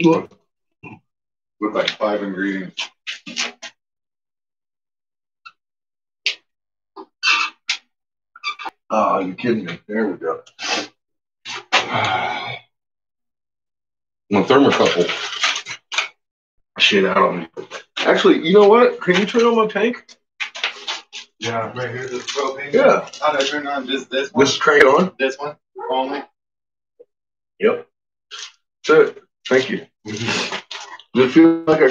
Look, with like 5 ingredients. Oh, you kidding me? There we go. My thermocouple. Shit out on me. Actually, you know what? Can you turn on my tank? Yeah, right here, this propane. Yeah. How do I turn on this one? This crank on? This one only? Yep. That's it. Thank you. Does it feel like I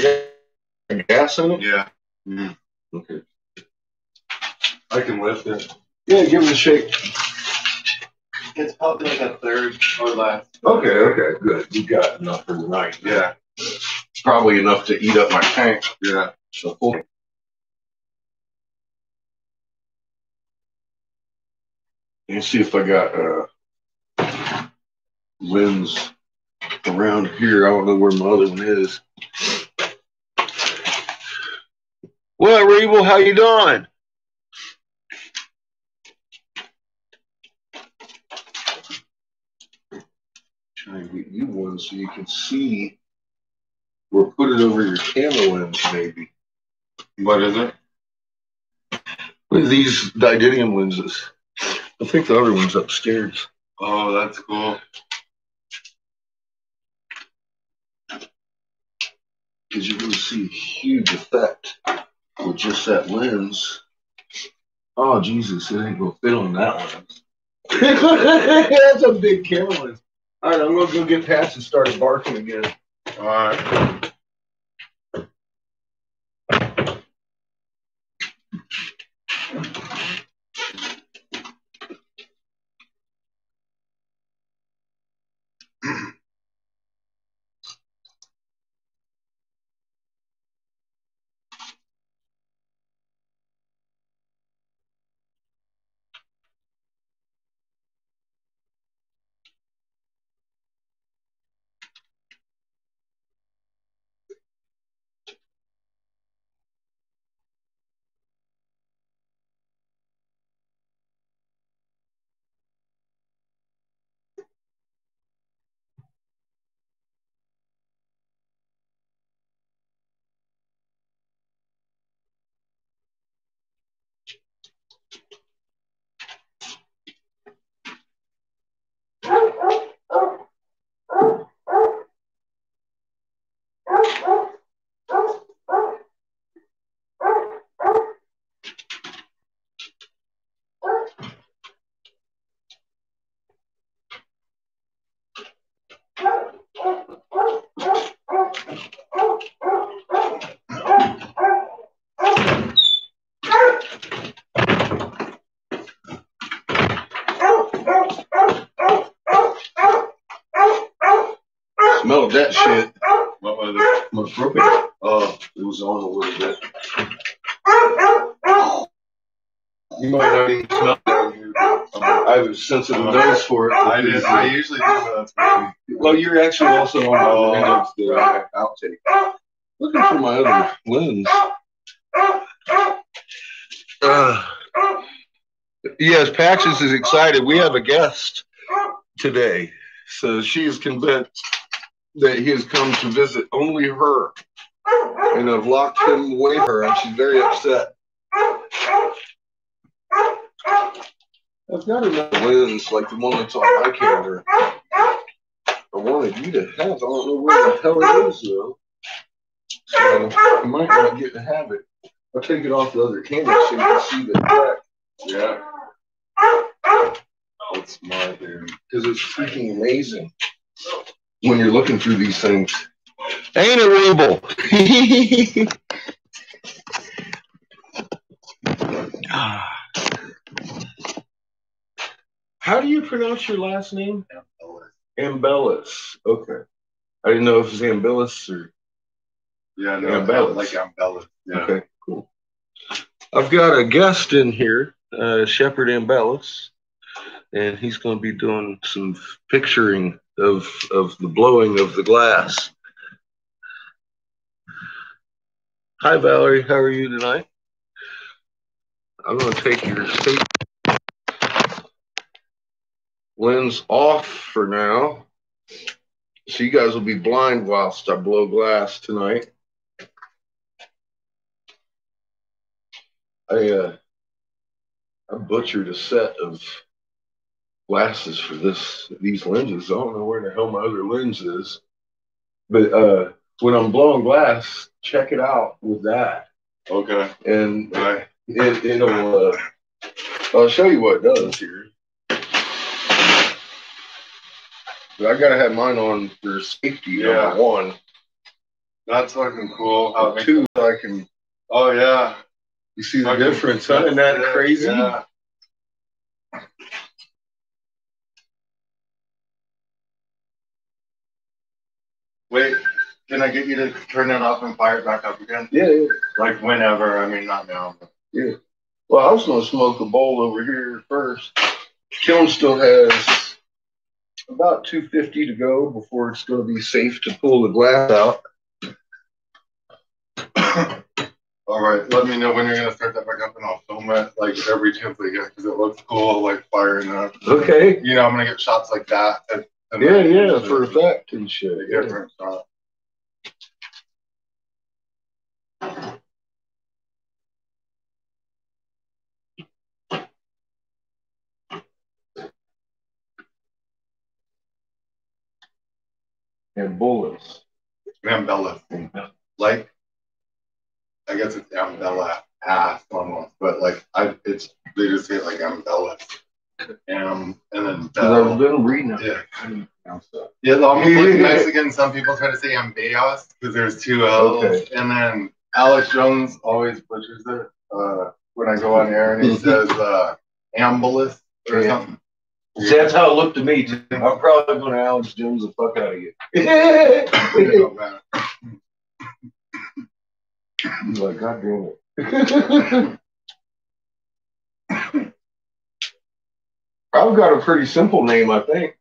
got gas in it? Yeah. Okay. I can lift it. Yeah, give it a shake. It's probably like a third or less. Okay, good. You got enough for tonight. Yeah. It's probably enough to eat up my tank. Yeah. So, let me see if I got lens around here. I don't know where my other one is. Well, Rebel, how you doing? Trying to get you one so you can see, or put it over your camera lens, maybe. What is it? With these didymium lenses. I think the other one's upstairs. Oh, that's cool. Because you're going to see a huge effect with just that lens. Oh, Jesus, it ain't going to fit on that lens. That's a big camera lens. All right, I'm going to go get past and start barking again. All right. Smelled that shit. What was it? My propane. Oh, it was on a little bit. You might not even smell down here. I have a sensitive nose for it. I usually do, but that's crazy. Well, you're actually also on the end of the outtake. Looking for my other lens. Yes, Patches is excited. We have a guest today. So she is convinced that he has come to visit only her. And I've locked him away from her, and she's very upset. I've got another lens like the one that's on my camera. I wanted you to have. I don't know where the hell it is, though. So you might not get to have it. I'll take it off the other camera so you can see the effect. Yeah. That's smart, dude. Because it's freaking amazing when you're looking through these things. Ain't it, Rebel? How do you pronounce your last name? Ambellis. Okay. I didn't know if it was Ambellis or. Yeah, no, Ambellis. like Ambellis. Yeah. Okay, cool. I've got a guest in here, Shepherd Ambellis, and he's going to be doing some picturing of the blowing of the glass. Hi, Valerie. How are you tonight? I'm going to take your state lens off for now So you guys will be blind whilst I blow glass tonight. I butchered a set of glasses for these lenses. I don't know where the hell my other lens is. But when I'm blowing glass, check it out with that. Okay. And it'll I'll show you what it does here. But I gotta have mine on for safety, number one. That's fucking cool. How two, I can. Oh yeah. You see the difference, huh? Isn't that crazy? Yeah. Wait, can I get you to turn it off and fire it back up again? Yeah, yeah. Like whenever. I mean, not now. But... Yeah. Well, I was gonna smoke a bowl over here first. Kiln still has about 250 to go before it's going to be safe to pull the glass out. All right, let me know when you're going to start that back up, and I'll film it like every chance I get because it looks cool, like firing up. Okay. You know, I'm going to get shots like that. And yeah, for effect and shit. Yeah. Different shot. And bullets. Ambella. Like, I guess it's Ambella ass almost, but like, they just say it like Ambella. And then Bell. I've been reading it. Yeah. Yeah, almost like Mexican. Some people try to say Ambellas because there's two L's. Okay. And then Alex Jones always butchers it when I go on air and he says Ambulus or something. See, that's how it looked to me. I'm probably going to Alex Jones the fuck out of you. He's like, God damn it. I've got a pretty simple name, I think.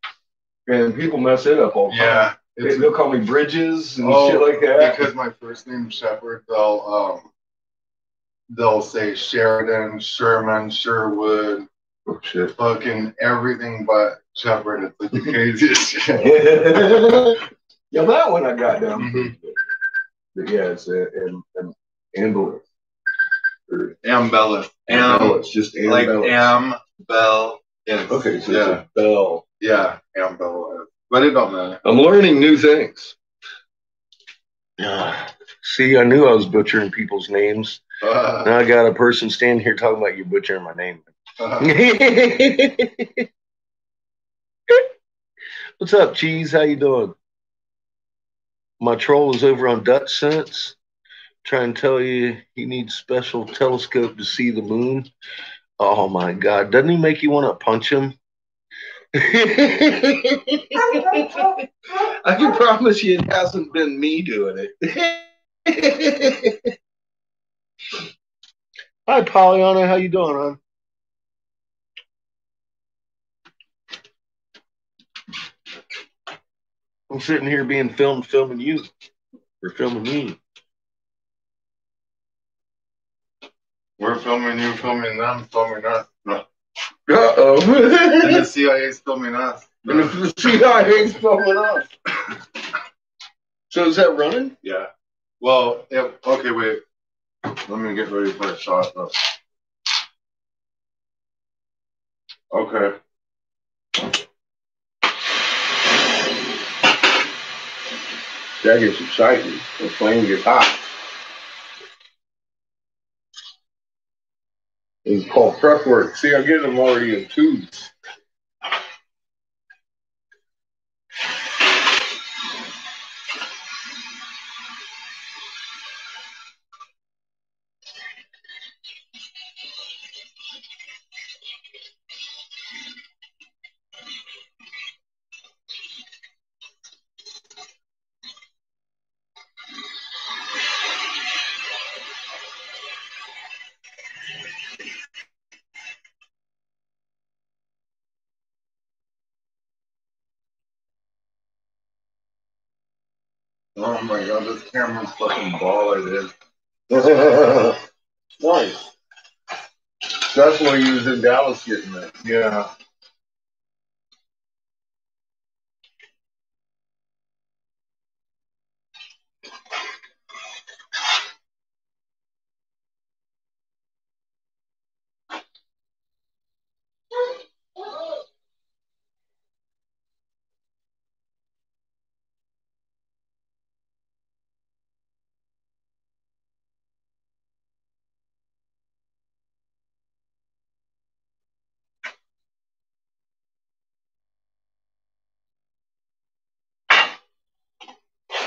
And people mess it up all the time. Yeah. They'll call me Bridges and shit like that. Because my first name's Shepard, they'll say Sheridan, Sherman, Sherwood. Oh, shit. Fucking everything but Shepard. It's like the craziest shit. Yeah, that one I got down. Mm-hmm. But yeah, it's an Ambulance. Ambellus. Ambellus, just Ambellus. Like Bell. Okay, so it's a Bell. Yeah, Ambellus. But it don't matter. I'm learning new things. See, I knew I was butchering people's names. Now I got a person standing here talking about you butchering my name. What's up, Cheese? How you doing? My troll is over on Dutch Sense. Trying to tell you he needs special telescope to see the moon. Oh my God. Doesn't he make you want to punch him? I can promise you it hasn't been me doing it. Hi, Pollyanna. How you doing, hon? I'm sitting here being filming you. Or filming me. We're filming you, filming them, filming us. No. Uh-oh. And the CIA's filming us. And the CIA's filming us. So is that running? Yeah. Well, yeah, okay, wait. Let me get ready for a shot, though. Okay. That gets exciting. The flame gets hot. It's called prep work. See, I get them already in tubes. Oh my God, this camera's fucking baller, dude. Nice. That's why you was in Dallas getting that. Yeah.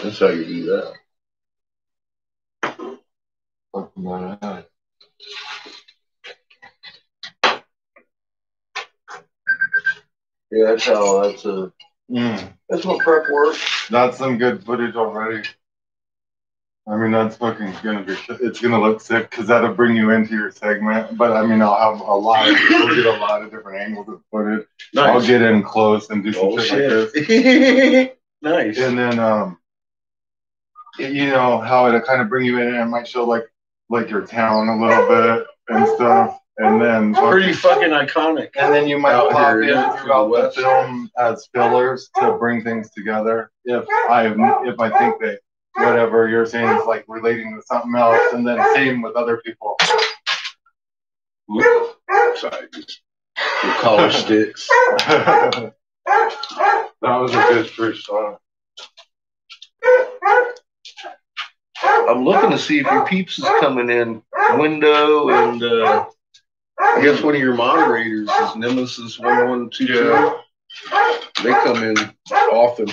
That's how you do that. Yeah, that's how. That's what prep works. That's some good footage already. I mean, that's fucking gonna be. It's gonna look sick because that'll bring you into your segment. But I mean, I'll have a lot. We'll get a lot of different angles of footage. Nice. I'll get in close and do some shit like this. Nice. And then, you know how it'll kind of bring you in, and it might show like your town a little bit and stuff. And then it's pretty fucking iconic. And then you might pop in throughout the film as fillers to bring things together. If I think that whatever you're saying is like relating to something else, and then same with other people. Sorry, just your collar sticks. That was a good first shot. I'm looking to see if your peeps is coming in. Window and I guess one of your moderators is Nemesis 1122. Yeah. They come in often.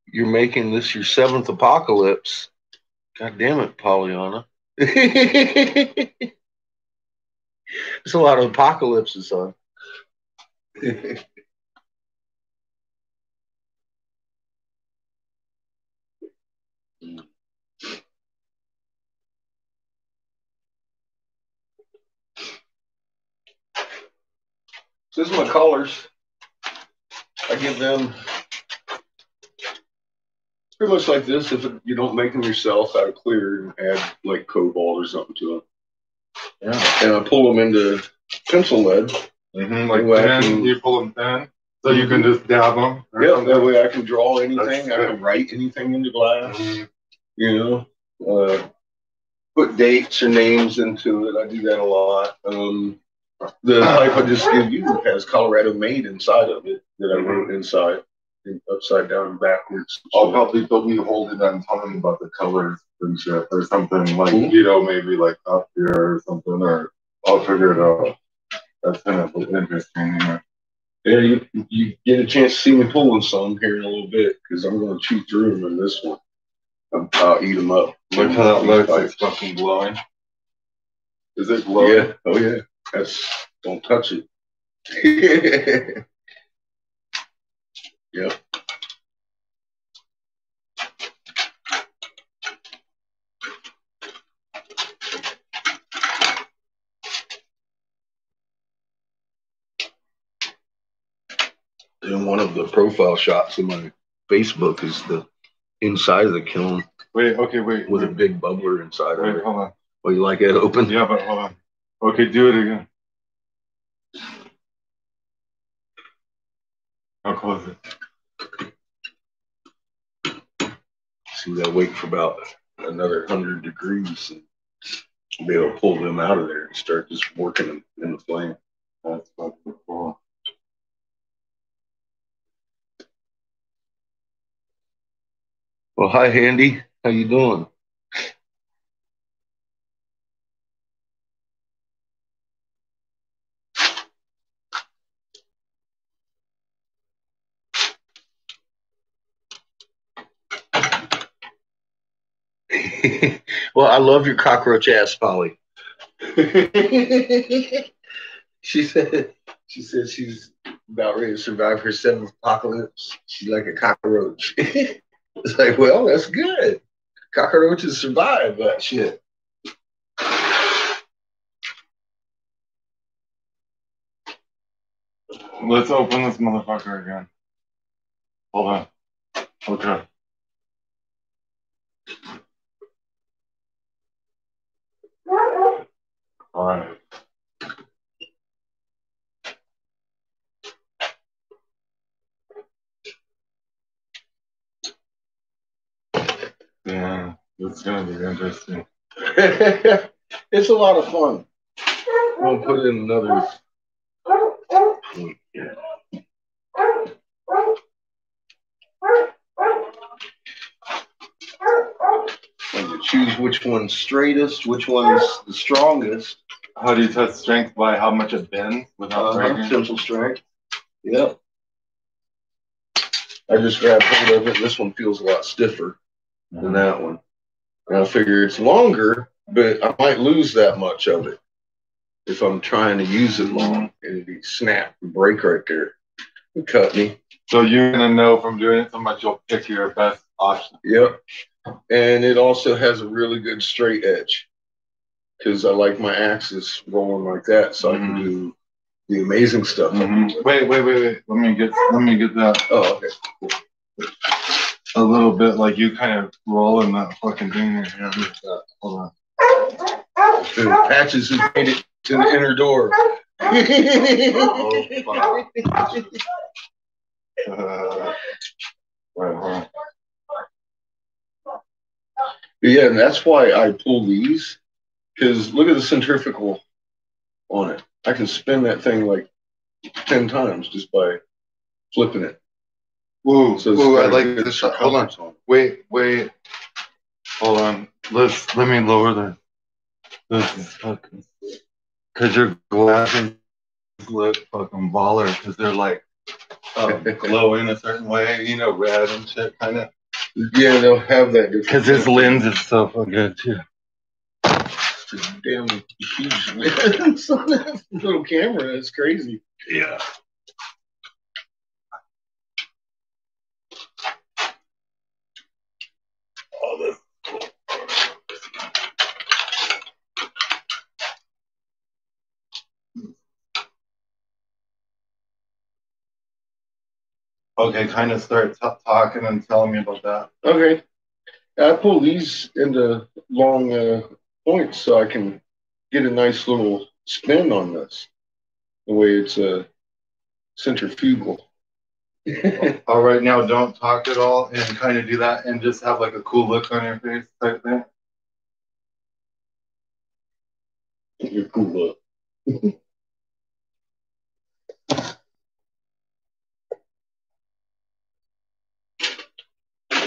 You're making this your 7th apocalypse. God damn it, Pollyanna. There's a lot of apocalypses on. This is my colors. I give them pretty much like this. If you don't make them yourself out of clear, and add like cobalt or something to them. Yeah. And I pull them into pencil lead. Mm-hmm. Like thin, you pull them thin, so you can just dab them. Yeah, that way I can draw anything. I can write anything into glass. Mm-hmm. You know, put dates or names into it. I do that a lot. The pipe I just gave you has Colorado Made inside of it that I wrote inside, upside down and backwards. I'll probably be holding that and talking about the colors and shit or something like, you know, maybe like up here or something, or I'll figure it out. That's kind of interesting. Yeah, you get a chance to see me pulling some here in a little bit because I'm going to chew through them in this one. I'll eat them up. Look how that looks. It's fucking glowing. Is it glowing? Yeah. Oh, yeah. Don't touch it. Yep. And one of the profile shots in my Facebook is the inside of the kiln. Wait. With a big bubbler inside of it. Hold on. Oh, you like it open? Yeah, but hold on. Okay, do it again. I'll close it. See, I wait for about another 100 degrees and be able to pull them out of there and start just working them in the flame. That's fucking cool. Well, hi, Handy. How you doing? Well, I love your cockroach ass, Polly. She said she's about ready to survive her 7th apocalypse. She's like a cockroach. It's like, well, that's good. Cockroaches survive that shit. Let's open this motherfucker again. Hold on. Okay. All right. Yeah, it's gonna be interesting. It's a lot of fun. We'll put in another. choose which one's straightest, which one's the strongest. How do you test strength? By how much it bends without breaking? Tensile strength. Yep. I just grabbed hold of it. This one feels a lot stiffer than that one. And I figure it's longer, but I might lose that much of it if I'm trying to use it long, and it'd be snap and break right there. It cut me. So you're gonna know from doing it so much you'll pick your best option. Yep. And it also has a really good straight edge because I like my axis rolling like that, so I can do the amazing stuff. Wait. Let me get that. Oh, okay. A little bit like you kind of rolling that fucking thing in your hand. Hold on. The Patches has made it to the inner door. Right. Yeah, and that's why I pull these, because look at the centrifugal on it. I can spin that thing like 10 times just by flipping it. Ooh, so I like this. Hold on. Wait. Hold on. Let me lower this is fucking, because your glasses look fucking baller because they're like glowing a certain way, you know, red and shit, kind of. Yeah, they'll have that. Because his lens is so fucking good too. Damn huge lens on that little camera. It's crazy. Yeah. Oh, this. Okay, kind of start talking and telling me about that. Okay. I pull these into long points so I can get a nice little spin on this. The way it's centrifugal. All right, now don't talk at all and kind of do that and just have like a cool look on your face type thing. Your cool look.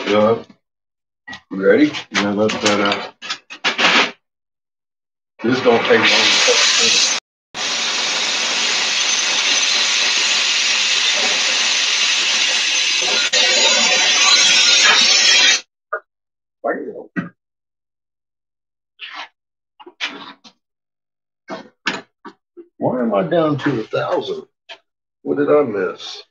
Yeah. You ready? Yeah, let's set up. This don't take long. Why am I down to 1,000? What did I miss?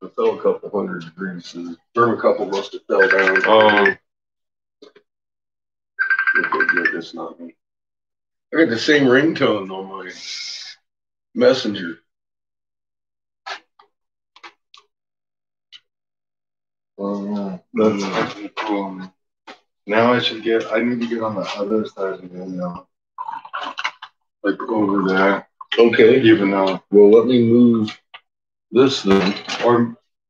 I fell a couple hundred degrees. The thermocouple must have fell down. Oh. Okay, good. That's not me. I got the same ringtone on my messenger. That's actually cool. Now I need to get on the other side of the window. Like over there. Okay. Even though. Well, let me move this then.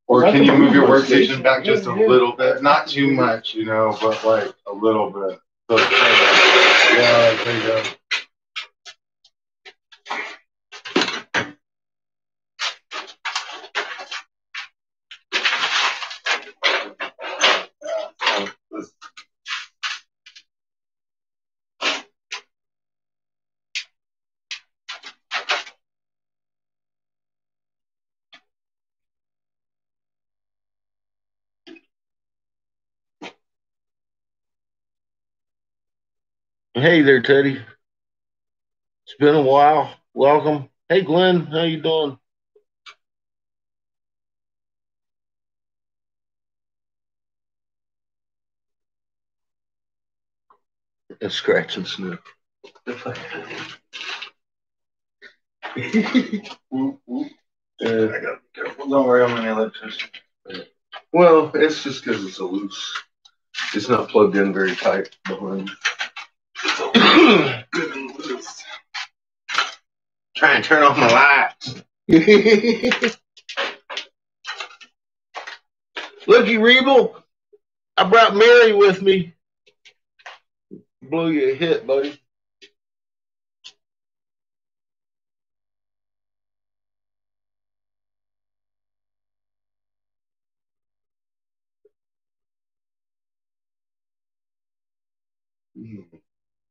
Or can you move your workstation back just a little bit? Not too much, you know, but like a little bit. So it's kind of, yeah, there you go. Hey there, Teddy. It's been a while. Welcome. Hey, Glenn. How you doing? A scratch and sniff. I gotta be careful. Don't worry, I'm an electrician. Well, it's just because it's a loose. It's not plugged in very tight behind. Try and turn off my lights. Looky, Rebel. I brought Mary with me. Blow you a hit, buddy.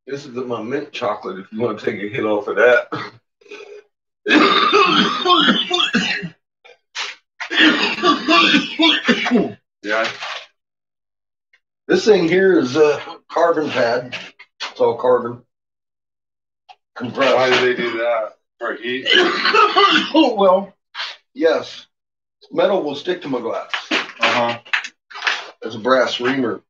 This is my mint chocolate if you want to take a hit off of that. Yeah. This thing here is a carbon pad. It's all carbon. Compressed. Why do they do that? For heat? Well, yes. Metal will stick to my glass. Uh-huh. It's a brass reamer.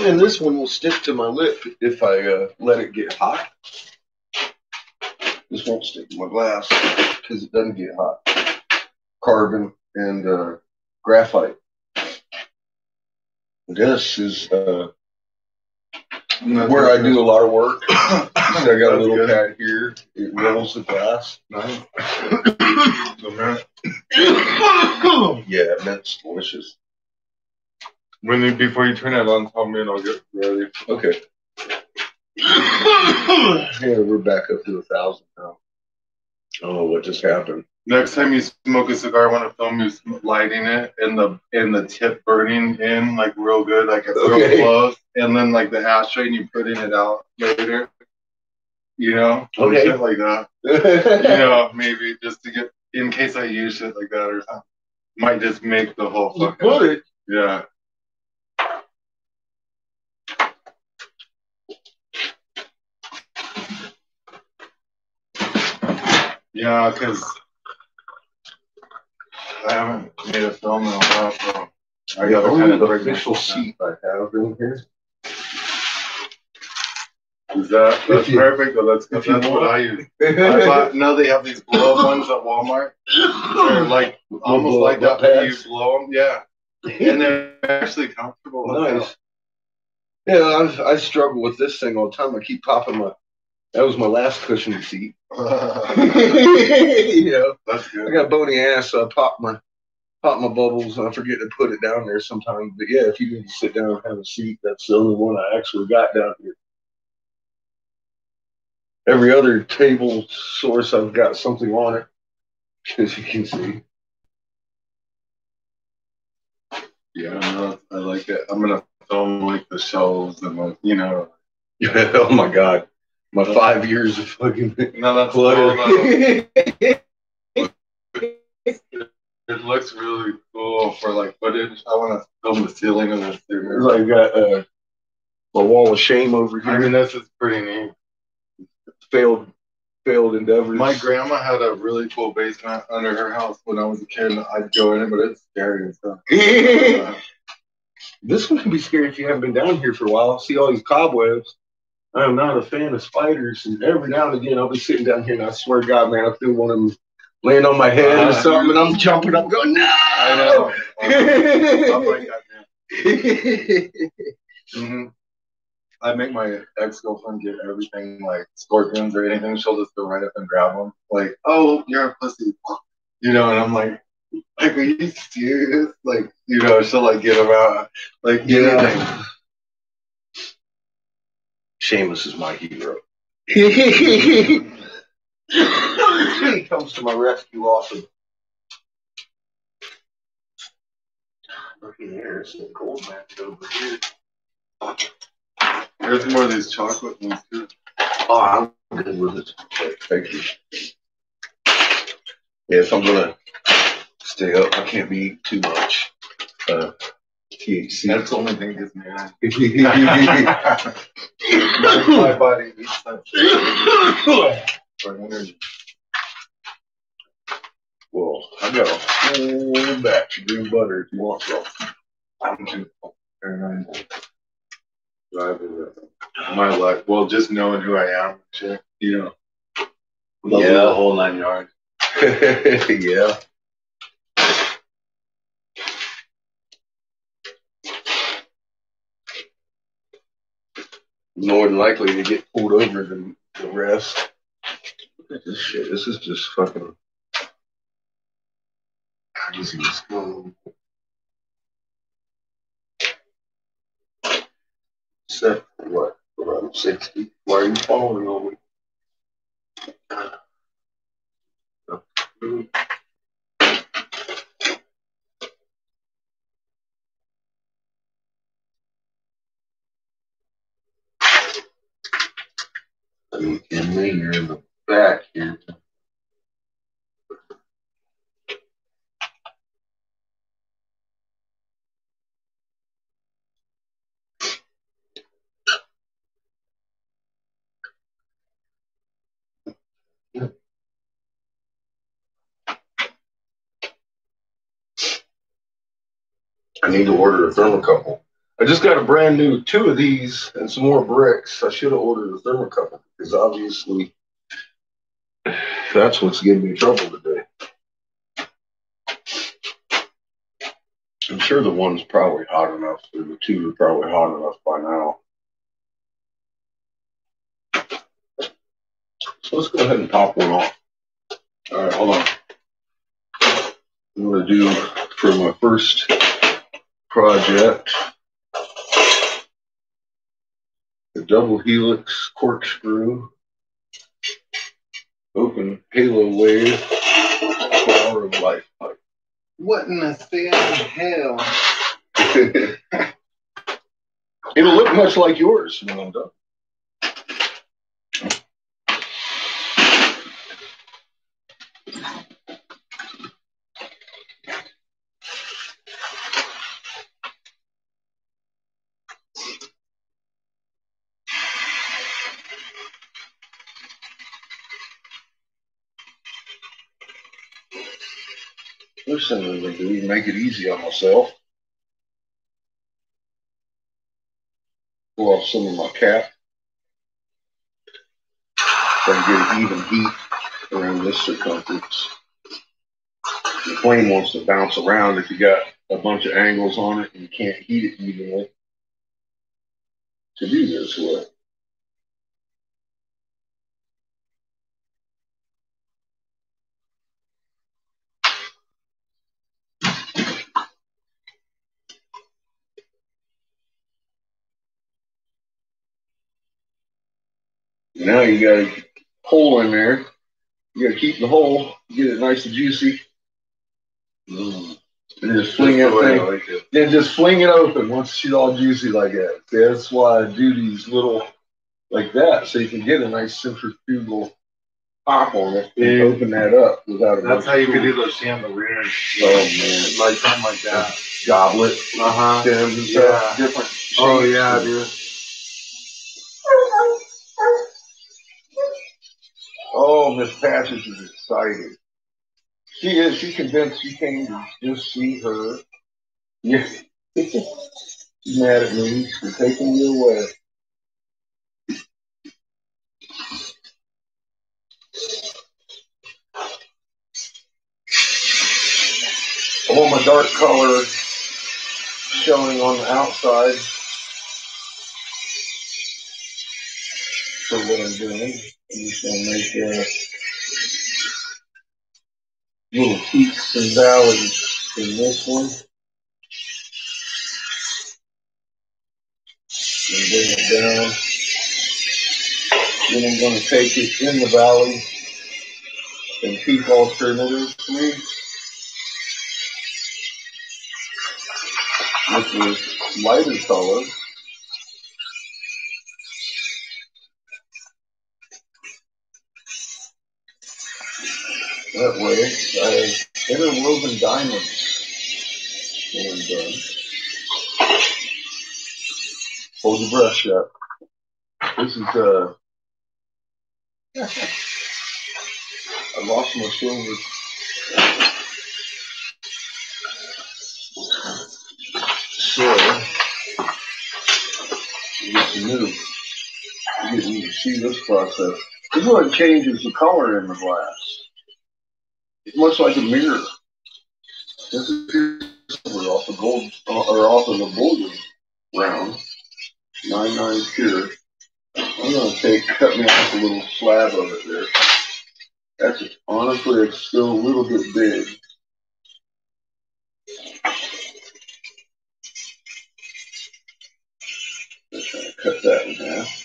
And this one will stick to my lip if I let it get hot. This won't stick to my glass because it doesn't get hot. Carbon and graphite. This is where I do a lot of work. So I got a little pad here. It rolls the glass. Nice. Yeah, that's delicious. Before you turn it on, tell me and I'll get ready. Okay. Yeah, we're back up to 1,000 now. I don't know what just happened. Next time you smoke a cigar, I want to film you lighting it and the tip burning in like real good, like it's real close, and then like the ashtray and you putting it out later. You know, okay, shit like that. You know, maybe just to get in case I use shit like that or something. Might just make the whole fucking. Put it. Yeah. Yeah, because I haven't made a film in a while, so I got kind of official seat I have in here. That's perfect, but that's what I use. No, they have these blow ones at Walmart. They're like almost like that, but you blow them, yeah. And they're actually comfortable. Nice. Yeah, I struggle with this thing all the time. I keep popping that was my last cushion seat. Yeah, that's good. I got bony ass, so I pop my bubbles and I forget to put it down there sometimes. But yeah, if you need to sit down and have a seat, that's the only one I actually got down here. Every other table source, I've got something on it, as you can see. Yeah, no, I like it. I'm gonna film like the shelves and like, you know. Oh my god, my 5 years of fucking that's clutter. Cool, it looks really cool for like footage. I want to film the ceiling of this too. I got a wall of shame over here. I mean, this is pretty neat. Failed endeavors. My grandma had a really cool basement under her house when I was a kid. I'd go in it, but it's scary and stuff. This one can be scary if you haven't been down here for a while. See all these cobwebs. I am not a fan of spiders, and every now and again I'll be sitting down here, and I swear to God, man, I feel one of them land on my head or something, and I'm jumping up, going, no! I know. I'll break that, man. I make my ex-girlfriend get everything, like scorpions or anything. She'll just go right up and grab them. Like, oh, you're a pussy. You know, and I'm like, are you serious? Like, you know, she'll like get them out. Like, anything. Seamus is my hero. He comes to my rescue often. Looking here, it's a gold match over here. There's more of these chocolate ones too. Oh, I'm good with it. Thank you. Yeah, if I'm gonna stay up, I can't be eating too much THC. That's the only thing that gets me angry. My body eats that shit for energy. Well, I got a whole batch of green butter if you want some. I'm too very nice. My life. Well, just knowing who I am, shit, you know. Yeah, the whole 9 yards. Yeah. More than likely to get pulled over than the rest. Look at this shit. This is just fucking crazy. Set for what? Around 60. Why are you following on me? And then you're in the back here. I need to order a thermocouple. I just got a brand new 2 of these and some more bricks. I should have ordered a thermocouple because obviously that's what's giving me trouble today. I'm sure the one's probably hot enough, or the 2 are probably hot enough by now. So let's go ahead and pop one off. All right, hold on. I'm going to do for my first project a double helix corkscrew, open halo wave, flower of life pipe. What in the damn hell? It'll look much like yours when I'm done. First thing I'm going to do is make it easy on myself. Pull off some of my cap. So I get even heat around this circumference. The flame wants to bounce around if you got a bunch of angles on it and you can't heat it evenly to do this with. Now you got a hole in there. You got to keep the hole, get it nice and juicy. And just fling that thing. Like it. Then just fling it open once she's all juicy like that. See, that's why I do these little like that, so you can get a nice centrifugal pop on it and open that up without a. That's how you can do those chandeliers. Oh man, like something like that. Goblet, stems and stuff, different shapes. Oh yeah, dude. Oh, Miss Patches is excited. She is. She's convinced you came to just see her. Yeah. She's mad at me for taking you away. I want my dark color showing on the outside for what I'm doing. I'm just going to make little peaks and valleys in this one. And bring it down. Then I'm going to take it in the valley and peak alternatively with the lighter color. That way, I have interwoven diamonds when I'm done. Hold your breath shut. This is I lost my silver. So, you get some new. You can see this process. This is what changes the color in the glass. It looks like a mirror. This is silver off the gold, or off of the bullion round. 99 pure. I'm going to cut me off a little slab of it there. That's it. Honestly, it's still a little bit big. I'm trying to cut that in half.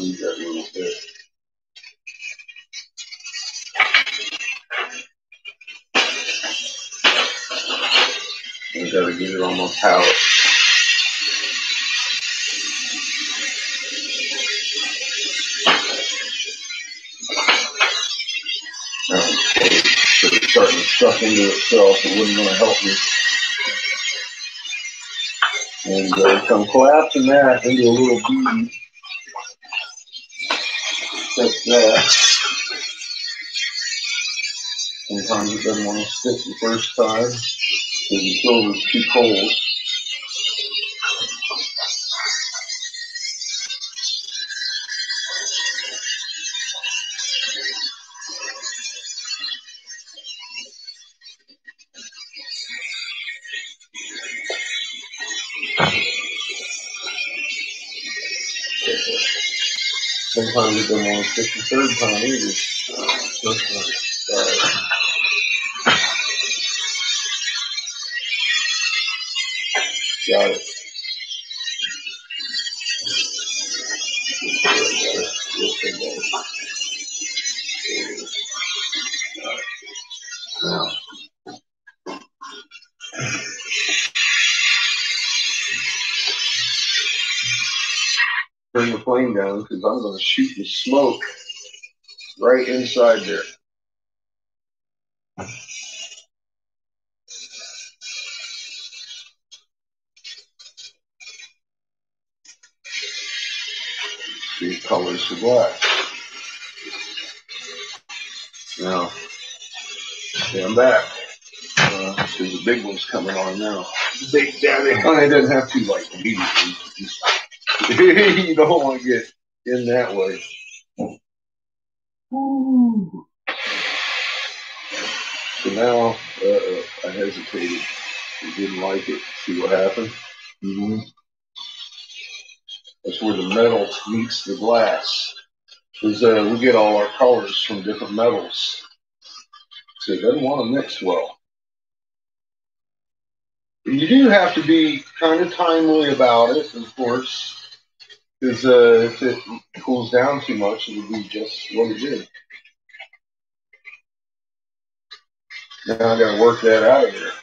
need that little bit. I gotta get it on my palette. So it's starting to suck into itself. It wasn't going to help me. And so I'm collapsing that into a little bead. Like that. Sometimes it doesn't want to stick the first time because the silver's too cold. Sometimes it doesn't want to stick the third time either. Got it. Now, turn the flame down because I'm going to shoot the smoke right inside there. These colors for black. Now, stand back. So the big one's coming on now. Big daddy. I didn't have to like immediately. You don't want to get in that way. Ooh. So now I hesitated. I didn't like it. See what happened? Mm-hmm. That's where the metal meets the glass. Because we get all our colors from different metals. So it doesn't want to mix well. You do have to be kind of timely about it, of course. Because if it cools down too much, it'll be just what it is. Now I got to work that out of there.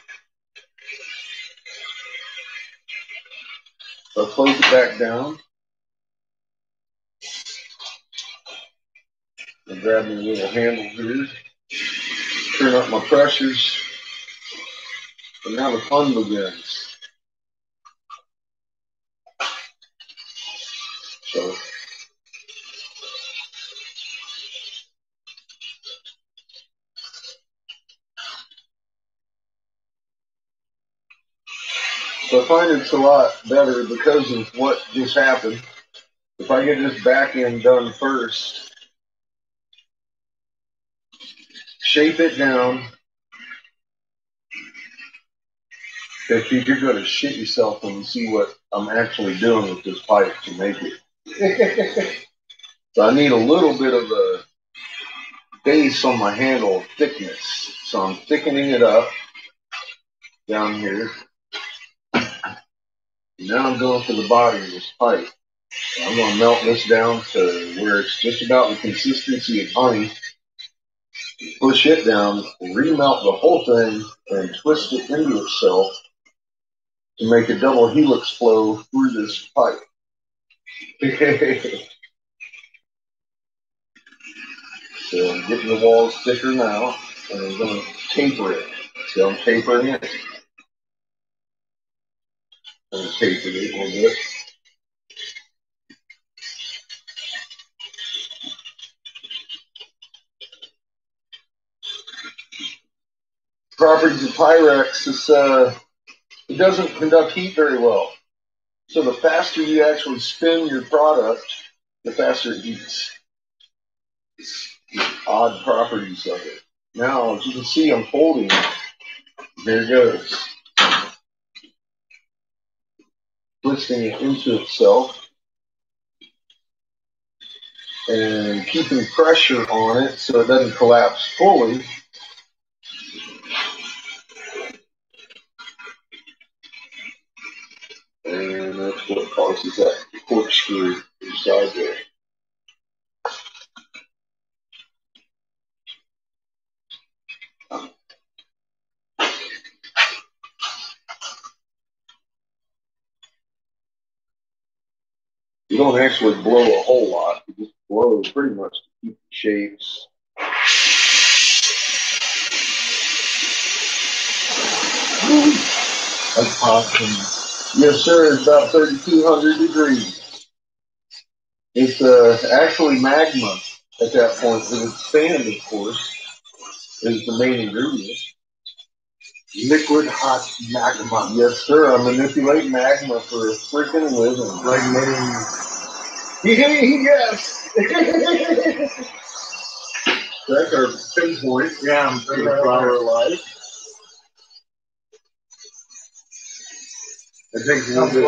So I close it back down. And grab my little handle here. Turn up my pressures. And now the fun begins. So I find it's a lot better because of what just happened. If I get this back end done first, shape it down. If you're going to shit yourself when you see what I'm actually doing with this pipe to make it. So I need a little bit of a base on my handle thickness. So I'm thickening it up down here. Now I'm going for the body of this pipe. I'm going to melt this down to where it's just about the consistency of honey. Push it down, remelt the whole thing, and twist it into itself to make a double helix flow through this pipe. So I'm getting the walls thicker now, and I'm going to taper it. So I'm tapering it. I'm going to taper it a little bit. Properties of Pyrex is it doesn't conduct heat very well. So the faster you actually spin your product, the faster it heats. It's odd properties of it. Now, as you can see, I'm folding. There it goes. Twisting it into itself and keeping pressure on it so it doesn't collapse fully. And that's what causes that corkscrew inside there. don't actually blow a whole lot. You just blow pretty much to keep the shapes. That's awesome. Yes, sir. It's about 3,200 degrees. It's actually magma at that point. The sand, of course, is the main ingredient. Liquid hot magma. Yes, sir. I manipulate magma for a freaking living. Like knitting. Yes. That's our pinpoint. Yeah, I'm for the flower of life. It takes a little bit.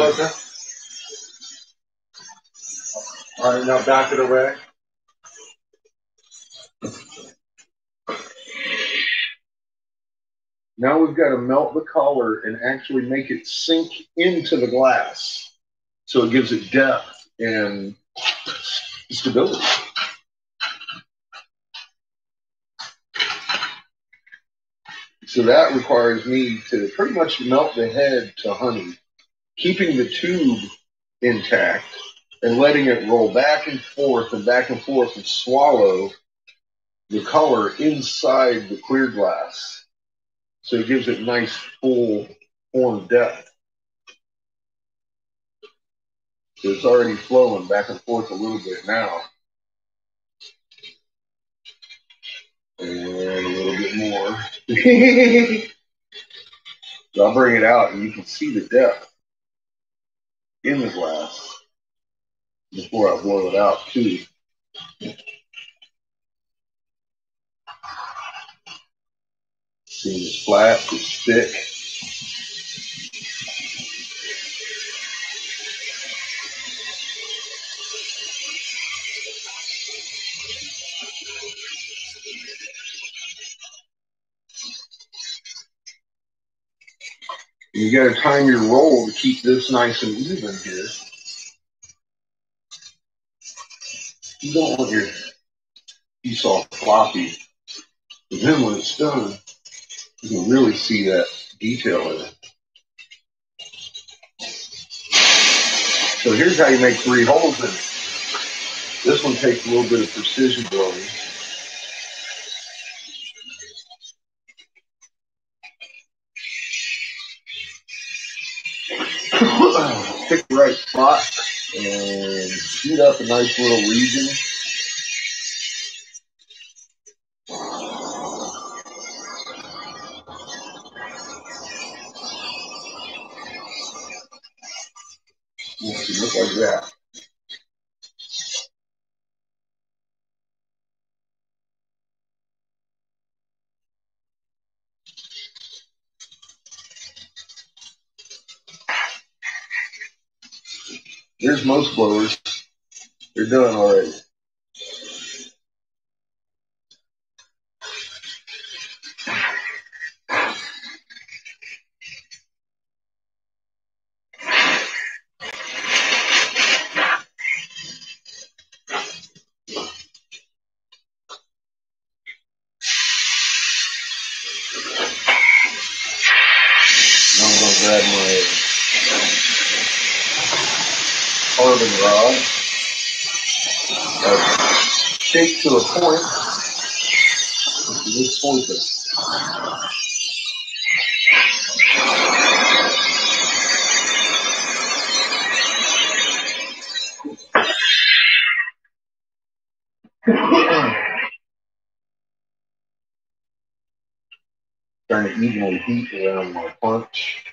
All right, now back it away. Now we've got to melt the color and actually make it sink into the glass. So it gives it depth and stability. So that requires me to pretty much melt the head to honey, keeping the tube intact and letting it roll back and forth and swallow the color inside the clear glass. So it gives it nice full form depth. So it's already flowing back and forth a little bit now. And a little bit more. So I'll bring it out and you can see the depth in the glass before I blow it out too. See, it's flat, it's thick. You got to time your roll to keep this nice and even here. You don't want your piece all floppy. And then when it's done, you can really see that detail in it. So here's how you make 3 holes in it. This one takes a little bit of precision blowing. Pick the right spot and heat up a nice little region. Look like that. Here's most blowers. They're done already. I'm going to grab my carbon rod. Shake to a point. Just point it. Trying to evenly heat around my punch.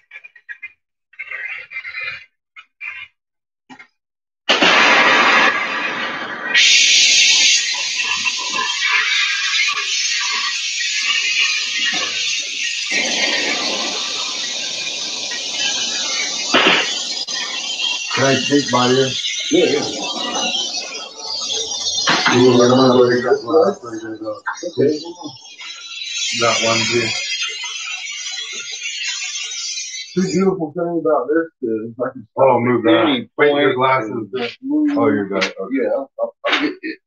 Can I take by you? Yeah. Okay. That one too. The beautiful thing about this is I can move that. Wait, your glasses. Oh, you're good. Okay. Yeah, I'll get it.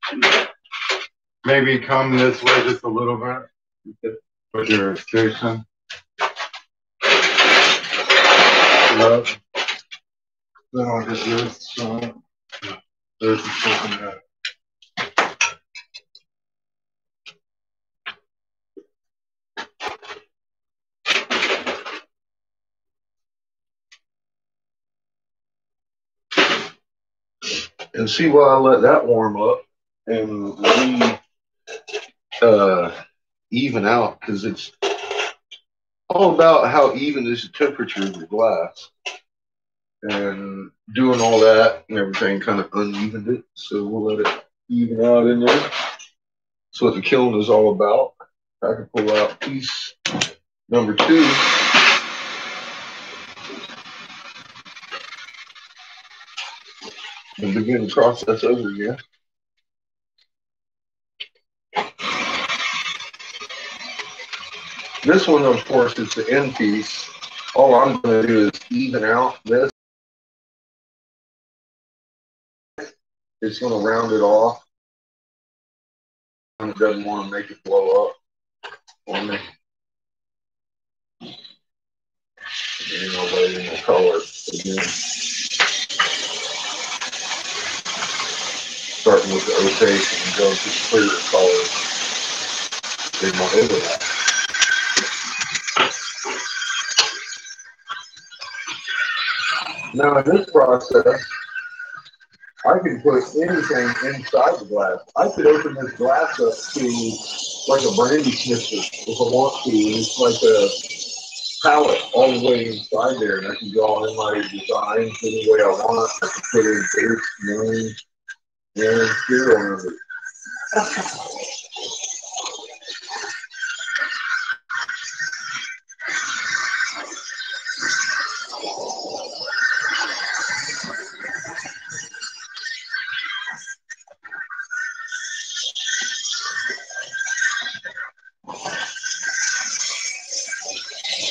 Maybe come this way just a little bit with your station. Then I'll get this. There's something there. And see, while I let that warm up and we even out, because it's all about how even is the temperature of the glass. And doing all that and everything kind of unevened it, so we'll let it even out in there. That's what the kiln is all about. I can pull out piece number 2. And begin the process over again. This one, of course, is the end piece. All I'm going to do is even out this. It's going to round it off. It doesn't want to make it blow up on me. And I'll lay in the color again. Starting with the opaque and going to clearer colors in my overlap. Now in this process, I can put anything inside the glass. I could open this glass up to like a brandy snifter if I want to. It's like a palette all the way inside there, and I can draw in my designs any way I want. I can put in dates, names, and serial numbers.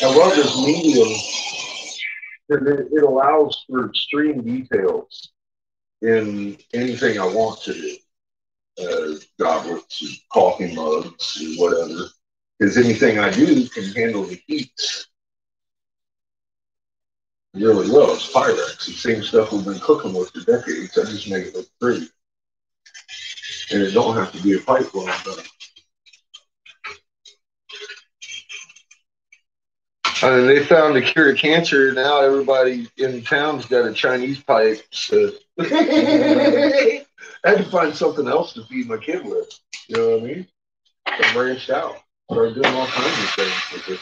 I love this medium because it allows for extreme details in anything I want to do. Goblets, and coffee mugs, and whatever. Because anything I do can handle the heat really well. It's Pyrex, the same stuff we've been cooking with for decades. I just make it look pretty. And it don't have to be a pipeline, but they found the cure to cancer. Now everybody in town's got a Chinese pipe. So I had to find something else to feed my kid with. You know what I mean? I branched out. Started doing all kinds of things with this.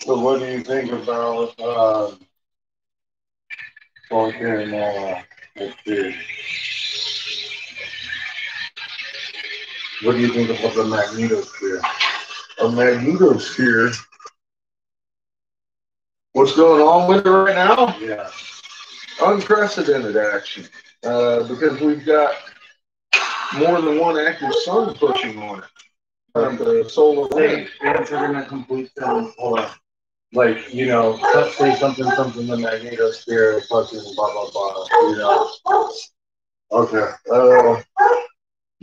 So what do you think about fucking let's see. What do you think about the magnetosphere? A magnetosphere. What's going on with it right now? Yeah. Unprecedented action. Because we've got more than one active sun pushing on it. The solar wind. Answer in a complete sentence. Hold on. Like, you know, let's say something, the magnetosphere pushes blah, blah, blah, you know. Okay.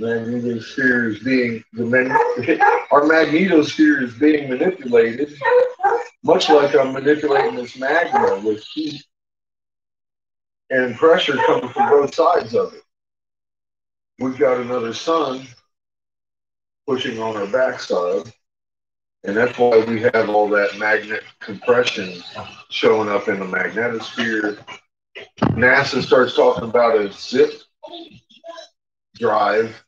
Magnetosphere is being, our magnetosphere is being manipulated, much like I'm manipulating this magma with heat and pressure coming from both sides of it. We've got another sun pushing on our backside, and that's why we have all that magnet compression showing up in the magnetosphere. NASA starts talking about a zip drive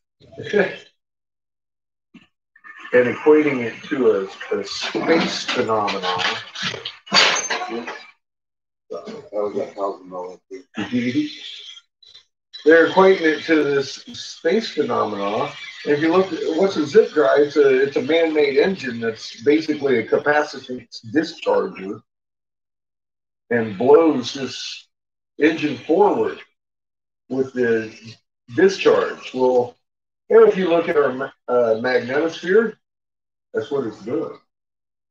and equating it to a space phenomenon. They're equating it to this space phenomenon. If you look at what's a zip drive, it's a man-made engine that's basically a capacitance discharger and blows this engine forward with the discharge. Well, if you look at our magnetosphere, that's what it's doing.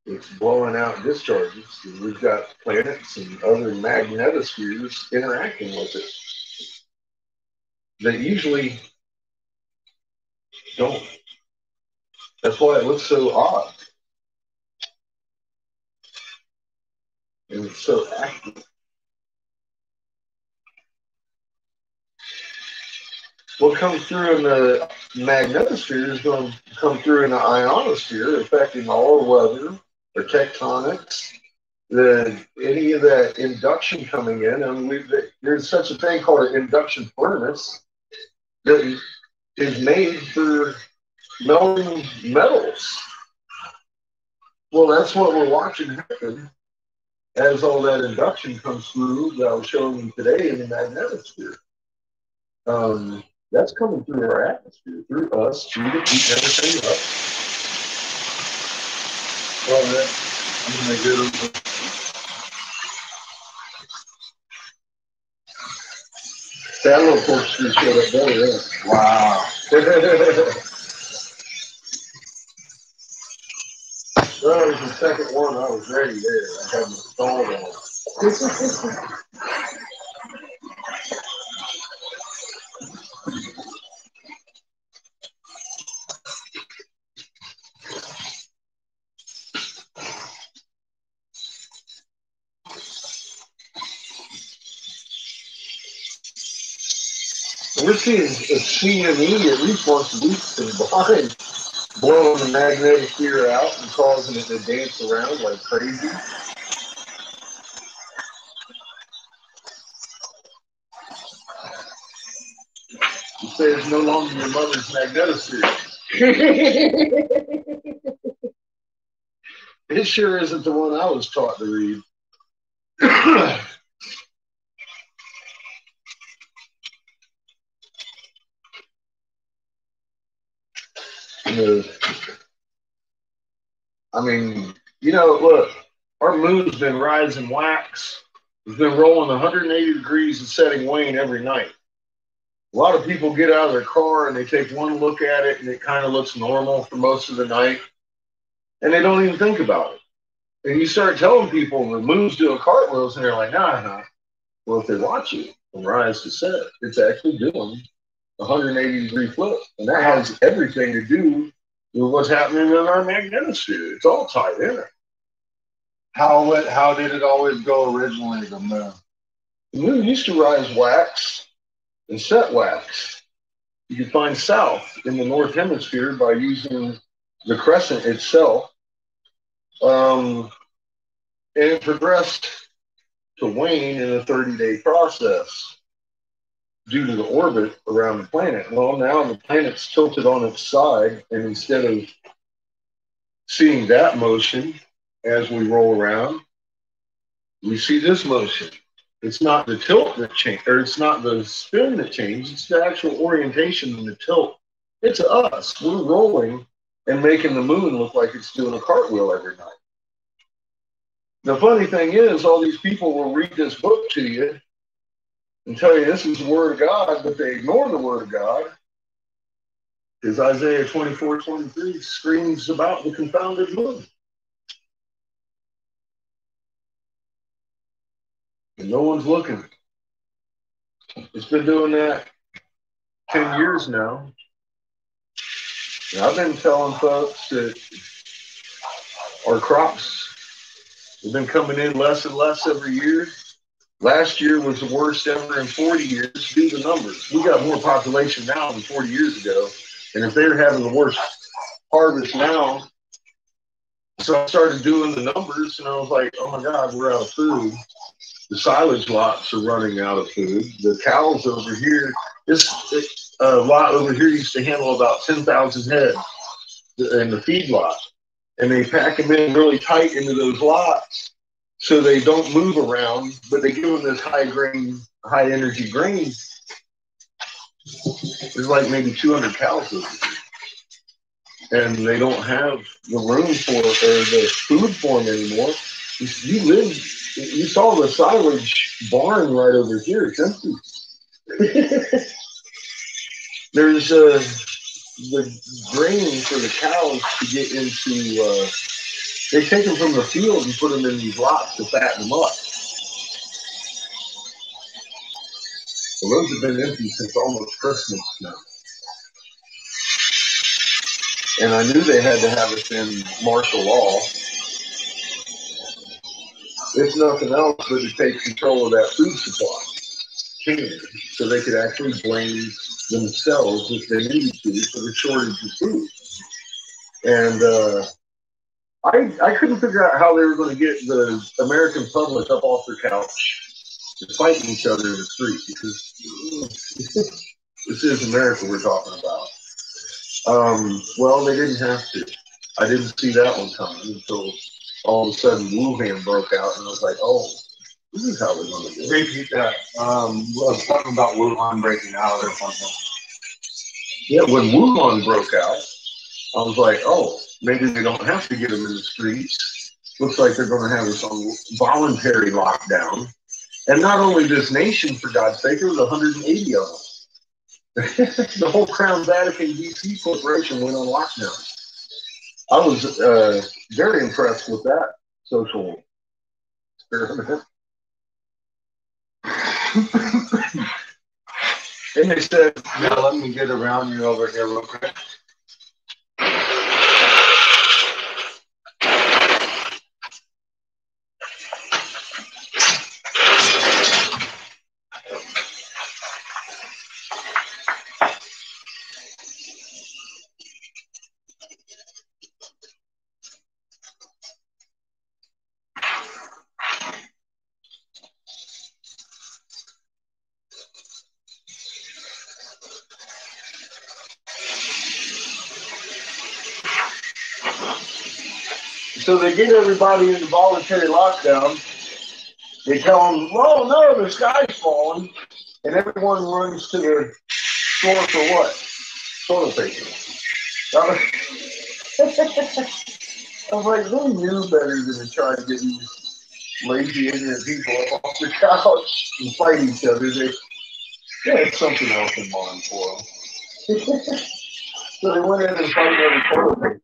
it's blowing out discharges. And we've got planets and other magnetospheres interacting with it that usually don't. That's why it looks so odd. And it's so active. What comes through in the magnetosphere is going to come through in the ionosphere, affecting all the weather, the tectonics, any of that induction coming in. And there's such a thing called an induction furnace that is made for melting metals. Well, that's what we're watching happen as all that induction comes through that I was showing you today in the magnetosphere. That's coming through our atmosphere, through us, through the heat, everything up. Well, I'm going to get them. That little corkscrew showed up better, yeah. Wow. Well, it was the second one. I was ready there. I had my stall on. We're seeing a CME at least once a week combined, blowing the magnetosphere out and causing it to dance around like crazy. You say it's no longer your mother's magnetosphere. It sure isn't the one I was taught to read. I mean, look, our moon's been rising wax. It's been rolling 180 degrees and setting wane every night. A lot of people get out of their car and they take one look at it and it kind of looks normal for most of the night. And they don't even think about it. And you start telling people the moon's doing cartwheels and they're like, nah. Well, if they watch it from rise to set, it's actually doing 180-degree flip. And that has everything to do with what's happening in our magnetosphere. It's all tied in it. How did it always go originally, the moon? The moon used to rise wax and set wax. You can find south in the north hemisphere by using the crescent itself. And it progressed to wane in a 30-day process due to the orbit around the planet. Well, now the planet's tilted on its side, and instead of seeing that motion as we roll around, we see this motion. It's not the tilt that changed, or it's not the spin that changed, it's the actual orientation and the tilt. It's us. We're rolling and making the moon look like it's doing a cartwheel every night. The funny thing is, all these people will read this book to you and tell you this is the Word of God, but they ignore the Word of God. Because Isaiah 24:23 screams about the confounded moon. And no one's looking. It's been doing that 10 years now. And I've been telling folks that our crops have been coming in less and less every year. Last year was the worst ever in 40 years. Do the numbers. We got more population now than 40 years ago. And if they're having the worst harvest now, so I started doing the numbers and I was like, oh my God, we're out of food. The silage lots are running out of food. The cows over here, this lot over here used to handle about 10,000 head in the feed lot. And they pack them in really tight into those lots so they don't move around, but they give them this high energy grain. There's like maybe 200 cows over here. And they don't have the room for or the food for them anymore. You saw the silage barn right over here. It's empty. There's the grain for the cows to get into They take them from the field and put them in these lots to fatten them up. Well, those have been empty since almost Christmas now. And I knew they had to have us in martial law. If nothing else, but to take control of that food supply. So they could actually blame themselves if they needed to for the shortage of food. And I couldn't figure out how they were going to get the American public up off their couch and fighting each other in the street, because this is America we're talking about. Well, they didn't have to. I didn't see that one coming until all of a sudden Wuhan broke out, and I was like, oh, this is how we're going to do it. Repeat that. I was talking about Wuhan breaking out or something. Yeah, when Wuhan broke out, I was like, oh, maybe they don't have to get them in the streets. Looks like they're going to have us on voluntary lockdown. And not only this nation, for God's sake, there was 180 of them. The whole Crown Vatican DC Corporation went on lockdown. I was very impressed with that social experiment. And they said, now let me get around you over here real quick. so they get everybody into voluntary lockdown. They tell them, "Oh no, the sky's falling," and everyone runs to the store for what? Toilet paper. I was like, they knew better than to try to get these lazy, ignorant people up off the couch and fight each other. They had something else in mind for them. So they went in and fighting over toilet paper.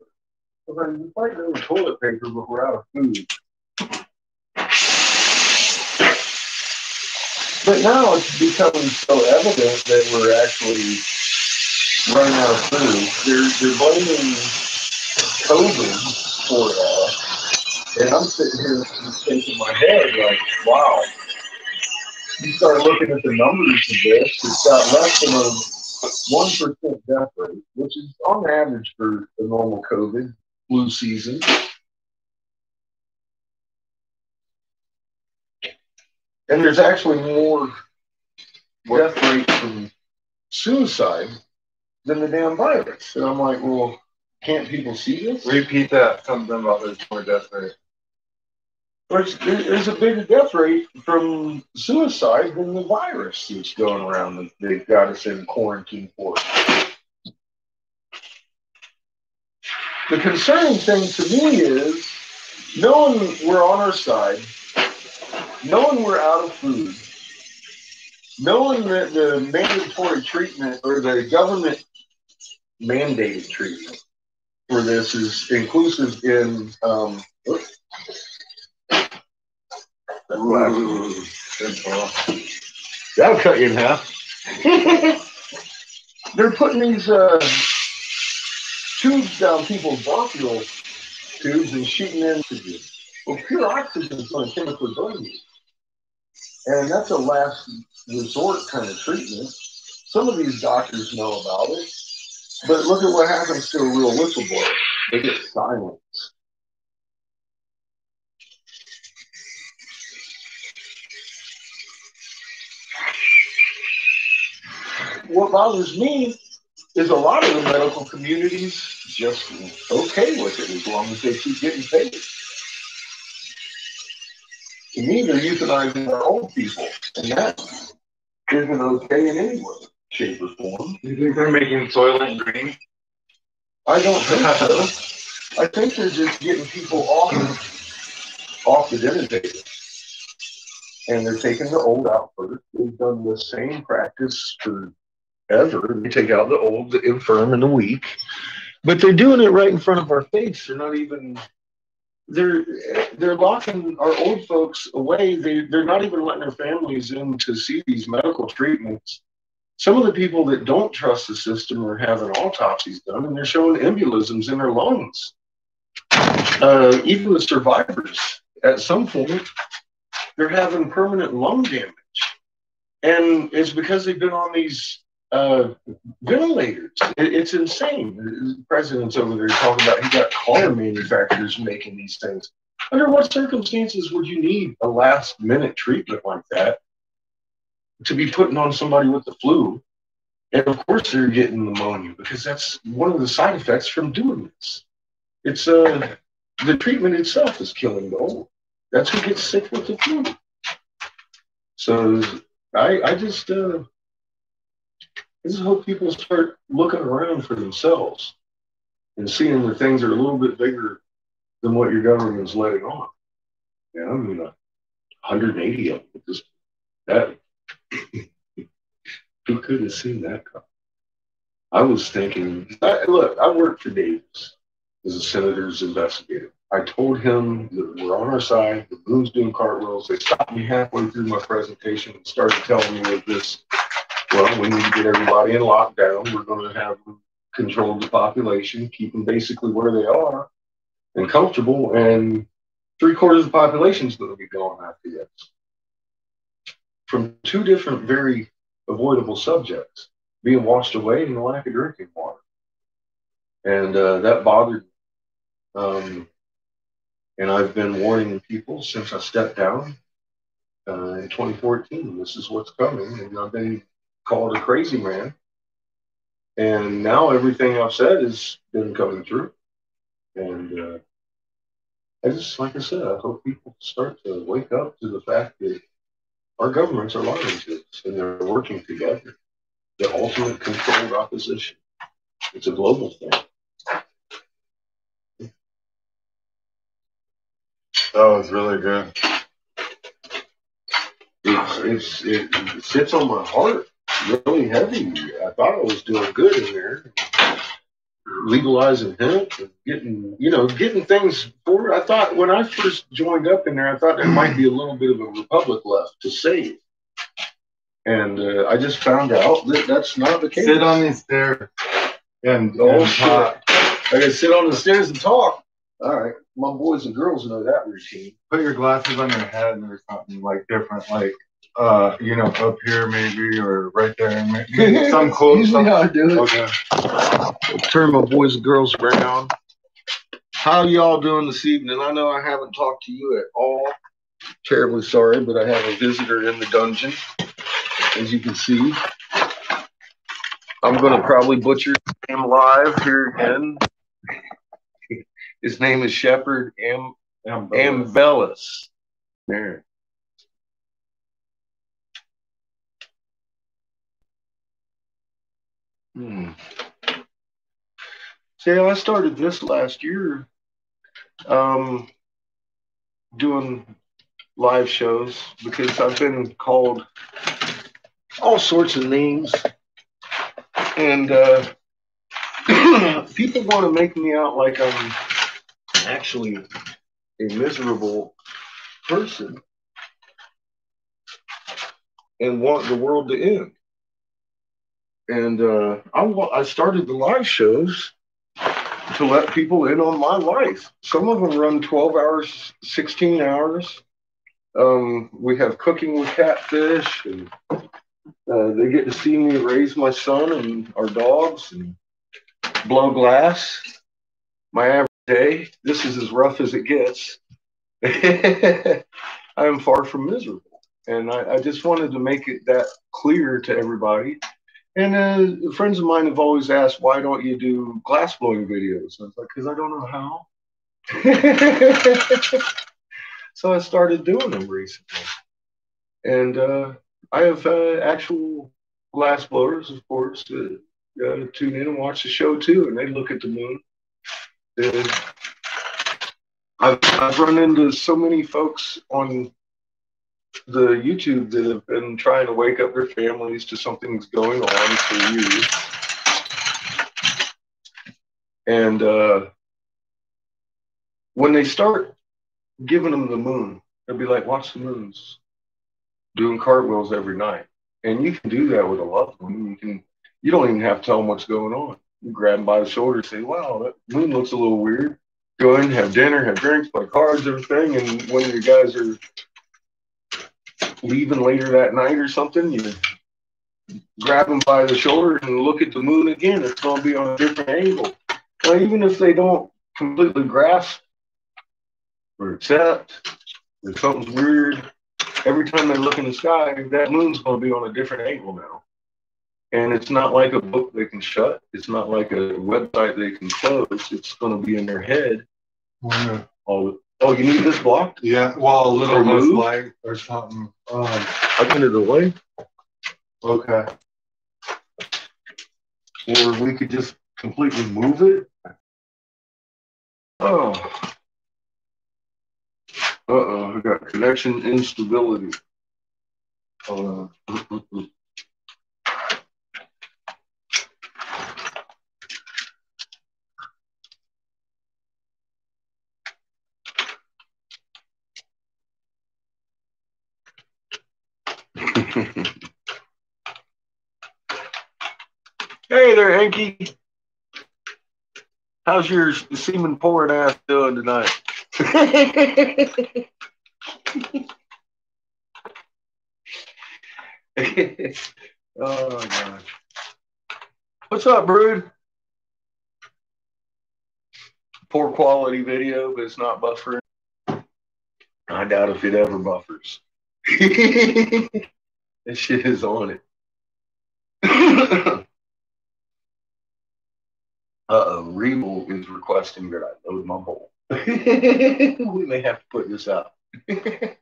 I was like, we're fighting over toilet paper, but we're out of food. But now it's becoming so evident that we're actually running out of food. They're blaming COVID for that. And I'm sitting here shaking my head like, wow. You start looking at the numbers of this, it's got less than a 1% death rate, which is on average for the normal COVID flu season. And there's actually more death rate from suicide than the damn virus. And I'm like, well, can't people see this? Repeat that. Something about there's more death rate. There's a bigger death rate from suicide than the virus that's going around that they've got us in quarantine for. The concerning thing to me is knowing we're on our side, knowing we're out of food, knowing that the mandatory treatment or the government mandated treatment for this is inclusive in that'll cut you in half. They're putting these tubes down people's bronchial tubes and shooting into you. Well, pure oxygen is going to chemically burn you. And that's a last resort kind of treatment. Some of these doctors know about it, but look at what happens to a real whistleblower. They get silenced. What bothers me is a lot of the medical communities just okay with it as long as they keep getting paid. To me, they're euthanizing our old people, and that isn't okay in any way, shape, or form. You think they're making Soylent Green? I don't think so. I think they're just getting people off the dinner table. And they're taking the old out first. They've done the same practice forever. They take out the old, the infirm, and the weak. But they're doing it right in front of our face. They're not even they're locking our old folks away. They're not even letting their families in to see these medical treatments. Some of the people that don't trust the system are having autopsies done, and they're showing embolisms in their lungs. Even the survivors, at some point, they're having permanent lung damage. And it's because they've been on these ventilators. It's insane. The president's over there talking about he got car manufacturers making these things. Under what circumstances would you need a last minute treatment like that to be putting on somebody with the flu? And of course they're getting pneumonia because that's one of the side effects from doing this. It's the treatment itself is killing the old. That's who gets sick with the flu. So I just hope people start looking around for themselves and seeing that things are a little bit bigger than what your government's letting on. Yeah, I mean, 180 of them. Just that. Who could have seen that coming? I was thinking, look, I worked for Davis as a senator's investigator. I told him that we're on our side, the moon's doing cartwheels. They stopped me halfway through my presentation and started telling me that this, well, we need to get everybody in lockdown. We're going to have control the population, keep them basically where they are and comfortable, and 3/4 of the population is going to be gone after this. From two different very avoidable subjects, being washed away and the lack of drinking water. And that bothered me. And I've been warning people since I stepped down in 2014. This is what's coming. And I've been called a crazy man. And now everything I've said has been coming true. And I just, like I said, I hope people start to wake up to the fact that our governments are lying to us and they're working together. The ultimate controlled opposition. It's a global thing. That was really good. It sits on my heart really heavy. I thought I was doing good in there, legalizing hemp and getting things forward. I thought when I first joined up in there, I thought there might be a little bit of a republic left to save, and I just found out that that's not the case. Sit on these stairs and talk. I gotta sit on the stairs and talk. All right, my boys and girls know that routine. Put your glasses on your head or something like different, like up here maybe, or right there, maybe some close. Usually how I do it. Okay. I'll turn my boys and girls around. How y'all doing this evening? I know I haven't talked to you at all. Terribly sorry, but I have a visitor in the dungeon, as you can see. I'm going to probably butcher his name live here again. His name is Shepard Ambellis. There. See, I started this last year doing live shows because I've been called all sorts of names. And people want to make me out like I'm actually a miserable person and want the world to end. And I started the live shows to let people in on my life. Some of them run 12 hours, 16 hours. We have cooking with catfish, and they get to see me raise my son and our dogs and blow glass. My average day, this is as rough as it gets. I am far from miserable. And I just wanted to make it that clear to everybody. And friends of mine have always asked, why don't you do glass blowing videos? I was like, because I don't know how. So I started doing them recently. And I have actual glass blowers, of course, tune in and watch the show too, and they look at the moon. And I've run into so many folks on the YouTube that have been trying to wake up their families to something's going on for years. And when they start giving them the moon, they'll be like, watch the moons doing cartwheels every night. And you can do that with a loved one. You don't even have to tell them what's going on. You grab them by the shoulder and say, wow, that moon looks a little weird. Go in, have dinner, have drinks, play cards, everything. And when you guys are leaving later that night or something, you grab them by the shoulder and look at the moon again. It's going to be on a different angle. Now, even if they don't completely grasp or accept that something's weird, every time they look in the sky, that moon's going to be on a different angle now. And it's not like a book they can shut. It's not like a website they can close. It's going to be in their head. Yeah. Oh, you need this blocked? Yeah, well, a little less light or something. I put it away. Okay. Or we could just completely move it. Oh. I got connection instability. Hold on. Hey there, Hanky. How's your semen pouring ass doing tonight? Oh, gosh. What's up, Brood? Poor quality video, but it's not buffering. I doubt if it ever buffers. This shit is on it. Rebel is requesting that I load my bowl. We may have to put this out. That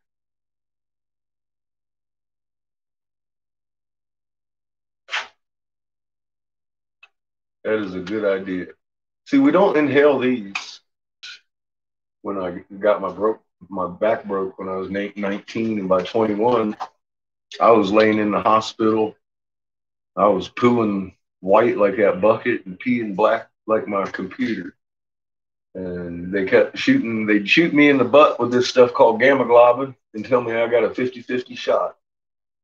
is a good idea. See, we don't inhale these. When I got my back broke when I was 19, and by 21, I was laying in the hospital. I was pooing white like that bucket and peeing black like my computer. And they kept shooting. They'd shoot me in the butt with this stuff called gamma globin and tell me I got a 50-50 shot.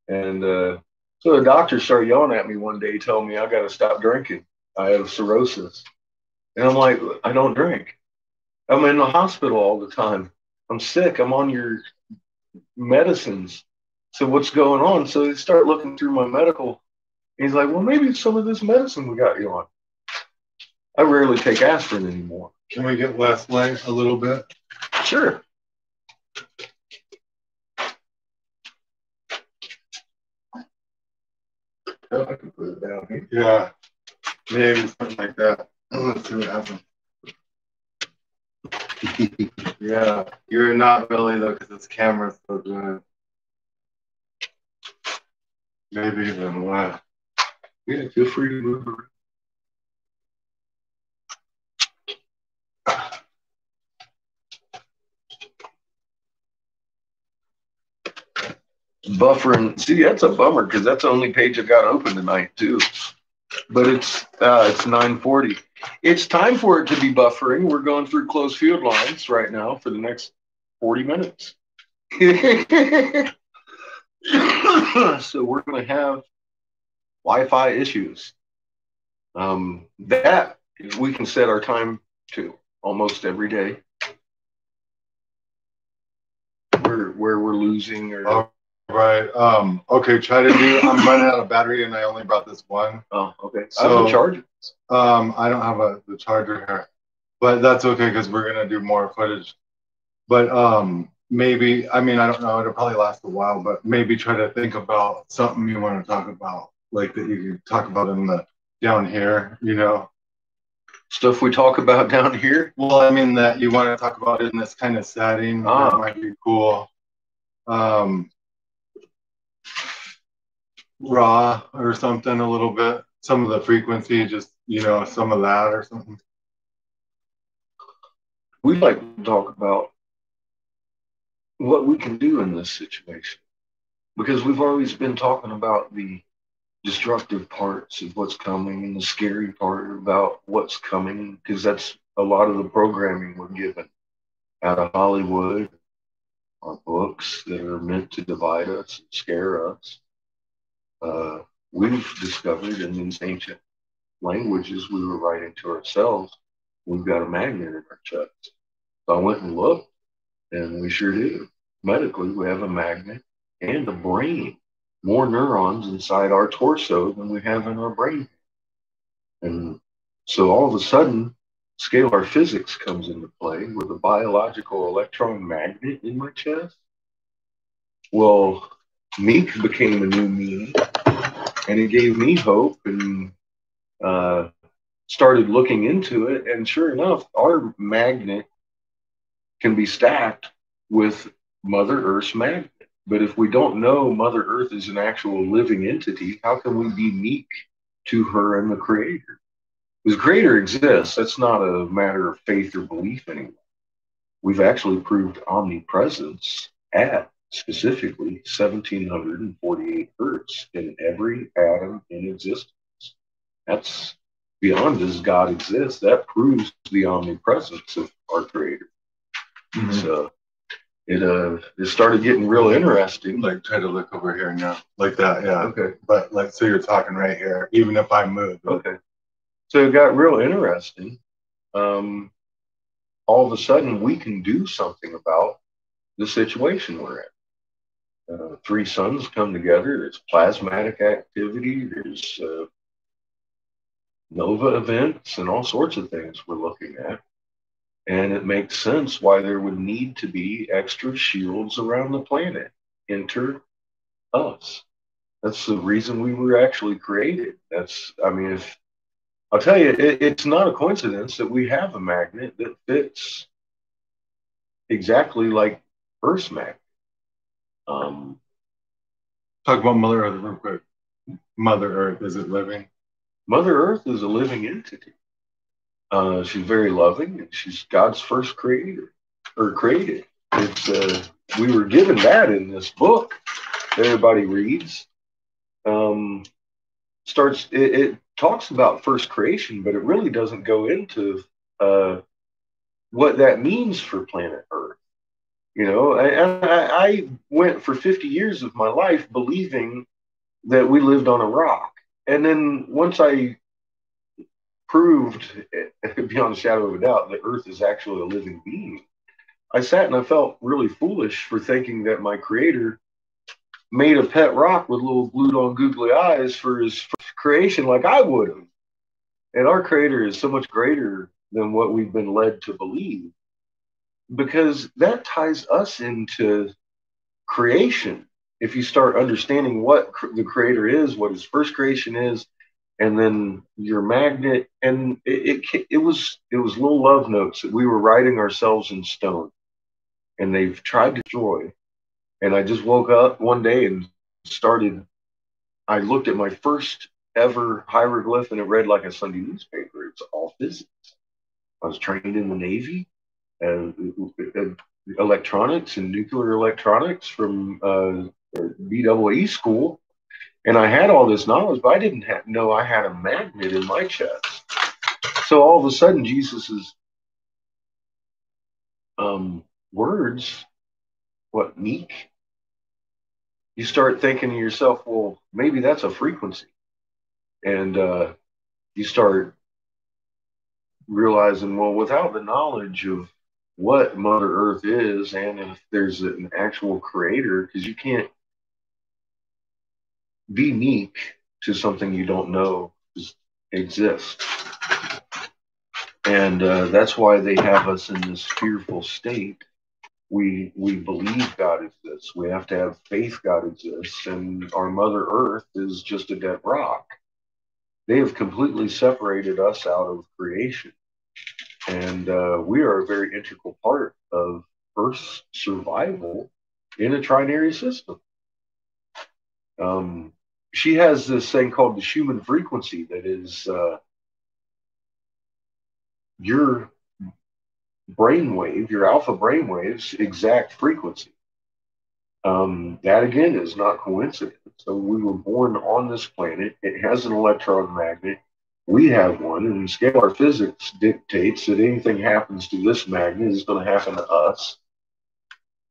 And so the doctor started yelling at me one day, telling me I got to stop drinking. I have cirrhosis. And I'm like, I don't drink. I'm in the hospital all the time. I'm sick. I'm on your medicines. So what's going on? So they start looking through my medical. He's like, well, maybe it's some of this medicine we got you on. I rarely take aspirin anymore. Can we get less light a little bit? Sure. Oh, I can put it down here. Yeah. Maybe something like that. Let's see what happens. Yeah, you're not really though, because this camera's so good. Maybe even less. Yeah, feel free to move around. Buffering. See, that's a bummer because that's the only page I got open tonight too. But it's 9:40. It's time for it to be buffering. We're going through closed field lines right now for the next 40 minutes. So we're going to have Wi-Fi issues. That we can set our time to almost every day. Where we're losing or. Right. Okay, try to do. I'm running out of battery and I only brought this one. Oh, okay. So I have a charger. I don't have the charger here. But that's okay because we're gonna do more footage. But maybe, I mean, I don't know, it'll probably last a while, but maybe try to think about something you want to talk about, like that you can talk about in the down here, you know. Stuff we talk about down here? Well, I mean that you want to talk about in this kind of setting. That might be cool. Raw or something a little bit. Some of the frequency, just, you know, some of that or something. We like to talk about what we can do in this situation. Because we've always been talking about the destructive parts of what's coming and the scary part about what's coming, because that's a lot of the programming we're given. out of Hollywood, our books that are meant to divide us and scare us. We've discovered in these ancient languages we were writing to ourselves, we've got a magnet in our chest. So I went and looked, and we sure do. Medically, we have a magnet and a brain. More neurons inside our torso than we have in our brain. And so all of a sudden, scalar physics comes into play with a biological electron magnet in my chest. Well, Meek became a new me, and it gave me hope, and started looking into it. And sure enough, our magnet can be stacked with Mother Earth's magnet. But if we don't know Mother Earth is an actual living entity, how can we be meek to her and the Creator? Because the Creator exists. That's not a matter of faith or belief anymore. We've actually proved omnipresence at specifically 1748 hertz in every atom in existence. That's beyond does God exist. That proves the omnipresence of our Creator. Mm-hmm. So it started getting real interesting. Like try to look over here now, like that, yeah. Okay. But like, so you're talking right here, even if I move. Okay. So it got real interesting. All of a sudden, we can do something about the situation we're in. Three suns come together. There's plasmatic activity. There's nova events and all sorts of things we're looking at. And it makes sense why there would need to be extra shields around the planet. Enter us. That's the reason we were actually created. If I'll tell you, it's not a coincidence that we have a magnet that fits exactly like Earth's magnet. Talk about Mother Earth real quick. Mother Earth, is it living? Mother Earth is a living entity. She's very loving, and she's God's first creator or created. It's we were given that in this book that everybody reads. It talks about first creation, but it really doesn't go into what that means for planet Earth. I went for 50 years of my life believing that we lived on a rock, and then once I proved beyond a shadow of a doubt that Earth is actually a living being, I sat and I felt really foolish for thinking that my Creator made a pet rock with little glued on googly eyes for his creation like I would have. And our Creator is so much greater than what we've been led to believe, because that ties us into creation. If you start understanding what the Creator is, what his first creation is, and then your magnet, and it was little love notes that we were writing ourselves in stone, and they've tried to destroy. And I just woke up one day and I looked at my first ever hieroglyph, and it read like a Sunday newspaper. It's all physics. I was trained in the Navy, electronics and nuclear electronics from BEE school. And I had all this knowledge, but I didn't know I had a magnet in my chest. So all of a sudden, Jesus's words, what, meek? You start thinking to yourself, well, maybe that's a frequency. And you start realizing, well, without the knowledge of what Mother Earth is, and if there's an actual creator, because you can't be meek to something you don't know exists. And that's why they have us in this fearful state. We believe God exists. We have to have faith God exists, and our Mother Earth is just a dead rock. They have completely separated us out of creation, and we are a very integral part of Earth's survival in a trinary system. She has this thing called the Schumann frequency that is your brainwave, your alpha brainwave's exact frequency. That again is not coincidence. So we were born on this planet. It has an electron magnet. We have one, and scalar physics dictates that anything happens to this magnet is going to happen to us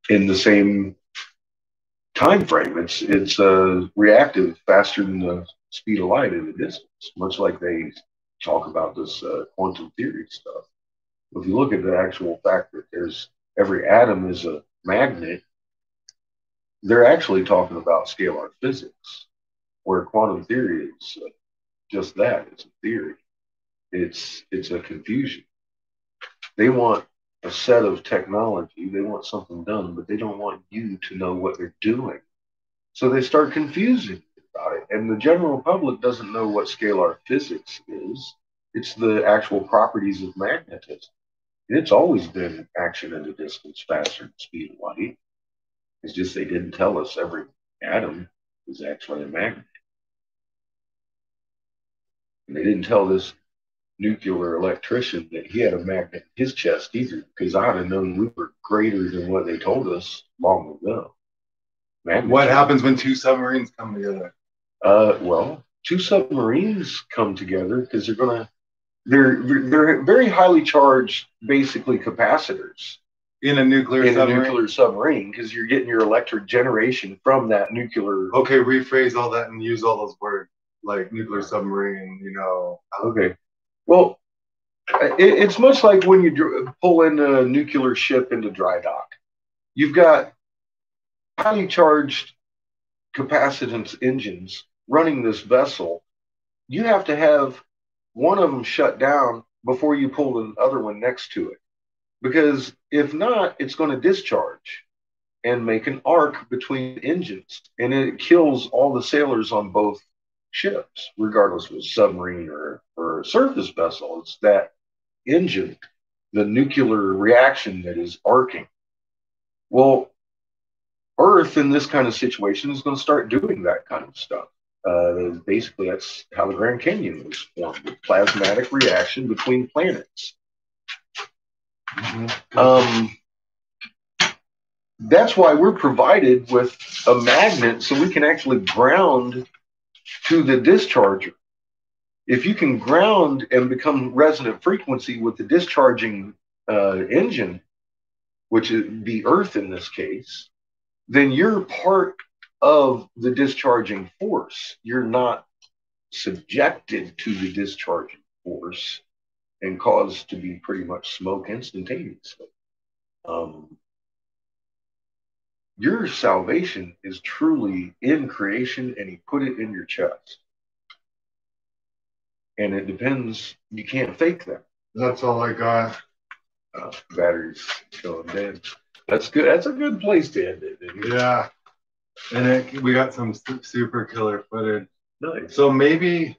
in the same time frame. It's reactive faster than the speed of light at a distance, much like they talk about this quantum theory stuff. If you look at the actual fact that there's every atom is a magnet, they're actually talking about scalar physics, where quantum theory is just that. It's a theory. It's a confusion. They want a set of technology. They want something done, but they don't want you to know what they're doing. So they start confusing about it. And the general public doesn't know what scalar physics is. It's the actual properties of magnetism. It's always been action at a distance faster than the speed of light. It's just they didn't tell us every atom is actually a magnet. And they didn't tell this nuclear electrician that he had a magnet in his chest either, because I'd have known we were greater than what they told us long ago. What happens when two submarines come together? Well, two submarines come together because they're very highly charged, basically capacitors in a nuclear submarine, because you're getting your electric generation from that nuclear. Okay, rephrase all that and use all those words like nuclear submarine. Okay, well, it's much like when you pull in a nuclear ship into dry dock. You've got highly charged capacitance engines running this vessel. You have to have one of them shut down before you pull the other one next to it, because if not, it's going to discharge and make an arc between engines, and it kills all the sailors on both ships, regardless of a submarine or a surface vessel. It's that engine, the nuclear reaction, that is arcing. Well, Earth in this kind of situation is going to start doing that kind of stuff. Basically, that's how the Grand Canyon was formed, a plasmatic reaction between planets. Mm-hmm. That's why we're provided with a magnet, so we can actually ground to the discharger. If you can ground and become resonant frequency with the discharging engine, which is the Earth in this case, then you're part of the discharging force. You're not subjected to the discharging force and caused to be pretty much smoke instantaneously. Your salvation is truly in creation, and he put it in your chest. And it depends, you can't fake that. That's all I got. Batteries going dead. That's good. That's a good place to end it. Yeah. And we got some super killer footage. Nice. So maybe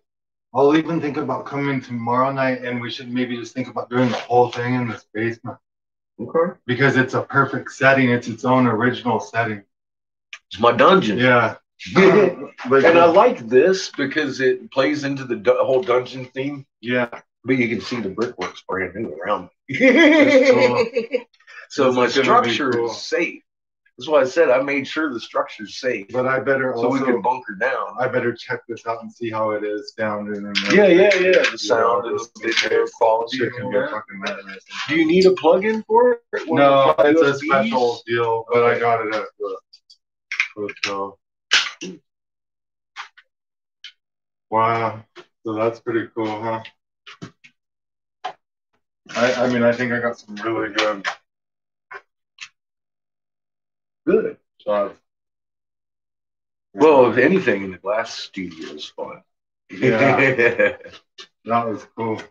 I'll even think about coming tomorrow night, and we should maybe just think about doing the whole thing in this basement. Okay. Because it's a perfect setting. It's its own original setting. It's my dungeon. Yeah. And I like this because it plays into the whole dungeon theme. Yeah. But you can see the brickwork's brand new around me. Cool. So my structure is safe. That's why I said I made sure the structure's safe. But I better so we can bunker down. I better check this out and see how it is sound and yeah. The sound and the video quality. Do you need a plug-in for it? No, it's a special deal, but I got it at the hotel. Wow, so that's pretty cool, huh? I mean, I think I got some really good shots. Well, if anything, in the glass studio is fun. Yeah, that was cool.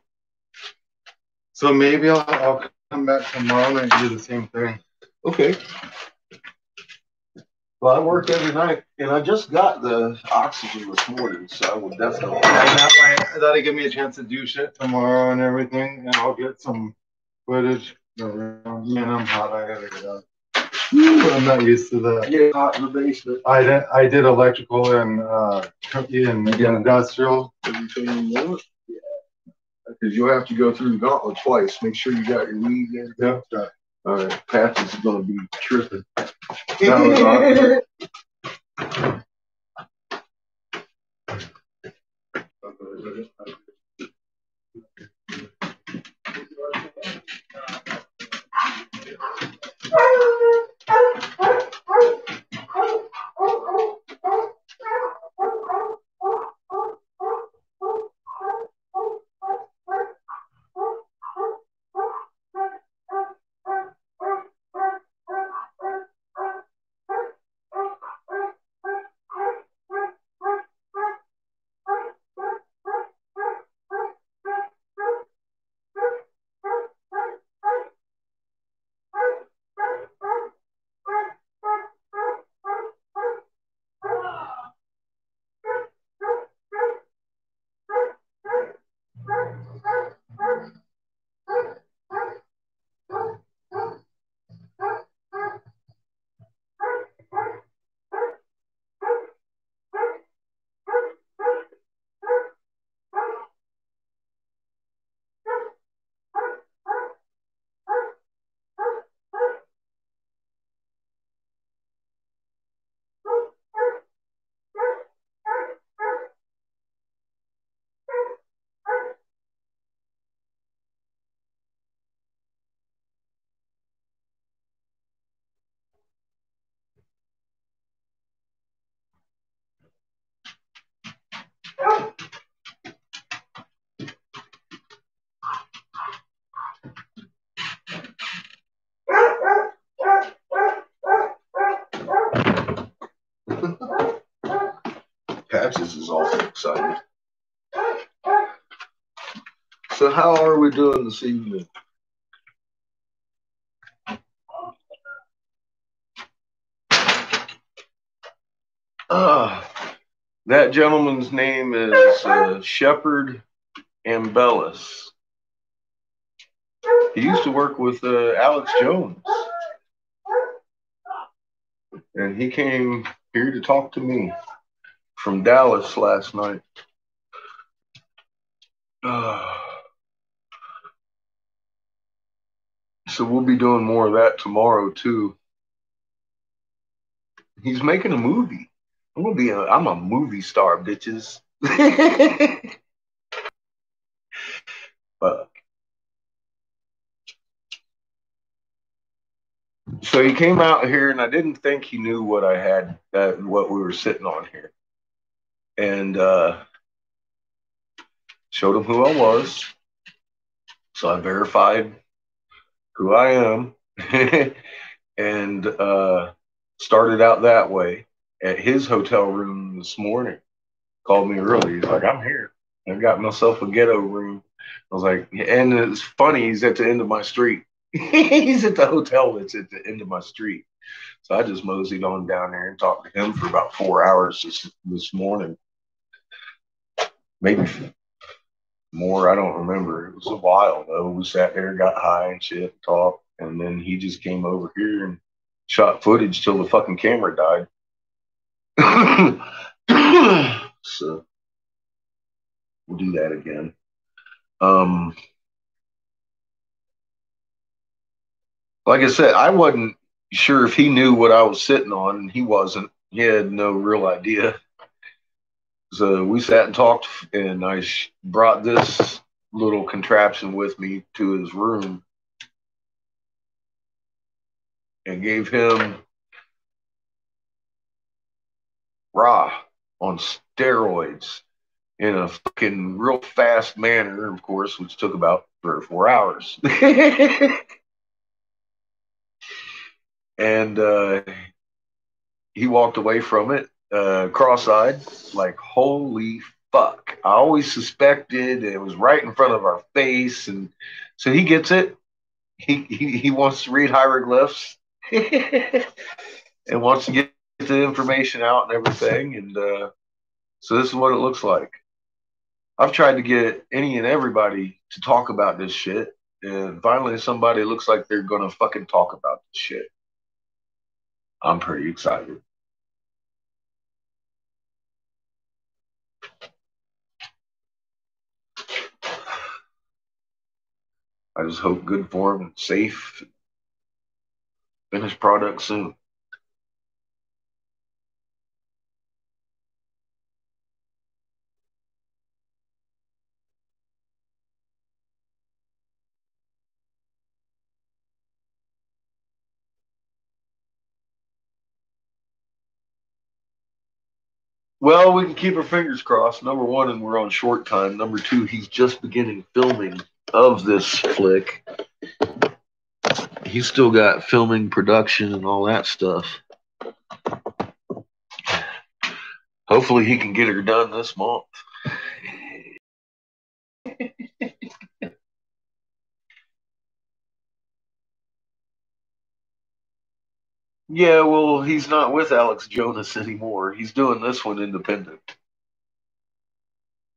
So maybe I'll come back tomorrow night and do the same thing. Okay. Well, I work every night, and I just got the oxygen this morning, so I will definitely. That'll give me a chance to do shit tomorrow and everything, and I'll get some footage. Man, I'm hot. I gotta get out. I'm not used to that. Yeah, hot in the basement. I did electrical and in industrial. Yeah, because you'll have to go through the gauntlet twice. Make sure you got your weed there. Yeah. All right, Pat's is going to be tripping. That was awesome. Patches is also excited. So how are we doing this evening? That gentleman's name is Shepard Ambellis. He used to work with Alex Jones. And he came here to talk to me from Dallas last night. So we'll be doing more of that tomorrow too. He's making a movie. I'm a movie star, bitches. But so he came out here, and I didn't think he knew what I had, what we were sitting on here, and showed him who I was. So I verified who I am, and started out that way at his hotel room this morning. Called me early. He's like, I'm here. I got myself a ghetto room. I was like, and it's funny, he's at the end of my street. He's at the hotel that's at the end of my street. So I just moseyed on down there and talked to him for about 4 hours this morning. Maybe more, I don't remember. It was a while though. We sat there, got high and shit, and talked, and then he just came over here and shot footage till the fucking camera died. So we'll do that again. Like I said, I wasn't sure if he knew what I was sitting on, and he wasn't. He had no real idea. So we sat and talked, and I brought this little contraption with me to his room and gave him raw on steroids in a fucking real fast manner, of course, which took about 3 or 4 hours. And he walked away from it cross-eyed, like, holy fuck. I always suspected it was right in front of our face. And so he gets it. He wants to read hieroglyphs and wants to get the information out and everything. And so this is what it looks like. I've tried to get any and everybody to talk about this shit. And finally, somebody looks like they're going to fucking talk about this shit. I'm pretty excited. I just hope good form and safe. Finished product soon. Well, we can keep our fingers crossed. Number one, and we're on short time. Number two, he's just beginning filming of this flick. He's still got filming, production, and all that stuff. Hopefully he can get her done this month. Yeah, well, he's not with Alex Jonas anymore. He's doing this one independent.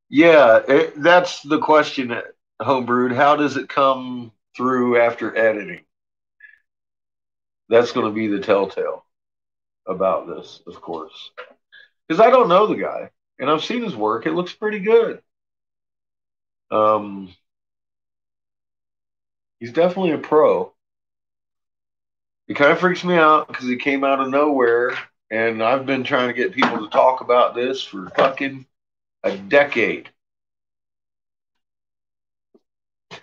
Yeah, that's the question, Homebrewed. How does it come through after editing? That's going to be the telltale about this, of course. Because I don't know the guy, and I've seen his work. It looks pretty good. He's definitely a pro. It kind of freaks me out because he came out of nowhere, and I've been trying to get people to talk about this for fucking a decade.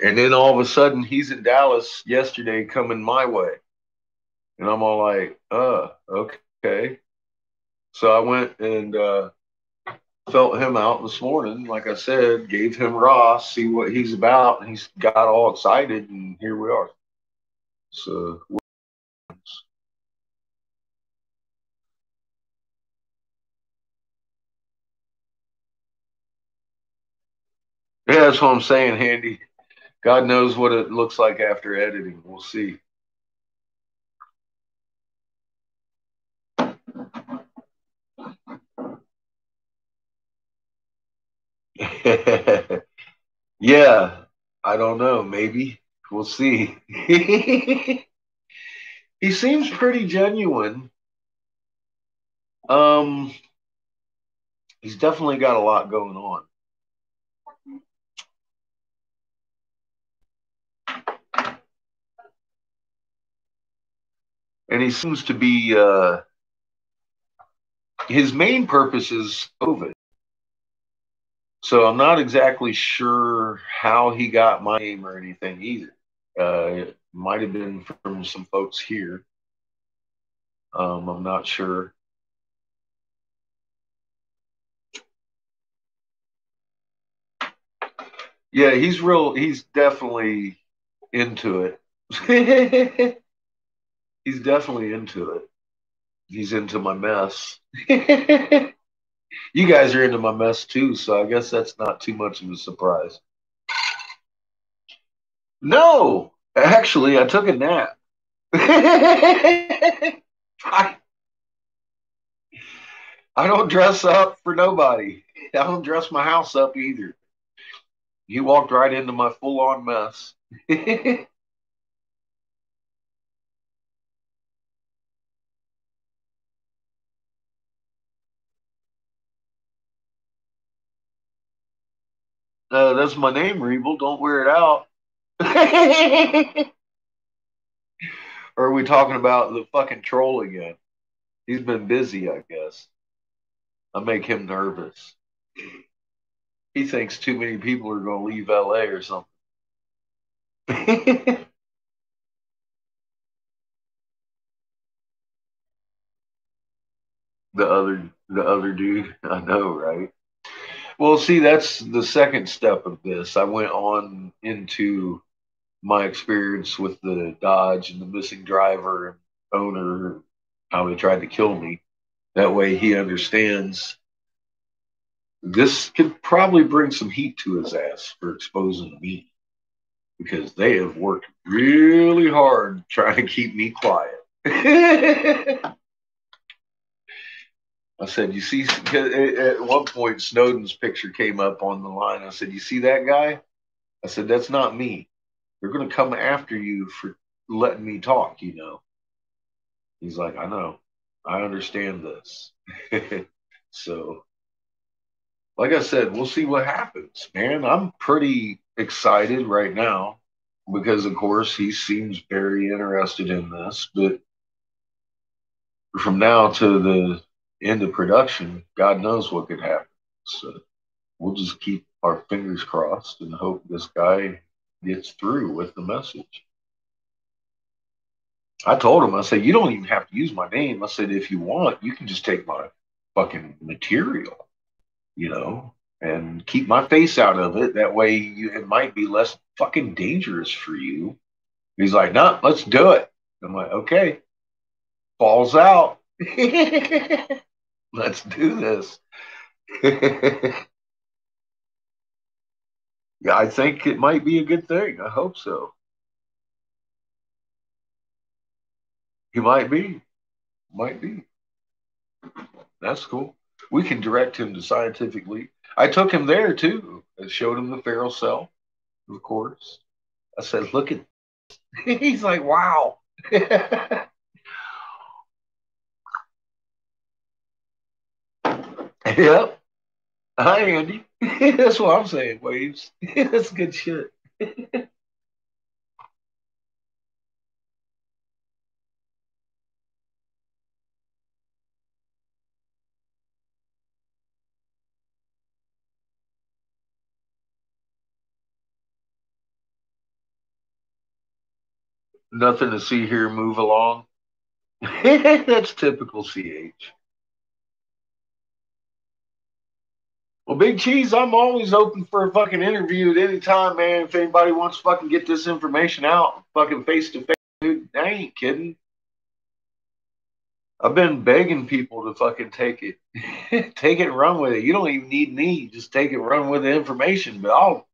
And then all of a sudden, he's in Dallas yesterday coming my way. And I'm all like, okay. So I went and felt him out this morning. Like I said, gave him Ross, see what he's about. And he's got all excited, and here we are. So Yeah, that's what I'm saying, Handy. God knows what it looks like after editing. We'll see. Yeah, I don't know. Maybe we'll see. He seems pretty genuine. Um, he's definitely got a lot going on. And he seems to be his main purpose is COVID. So I'm not exactly sure how he got my name or anything either. It might have been from some folks here. I'm not sure. Yeah, he's real. He's definitely into it. He's definitely into it. He's into my mess. You guys are into my mess too, so I guess that's not too much of a surprise. No, actually, I took a nap. I, I don't dress up for nobody. I don't dress my house up either. You walked right into my full on mess. That's my name, Reeble. Don't wear it out. Or are we talking about the fucking troll again? He's been busy, I guess. I make him nervous. He thinks too many people are going to leave LA or something. The other dude, I know, right? Well, see, that's the second step of this. I went on into my experience with the Dodge and the missing driver and owner, how they tried to kill me. That way he understands this could probably bring some heat to his ass for exposing me because they have worked really hard trying to keep me quiet. I said, you see, at one point, Snowden's picture came up on the line. I said, you see that guy? I said, that's not me. They're going to come after you for letting me talk, you know. He's like, I know. I understand this. So, like I said, we'll see what happens, man. I'm pretty excited right now because, of course, he seems very interested in this. But from now to the end of production, God knows what could happen. So, we'll just keep our fingers crossed and hope this guy gets through with the message. I told him, I said, you don't even have to use my name. I said, if you want, you can just take my fucking material, you know, and keep my face out of it. That way it might be less fucking dangerous for you. He's like, no, let's do it. I'm like, okay, falls out. Let's do this. Yeah, I think it might be a good thing. I hope so. He might be. Might be. That's cool. We can direct him to scientifically. I took him there too. I showed him the feral cell, of course. I said, look at he's like, wow. Yep. Hi, Andy. That's what I'm saying, Waves. That's good shit. Nothing to see here. Move along. That's typical CH. Well, Big Cheese, I'm always open for a fucking interview at any time, man. If anybody wants to fucking get this information out, fucking face to face, dude, I ain't kidding. I've been begging people to fucking take it, take it and run with it. You don't even need me. Just take it, run with the information. But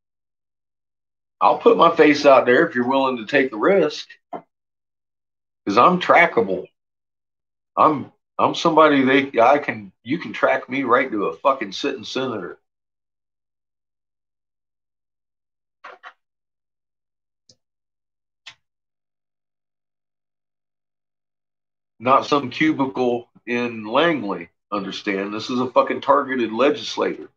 I'll put my face out there if you're willing to take the risk, because I'm trackable. I'm somebody you can track me right to a fucking sitting senator. Not some cubicle in Langley. Understand? This is a fucking targeted legislator.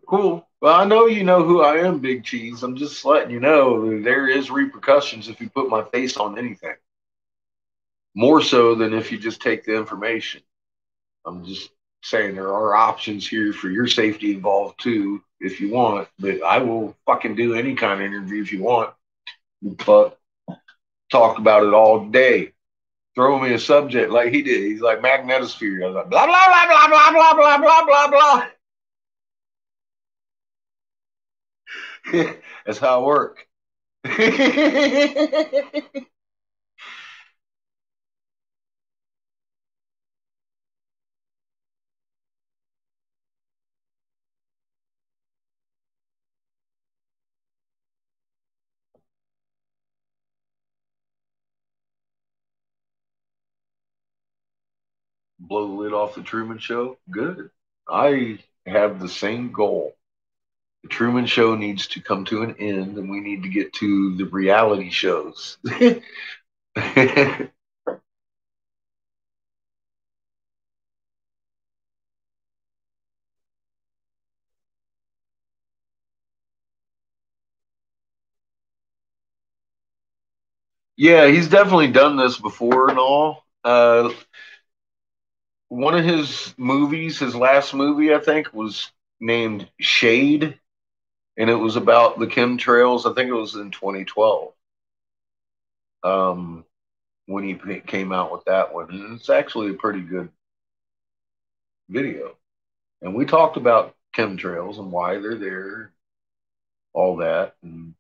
Cool. Well, I know you know who I am, Big Cheese. I'm just letting you know there is repercussions if you put my face on anything. More so than if you just take the information. I'm just saying there are options here for your safety involved too, if you want. But I will fucking do any kind of interview if you want. But talk about it all day. Throw me a subject like he did. He's like magnetosphere. I was like blah blah blah blah blah blah blah blah blah blah. That's how I work. Blow the lid off the Truman Show. Good. I have the same goal. The Truman Show needs to come to an end, and we need to get to the reality shows. Yeah, he's definitely done this before and all. One of his movies, his last movie, I think, was named Shade, and it was about the chemtrails. I think it was in 2012 when he came out with that one. And it's actually a pretty good video. And we talked about chemtrails and why they're there, all that. And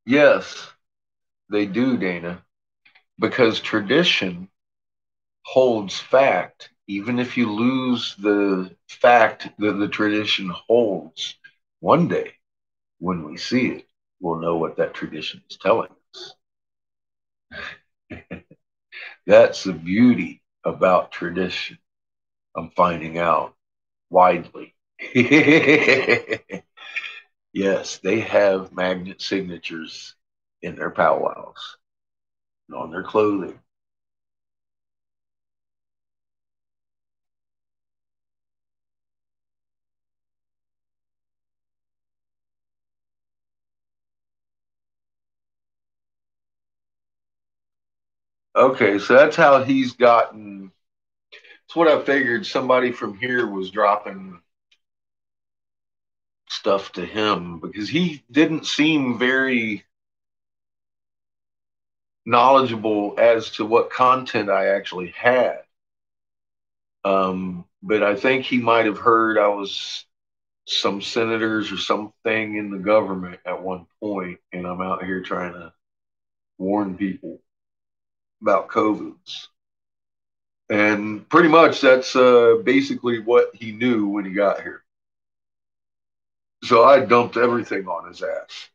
yes, they do, Dana, because tradition holds fact. Even if you lose the fact that the tradition holds, one day when we see it, we'll know what that tradition is telling us. That's the beauty about tradition. I'm finding out widely. Yes, they have magnet signatures in their powwows and on their clothing. Okay, so that's how he's gotten. It's what I figured. Somebody from here was dropping stuff to him because he didn't seem very knowledgeable as to what content I actually had. But I think he might have heard I was some senators or something in the government at one point, and I'm out here trying to warn people about COVIDs. And pretty much that's basically what he knew when he got here. So I dumped everything on his ass.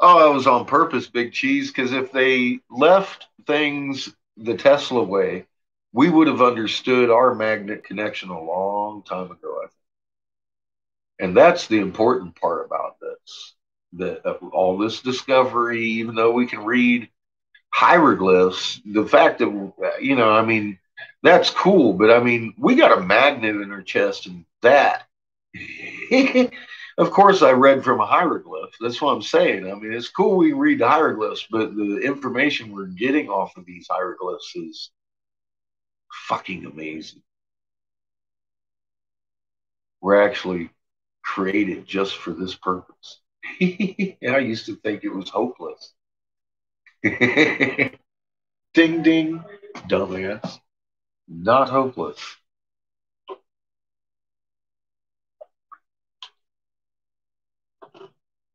Oh, it was on purpose, Big Cheese, because if they left things the Tesla way, we would have understood our magnet connection a long time ago, I think. And that's the important part about this. That all this discovery, even though we can read hieroglyphs, the fact that, I mean, that's cool, but I mean, we got a magnet in our chest, and that. Of course, I read from a hieroglyph. That's what I'm saying. I mean, it's cool we read the hieroglyphs, but the information we're getting off of these hieroglyphs is fucking amazing. We're actually created just for this purpose. And I used to think it was hopeless. Ding ding, dumbass. Not hopeless.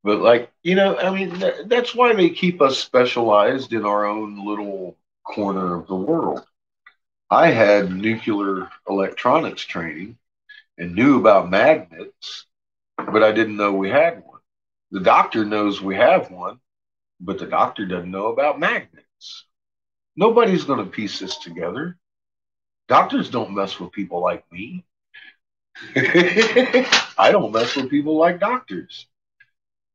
But like, I mean, that's why they keep us specialized in our own little corner of the world. I had nuclear electronics training and knew about magnets, but I didn't know we had one. The doctor knows we have one, but the doctor doesn't know about magnets. Nobody's going to piece this together. Doctors don't mess with people like me. I don't mess with people like doctors.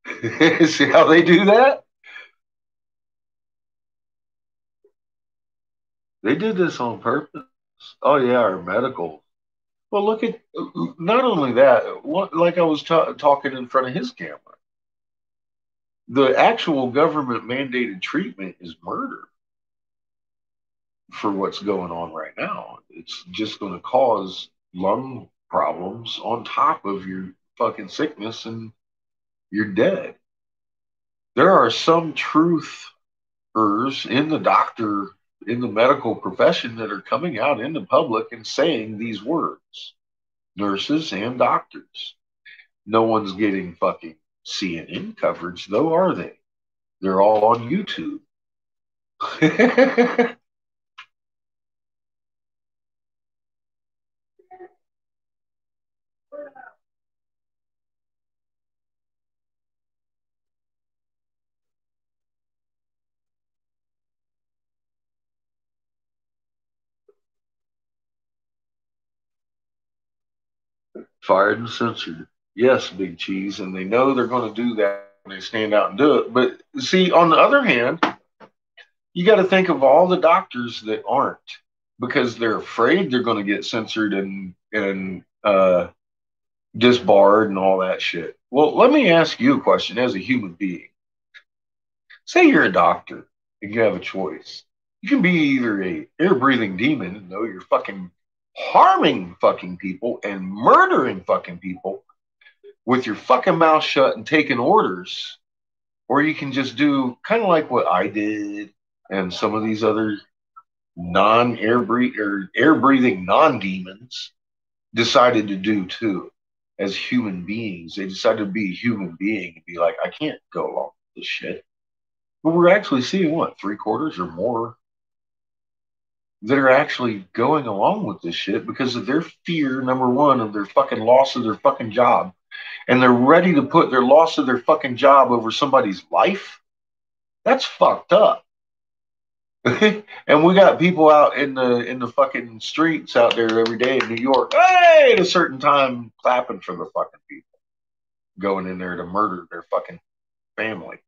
See how they do that? They did this on purpose. Oh, yeah, our medical. Well, look at not only that, like I was talking in front of his camera, the actual government mandated treatment is murder for what's going on right now. It's just going to cause lung problems on top of your fucking sickness and you're dead. There are some truthers in the doctor, in the medical profession that are coming out in the public and saying these words, nurses and doctors. No one's getting fucking CNN coverage, though, are they? They're all on YouTube. Fired and censored. Yes, Big Cheese, and they know they're going to do that when they stand out and do it. But see, on the other hand, you got to think of all the doctors that aren't because they're afraid they're going to get censored and disbarred and all that shit. Well, let me ask you a question as a human being. Say you're a doctor and you have a choice. You can be either a air breathing demon and know you're fucking harming fucking people and murdering fucking people with your fucking mouth shut and taking orders, or you can just do kind of like what I did and some of these other air breathing non demons decided to do too. As human beings, they decided to be a human being and be like, I can't go along with this shit. But we're actually seeing what, three quarters or more that are actually going along with this shit because of their fear, number one, of their fucking loss of their fucking job. And they're ready to put their loss of their fucking job over somebody's life. That's fucked up. And we got people out in the fucking streets out there every day in New York, hey, at a certain time, clapping for the fucking people going in there to murder their fucking family.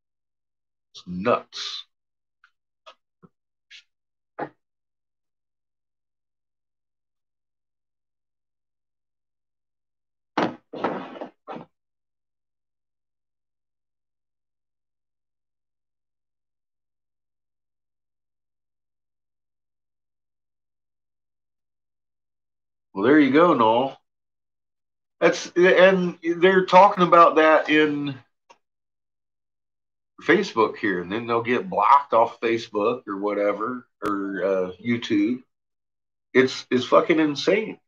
It's nuts. Well, there you go, Noel. And they're talking about that in Facebook here, and then they'll get blocked off Facebook or whatever or YouTube. It's fucking insane.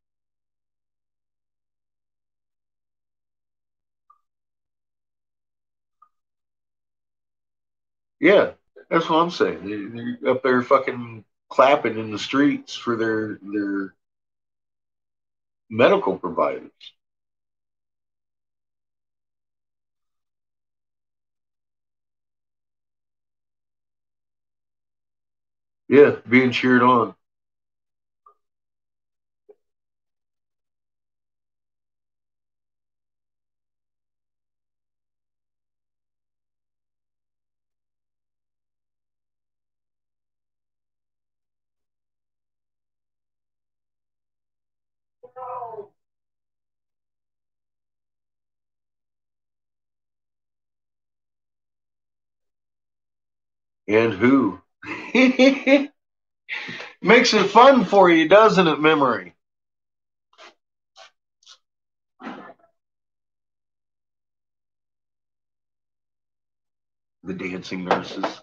Yeah, that's what I'm saying. They're up there fucking clapping in the streets for their medical providers. Yeah, being cheered on. And who? Makes it fun for you, doesn't it, memory? The dancing nurses.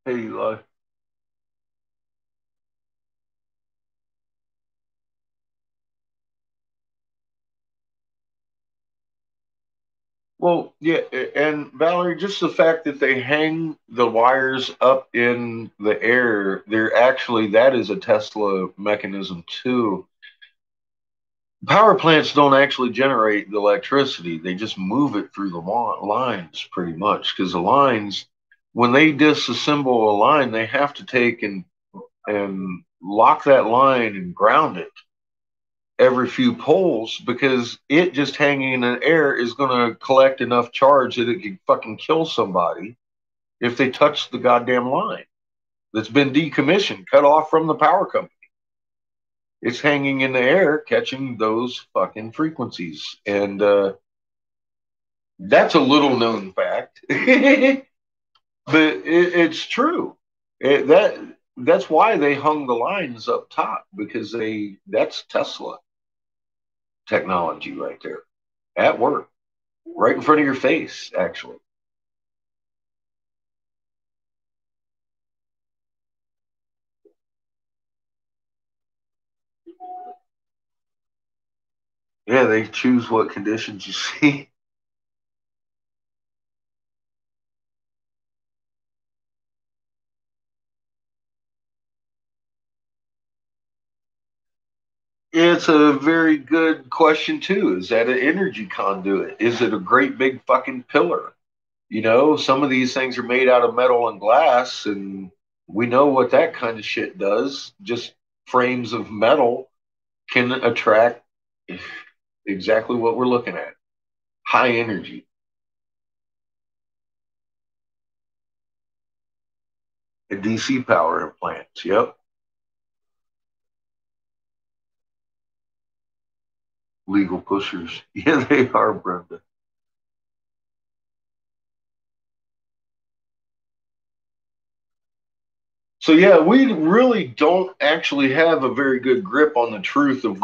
Hey, Eli. Well, yeah, and Valerie, just the fact that they hang the wires up in the air, they're actually, that is a Tesla mechanism too. Power plants don't actually generate the electricity, they just move it through the lines pretty much. Because the lines, when they disassemble a line, they have to take and lock that line and ground it every few poles because it just hanging in the air is going to collect enough charge that it could fucking kill somebody if they touch the goddamn line that's been decommissioned, cut off from the power company. It's hanging in the air, catching those fucking frequencies. And that's a little known fact, but it's true. That's why they hung the lines up top because that's Tesla technology right there at work, right in front of your face, actually. Yeah, they choose what conditions you see. It's a very good question too. Is that an energy conduit? Is it a great big fucking pillar? You know, some of these things are made out of metal and glass, and we know what that kind of shit does. Just frames of metal can attract exactly what we're looking at. High energy. DC power implants. Yep. Legal pushers. Yeah, they are, Brenda. So yeah, we really don't actually have a very good grip on the truth of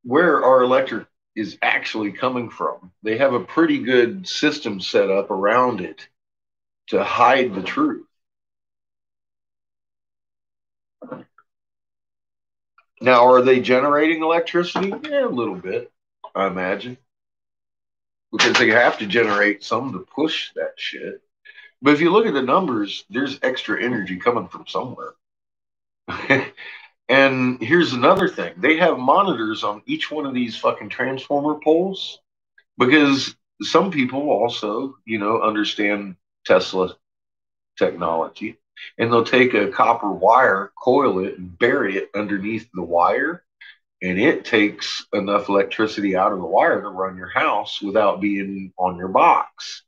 where our electric is actually coming from. They have a pretty good system set up around it to hide the truth. Now, are they generating electricity? Yeah, a little bit, I imagine, because they have to generate some to push that shit. But if you look at the numbers, there's extra energy coming from somewhere. And here's another thing, they have monitors on each one of these fucking transformer poles because some people also, understand Tesla technology and they'll take a copper wire, coil it, and bury it underneath the wire. And it takes enough electricity out of the wire to run your house without being on your box.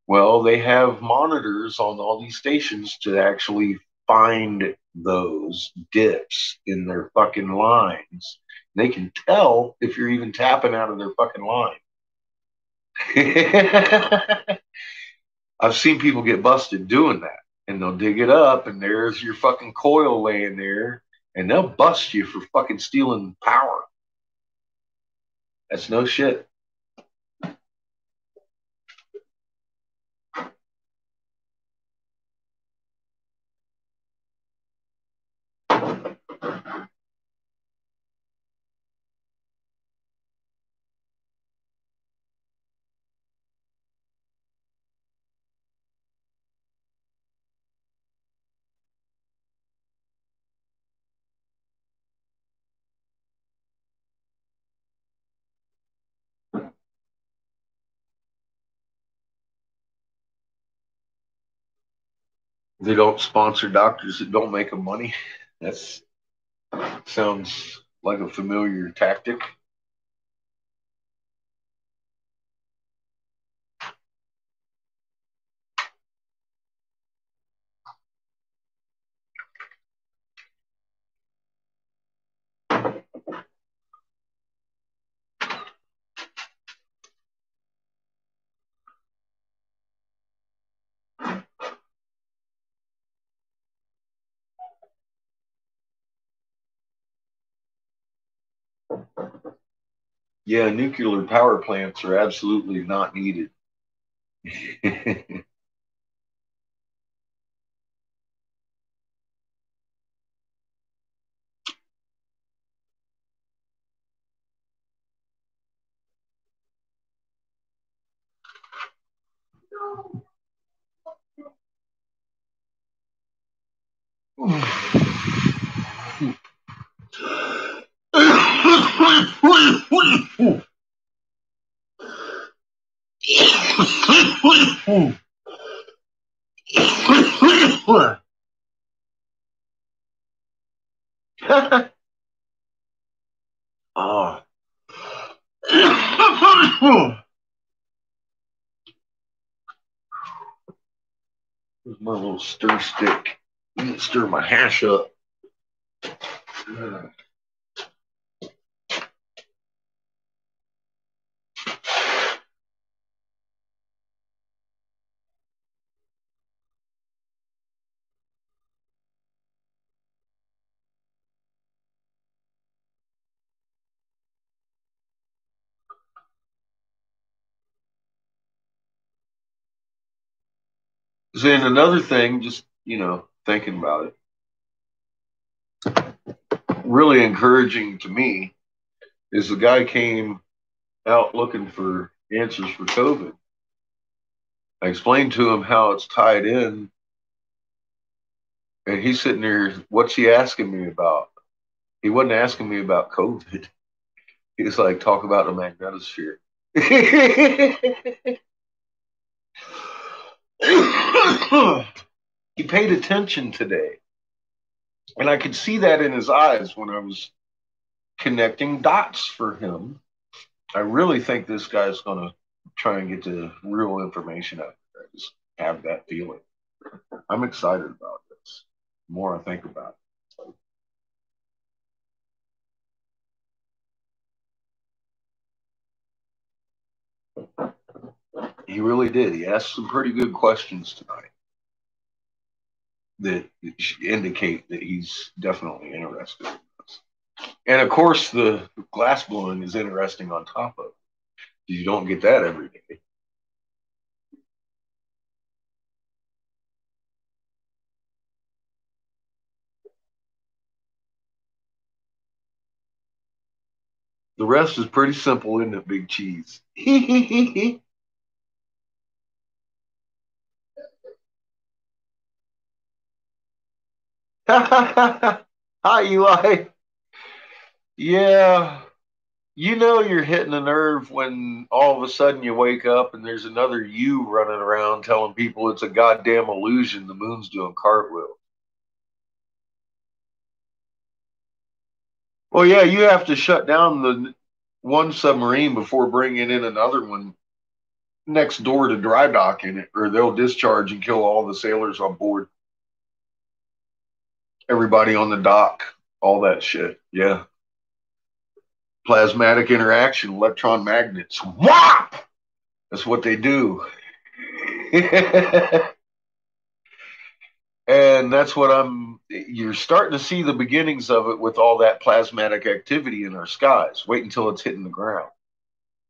Well, they have monitors on all these stations to actually find those dips in their fucking lines. They can tell if you're even tapping out of their fucking line. I've seen people get busted doing that, and they'll dig it up, and there's your fucking coil laying there, and they'll bust you for fucking stealing power. That's no shit. They don't sponsor doctors that don't make them money. That sounds like a familiar tactic. Yeah, nuclear power plants are absolutely not needed. Oh. Here's my little stir stick. You can stir my hash up. Then another thing, just, thinking about it, really encouraging to me is the guy came out looking for answers for COVID. I explained to him how it's tied in, and he's sitting there, what's he asking me about? He wasn't asking me about COVID. He was like, talk about the magnetosphere. He paid attention today. And I could see that in his eyes when I was connecting dots for him. I really think this guy's going to try and get the real information out there. I just have that feeling. I'm excited about this. The more I think about it. He really did. He asked some pretty good questions tonight that indicate that he's definitely interested in this. And of course, the glass blowing is interesting on top of it. You don't get that every day. The rest is pretty simple, isn't it, Big Cheese? Hi, Eli. Yeah, you're hitting a nerve when all of a sudden you wake up and there's another you running around telling people it's a goddamn illusion the moon's doing cartwheels. Well, yeah, you have to shut down the one submarine before bringing in another one next door to dry dock in it, or they'll discharge and kill all the sailors on board. Everybody on the dock, all that shit. Yeah. Plasmatic interaction, electron magnets. Whop! That's what they do. And that's what you're starting to see the beginnings of it with all that plasmatic activity in our skies. Wait until it's hitting the ground,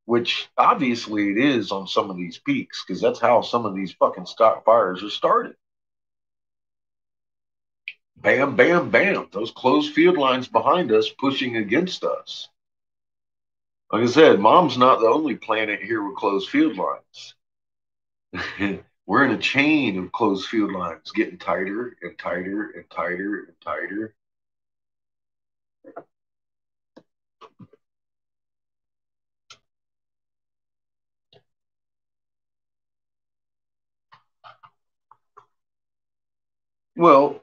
which obviously it is on some of these peaks, because that's how some of these fucking stock fires are started. Bam, bam, bam. Those closed field lines behind us pushing against us. Like I said, Mom's not the only planet here with closed field lines. We're in a chain of closed field lines getting tighter and tighter and tighter and tighter. Well,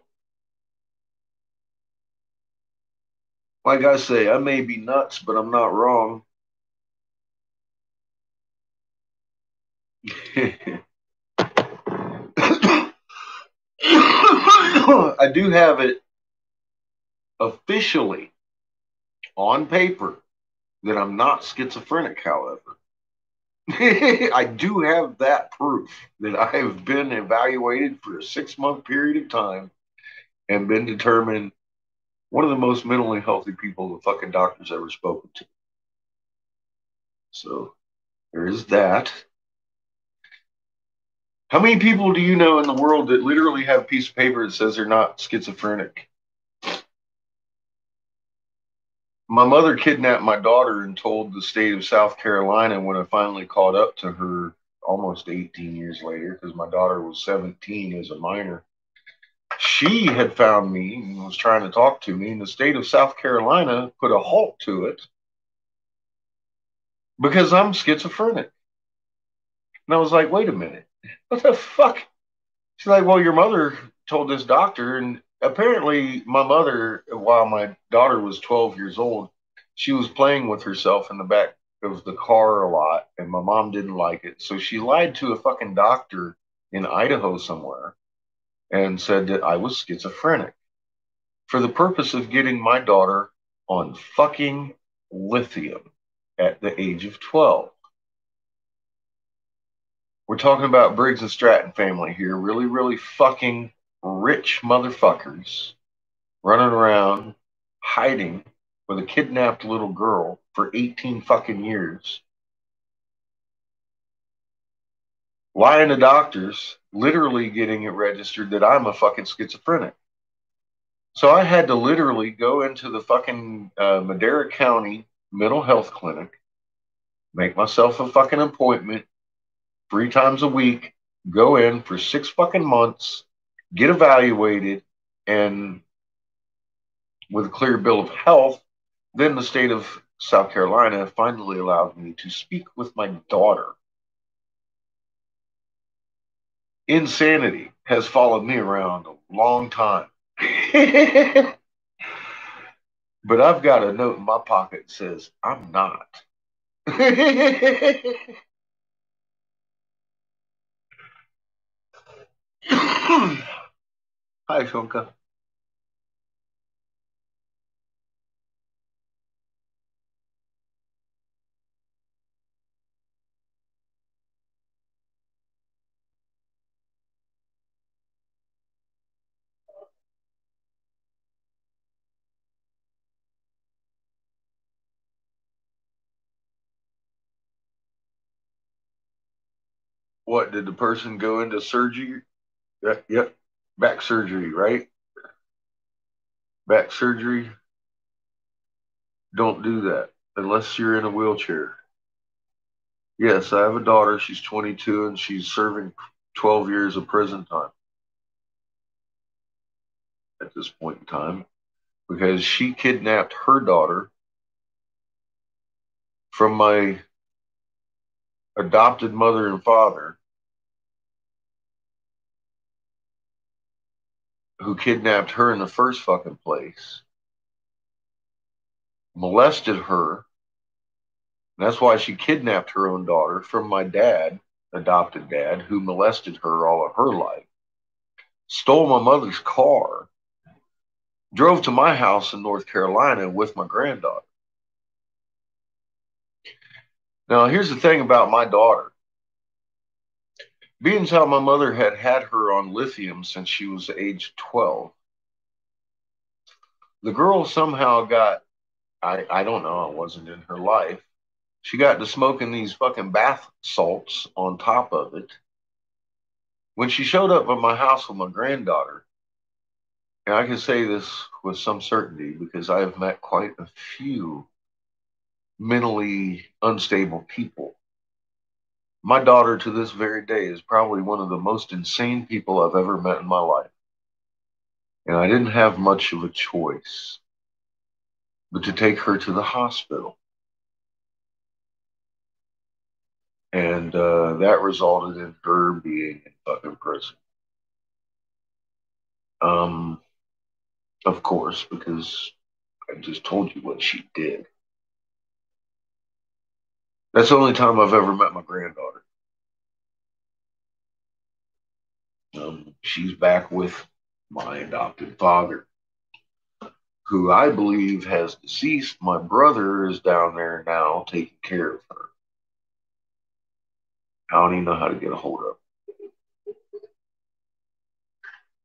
like I say, I may be nuts, but I'm not wrong. I do have it officially on paper that I'm not schizophrenic, however. I do have that proof that I have been evaluated for a 6-month period of time and been determined one of the most mentally healthy people the fucking doctor's ever spoken to. So there is that. How many people do you know in the world that literally have a piece of paper that says they're not schizophrenic? My mother kidnapped my daughter and told the state of South Carolina when I finally caught up to her almost 18 years later, because my daughter was 17 as a minor. She had found me and was trying to talk to me, and the state of South Carolina put a halt to it because I'm schizophrenic. And I was like, wait a minute, what the fuck? She's like, well, your mother told this doctor, and apparently my mother, while my daughter was 12 years old, she was playing with herself in the back of the car a lot, and my mom didn't like it. So she lied to a fucking doctor in Idaho somewhere and said that I was schizophrenic for the purpose of getting my daughter on fucking lithium at the age of 12. We're talking about Briggs and Stratton family here. Really, really fucking rich motherfuckers running around hiding with a kidnapped little girl for 18 fucking years. Lying to doctors, literally getting it registered that I'm a fucking schizophrenic. So I had to literally go into the fucking Madera County mental health clinic, make myself a fucking appointment 3 times a week, go in for 6 fucking months, get evaluated, and with a clear bill of health, then the state of South Carolina finally allowed me to speak with my daughter. Insanity has followed me around a long time. But I've got a note in my pocket that says, I'm not. Hi, Shonka. What, did the person go into surgery? Yep. Back surgery, right? Back surgery. Don't do that unless you're in a wheelchair. Yes, I have a daughter. She's 22 and she's serving 12 years of prison time at this point in time because she kidnapped her daughter from my adopted mother and father, who kidnapped her in the first fucking place, molested her. That's why she kidnapped her own daughter from my dad, adopted dad, who molested her all of her life, stole my mother's car, drove to my house in North Carolina with my granddaughter. Now, here's the thing about my daughter. Being as how my mother had had her on lithium since she was age 12, the girl somehow got, I don't know, it wasn't in her life. She got to smoking these fucking bath salts on top of it. When she showed up at my house with my granddaughter, and I can say this with some certainty because I have met quite a few mentally unstable people. My daughter to this very day is probably one of the most insane people I've ever met in my life. And I didn't have much of a choice but to take her to the hospital. And that resulted in her being in fucking prison. Of course, because I just told you what she did. That's the only time I've ever met my granddaughter. She's back with my adopted father, who I believe has deceased. My brother is down there now taking care of her. I don't even know how to get a hold of her.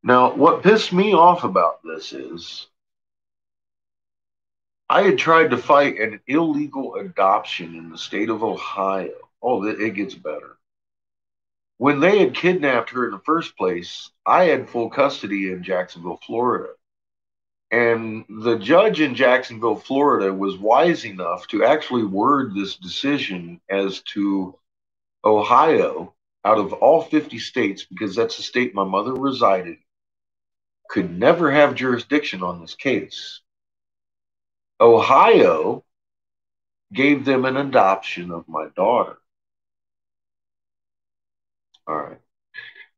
Now, what pissed me off about this is I had tried to fight an illegal adoption in the state of Ohio. Oh, it gets better. When they had kidnapped her in the first place, I had full custody in Jacksonville, Florida. And the judge in Jacksonville, Florida was wise enough to actually word this decision as to Ohio out of all 50 states, because that's the state my mother resided, could never have jurisdiction on this case. Ohio gave them an adoption of my daughter. All right.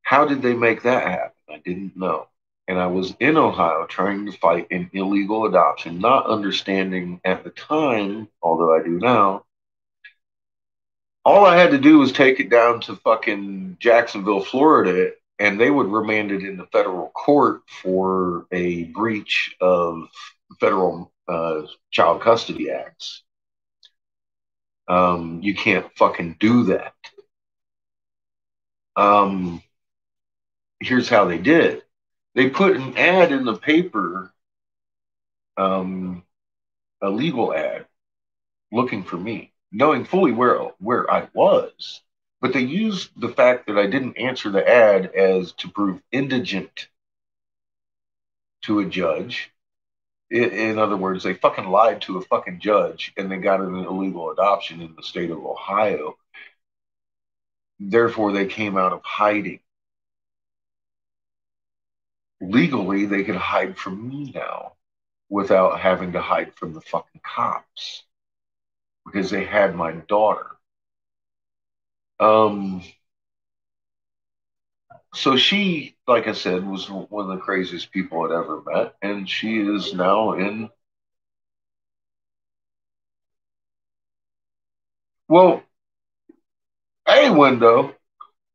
How did they make that happen? I didn't know. And I was in Ohio trying to fight an illegal adoption, not understanding at the time, although I do now, all I had to do was take it down to fucking Jacksonville, Florida, and they would remand it into federal court for a breach of federal child custody acts. You can't fucking do that. Here's how they did. They put an ad in the paper, a legal ad, looking for me, knowing fully where I was. But they used the fact that I didn't answer the ad as to prove indigent to a judge. In other words, they fucking lied to a fucking judge and they got an illegal adoption in the state of Ohio. Therefore, they came out of hiding. Legally, they could hide from me now without having to hide from the fucking cops because they had my daughter. So she, like I said, was one of the craziest people I'd ever met, and she is now in. Well, hey, Window,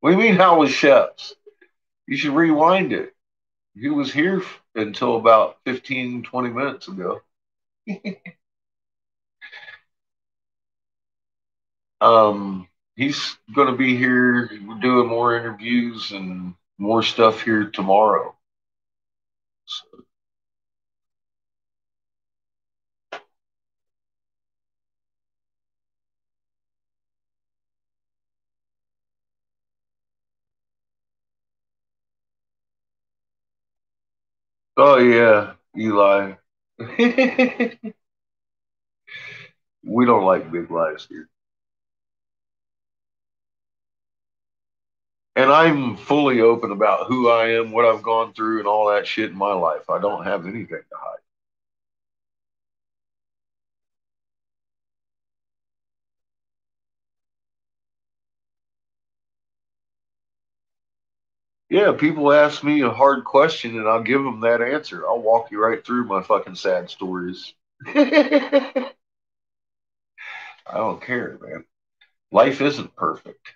what do you mean? How was Sheps? You should rewind it. He was here until about 15, 20 minutes ago. He's going to be here doing more interviews and more stuff here tomorrow. So. Oh, yeah, Eli. We don't like big lies here. And I'm fully open about who I am, what I've gone through, and all that shit in my life. I don't have anything to hide. Yeah, people ask me a hard question and I'll give them that answer. I'll walk you right through my fucking sad stories. I don't care, man. Life isn't perfect.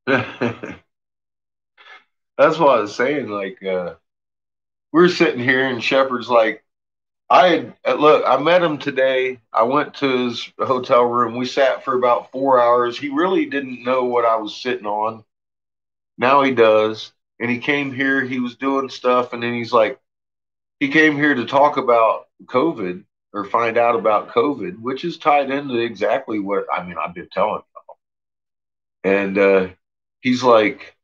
That's what I was saying. Like, we're sitting here and Shepard's like, look, I met him today. I went to his hotel room. We sat for about 4 hours. He really didn't know what I was sitting on. Now he does. And he came here, he was doing stuff, and then he's like, he came here to talk about COVID or find out about COVID, which is tied into exactly what I've been telling him. And he's like,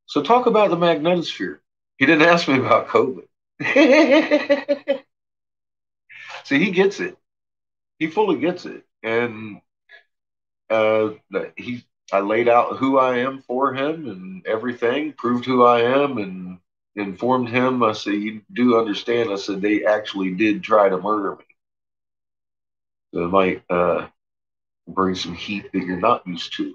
so talk about the magnetosphere. He didn't ask me about COVID. See, he gets it. He fully gets it. And uh, he, I laid out who I am for him and everything, proved who I am, and informed him. I said, you do understand. I said, they actually did try to murder me. So it might bring some heat that you're not used to.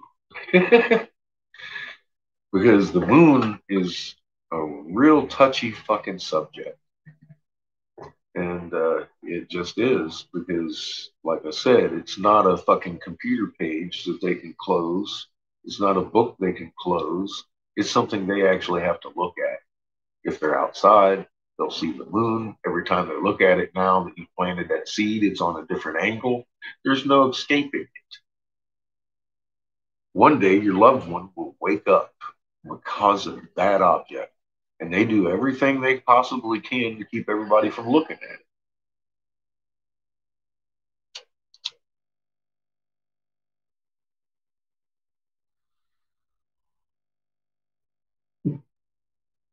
Because the moon is a real touchy fucking subject. And it just is because, like I said, it's not a fucking computer page that they can close. It's not a book they can close. It's something they actually have to look at. If they're outside, they'll see the moon. Every time they look at it now that you planted that seed, it's on a different angle. There's no escaping it. One day your loved one will wake up because of that object. And they do everything they possibly can to keep everybody from looking at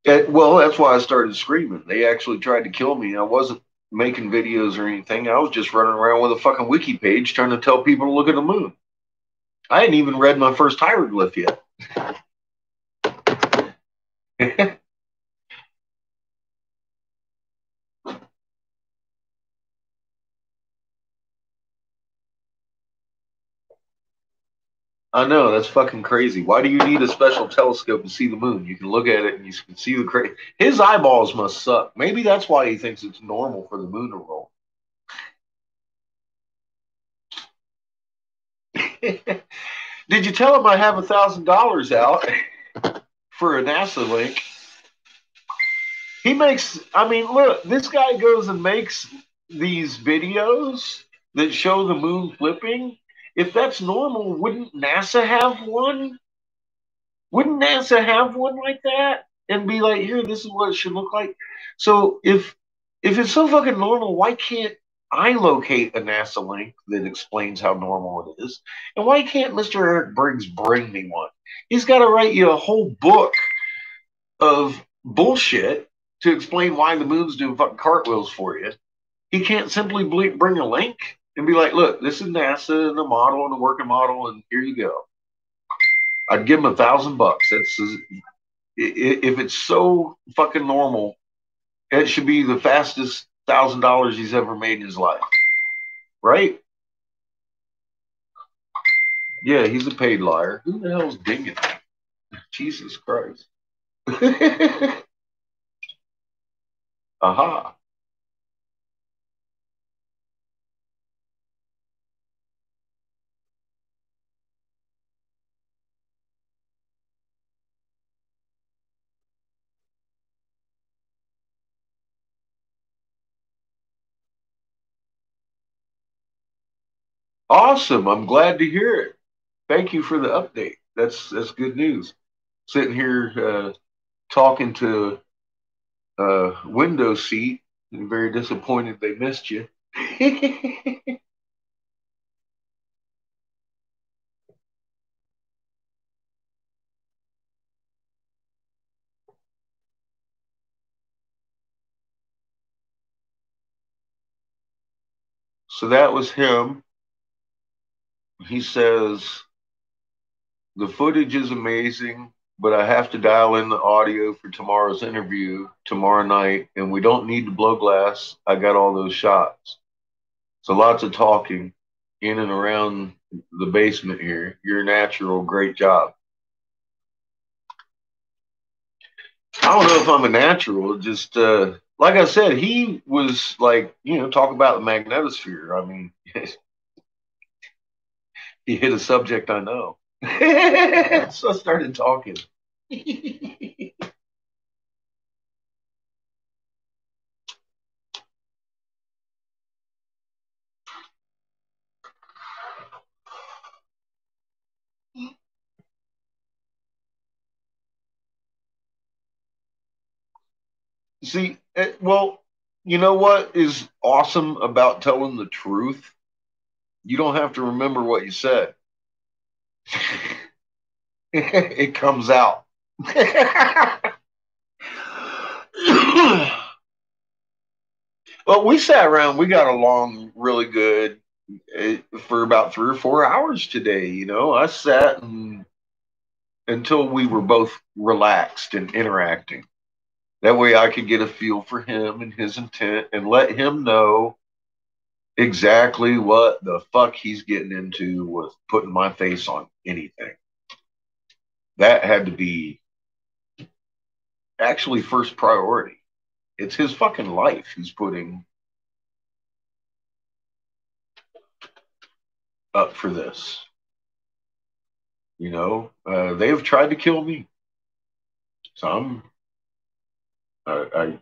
it. Well, that's why I started screaming. They actually tried to kill me. I wasn't making videos or anything. I was just running around with a fucking wiki page trying to tell people to look at the moon. I hadn't even read my first hieroglyph yet. I know, that's fucking crazy. Why do you need a special telescope to see the moon? You can look at it and you can see the crazy. His eyeballs must suck. Maybe that's why he thinks it's normal for the moon to roll. Did you tell him I have $1,000 out for a NASA link? He makes, I mean, look, this guy goes and makes these videos that show the moon flipping. If that's normal, wouldn't NASA have one? Wouldn't NASA have one like that and be like, here, this is what it should look like? So if it's so fucking normal, why can't I locate a NASA link that explains how normal it is? And why can't Mr. Eric Briggs bring me one? He's got to write you a whole book of bullshit to explain why the moon's doing fucking cartwheels for you. He can't simply bring a link and be like, look, this is NASA and the model and the working model, and here you go. I'd give him $1,000. That's if it's so fucking normal, it should be the fastest $1,000 he's ever made in his life, right? Yeah, he's a paid liar. Who the hell's dinging? Jesus Christ! Aha! Awesome! I'm glad to hear it. Thank you for the update. That's good news. Sitting here talking to window seat and very disappointed they missed you. So that was him. He says, the footage is amazing, but I have to dial in the audio for tomorrow's interview tomorrow night, and we don't need to blow glass. I got all those shots. So lots of talking in and around the basement here. You're natural. Great job. I don't know if I'm a natural. Just like I said, he was like, talk about the magnetosphere. I mean, he hit a subject I know. So I started talking. See, well, you know what is awesome about telling the truth? You don't have to remember what you said. It comes out. Well, we sat around, we got along really good for about 3 or 4 hours today. I sat until we were both relaxed and interacting. That way I could get a feel for him and his intent and let him know exactly what the fuck he's getting into with putting my face on anything. That had to be actually first priority. It's his fucking life he's putting up for this. They have tried to kill me. So I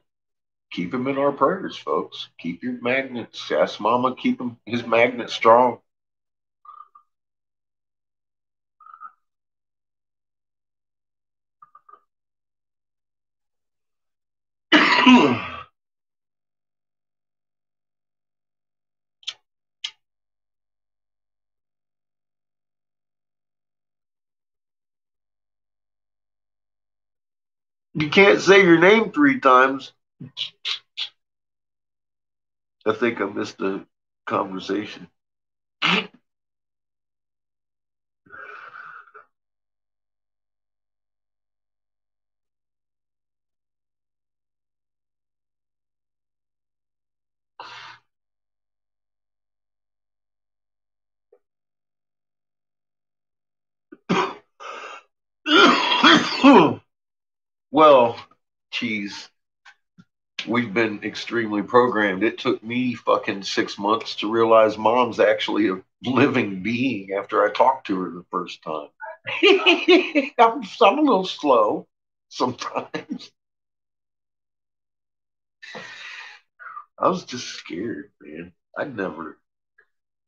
keep him in our prayers, folks. Keep your magnets. Ask Mama, keep his magnet strong. You can't say your name 3 times. I think I missed the conversation. Well, geez, we've been extremely programmed. It took me fucking 6 months to realize Mom's actually a living being after I talked to her the first time. I'm a little slow sometimes. I was just scared, man. I'd never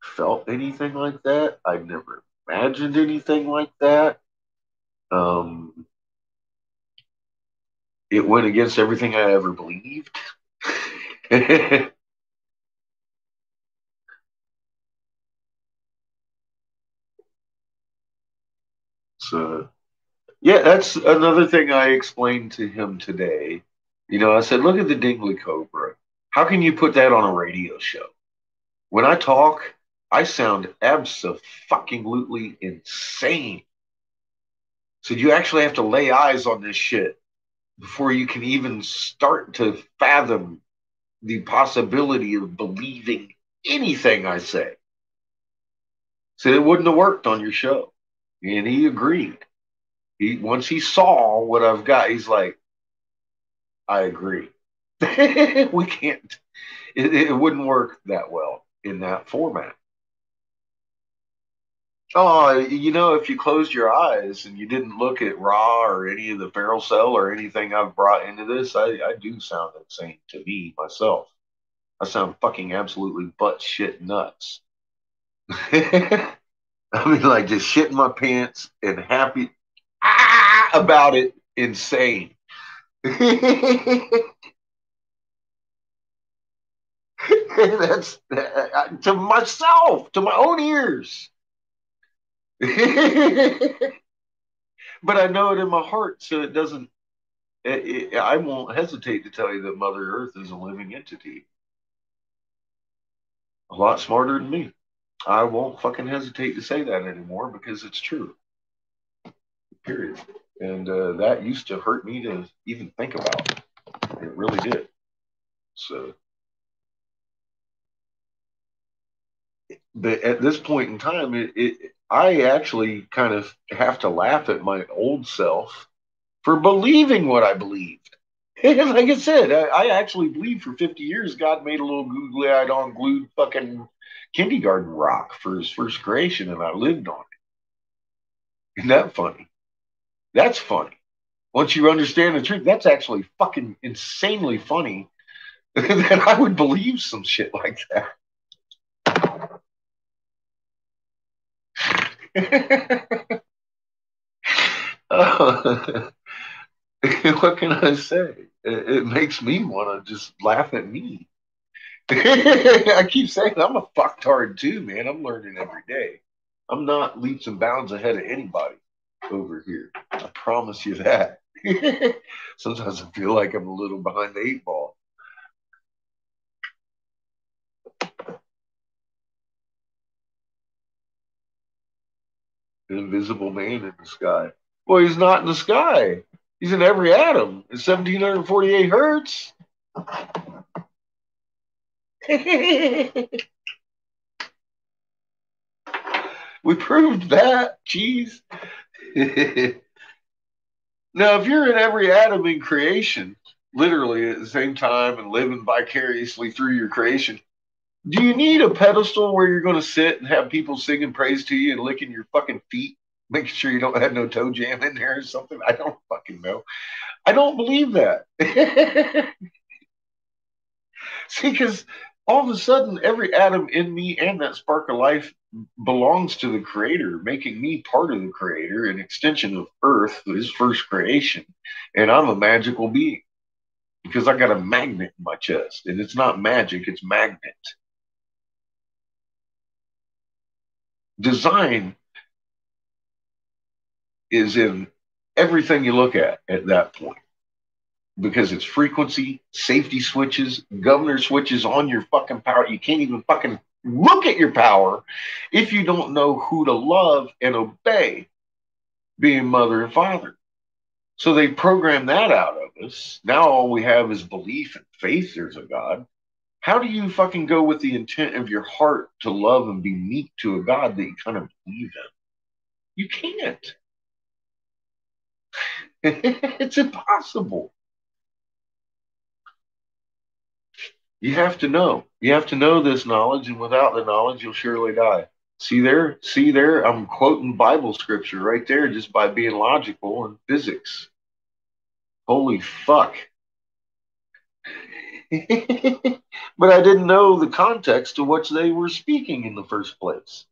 felt anything like that. I'd never imagined anything like that. Um, it went against everything I ever believed. So, yeah, that's another thing I explained to him today. You know, I said, look at the Dingley Cobra. How can you put that on a radio show? When I talk, I sound absolutely insane. So you actually have to lay eyes on this shit before you can even start to fathom the possibility of believing anything I say. So it wouldn't have worked on your show. And he agreed. Once he saw what I've got, he's like, I agree. We can't. It wouldn't work that well in that format. Oh, you know, if you closed your eyes and you didn't look at Raw or any of the Feral Cell or anything I've brought into this, I do sound insane to me myself. I sound fucking absolutely butt shit nuts. I mean, like just shitting my pants and happy about it, insane. That's to myself, to my own ears. But I know it in my heart, so it doesn't. I won't hesitate to tell you that Mother Earth is a living entity, a lot smarter than me. I won't fucking hesitate to say that anymore because it's true. Period. And that used to hurt me to even think about. It really did. So, but at this point in time, I actually kind of have to laugh at my old self for believing what I believed. Like I said, I actually believed for 50 years God made a little googly eyed on glued fucking kindergarten rock for his first creation, and I lived on it. Isn't that funny? That's funny. Once you understand the truth, that's actually fucking insanely funny that I would believe some shit like that. What can I say? It makes me want to just laugh at me. I keep saying I'm a fucktard too, man. I'm learning every day. I'm not leaps and bounds ahead of anybody over here. I promise you that. Sometimes I feel like I'm a little behind the 8 ball. The invisible man in the sky. Well, he's not in the sky. He's in every atom. It's 1748 hertz. We proved that. Jeez. Now, if you're in every atom in creation, literally at the same time and living vicariously through your creation, do you need a pedestal where you're going to sit and have people singing praise to you and licking your fucking feet, making sure you don't have no toe jam in there or something? I don't fucking know. I don't believe that. See, because all of a sudden, every atom in me and that spark of life belongs to the creator, making me part of the creator, an extension of Earth, his first creation. And I'm a magical being. because I got a magnet in my chest, and it's not magic, it's magnet. Design is in everything you look at that point, because it's frequency, safety switches, governor switches on your fucking power. You can't even fucking look at your power if you don't know who to love and obey, being mother and father. So they program that out of us. Now all we have is belief and faith there's a God. How do you fucking go with the intent of your heart to love and be meek to a God that you kind of believe in? You can't. It's impossible. You have to know. You have to know this knowledge, and without the knowledge, you'll surely die. See there? See there? I'm quoting Bible scripture right there just by being logical and physics. Holy fuck. But I didn't know the context to which they were speaking in the first place.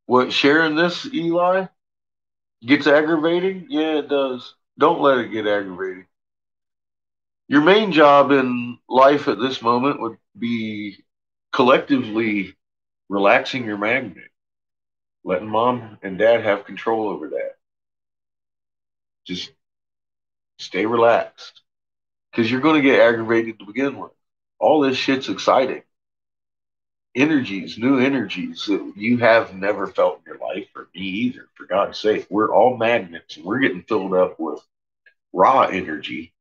What, sharing this, Eli, gets aggravating? Yeah, it does. Don't let it get aggravating. Your main job in life at this moment would be collectively relaxing your magnet, letting mom and dad have control over that. Just stay relaxed, because you're going to get aggravated to begin with. All this shit's exciting. Energies, new energies that you have never felt in your life, or me either, for God's sake. We're all magnets, and we're getting filled up with raw energy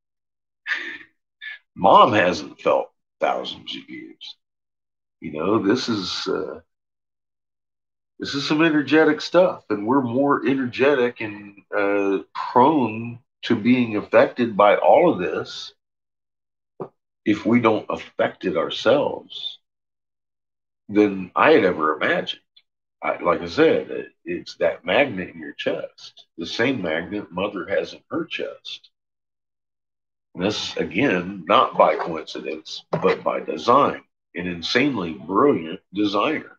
mom hasn't felt thousands of years. You know, this is some energetic stuff, and we're more energetic and prone to being affected by all of this if we don't affect it ourselves than I had ever imagined. Like I said, it's that magnet in your chest, the same magnet mother has in her chest. And this, again, not by coincidence, but by design. An insanely brilliant designer.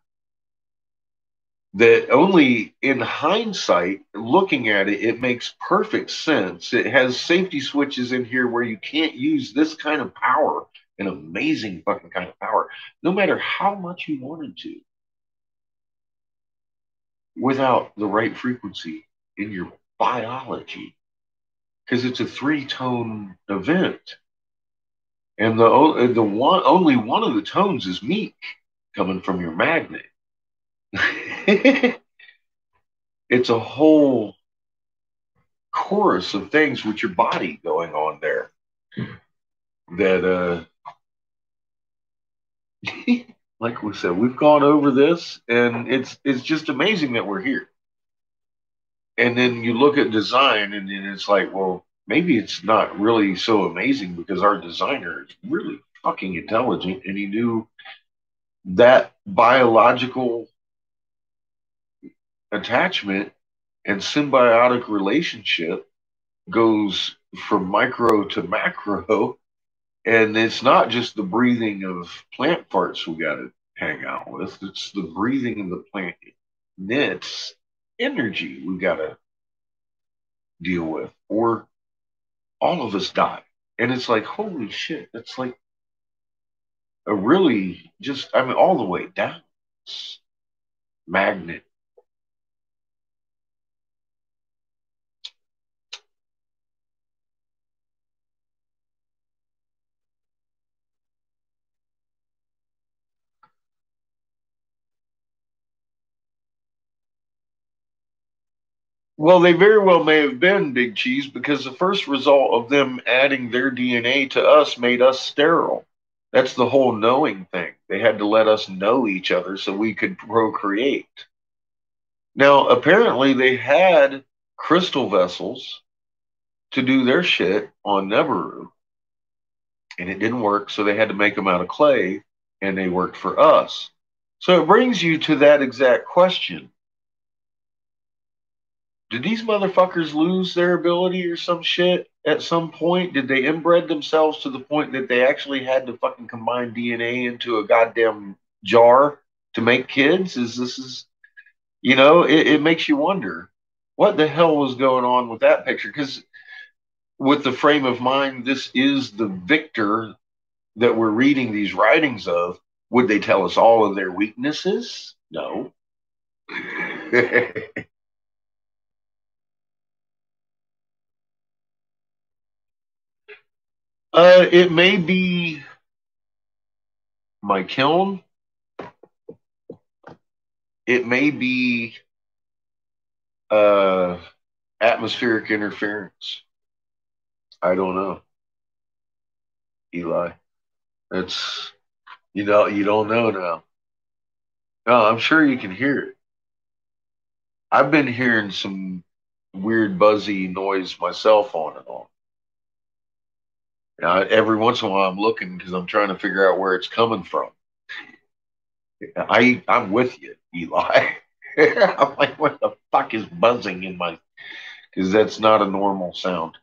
That only in hindsight, looking at it, it makes perfect sense. It has safety switches in here where you can't use this kind of power, an amazing fucking kind of power, no matter how much you wanted to, without the right frequency in your biology. Because it's a 3-tone event. And the only one of the tones is meek, coming from your magnet. It's a whole chorus of things with your body going on there that like we said, we've gone over this, and it's just amazing that we're here. And then you look at design, and then it's like, well, maybe it's not really so amazing, because our designer is really fucking intelligent, and he knew that biological attachment and symbiotic relationship goes from micro to macro. And it's not just the breathing of plant parts we got to hang out with. It's the breathing of the plant knits energy we got to deal with, or all of us die. And it's like, holy shit, that's like a really just, I mean, all the way down. Magnet. Well, they very well may have been, Big Cheese, because the first result of them adding their DNA to us made us sterile. That's the whole knowing thing. They had to let us know each other so we could procreate. Now, apparently, they had crystal vessels to do their shit on Nebaru, and it didn't work, so they had to make them out of clay, and they worked for us. So it brings you to that exact question. Did these motherfuckers lose their ability or some shit? at some point? Did they inbred themselves to the point that they actually had to fucking combine DNA into a goddamn jar to make kids? It makes you wonder what the hell was going on with that picture. Because with the frame of mind, this is the victor that we're reading these writings of. Would they tell us all of their weaknesses? No. It may be my kiln. It may be uh, atmospheric interference. I don't know, Eli. It's you don't know now. No, I'm sure you can hear it. I've been hearing some weird buzzy noise myself on and on. Now, every once in a while, I'm looking because I'm trying to figure out where it's coming from. I'm with you, Eli. I'm like, what the fuck is buzzing in my? Because that's not a normal sound.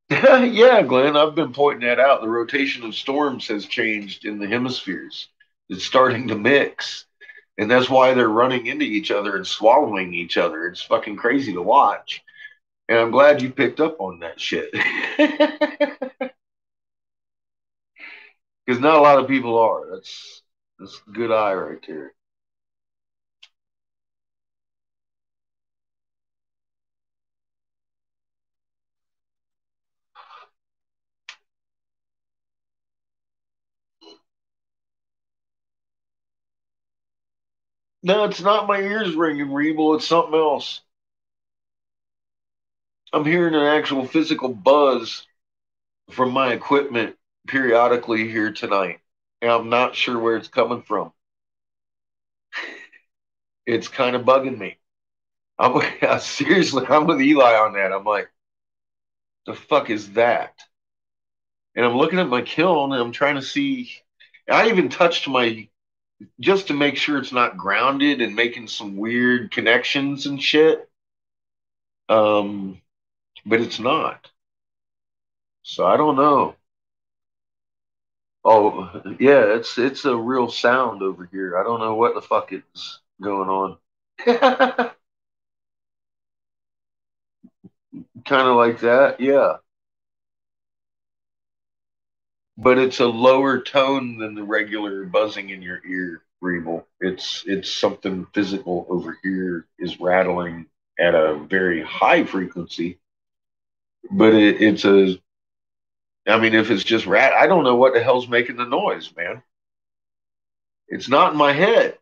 Yeah, Glenn, I've been pointing that out. The rotation of storms has changed in the hemispheres. It's starting to mix. And that's why they're running into each other and swallowing each other. It's fucking crazy to watch. And I'm glad you picked up on that shit. Because not a lot of people are. That's a good eye right there. No, it's not my ears ringing, Rebel. It's something else. I'm hearing an actual physical buzz from my equipment periodically here tonight. And I'm not sure where it's coming from. It's kind of bugging me. Seriously, I'm with Eli on that. I'm like, the fuck is that? And I'm looking at my kiln and I'm trying to see. I even touched my just to make sure it's not grounded and making some weird connections and shit. Um, but it's not. So I don't know. Oh yeah, it's a real sound over here. I don't know what the fuck is going on. Kind of like that, yeah. But it's a lower tone than the regular buzzing in your ear, Rebel. It's something physical over here is rattling at a very high frequency, but it's a. I mean, if it's just I don't know what the hell's making the noise, man. It's not in my head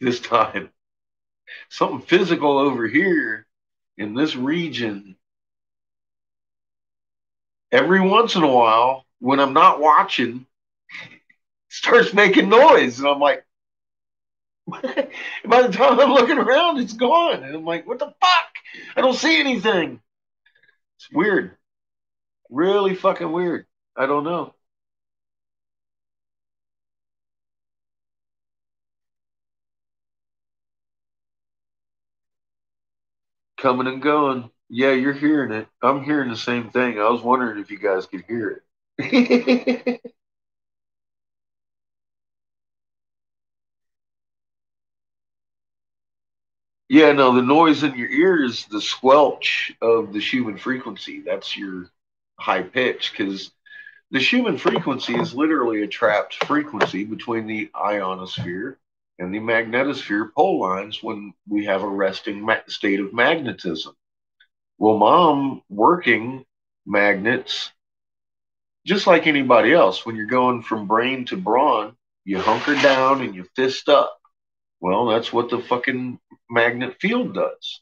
this time. Something physical over here in this region. Every once in a while, when I'm not watching, starts making noise, and I'm like, by the time I'm looking around, it's gone. And I'm like, what the fuck? I don't see anything. It's weird. Really fucking weird. I don't know. Coming and going. Yeah, you're hearing it. I'm hearing the same thing. I was wondering if you guys could hear it. Yeah, no, the noise in your ear is the squelch of the Schumann frequency. That's your high pitch because the Schumann frequency is literally a trapped frequency between the ionosphere and the magnetosphere pole lines when we have a resting state of magnetism. Well, mom working magnets, just like anybody else, when you're going from brain to brawn, you hunker down and you fist up. Well, that's what the fucking magnet field does.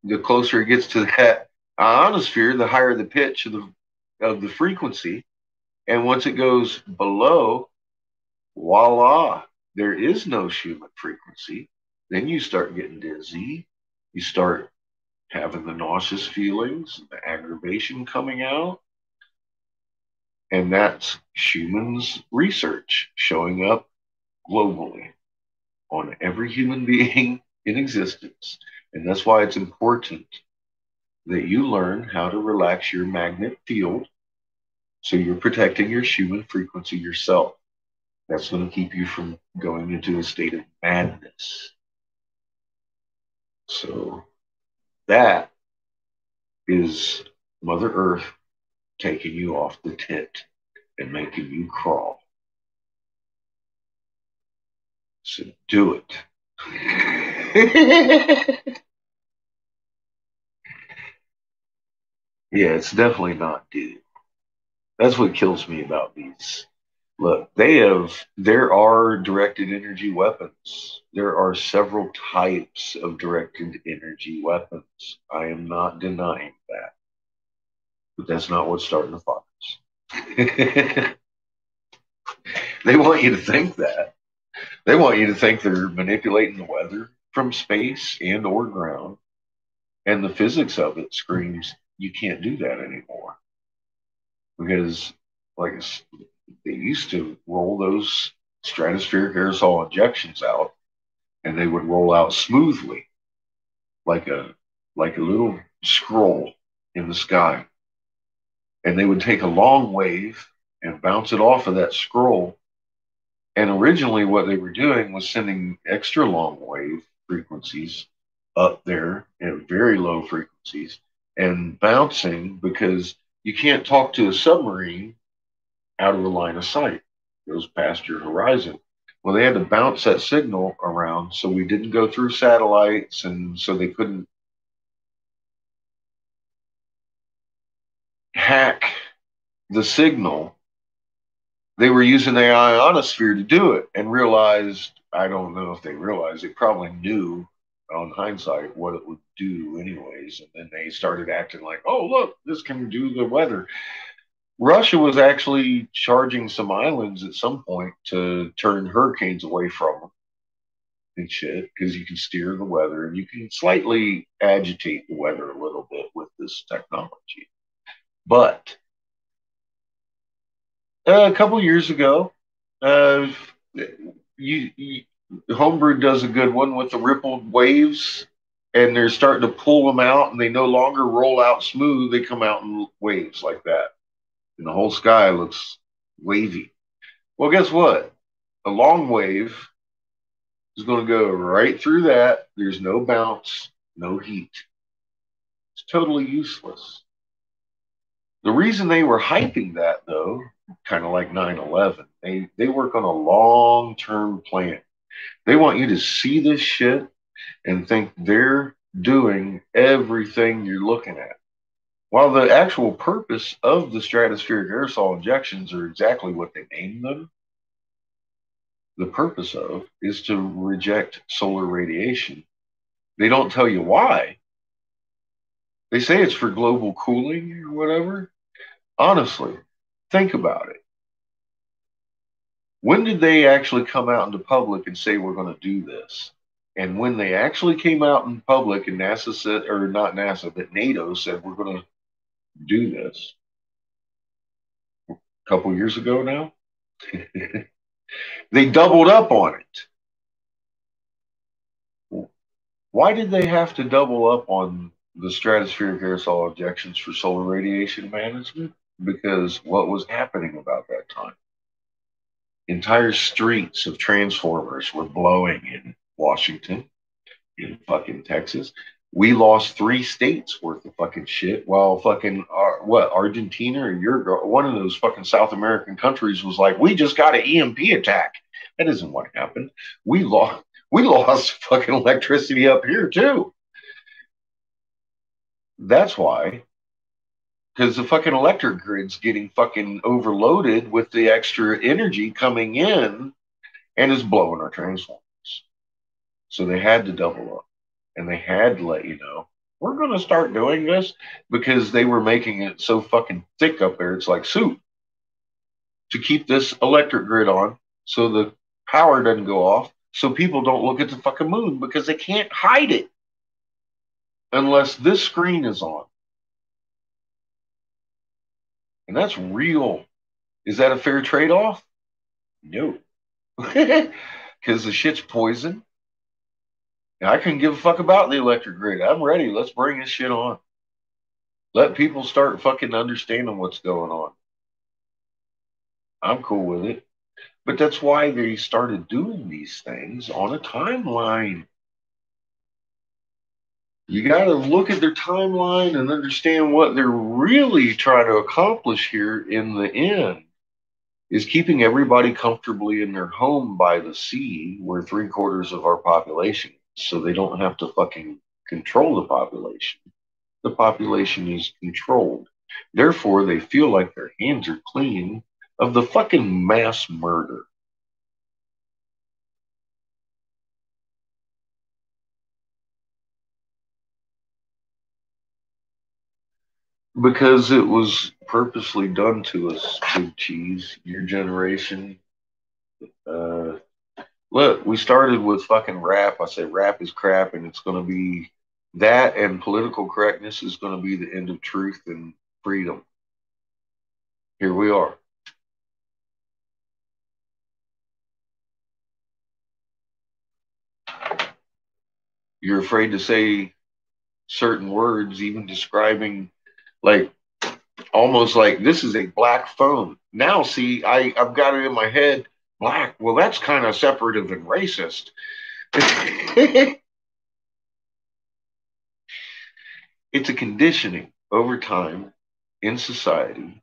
The closer it gets to that ionosphere, the higher the pitch of the frequency, And once it goes below, voila, there is no Schumann frequency. Then you start getting dizzy. You start having the nauseous feelings, the aggravation coming out. And that's Schumann's research showing up globally on every human being in existence. And that's why it's important that you learn how to relax your magnet field so you're protecting your Schumann frequency yourself. That's going to keep you from going into a state of madness. So that is Mother Earth taking you off the tent and making you crawl. So do it. Yeah, it's definitely not do. That's what kills me about these. Look, there are directed energy weapons. There are several types of directed energy weapons. I am not denying that. But that's not what's starting the fires. They want you to think that. They want you to think they're manipulating the weather from space and or ground. And the physics of it screams you can't do that anymore. Because like they used to roll those stratospheric aerosol injections out and they would roll out smoothly like a little scroll in the sky. And they would take a long wave and bounce it off of that scroll. And originally what they were doing was sending extra long wave frequencies up there at very low frequencies and bouncing because you can't talk to a submarine out of the line of sight. It goes past your horizon. Well, they had to bounce that signal around so we didn't go through satellites and so they couldn't hack the signal. They were using the ionosphere to do it and realized, I don't know if they realized, they probably knew on hindsight what it would do anyways. And then they started acting like, oh, look, this can do the weather. Russia was actually charging some islands at some point to turn hurricanes away from them and shit because you can steer the weather and you can slightly agitate the weather a little bit with this technology. But a couple years ago, uh, you Homebrew does a good one with the rippled waves, and they're starting to pull them out, and they no longer roll out smooth; they come out in waves like that, and the whole sky looks wavy. Well, guess what? A long wave is going to go right through that. There's no bounce, no heat. It's totally useless. The reason they were hyping that, though, kind of like 9/11, they work on a long term plan. They want you to see this shit and think they're doing everything you're looking at. While the actual purpose of the stratospheric aerosol injections are exactly what they named them, the purpose of is to reject solar radiation. They don't tell you why. They say it's for global cooling or whatever. Honestly, think about it. When did they actually come out into public and say we're going to do this? And when they actually came out in public and NASA said, or not NASA, but NATO said we're going to do this a couple years ago now, they doubled up on it. Why did they have to double up on the stratospheric aerosol injections for solar radiation management? Because what was happening about that time? Entire streets of transformers were blowing in Washington, in fucking Texas. We lost 3 states worth of fucking shit while fucking Argentina or Uruguay, one of those fucking South American countries was like, we just got an EMP attack. That isn't what happened. We lost fucking electricity up here too. That's why, because the fucking electric grid's getting fucking overloaded with the extra energy coming in and is blowing our transformers. So they had to double up and they had to let you know we're going to start doing this because they were making it so fucking thick up there. It's like soup. to keep this electric grid on so the power doesn't go off, so people don't look at the fucking moon because they can't hide it unless this screen is on. And that's real. Is that a fair trade-off? No. Because the shit's poison. And I couldn't give a fuck about the electric grid. I'm ready. Let's bring this shit on. Let people start fucking understanding what's going on. I'm cool with it. But that's why they started doing these things on a timeline. You got to look at their timeline and understand what they're really trying to accomplish here in the end is keeping everybody comfortably in their home by the sea where 3/4 of our population is, so they don't have to fucking control the population. The population is controlled. Therefore, they feel like their hands are clean of the fucking mass murder. Because it was purposely done to us, Big Cheese, your generation. Look, we started with fucking rap. I said rap is crap, and it's going to be that, and political correctness is going to be the end of truth and freedom. Here we are. You're afraid to say certain words, even describing, like, almost like this is a black phone. Now, see, I've got it in my head, black. Well, that's kind of separative and racist. It's a conditioning over time in society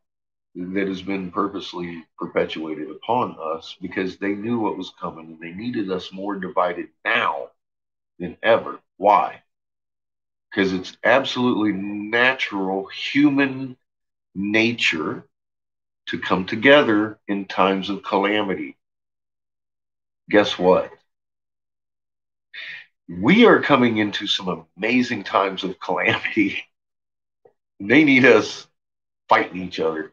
that has been purposely perpetuated upon us because they knew what was coming and they needed us more divided now than ever. Why? Because it's absolutely natural human nature to come together in times of calamity. Guess what? We are coming into some amazing times of calamity. They need us fighting each other,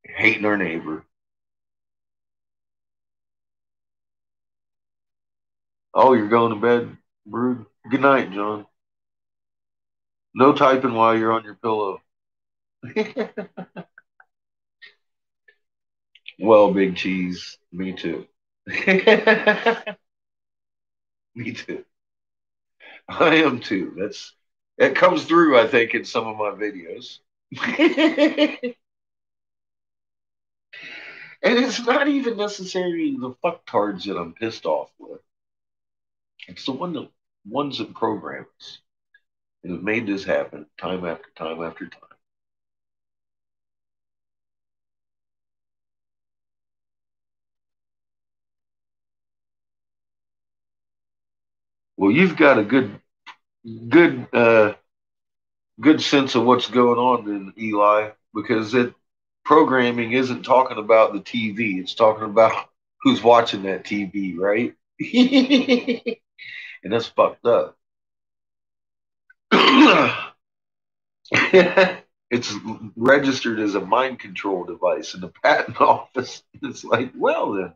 hating our neighbor. Oh, you're going to bed, Brood? Good night, John. No typing while you're on your pillow. Well, Big Cheese, me too. Me too. I am too. That comes through, I think, in some of my videos. And it's not even necessarily the fucktards that I'm pissed off with. It's the ones that program us and have made this happen time after time after time. Well, you've got a good, good sense of what's going on then, Eli, because it programming isn't talking about the TV; it's talking about who's watching that TV, right? And that's fucked up. It's registered as a mind control device in the patent office. It's like, well, then.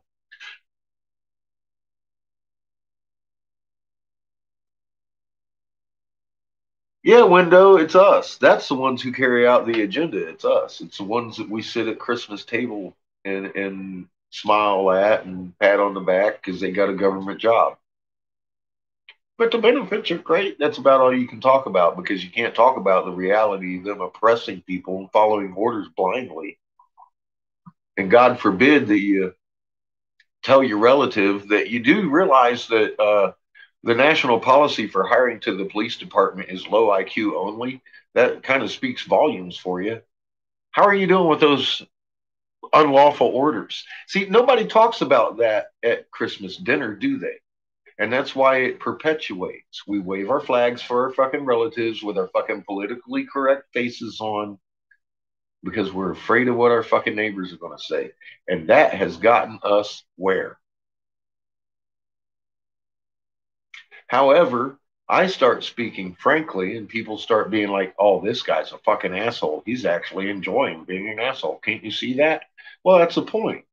Yeah, window, it's us. That's the ones who carry out the agenda. It's us. It's the ones that we sit at Christmas table and smile at and pat on the back because they got a government job. But the benefits are great. That's about all you can talk about because you can't talk about the reality of them oppressing people and following orders blindly. And God forbid that you tell your relative that you do realize that the national policy for hiring to the police department is low IQ only. That kind of speaks volumes for you. How are you doing with those unlawful orders? See, nobody talks about that at Christmas dinner, do they? And that's why it perpetuates. We wave our flags for our fucking relatives with our fucking politically correct faces on because we're afraid of what our fucking neighbors are going to say. And that has gotten us where? However, I start speaking frankly, and people start being like, oh, this guy's a fucking asshole. He's actually enjoying being an asshole. Can't you see that? Well, that's the point.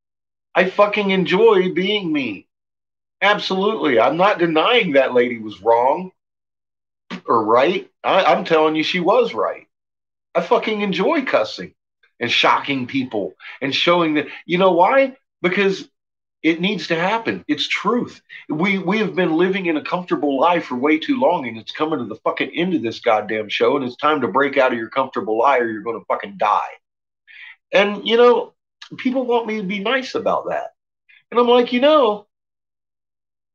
I fucking enjoy being me. Absolutely. I'm not denying that lady was wrong or right. I'm telling you she was right. I fucking enjoy cussing and shocking people and showing that. You know why? Because it needs to happen. It's truth. We have been living in a comfortable life for way too long, and it's coming to the fucking end of this goddamn show, and it's time to break out of your comfortable lie or you're going to fucking die. And, people want me to be nice about that. And I'm like,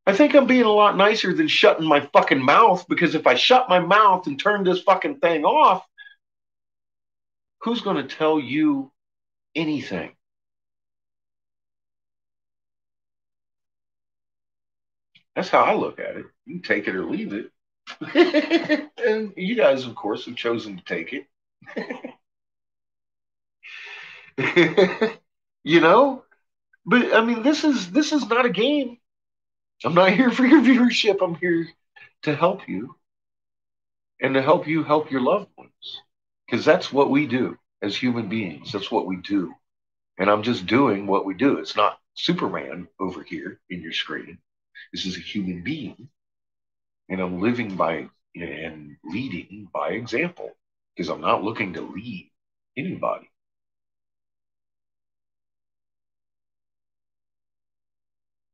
I think I'm being a lot nicer than shutting my fucking mouth, because if I shut my mouth and turn this fucking thing off, who's going to tell you anything? That's how I look at it. You can take it or leave it. And you guys, of course, have chosen to take it. But I mean, this is not a game. I'm not here for your viewership. I'm here to help you and to help you help your loved ones, because that's what we do as human beings. That's what we do, and I'm just doing what we do. It's not Superman over here in your screen. This is a human being, and I'm living by and leading by example, because I'm not looking to lead anybody.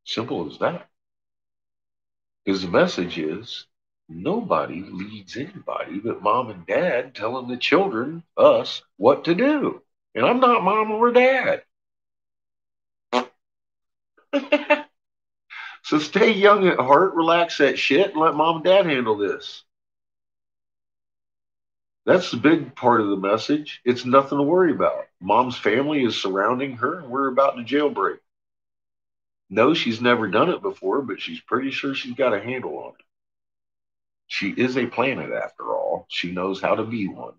Simple as that. Because the message is nobody leads anybody but mom and dad telling the children, us, what to do. And I'm not mom or dad. So stay young at heart, relax that shit, and let mom and dad handle this. That's the big part of the message. It's nothing to worry about. Mom's family is surrounding her, and we're about to jailbreak. No, she's never done it before, but she's pretty sure she's got a handle on it. She is a planet, after all. She knows how to be one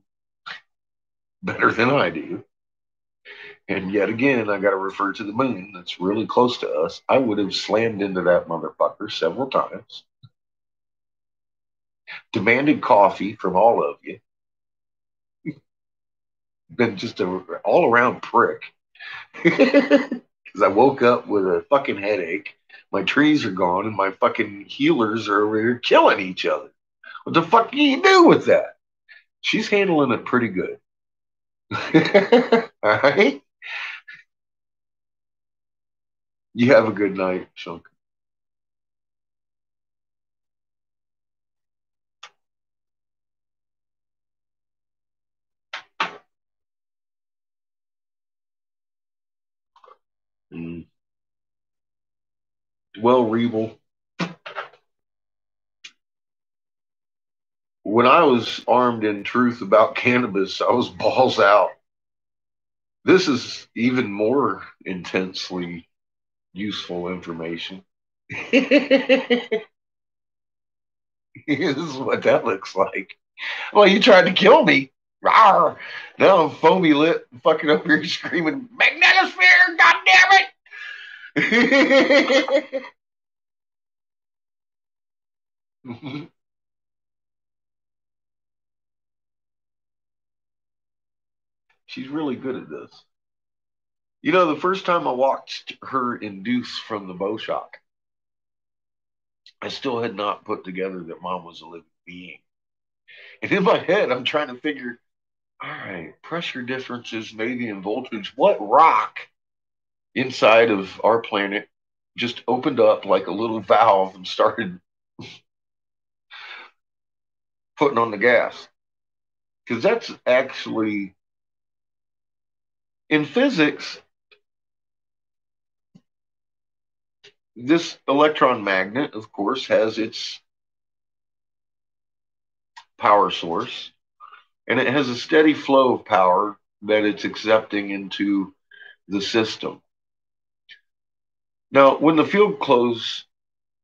better than I do. And yet again, I got to refer to the moon that's really close to us. I would have slammed into that motherfucker several times, demanded coffee from all of you, been just an all around prick. Because I woke up with a fucking headache. My trees are gone, and my fucking healers are over here killing each other. What the fuck do you do with that? She's handling it pretty good. All right? You have a good night, Shunk. Mm. Well, Rebel, when I was armed in truth about cannabis, I was balls out. This is even more intensely useful information. This is what that looks like. Well, you tried to kill me. Rawr. Now I'm foamy lit, fucking up here screaming, Magnetosphere, goddammit! She's really good at this. The first time I watched her induce from the bow shock, I still had not put together that mom was a living being. And in my head, I'm trying to figure, all right, pressure differences, maybe in voltage. What rock inside of our planet just opened up like a little valve and started putting on the gas? Because that's actually, in physics, this electron magnet, of course, has its power source, and it has a steady flow of power that it's accepting into the system. Now, when the field closes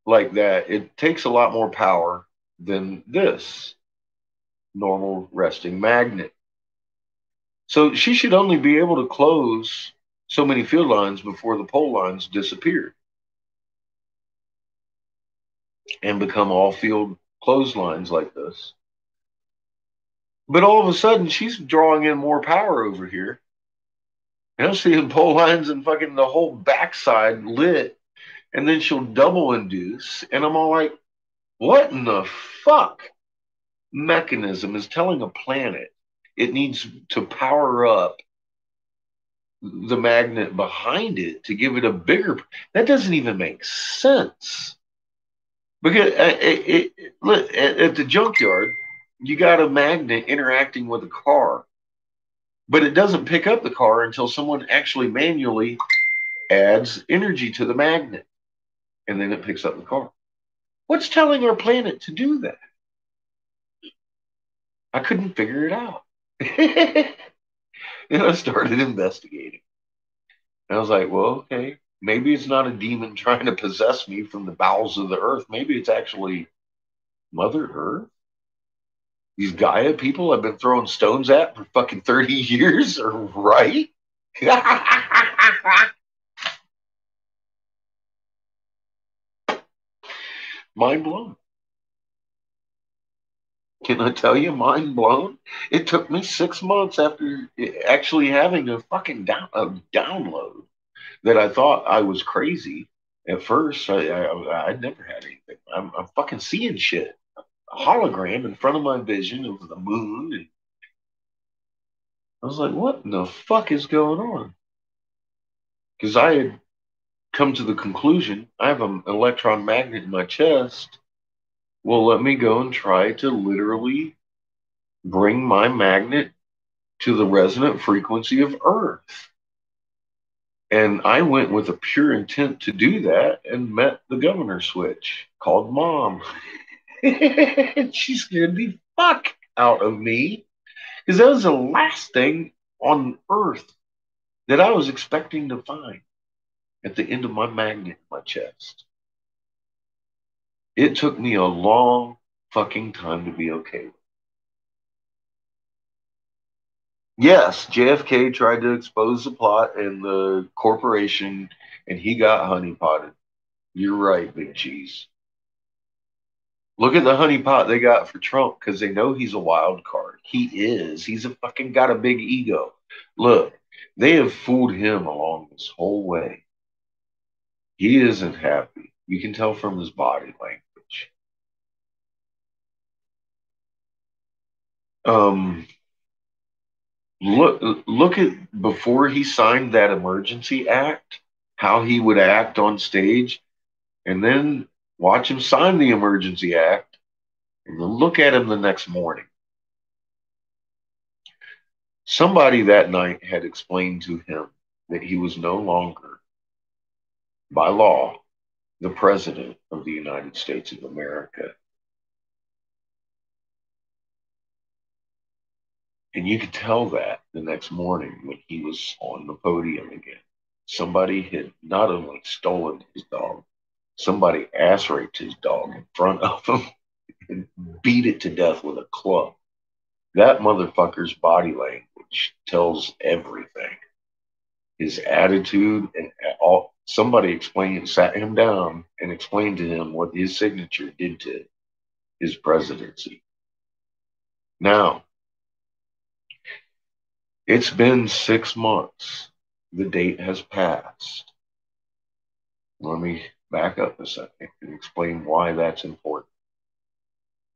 like that, it takes a lot more power than this normal resting magnet. So she should only be able to close so many field lines before the pole lines disappear and become all field clotheslines like this. But all of a sudden, she's drawing in more power over here. And I'm seeing pole lines and fucking the whole backside lit. And then she'll double induce. And I'm all like, what in the fuck mechanism is telling a planet it needs to power up the magnet behind it to give it a bigger? That doesn't even make sense. Because at the junkyard, you got a magnet interacting with a car, but it doesn't pick up the car until someone actually manually adds energy to the magnet, and then it picks up the car. What's telling our planet to do that? I couldn't figure it out. And I started investigating. And I was like, well, okay, maybe it's not a demon trying to possess me from the bowels of the earth. Maybe it's actually Mother Earth. These Gaia people I've been throwing stones at for fucking 30 years are right. Mind blown. Can I tell you, mind blown? It took me 6 months after actually having a fucking download that I thought I was crazy. At first, I'd never had anything. I'm fucking seeing shit. A hologram in front of my vision of the moon. And I was like, what in the fuck is going on? Because I had come to the conclusion I have an electron magnet in my chest. Well, let me go and try to literally bring my magnet to the resonant frequency of Earth. And I went with a pure intent to do that and met the governor switch called Mom. She scared the fuck out of me because that was the last thing on Earth that I was expecting to find at the end of my magnet in my chest. It took me a long fucking time to be okay. Yes, JFK tried to expose the plot and the corporation, and he got honeypotted. You're right, Big Cheese. Look at the honeypot they got for Trump because they know he's a wild card. He is. He's a fucking got a big ego. Look, they have fooled him along this whole way. He isn't happy. You can tell from his body language. Look at before he signed that emergency act, how he would act on stage, and then watch him sign the emergency act, and then look at him the next morning. Somebody that night had explained to him that he was no longer, by law, the president of the United States of America. And you could tell that the next morning when he was on the podium again. Somebody had not only stolen his dog, somebody ass raped his dog in front of him and beat it to death with a club. That motherfucker's body language tells everything. His attitude and all. Somebody sat him down and explained to him what his signature did to his presidency. Now, it's been 6 months. The date has passed. Let me back up a second and explain why that's important.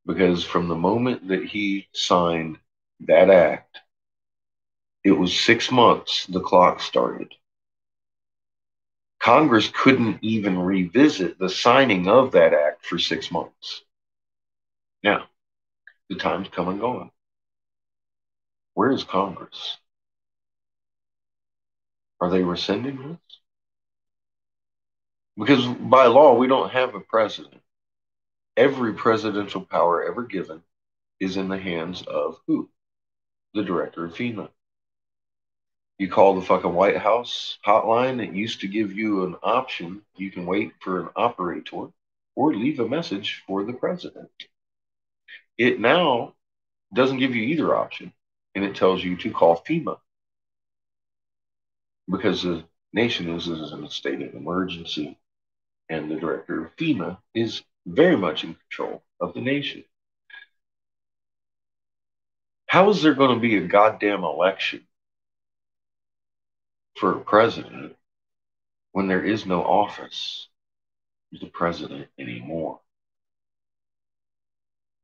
Because from the moment that he signed that act, it was 6 months the clock started. Congress couldn't even revisit the signing of that act for 6 months. Now, the time's come and gone. Where is Congress? Are they rescinding this? Because by law, we don't have a president. Every presidential power ever given is in the hands of who? The director of FEMA. You call the fucking White House hotline that used to give you an option. You can wait for an operator or leave a message for the president. It now doesn't give you either option, and it tells you to call FEMA because the nation is in a state of emergency, and the director of FEMA is very much in control of the nation. How is there going to be a goddamn election for a president when there is no office as the president anymore?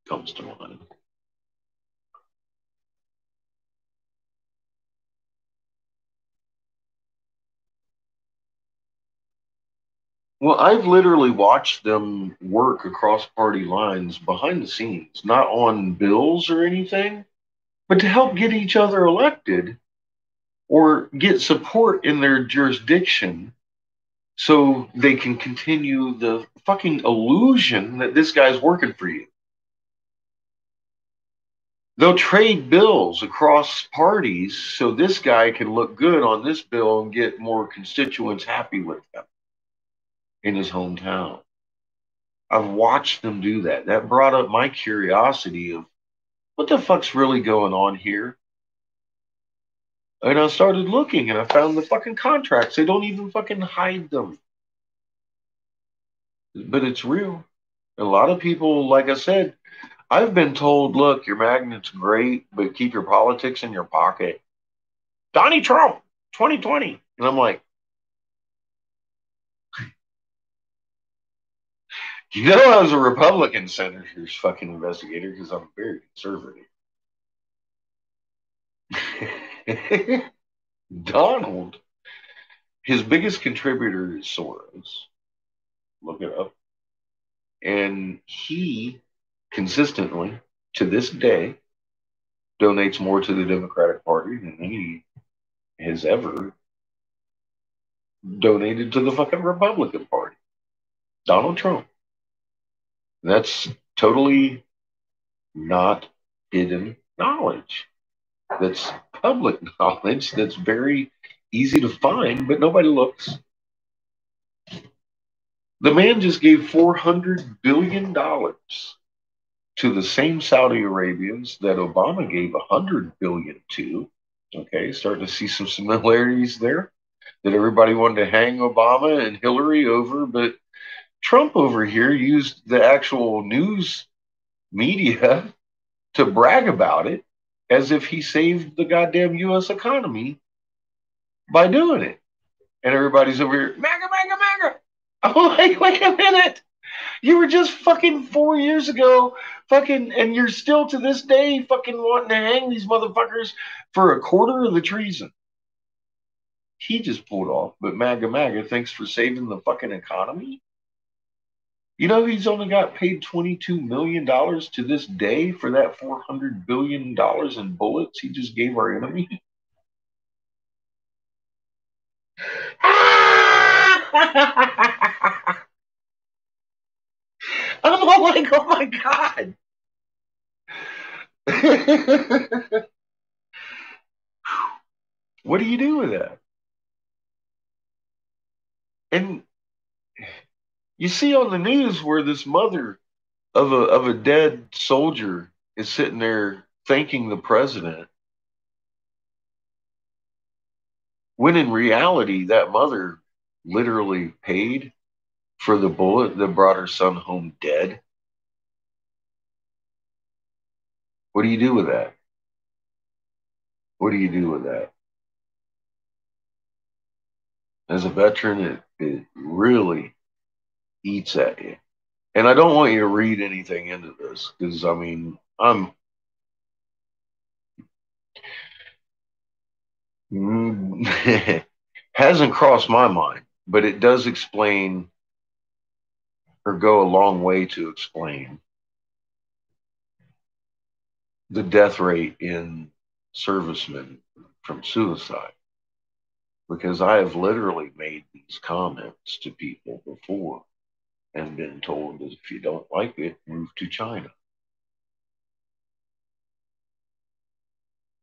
Comes to mind. Well, I've literally watched them work across party lines behind the scenes, not on bills or anything, but to help get each other elected or get support in their jurisdiction so they can continue the fucking illusion that this guy's working for you. They'll trade bills across parties so this guy can look good on this bill and get more constituents happy with him in his hometown. I've watched them do that. That brought up my curiosity of what the fuck's really going on here. And I started looking and I found the fucking contracts. They don't even fucking hide them. But it's real. A lot of people, like I said, I've been told, look, your magnet's great, but keep your politics in your pocket. Donnie Trump, 2020. And I'm like, you know, I was a Republican senator's fucking investigator because I'm very conservative. Donald, his biggest contributor is Soros. Look it up. And he consistently, to this day, donates more to the Democratic Party than he has ever donated to the fucking Republican Party. Donald Trump. That's totally not hidden knowledge. That's public knowledge that's very easy to find, but nobody looks. The man just gave $400 billion to the same Saudi Arabians that Obama gave $100 billion to. Okay, starting to see some similarities there that everybody wanted to hang Obama and Hillary over, but Trump over here used the actual news media to brag about it as if he saved the goddamn U.S. economy by doing it. And everybody's over here, MAGA, MAGA, MAGA. I'm like, wait a minute. You were just fucking 4 years ago, fucking, and you're still to this day fucking wanting to hang these motherfuckers for a quarter of the treason. He just pulled off, but MAGA, MAGA, thanks for saving the fucking economy. You know, he's only got paid $22 million to this day for that $400 billion in bullets he just gave our enemy. I'm all like, oh my God. What do you do with that? And you see on the news where this mother of a dead soldier is sitting there thanking the president, when in reality that mother literally paid for the bullet that brought her son home dead. What do you do with that? What do you do with that? As a veteran, it really eats at you. And I don't want you to read anything into this because, I mean, hasn't crossed my mind, but it does explain or go a long way to explain the death rate in servicemen from suicide. Because I have literally made these comments to people before and been told that if you don't like it, move to China.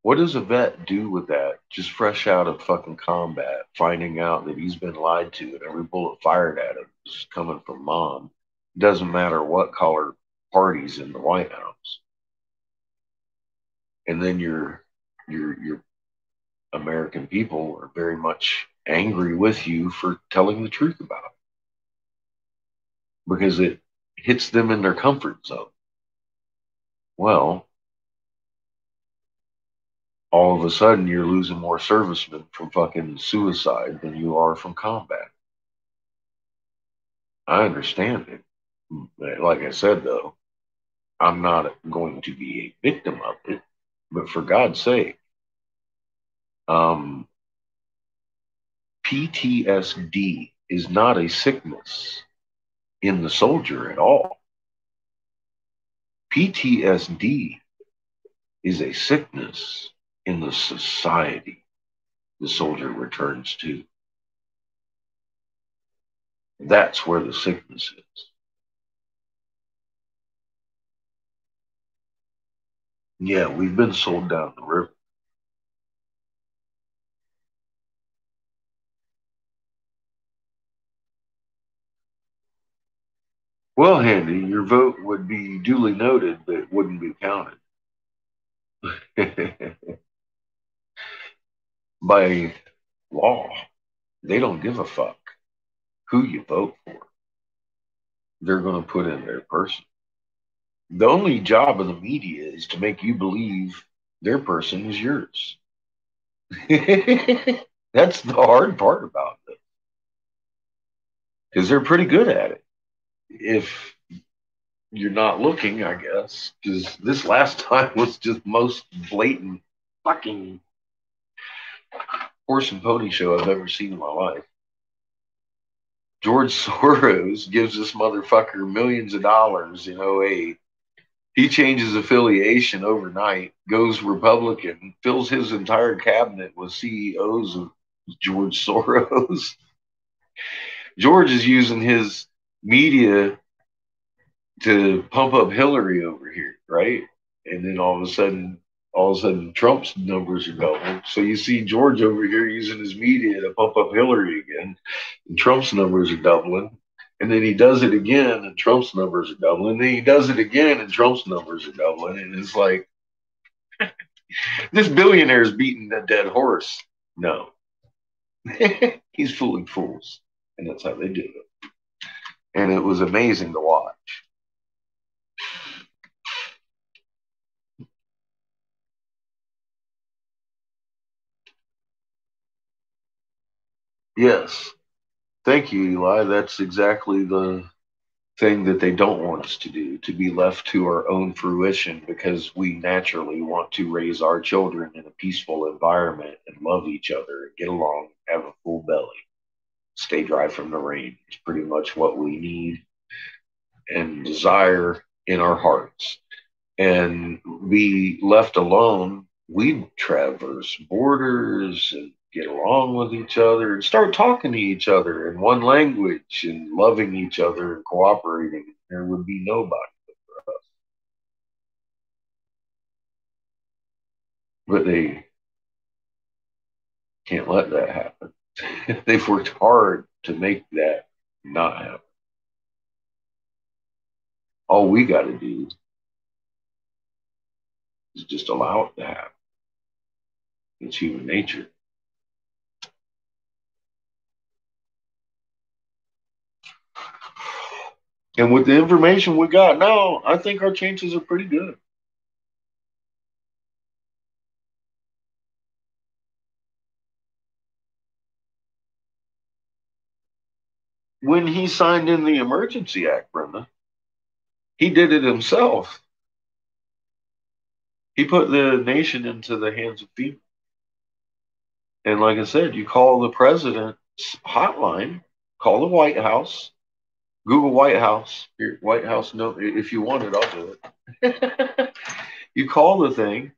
What does a vet do with that? Just fresh out of fucking combat, finding out that he's been lied to and every bullet fired at him is coming from mom. Doesn't matter what color party's in the White House. And then your American people are very much angry with you for telling the truth about it. Because hits them in their comfort zone. Well, all of a sudden you're losing more servicemen from fucking suicide than you are from combat. I understand it. Like I said, though, I'm not going to be a victim of it. But for God's sake, PTSD is not a sickness in the soldier at all. PTSD is a sickness in the society the soldier returns to. That's where the sickness is. Yeah, we've been sold down the river. Well, Handy, your vote would be duly noted, but it wouldn't be counted. By law, they don't give a fuck who you vote for. They're going to put in their person. The only job of the media is to make you believe their person is yours. That's the hard part about it. Because they're pretty good at it. If you're not looking, I guess, because this last time was just most blatant fucking horse and pony show I've ever seen in my life. George Soros gives this motherfucker millions of dollars, he changes affiliation overnight, goes Republican, fills his entire cabinet with CEOs of George Soros. George is using his media to pump up Hillary over here, right? And then all of a sudden, Trump's numbers are doubling. So you see George over here using his media to pump up Hillary again, and Trump's numbers are doubling. And then he does it again, and Trump's numbers are doubling. And then he does it again, and Trump's numbers are doubling. And it's like, this billionaire is beating a dead horse. No, he's fooling fools, and that's how they do it. And it was amazing to watch. Yes. Thank you, Eli. That's exactly the thing that they don't want us to do, to be left to our own fruition, because we naturally want to raise our children in a peaceful environment and love each other and get along, have a full belly, stay dry from the rain. It's pretty much what we need and desire in our hearts. And be left alone, we traverse borders and get along with each other and start talking to each other in one language and loving each other and cooperating. There would be nobody for us. But they can't let that happen. They've worked hard to make that not happen. All we got to do is just allow it to happen. It's human nature. And with the information we got now, I think our chances are pretty good. When he signed in the Emergency Act, Brenda, he did it himself. He put the nation into the hands of people. And like I said, you call the president's hotline, call the White House, Google White House, your White House note. If you want it, I'll do it. You call the thing,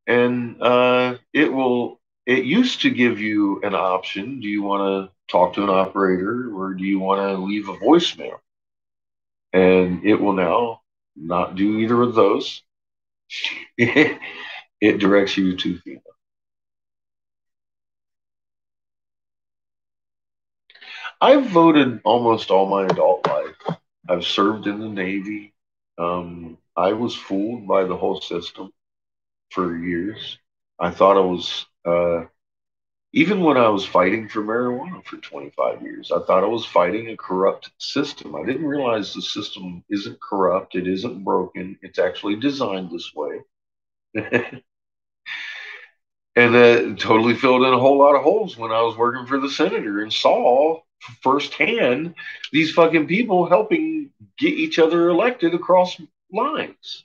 and it used to give you an option. Do you want to talk to an operator, or do you want to leave a voicemail? And it will now not do either of those. It directs you to FEMA. I've voted almost all my adult life. I've served in the Navy. I was fooled by the whole system for years. I thought I was Even when I was fighting for marijuana for 25 years, I thought I was fighting a corrupt system. I didn't realize the system isn't corrupt, it isn't broken, it's actually designed this way. And that totally filled in a whole lot of holes when I was working for the senator and saw firsthand these fucking people helping get each other elected across lines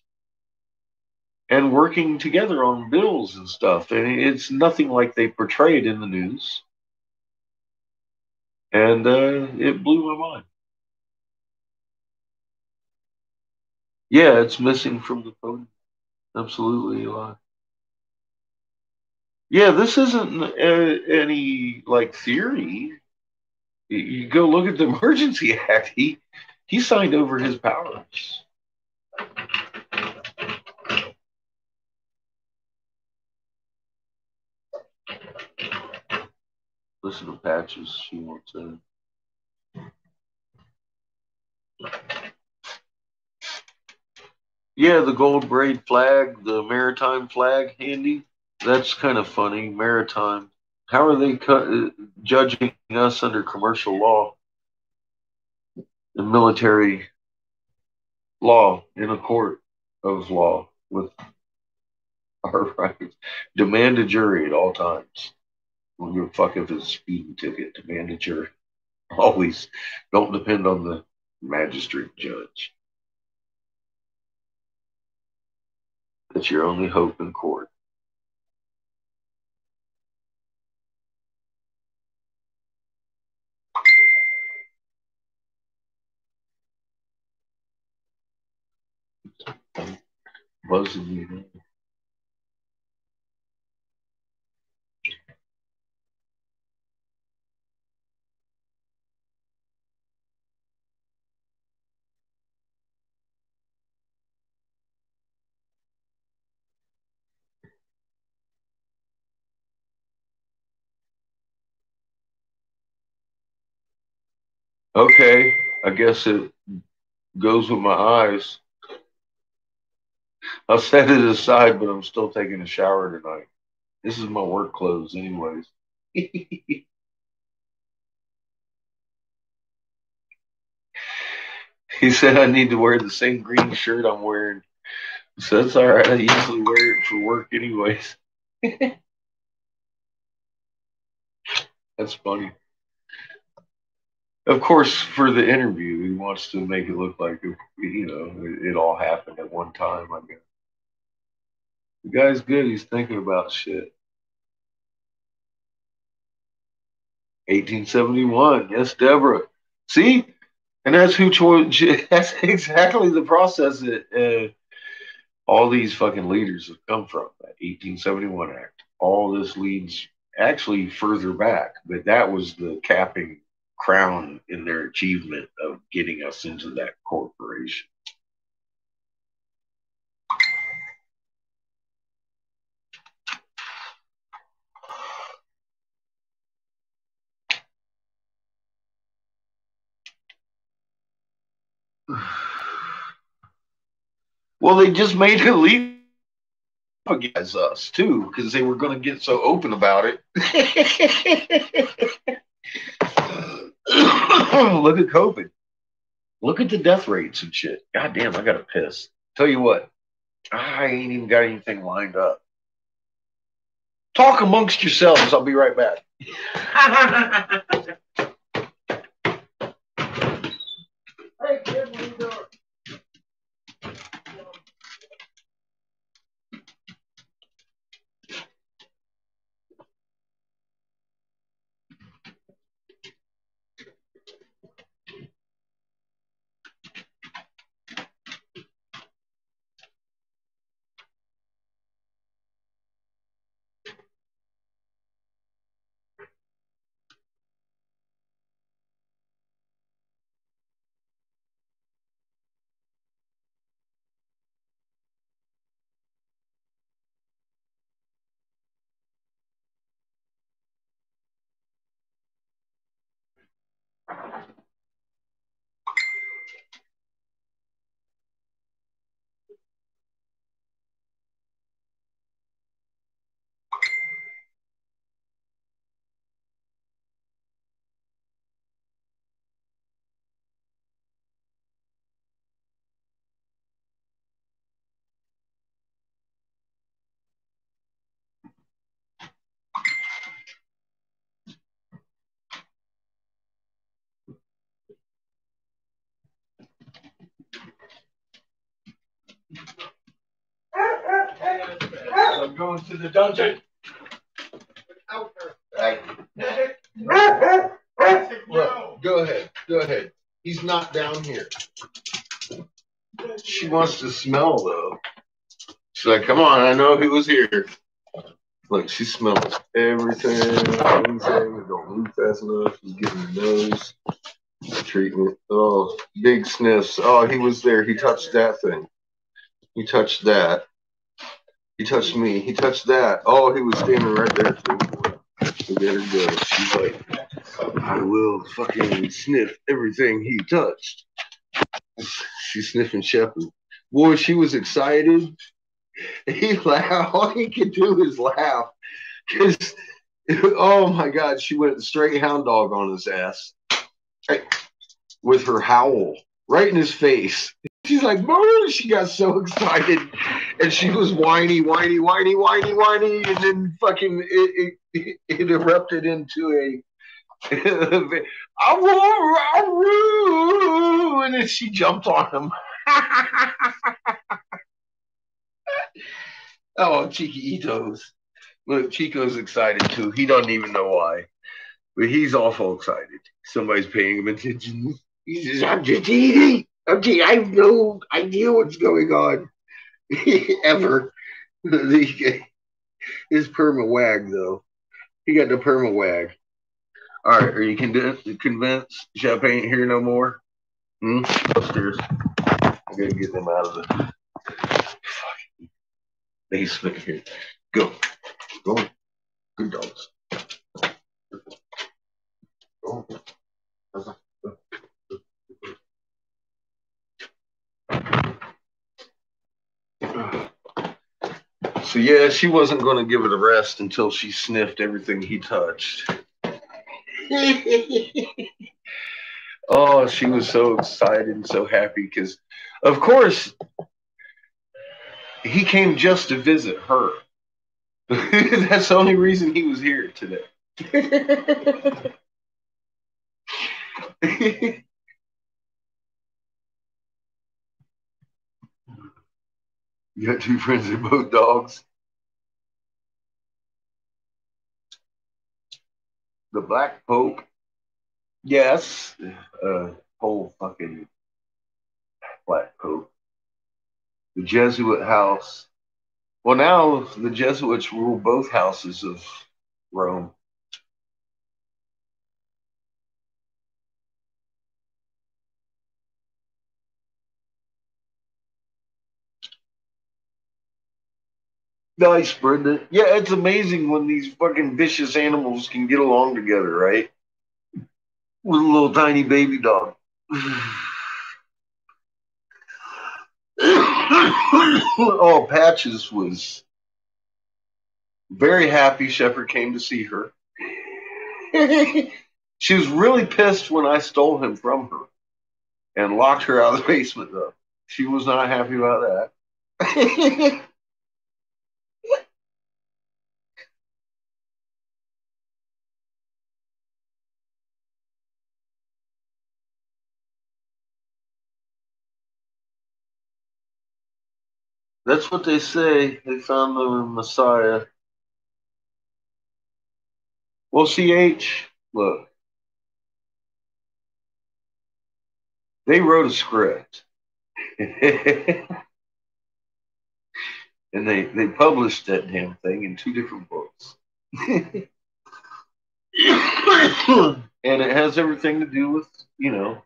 and working together on bills and stuff. And it's nothing like they portrayed in the news. And it blew my mind. Yeah, it's missing from the podium. Absolutely. Yeah, this isn't any like theory. You go look at the Emergency Act. He signed over his powers. Listen to Patches. She wants to. Yeah, the gold braid flag, the maritime flag, handy. That's kind of funny. Maritime. How are they judging us under commercial law and military law in a court of law with our rights? Demand a jury at all times. When you're fuck if it's a speeding ticket, demand a jury. Always don't depend on the magistrate judge. That's your only hope in court. Buzzing you. Okay, I guess it goes with my eyes. I'll set it aside, but I'm still taking a shower tonight. This is my work clothes, anyways. He said I need to wear the same green shirt I'm wearing. So that's all right. I usually wear it for work, anyways. That's funny. Of course, for the interview, he wants to make it look like it all happened at one time. I guess the guy's good. He's thinking about shit. 1871. Yes, Deborah. See, and that's who chose. That's exactly the process that all these fucking leaders have come from. That 1871 Act. All this leads actually further back, but that was the capping crown in their achievement of getting us into that corporation. Well, they just made it legal against us too, because they were going to get so open about it. Look at COVID. Look at the death rates and shit. God damn, I got to piss. Tell you what, I ain't even got anything lined up. Talk amongst yourselves. I'll be right back. Hey, kid, what are you doing? I'm going to the dungeon. Look, go ahead. Go ahead. He's not down here. She wants to smell, though. She's like, come on, I know he was here. Look, she smells everything. It don't move fast enough. She's getting her nose treatment. Oh, big sniffs. Oh, he was there. He touched that thing. He touched that. He touched me. He touched that. Oh, he was standing right there too. Look at her go. She's like, I will fucking sniff everything he touched. She's sniffing Shepherd. Boy, she was excited. He laughed. All he could do is laugh. Because, oh my God, she went straight hound dog on his ass. With her howl right in his face. She's like, "Boo!" She got so excited, and she was whiny, whiny, whiny, whiny, whiny, and then fucking it erupted into a and then she jumped on him. Oh, Chiquitos. Look, Chico's excited too. He doesn't even know why, but he's awful excited. Somebody's paying him attention. He says, I'm just eating. I have no idea what's going on. Ever. His perma wag, though. He got the perma wag. All right, are you convinced Shep ain't here no more? Upstairs. I gotta get them out of the basement here. Go. Go. Good dogs. Go. So yeah, she wasn't going to give it a rest until she sniffed everything he touched. Oh, she was so excited and so happy because, of course, he came just to visit her. That's the only reason he was here today. You got two friends that both dogs. The Black Pope. Yes. Whole fucking Black Pope. The Jesuit house. Well, now the Jesuits rule both houses of Rome. Nice, Brenda. Yeah, it's amazing when these fucking vicious animals can get along together, right? With a little tiny baby dog. Oh, Patches was very happy Shepherd came to see her. She was really pissed when I stole him from her and locked her out of the basement, though. She was not happy about that. That's what they say. They found the Messiah. Well, CH, look, they wrote a script. And they published that damn thing in 2 different books. And it has everything to do with, the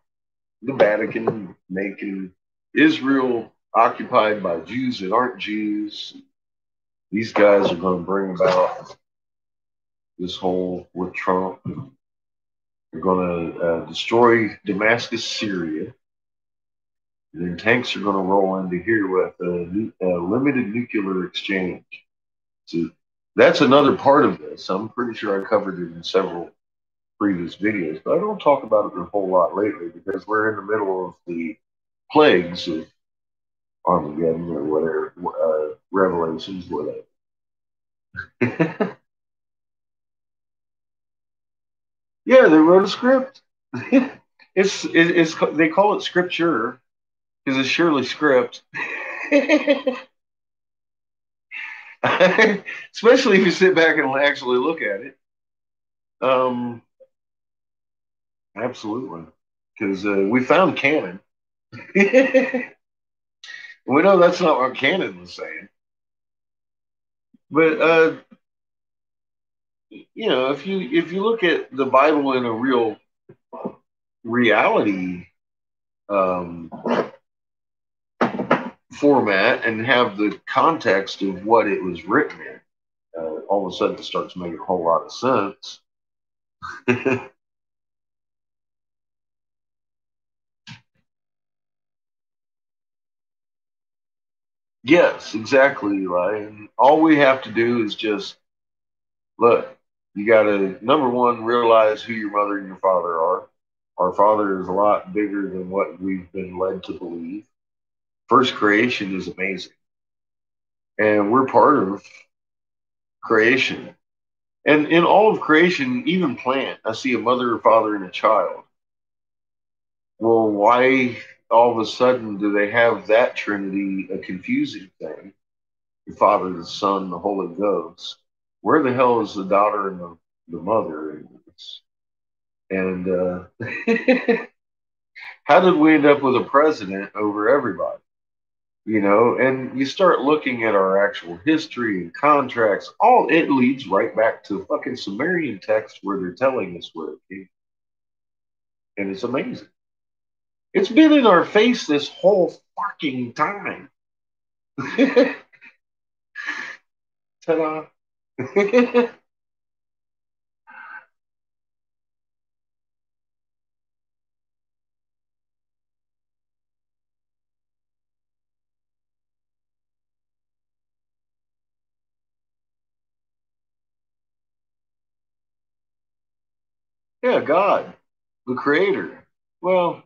Vatican making Israel occupied by Jews that aren't Jews. These guys are going to bring about this whole with Trump. They're going to destroy Damascus, Syria. And then tanks are going to roll into here with a limited nuclear exchange. So that's another part of this. I'm pretty sure I covered it in several previous videos, but I don't talk about it a whole lot lately because we're in the middle of the plagues of Armageddon or whatever, Revelations, whatever. Yeah, they wrote a script. It's they call it scripture because it's surely script. Especially if you sit back and actually look at it. Absolutely. Because we found canon. We know that's not what canon was saying. But if you look at the Bible in a real reality um, format and have the context of what it was written in, all of a sudden it starts making a whole lot of sense. Yes, exactly, Eli. And all we have to do is just look. You got to, number one, realize who your mother and your father are. Our Father is a lot bigger than what we've been led to believe. First creation is amazing. And we're part of creation. And in all of creation, even plant, I see a mother, a father, and a child. Well, why all of a sudden do they have that Trinity a confusing thing? The Father, the Son, the Holy Ghost. Where the hell is the daughter and the mother in this? And how did we end up with a president over everybody? And you start looking at our actual history and contracts, all it leads right back to fucking Sumerian text where they're telling us where it came. And it's amazing. It's been in our face this whole fucking time. Ta-da. Yeah, God, the creator. Well,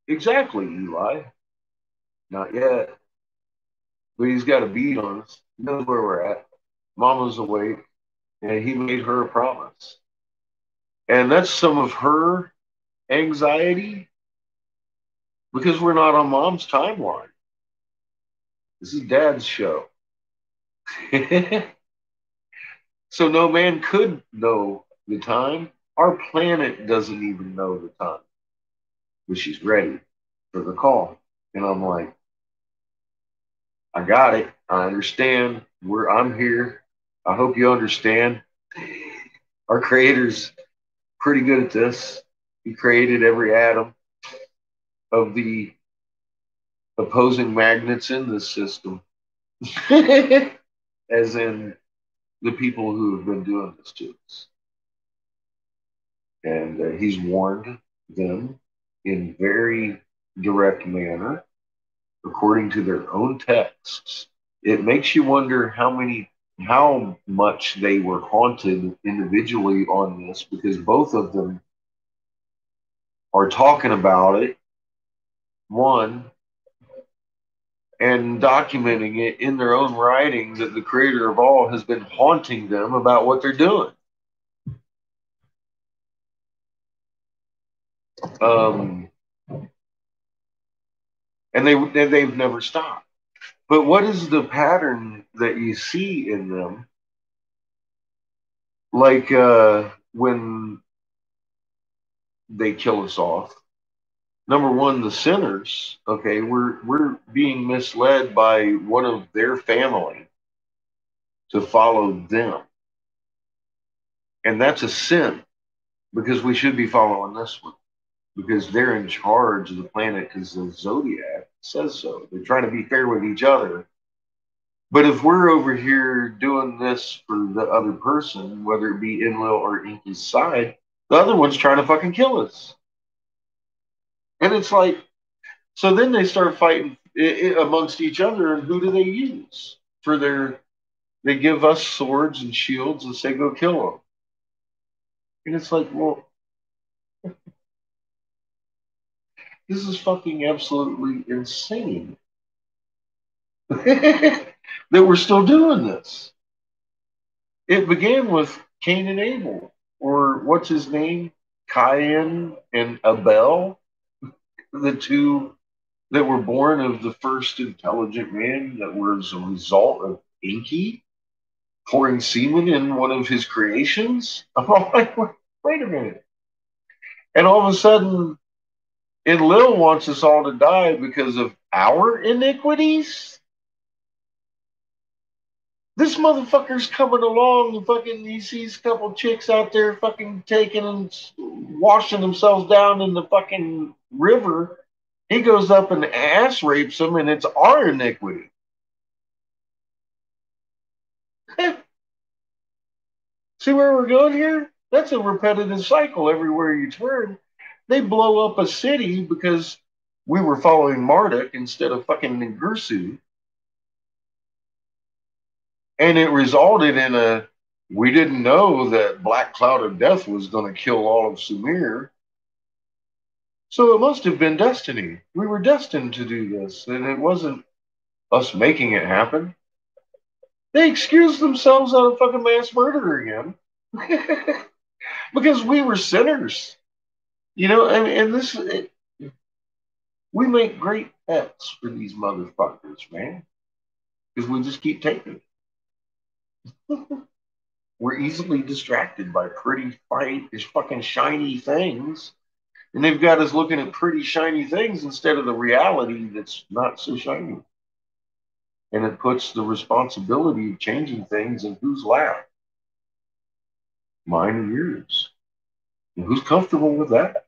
exactly, Eli. Not yet. But he's got a beat on us. He knows where we're at. Mama's awake, and he made her a promise. And that's some of her anxiety because we're not on mom's timeline. This is dad's show. So no man could know the time. Our planet doesn't even know the time. But she's ready for the call. And I'm like, I got it. I understand. I'm here. I hope you understand. Our creator's pretty good at this. He created every atom of the opposing magnets in this system. As in the people who have been doing this to us. And he's warned them in very direct manner, according to their own texts. It makes you wonder how much they were haunted individually on this, because both of them are talking about it, one, and documenting it in their own writing that the creator of all has been haunting them about what they're doing. And they've never stopped. But what is the pattern that you see in them? Like when they kill us off. Number one, the sinners. Okay, we're being misled by one of their family to follow them, and that's a sin because we should be following this one because they're in charge of the planet because the zodiac says so. They're trying to be fair with each other. But if we're over here doing this for the other person, whether it be Enlil or Inky's side, the other one's trying to fucking kill us. And it's like, so then they start fighting amongst each other, and who do they use for they give us swords and shields and say, go kill them. And it's like, well, this is fucking absolutely insane that we're still doing this. It began with Cain and Abel, or what's his name? Cain and Abel, the two that were born of the first intelligent man that was a result of Inky pouring semen in one of his creations. I'm like, wait a minute. And all of a sudden, Enlil wants us all to die because of our iniquities. This motherfucker's coming along and fucking he sees a couple chicks out there fucking taking and washing themselves down in the fucking river. He goes up and ass rapes them, and it's our iniquity. See where we're going here? That's a repetitive cycle everywhere you turn. They blow up a city because we were following Marduk instead of fucking Ningirsu. And it resulted in a we didn't know that Black Cloud of Death was going to kill all of Sumir. So it must have been destiny. We were destined to do this, and it wasn't us making it happen. They excused themselves out of fucking mass murder again because we were sinners. You know, and this we make great pets for these motherfuckers, man, because we just keep taking it. We're easily distracted by pretty, fucking shiny things. And they've got us looking at pretty, shiny things instead of the reality that's not so shiny. And it puts the responsibility of changing things in whose lap? Mine and yours. And who's comfortable with that?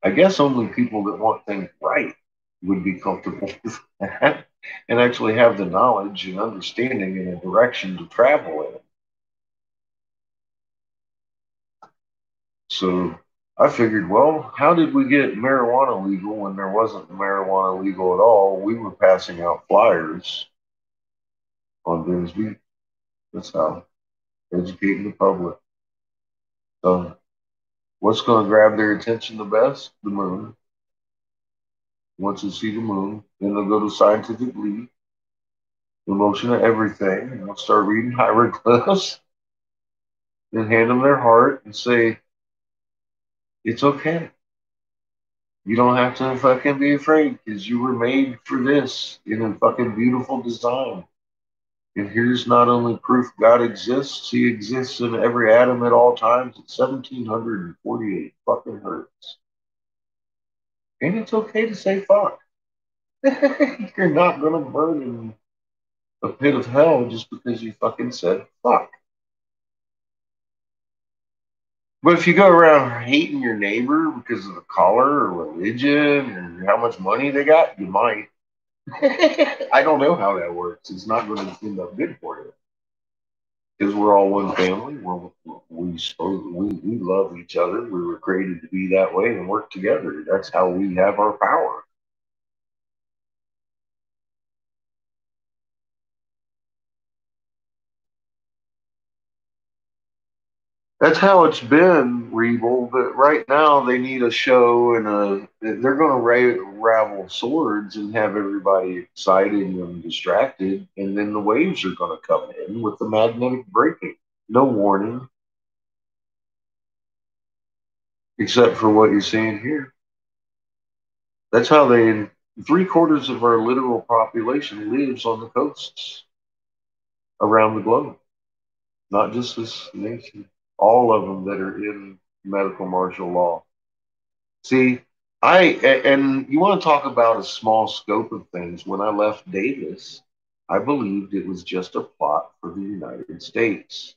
I guess only people that want things right would be comfortable with that and actually have the knowledge and understanding and a direction to travel in. So I figured, well, how did we get marijuana legal when there wasn't marijuana legal at all? We were passing out flyers on Venice Beach. That's how, educating the public. So what's going to grab their attention the best? The moon. Once they see the moon, then they'll go to Scientific League, the motion of everything, and they'll start reading hieroglyphs, then hand them their heart and say, it's okay. You don't have to fucking be afraid because you were made for this in a fucking beautiful design. And here's not only proof God exists, he exists in every atom at all times at 1748 fucking hertz. And it's okay to say fuck. You're not going to burn in a pit of hell just because you fucking said fuck. But if you go around hating your neighbor because of the color or religion or how much money they got, you might. I don't know how that works. It's not going to end up good for you because we're all one family. We love each other. We were created to be that way and work together. That's how we have our power. That's how it's been, Regal. But right now they need a show and they're going to ravel swords and have everybody excited and distracted, and then the waves are going to come in with the magnetic braking. No warning, except for what you're seeing here. That's how they. 3/4 of our literal population lives on the coasts around the globe, not just this nation. All of them that are in medical martial law. See, and you want to talk about a small scope of things. When I left Davis, I believed it was just a plot for the United States.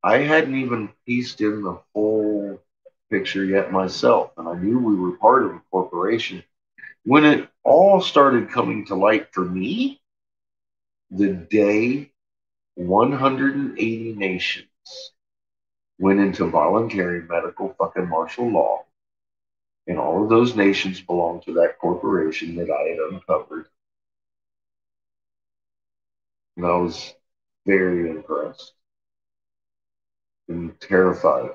I hadn't even pieced in the whole picture yet myself, and I knew we were part of a corporation. When it all started coming to light for me, the day 180 nations went into voluntary medical fucking martial law, and all of those nations belong to that corporation that I had uncovered. And I was very impressed and terrified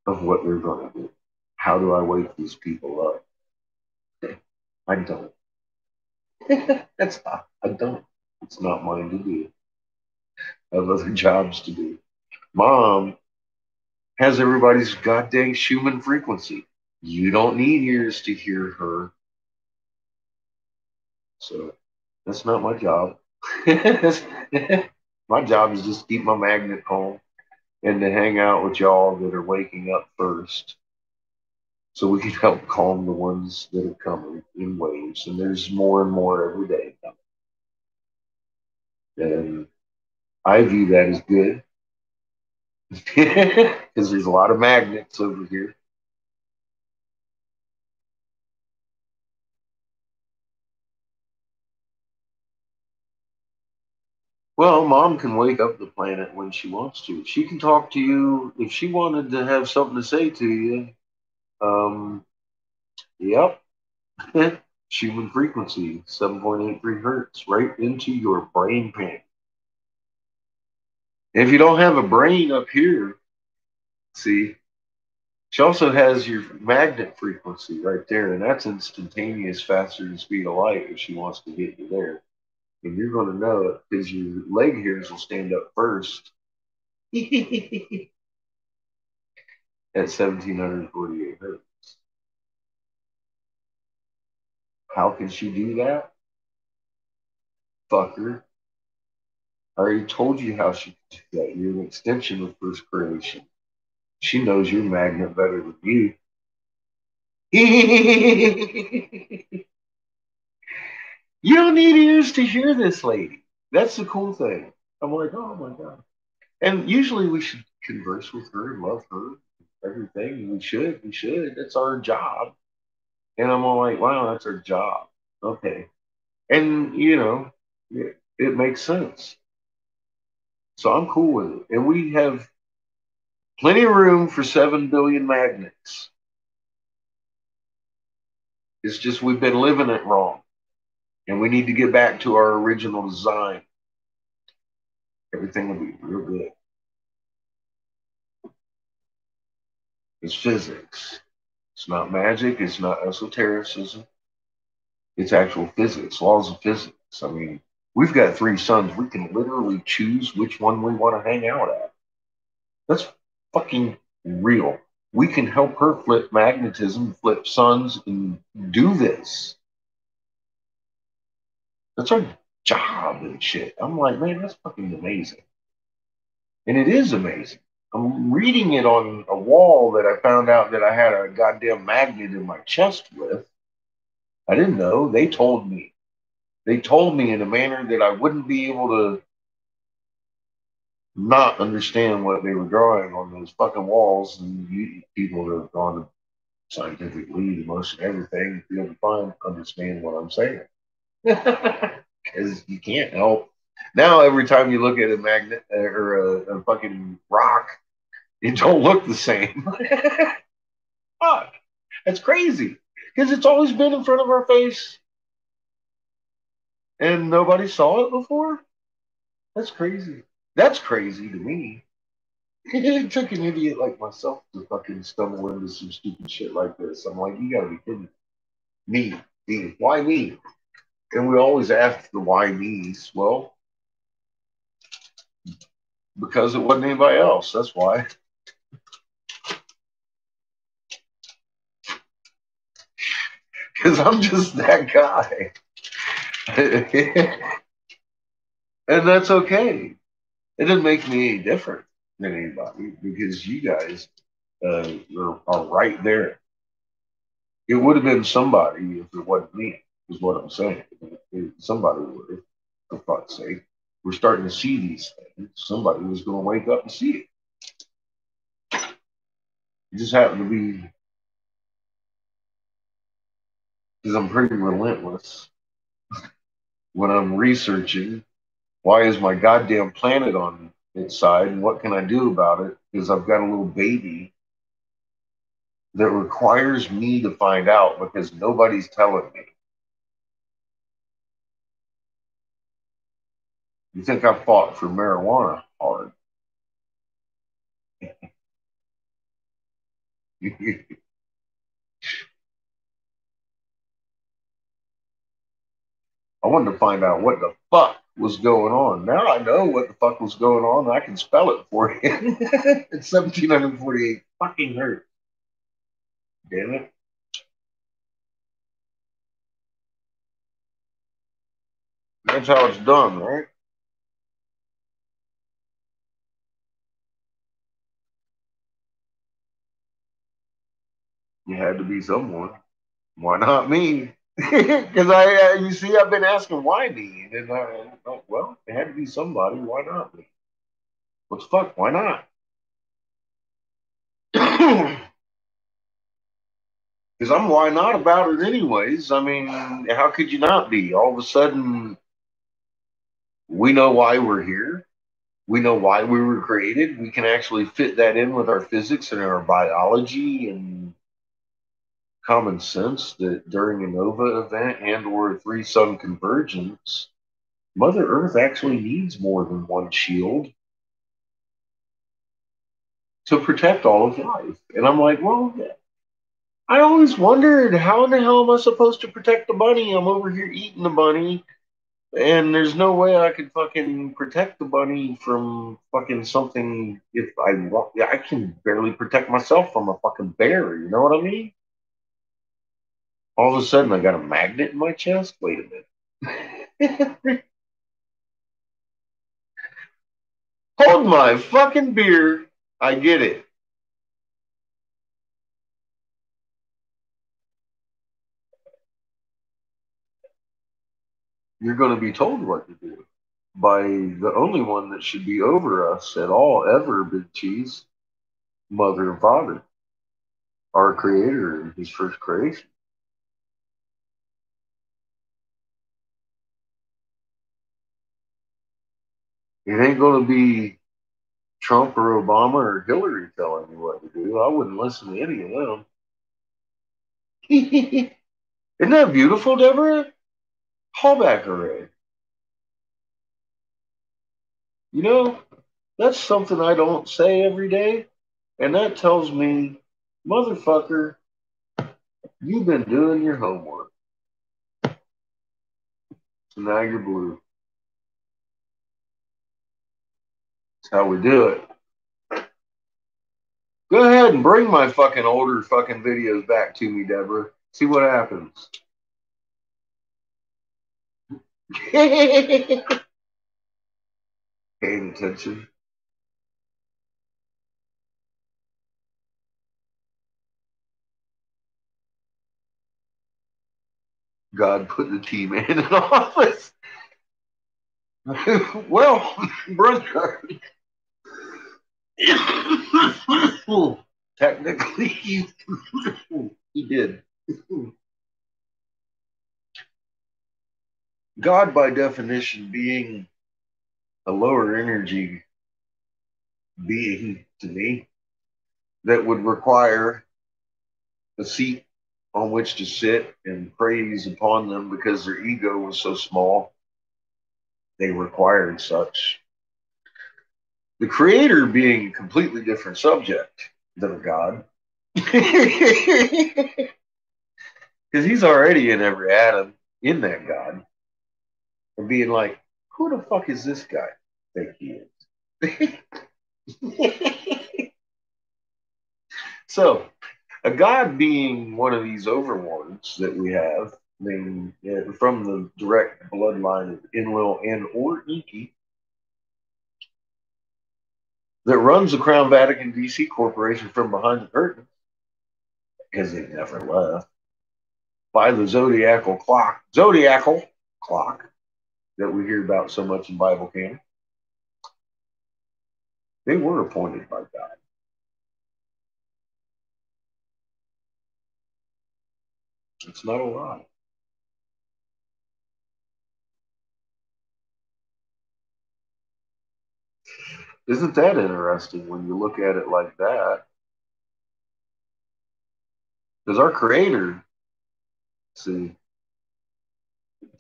of what they're going to do. How do I wake these people up? I don't. I don't. It's not mine to do. I have other jobs to do. Mom has everybody's goddamn Schumann frequency. You don't need ears to hear her. So that's not my job. My job is just to keep my magnet home and to hang out with y'all that are waking up first so we can help calm the ones that are coming in waves. And there's more and more every day. And I view that as good because there's a lot of magnets over here. Well, mom can wake up the planet when she wants to. She can talk to you if she wanted to have something to say to you. Yep. Human frequency, 7.83 hertz, right into your brain pan. If you don't have a brain up here, see, she also has your magnet frequency right there, and that's instantaneous, faster than the speed of light if she wants to get you there. And you're going to know it because your leg hairs will stand up first at 1748 hertz. How can she do that? Fucker. I already told you how she can do that. You're an extension of first creation. She knows your magnet better than you. You don't need ears to hear this lady. That's the cool thing. I'm like, oh my God. And usually we should converse with her and love her, everything. We should. That's our job. And I'm all like, wow, that's our job. Okay. And, it makes sense. So I'm cool with it. And we have plenty of room for 7 billion magnets. It's just we've been living it wrong. And we need to get back to our original design. Everything will be real good. It's physics. It's not magic. It's not esotericism. It's actual physics, laws of physics. I mean, we've got 3 suns. We can literally choose which one we want to hang out at. That's fucking real. We can help her flip magnetism, flip suns, and do this. That's our job and shit. I'm like, man, that's fucking amazing. And it is amazing. I'm reading it on a wall that I found out that I had a goddamn magnet in my chest with. I didn't know. They told me. They told me in a manner that I wouldn't be able to not understand what they were drawing on those fucking walls. And people that have gone to scientific lead, emotion, everything, be able to understand what I'm saying. Because you can't help. Now, every time you look at a magnet or a fucking rock, it don't look the same. Fuck. That's crazy. Because it's always been in front of our face and nobody saw it before. That's crazy. That's crazy to me. It took an idiot like myself to fucking stumble into some stupid shit like this. I'm like, you gotta be kidding me. Me. Why me? And we always ask the why me's. Well, because it wasn't anybody else. That's why. Because I'm just that guy. And that's okay. It doesn't make me any different than anybody because you guys are right there. It would have been somebody if it wasn't me, is what I'm saying. Somebody would have, for fuck's sake. We're starting to see these things. Somebody was going to wake up and see it. It just happened to be because I'm pretty relentless when I'm researching why is my goddamn planet on its side and what can I do about it? Because I've got a little baby that requires me to find out because nobody's telling me. You think I fought for marijuana hard? Oh, I wanted to find out what the fuck was going on. Now I know what the fuck was going on. I can spell it for you. It's 1748. Fucking hurt. Damn it. That's how it's done, right? You had to be someone. Why not me? Because you see, I've been asking why me, and then well, it had to be somebody. Why not me? What the fuck? Why not? Because I'm why not about it anyways. I mean, how could you not be? All of a sudden, we know why we're here. We know why we were created. We can actually fit that in with our physics and our biology and common sense that during a nova event and or a three sun convergence, Mother Earth actually needs more than one shield to protect all of life. And I'm like, well, I always wondered, how in the hell am I supposed to protect the bunny? I'm over here eating the bunny, and there's no way I could fucking protect the bunny from fucking something if I want. Yeah, I can barely protect myself from a fucking bear. You know what I mean? All of a sudden, I got a magnet in my chest. Wait a minute. Hold my fucking beer. I get it. You're going to be told what to do by the only one that should be over us at all, ever, Big Cheese, Mother and Father, our Creator in His first creation. It ain't going to be Trump or Obama or Hillary telling me what to do. I wouldn't listen to any of them. Isn't that beautiful, Deborah? Callback array. You know, that's something I don't say every day. And that tells me, motherfucker, you've been doing your homework. So now you're blue. That's how we do it. Go ahead and bring my fucking older fucking videos back to me, Deborah. See what happens. Paying attention. God put the T-Man in office. Well, brother, technically, he did. God, by definition, being a lower energy being to me, that would require a seat on which to sit and praise upon them because their ego was so small, they required such. The creator being a completely different subject than a god. Because he's already in every atom in that god. And being like, who the fuck is this guy? I think he is. So, a god being one of these overlords that we have, I mean, from the direct bloodline of Enlil and or Enki, that runs the Crown Vatican DC Corporation from behind the curtain, because they never left, by the zodiacal clock that we hear about so much in Bible canon. They were appointed by God. It's not a lie. Isn't that interesting when you look at it like that? Because our Creator, see,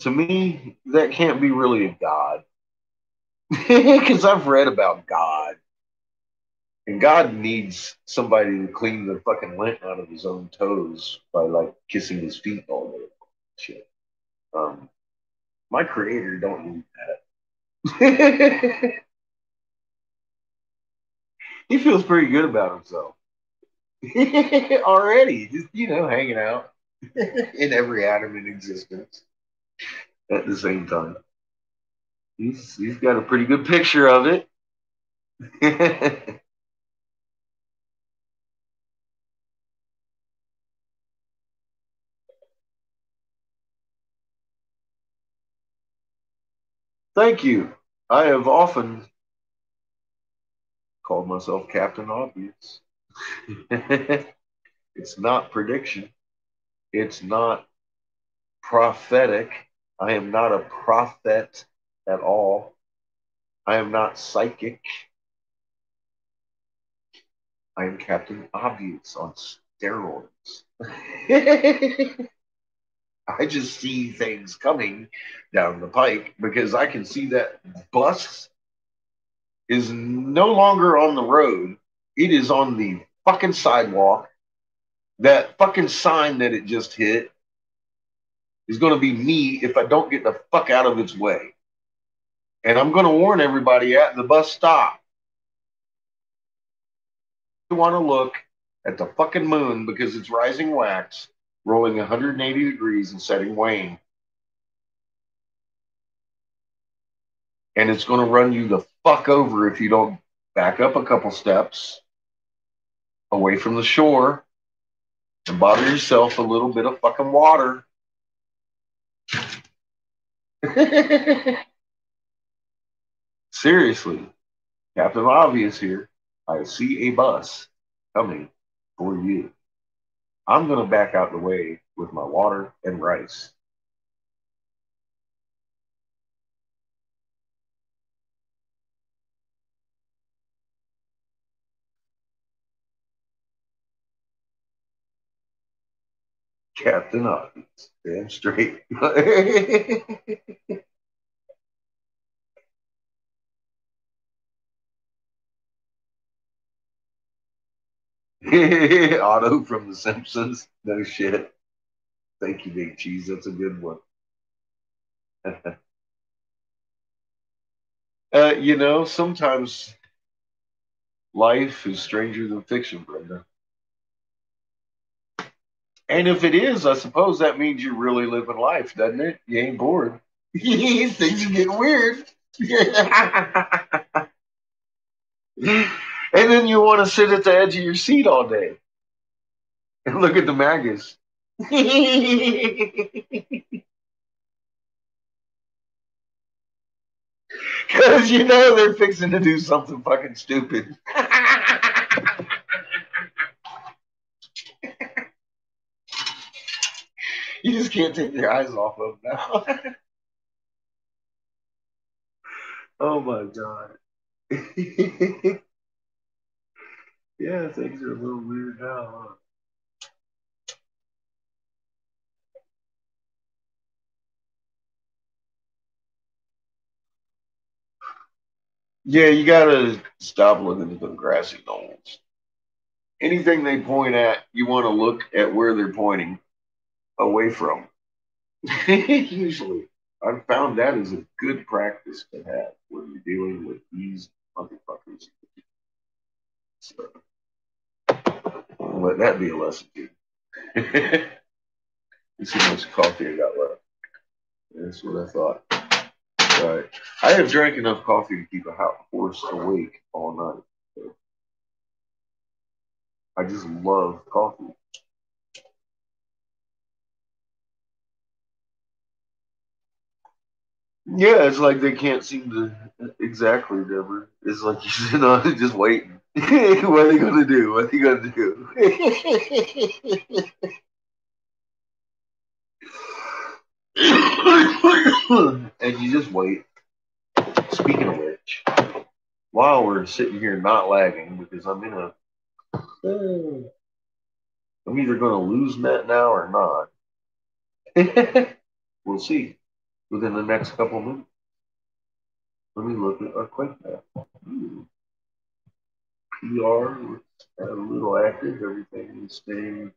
to me, that can't be really a God. Because I've read about God. And God needs somebody to clean the fucking lint out of his own toes by like kissing his feet all day. Shit. My creator don't need that. He feels pretty good about himself. Already. Just, hanging out in every atom in existence at the same time. He's got a pretty good picture of it. Thank you. I have often called myself Captain Obvious. It's not prediction. It's not prophetic. I am not a prophet at all. I am not psychic. I am Captain Obvious on steroids. I just see things coming down the pike because I can see that bus is no longer on the road. It is on the fucking sidewalk. That fucking sign that it just hit is going to be me if I don't get the fuck out of its way. And I'm going to warn everybody at the bus stop. You want to look at the fucking moon because it's rising wax, rolling 180 degrees and setting wane. And it's going to run you the fuck over if you don't back up a couple steps away from the shore and bother yourself a little bit of fucking water. Seriously, Captain Obvious here. I see a bus coming for you. I'm going to back out the way with my water and rice. Captain Obvious. Damn straight. Otto from The Simpsons. No shit. Thank you, Big Cheese. That's a good one. Sometimes life is stranger than fiction, Brenda. And if it is, I suppose that means you're really living life, doesn't it? You ain't bored. Things are getting weird. And then you want to sit at the edge of your seat all day and look at the maggots. Because they're fixing to do something fucking stupid. You just can't take your eyes off of them now. Oh my god. Yeah, things are a little weird now. Huh? Yeah, you gotta stop looking at them grassy knolls. Anything they point at, you want to look at where they're pointing away from. Usually, I've found that is a good practice to have when you're dealing with these motherfuckers. So, I'll let that be a lesson to you. Let's see how much coffee I got left. That's what I thought. Right. I have drank enough coffee to keep a horse awake all night. So I just love coffee. Yeah, it's like they can't seem to exactly, Deborah. It's like just waiting. What are they gonna do? What are they gonna do? And you just wait. Speaking of which, while we're sitting here not lagging, because I'm either gonna lose net now or not. We'll see within the next couple of minutes. Let me look at our quick map. PR a little active. Everything is staying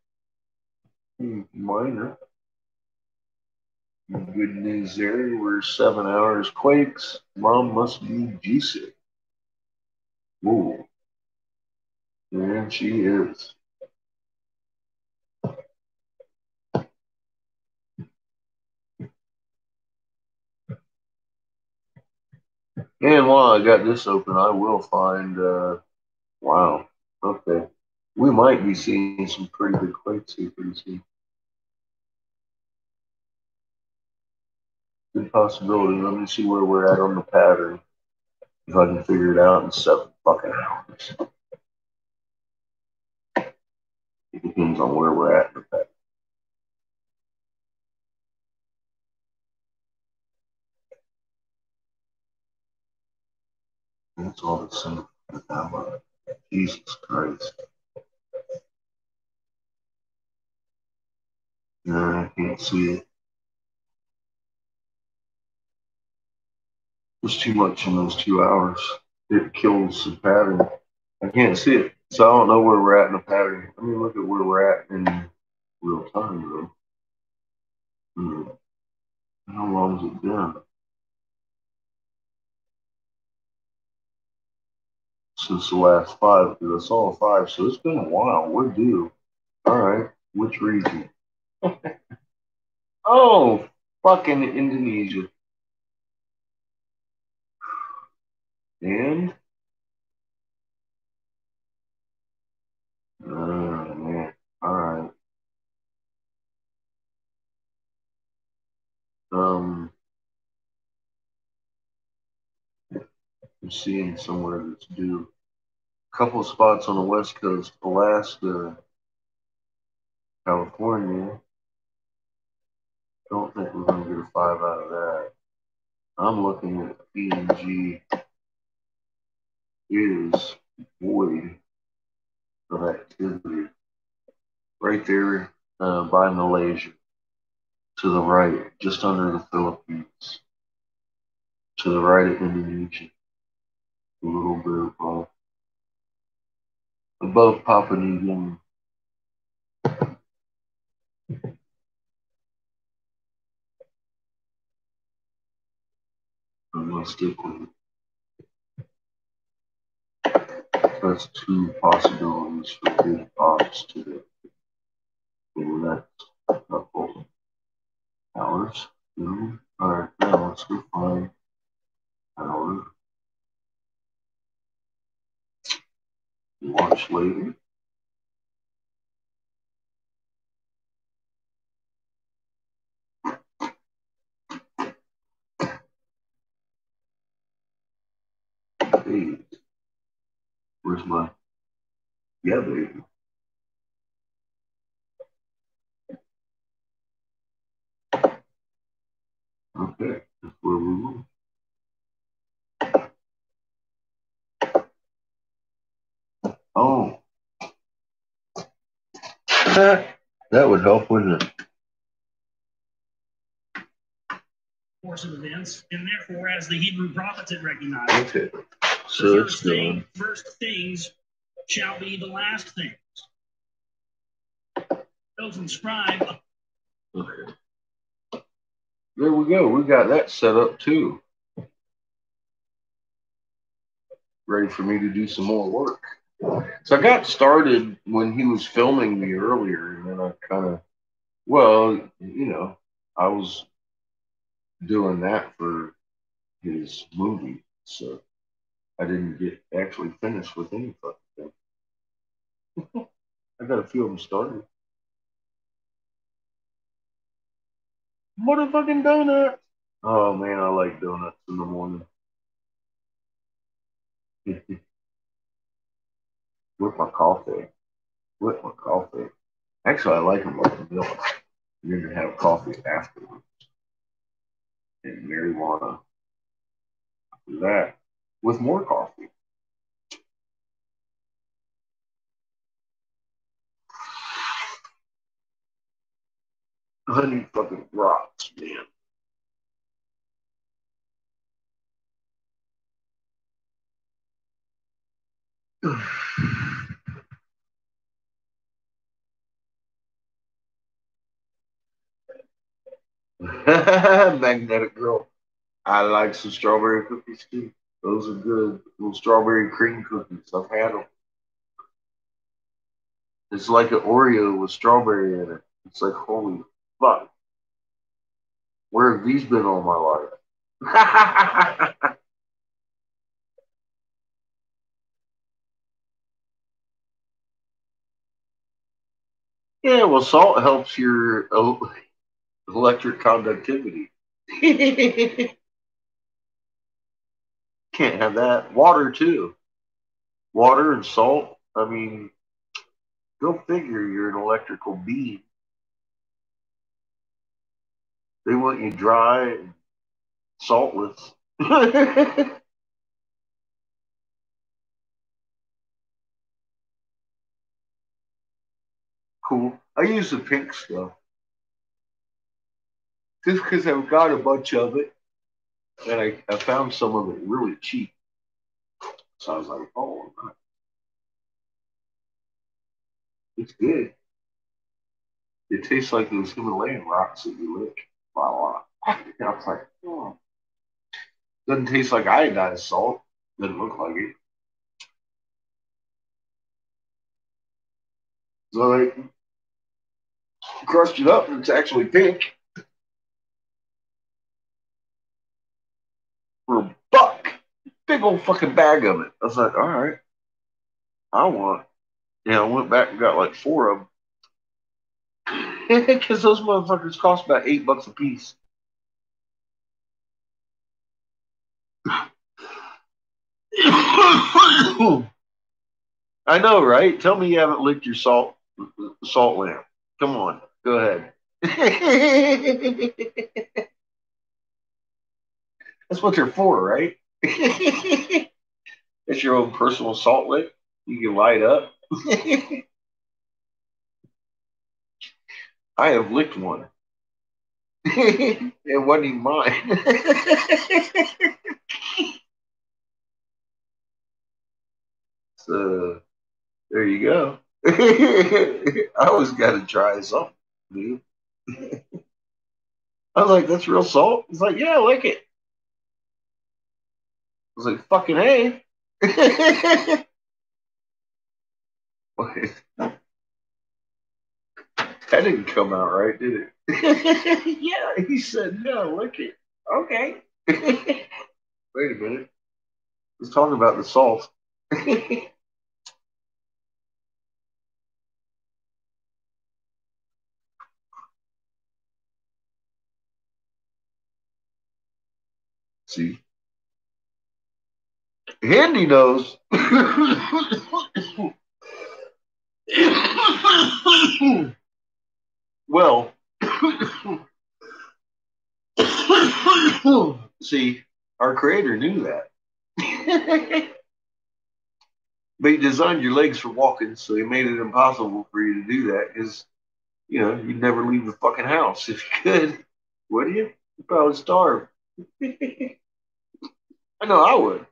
minor. Good news there. We're 7 hours quakes. Mom must be juicy. Ooh. Yeah, she is. And while I got this open, I will find, wow, okay. We might be seeing some pretty good quakes here pretty soon. Good possibility. Let me see where we're at on the pattern. If I can figure it out in 7 fucking hours. It depends on where we're at in the pattern. That's all the same. Jesus Christ. No, I can't see it. There's too much in those 2 hours. It kills the pattern. I can't see it. So I don't know where we're at in the pattern. Let me look at where we're at in real time, though. How long has it been? Since the last 5, because I saw a 5, so it's been a while. We're due. All right. Which region? Oh, fucking Indonesia. And? Oh, man. All right. I'm seeing somewhere that's due. A couple of spots on the West Coast, Alaska, California. Don't think we're going to get a 5 out of that. I'm looking at PNG is void of activity. Right there by Malaysia. To the right, just under the Philippines. To the right of Indonesia. A little bit above Papua New Guinea. I'm going to stick with it. That's 2 possibilities for big pops today. For the next couple hours. Alright, now let's go find our watch later. Hey, where's my baby? Okay, that's where we were. Oh. That would help, wouldn't it? Course of events, and therefore, as the Hebrew prophets had recognized, okay. So first things shall be the last things. Those inscribed. Okay. There we go. We got that set up too. Ready for me to do some more work. So I got started when he was filming me earlier, and then I kind of, I was doing that for his movie, so I didn't get actually finished with any fucking thing. I got a few of them started. Motherfucking donut. Oh man, I like donuts in the morning. With my coffee. Actually, I like them like milk. You can have coffee afterwards. And marijuana. Do that with more coffee. Honey fucking rocks, man. Magnetic Girl. I like some strawberry cookies too. Those are good. Little strawberry cream cookies. I've had them. It's like an Oreo with strawberry in it. It's like, holy fuck. Where have these been all my life? Yeah, well, salt helps your electric conductivity. Can't have that. Water, too. Water and salt. I mean, go figure you're an electrical being. They want you dry and saltless. Cool. I use the pink stuff just because I've got a bunch of it, and I found some of it really cheap. So I was like, oh, it's good. It tastes like those Himalayan rocks that you lick. Wow. I was like, oh. Doesn't taste like iodized salt. Doesn't look like it. So I crushed it up, and it's actually pink for $1. Big old fucking bag of it. I was like, all right, I want. Yeah, I went back and got like 4 of them because those motherfuckers cost about $8 a piece. I know, right? Tell me you haven't licked your salt lamp. Come on, go ahead. That's what they're for, right? It's your own personal salt lick. You can light up. I have licked one. It wasn't even mine. So there you go. I always got to try something, dude. I was like, that's real salt? He's like, yeah, I like it. I was like, fucking hey. That didn't come out right, did it? Yeah, he said, no, lick it. Okay. Wait a minute. He's talking about the salt. See? Handy knows. Well, see, our creator knew that. But he designed your legs for walking, so he made it impossible for you to do that because, you'd never leave the fucking house if you could. Would you? You'd probably starve. I know I would.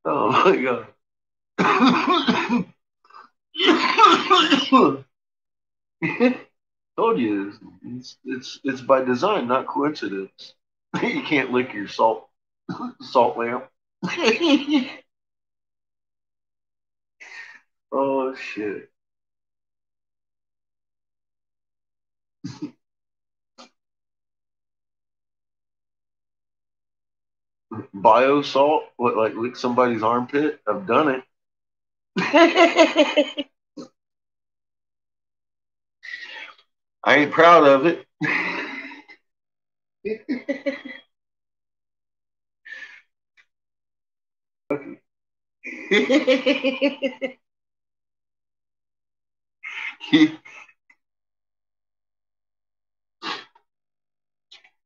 Oh my god. Told you it's by design, not coincidence. You can't lick your salt lamp. Oh shit. Bio salt? What, like lick somebody's armpit? I've done it. I ain't proud of it.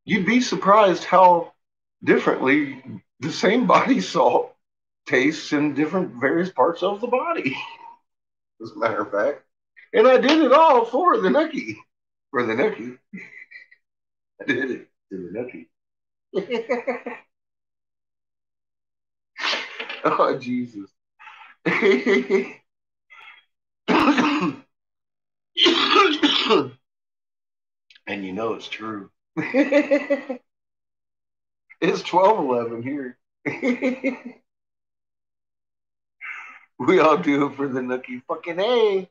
You'd be surprised how differently the same body salt tastes in different various parts of the body. As a matter of fact. And I did it all for the nookie. For the nookie. I did it for the nookie. Oh, Jesus. And you know it's true. It's 12:11 here. We all do it for the nookie fucking A.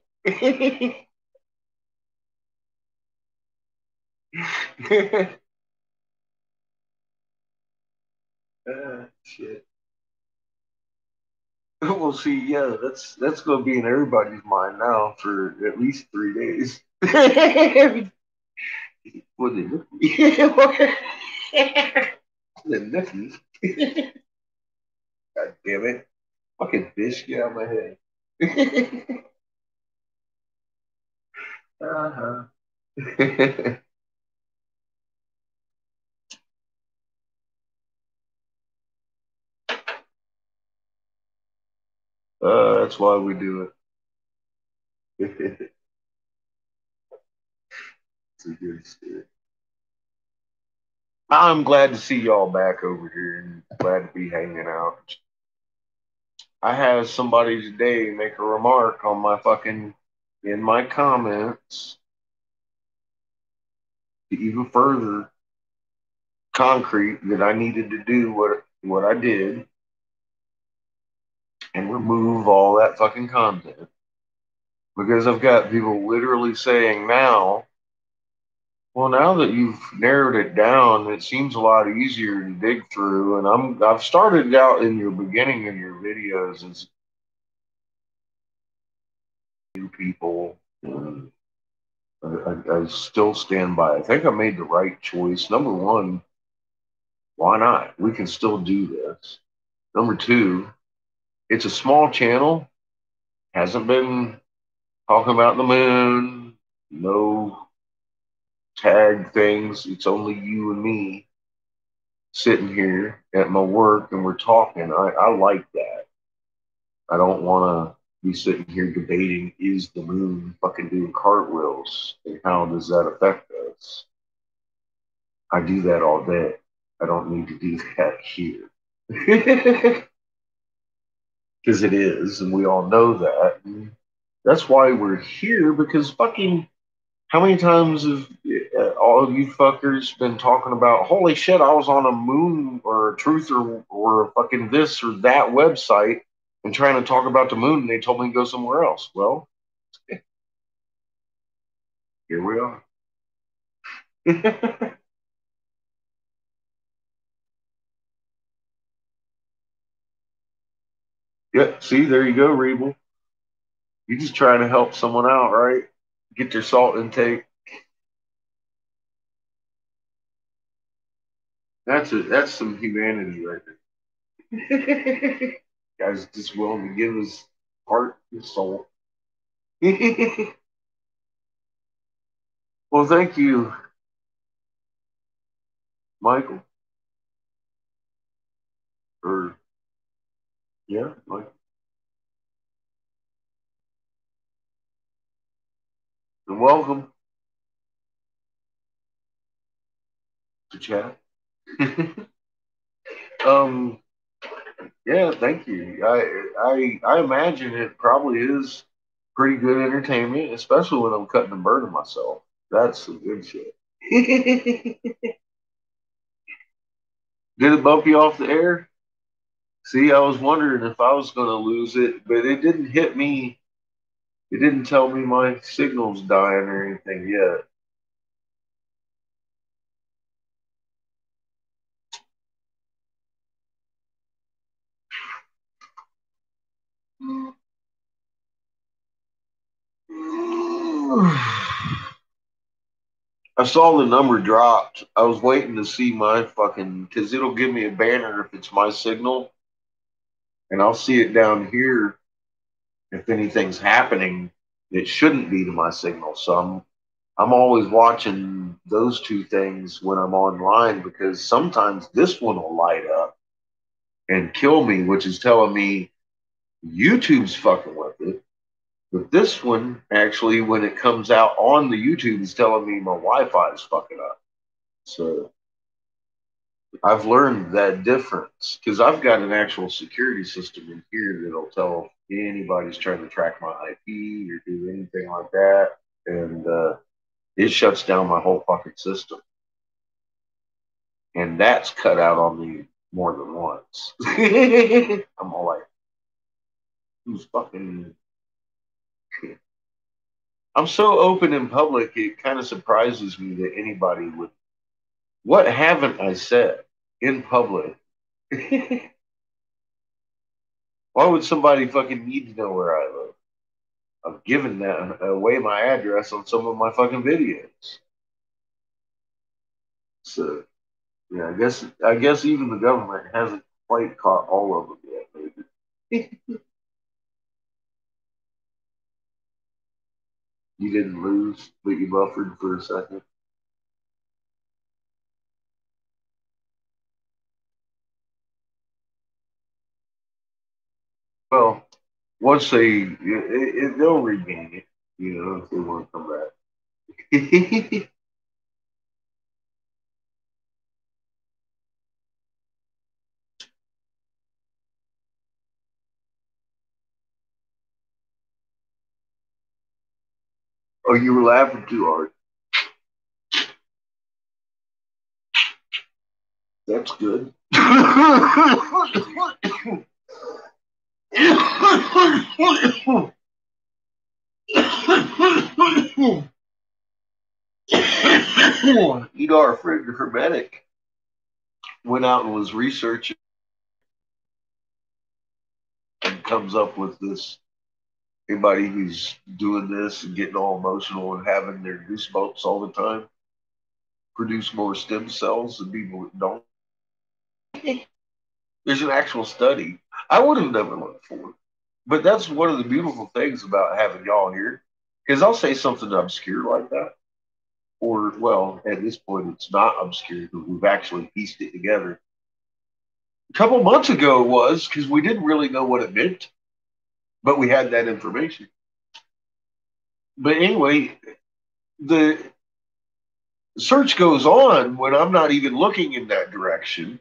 Shit. We'll see. Yeah, that's gonna be in everybody's mind now for at least 3 days. For the nookie. The nookies. God damn it. Fucking fish, get out of my head. Uh-huh. That's why we do it. It's a good shit. I'm glad to see y'all back over here and glad to be hanging out. I had somebody today make a remark on my fucking in my comments to even further concrete that I needed to do what I did and remove all that fucking content. Because I've got people literally saying now, well, now that you've narrowed it down, it seems a lot easier to dig through. And I've started out in your beginning of your videos as new people. I still stand by. I think I made the right choice. Number one, why not? We can still do this. Number two, it's a small channel. Hasn't been talking about the moon. No tag things. It's only you and me sitting here at my work and we're talking. I like that. I don't want to be sitting here debating, is the moon fucking doing cartwheels and how does that affect us? I do that all day. I don't need to do that here. Because it is, and we all know that. And that's why we're here, because fucking how many times have all of you fuckers been talking about, holy shit, I was on a moon or a truth or a fucking this or that website and trying to talk about the moon and they told me to go somewhere else. Well, here we are. Yeah, see, there you go, Rebel. You're just trying to help someone out, right? Get their salt intake. That's some humanity right there. Guy's just willing to give his heart and soul. Well, thank you, Michael. Or yeah, Michael. And welcome to chat. um, yeah, thank you. I imagine it probably is pretty good entertainment, especially when I'm cutting and burning myself. That's some good shit. Did it bump you off the air? See, I was wondering if I was going to lose it, but it didn't hit me. It didn't tell me my signal's dying or anything yet. I saw the number dropped. I was waiting to see my fucking, because it'll give me a banner if it's my signal, and I'll see it down here if anything's happening that shouldn't be to my signal. So I'm always watching those two things when I'm online because sometimes this one will light up and kill me, which is telling me YouTube's fucking with it. But this one, actually, when it comes out on the YouTube, is telling me my Wi-Fi is fucking up. So I've learned that difference because I've got an actual security system in here that'll tell if anybody's trying to track my IP or do anything like that, and it shuts down my whole fucking system. And that's cut out on me more than once. I'm all like, who's fucking. I'm so open in public, it kind of surprises me that anybody would. What haven't I said in public? Why would somebody fucking need to know where I live? I've given that away my address on some of my fucking videos. So yeah, I guess even the government hasn't quite caught all of them yet, maybe. You didn't lose, but you buffered for a second. Well, once they'll regain it, if they want to come back. Oh, you were laughing too hard. That's good. Our friend Hermetic went out and was researching and comes up with this. Anybody who's doing this and getting all emotional and having their goosebumps all the time produce more stem cells than people that don't. There's an actual study. I would have never looked for it. But that's one of the beautiful things about having y'all here. Because I'll say something obscure like that. Or, well, at this point, it's not obscure because we've actually pieced it together. A couple months ago it was because we didn't really know what it meant, but we had that information. But anyway, the search goes on when I'm not even looking in that direction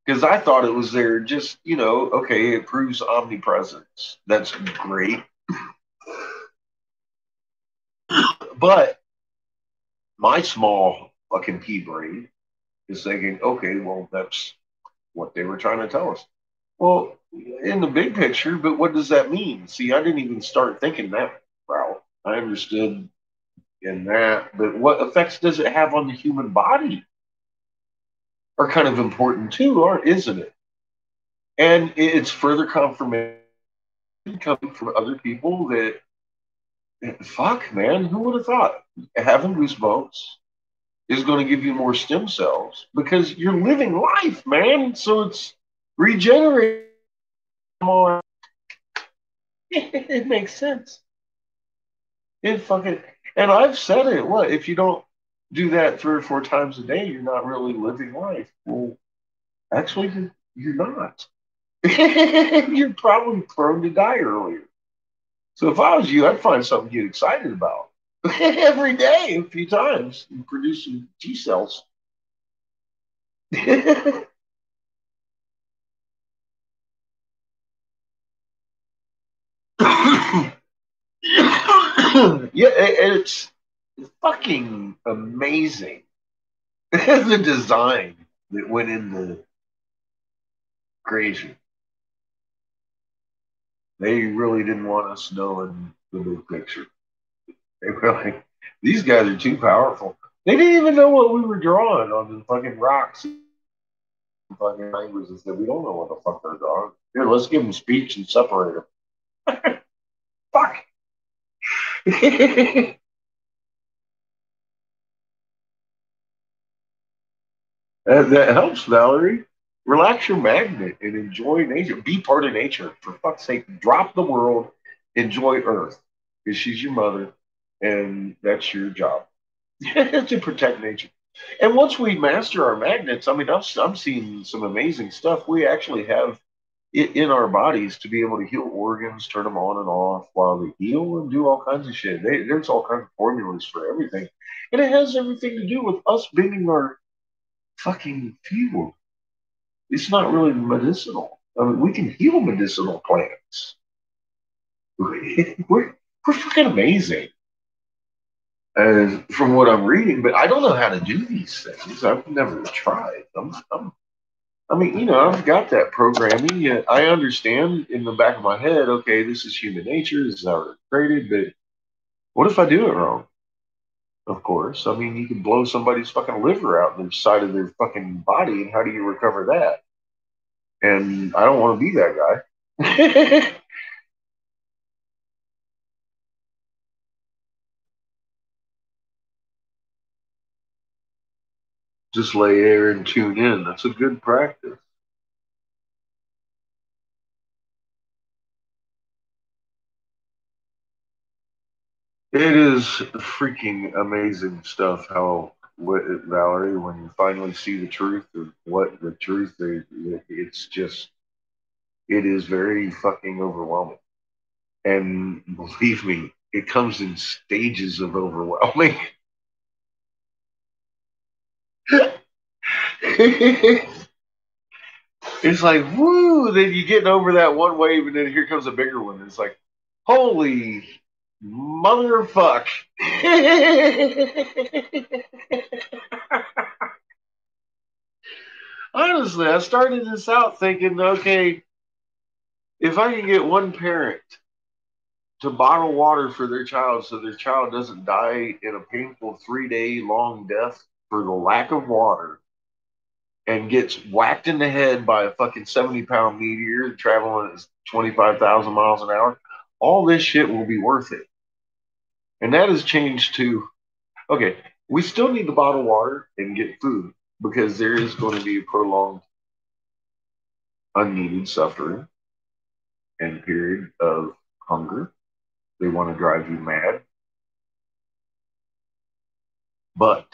because I thought it was there just, okay, it proves omnipresence. That's great. But my small fucking pea brain is thinking, okay, well, that's what they were trying to tell us. Well, in the big picture, but what does that mean? See, I didn't even start thinking that route. I understood in that, but what effects does it have on the human body are kind of important too, aren't isn't it? And it's further confirmation coming from other people that fuck, man, who would have thought having goosebumps is going to give you more stem cells because you're living life, man. So it's regenerating more. It makes sense. It fucking and I've said it. What if you don't do that 3 or 4 times a day? You're not really living life. Well, actually, you're not. You're probably prone to die earlier. So if I was you, I'd find something to get excited about every day, a few times, and produce some T cells. Yeah, it's fucking amazing the design that went in the creation. They really didn't want us knowing the big picture. They were like, these guys are too powerful. They didn't even know what we were drawing on the fucking rocks and fucking languages and said, we don't know what the fuck they're drawing. Here, let's give them speech and separate them. Fuck. That helps, Valerie. Relax your magnet and enjoy nature. Be part of nature. For fuck's sake, drop the world, enjoy Earth. Because she's your mother, and that's your job to protect nature. And once we master our magnets, I mean, I'm seeing some amazing stuff. We actually have it in our bodies to be able to heal organs, turn them on and off while they heal, and do all kinds of shit. There's all kinds of formulas for everything. And it has everything to do with us being our fucking fuel. it's not really medicinal. I mean, we can heal medicinal plants. We're fucking amazing. From what I'm reading, but I don't know how to do these things. I've never tried. I mean, you know, I've got that programming. Yet I understand in the back of my head, okay, this is human nature. This is how we're created. But what if I do it wrong? Of course. I mean, you can blow somebody's fucking liver out the side of their fucking body, and how do you recover that? And I don't want to be that guy. Just lay there and tune in. That's a good practice. It is freaking amazing stuff how Valerie, when you finally see the truth of what the truth is, it's just, it is very fucking overwhelming. And believe me, it comes in stages of overwhelming. It's like, woo, then you get over that one wave, and then here comes a bigger one. It's like, holy motherfuck. Honestly, I started this out thinking, okay, if I can get one parent to bottle water for their child so their child doesn't die in a painful 3-day long death for the lack of water and gets whacked in the head by a fucking 70-pound meteor traveling at 25,000 miles an hour, all this shit will be worth it. And that has changed to, okay, we still need to bottle water and get food because there is going to be a prolonged unneeded suffering and period of hunger. They want to drive you mad. But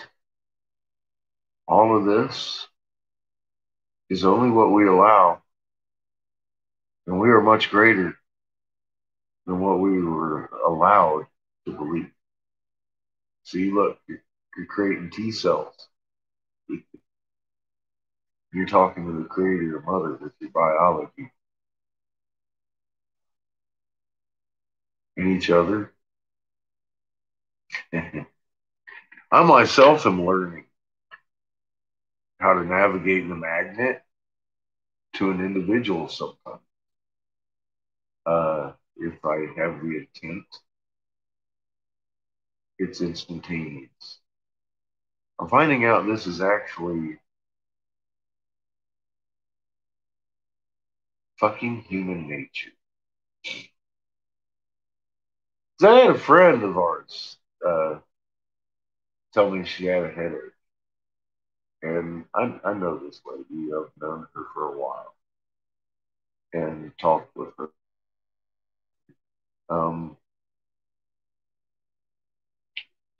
all of this is only what we allow. And we are much greater than what we were allowed to believe. See, look, you're creating T cells. You're talking to the creator mother with your biology and each other. I myself am learning how to navigate the magnet to an individual sometimes. If I have the intent, it's instantaneous. I'm finding out this is actually fucking human nature. So I had a friend of ours tell me she had a headache. And I know this lady. I've known her for a while and talked with her.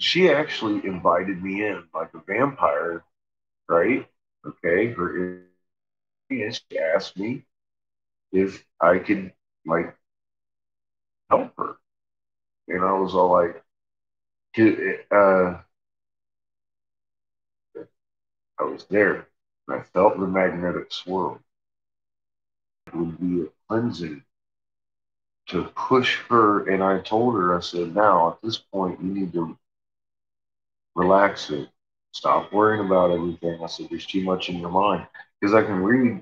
She actually invited me in like a vampire, right? Okay, her and she asked me if I could like help her, and I was all like, I was there, and I felt the magnetic swirl. It would be a cleansing to push her, and I told her, I said, now at this point, you need to relax it. Stop worrying about everything. I said, there's too much in your mind. Because I can read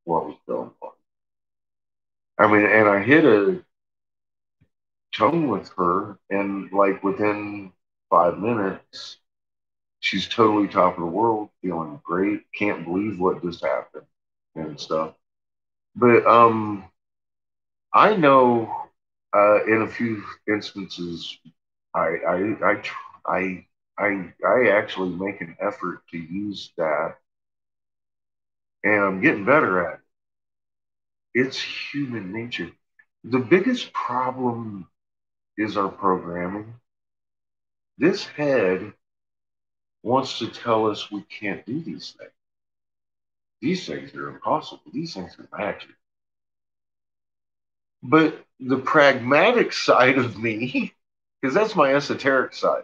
what was going on. I mean, and I hit a tone with her, and like within 5 minutes, she's totally top of the world, feeling great, can't believe what just happened and stuff. But I know in a few instances, I actually make an effort to use that, and I'm getting better at it. It's human nature. The biggest problem is our programming. This head wants to tell us we can't do these things. These things are impossible. These things are magic. But the pragmatic side of me, because that's my esoteric side,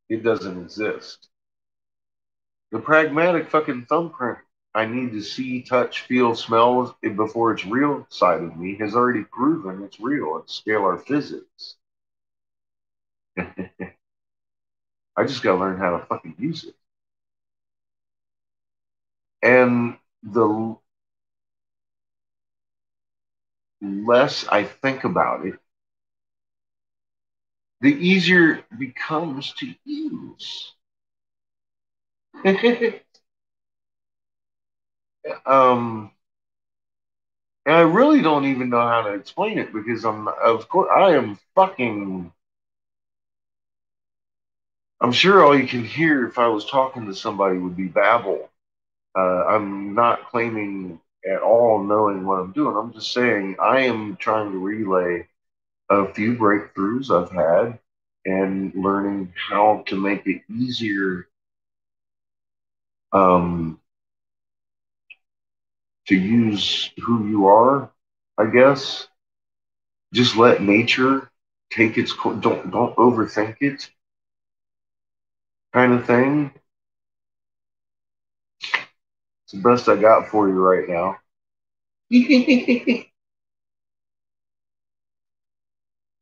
it doesn't exist. The pragmatic fucking thumbprint I need to see, touch, feel, smell before it's real side of me has already proven it's real. It's scalar physics. I just got to learn how to fucking use it. And the less I think about it, the easier it becomes to use. um, and I really don't even know how to explain it because of course, I am fucking. I'm sure all you can hear if I was talking to somebody would be babble. I'm not claiming at all knowing what I'm doing. I'm just saying I am trying to relay a few breakthroughs I've had and learning how to make it easier um, to use who you are, I guess. Just let nature take its course. Don't overthink it, kind of thing. It's the best I got for you right now.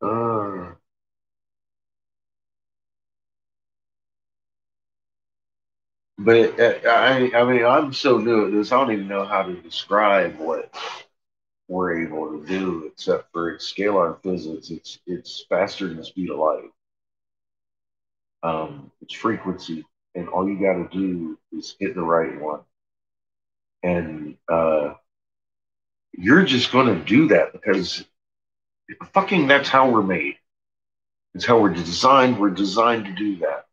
uh, but I mean, I'm so new at this. I don't even know how to describe what we're able to do, except for it's scalar physics. It's faster than the speed of light. It's frequency, and all you got to do is hit the right one, and you're just going to do that because fucking that's how we're made. It's how we're designed. We're designed to do that,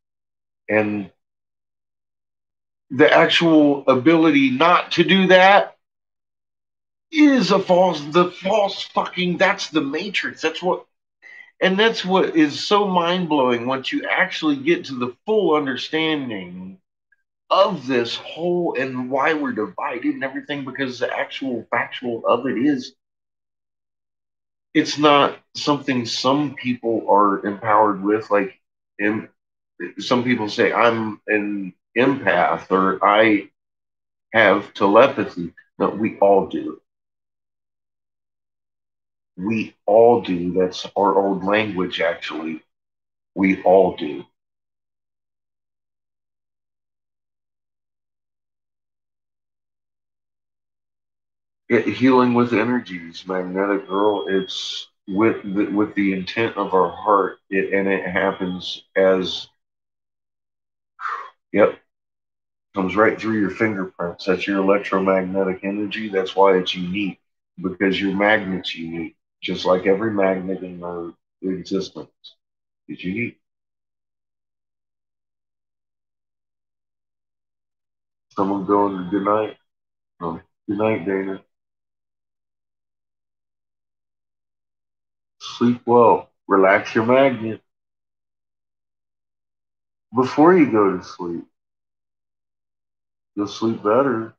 and the actual ability not to do that is the false fucking. That's the matrix. That's what is so mind blowing once you actually get to the full understanding of this whole and why we're divided and everything, because the actual factual of it is it's not something some people are empowered with. Like, in, some people say, I'm an empath or I have telepathy. No, we all do. We all do. That's our old language, actually. We all do. Healing with energies, magnetic girl. It's with the intent of our heart, and it happens as yep, comes right through your fingerprints. That's your electromagnetic energy. That's why it's unique because your magnet's unique, just like every magnet in our existence is unique. Someone going to good night. Oh, good night, Dana. Sleep well. Relax your magnet before you go to sleep. You'll sleep better.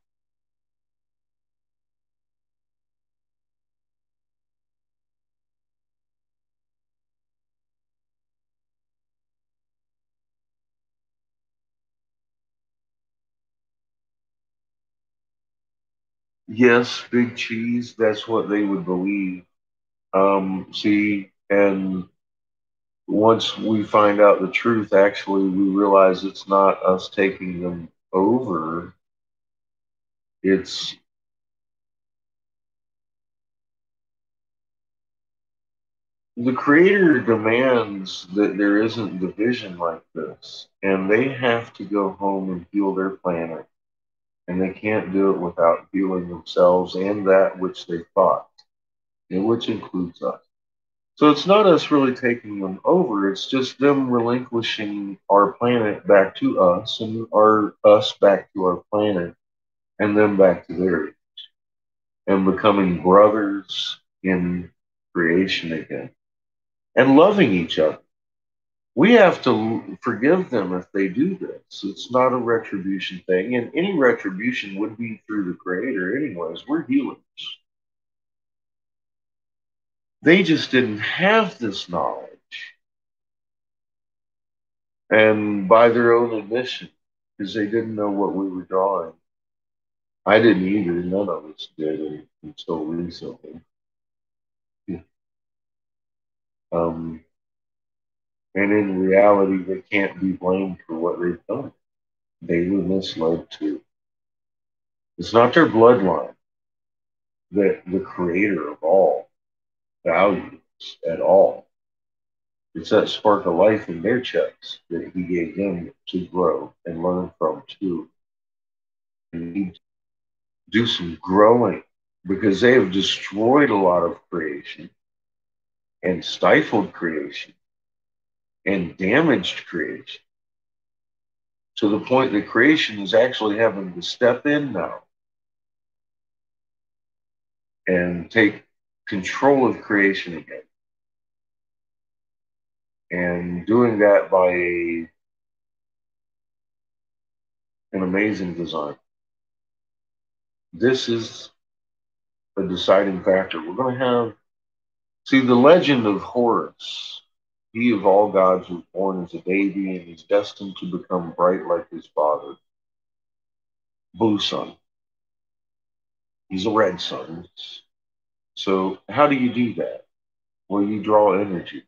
Yes, big cheese. That's what they would believe. See, and once we find out the truth, actually, we realize it's not us taking them over. It's the creator demands that there isn't division like this, and they have to go home and heal their planet, and they can't do it without healing themselves and that which they thought, and which includes us. So it's not us really taking them over, it's just them relinquishing our planet back to us and our us back to our planet and them back to theirs and becoming brothers in creation again and loving each other. We have to forgive them if they do this. It's not a retribution thing, and any retribution would be through the creator anyways. We're healers. They just didn't have this knowledge. And by their own admission, because they didn't know what we were drawing. I didn't either. None of us did until recently. Um, and in reality, they can't be blamed for what they've done. They were misled too. It's not their bloodline that the creator of all values at all. It's that spark of life in their chest that he gave them to grow and learn from too. And need to do some growing because they have destroyed a lot of creation and stifled creation and damaged creation to the point that creation is actually having to step in now and take control of creation again. And doing that by an amazing design. This is a deciding factor. We're going to have, see, the legend of Horus. He of all gods was born as a baby and is destined to become bright like his father, Blue Sun. He's a red sun. So how do you do that? Well, you draw energy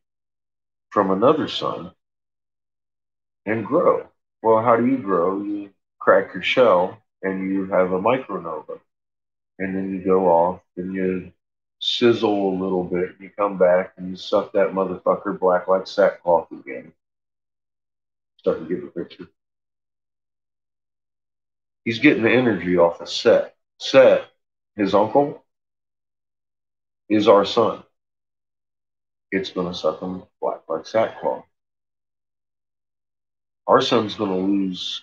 from another sun and grow. Well, how do you grow? You crack your shell and you have a micronova. And then you go off and you sizzle a little bit. And you come back and you suck that motherfucker black like sackcloth again. Starting to get the picture. He's getting the energy off of Set. Set, his uncle, is our son. It's going to suck him black like sackcloth. Our son's going to lose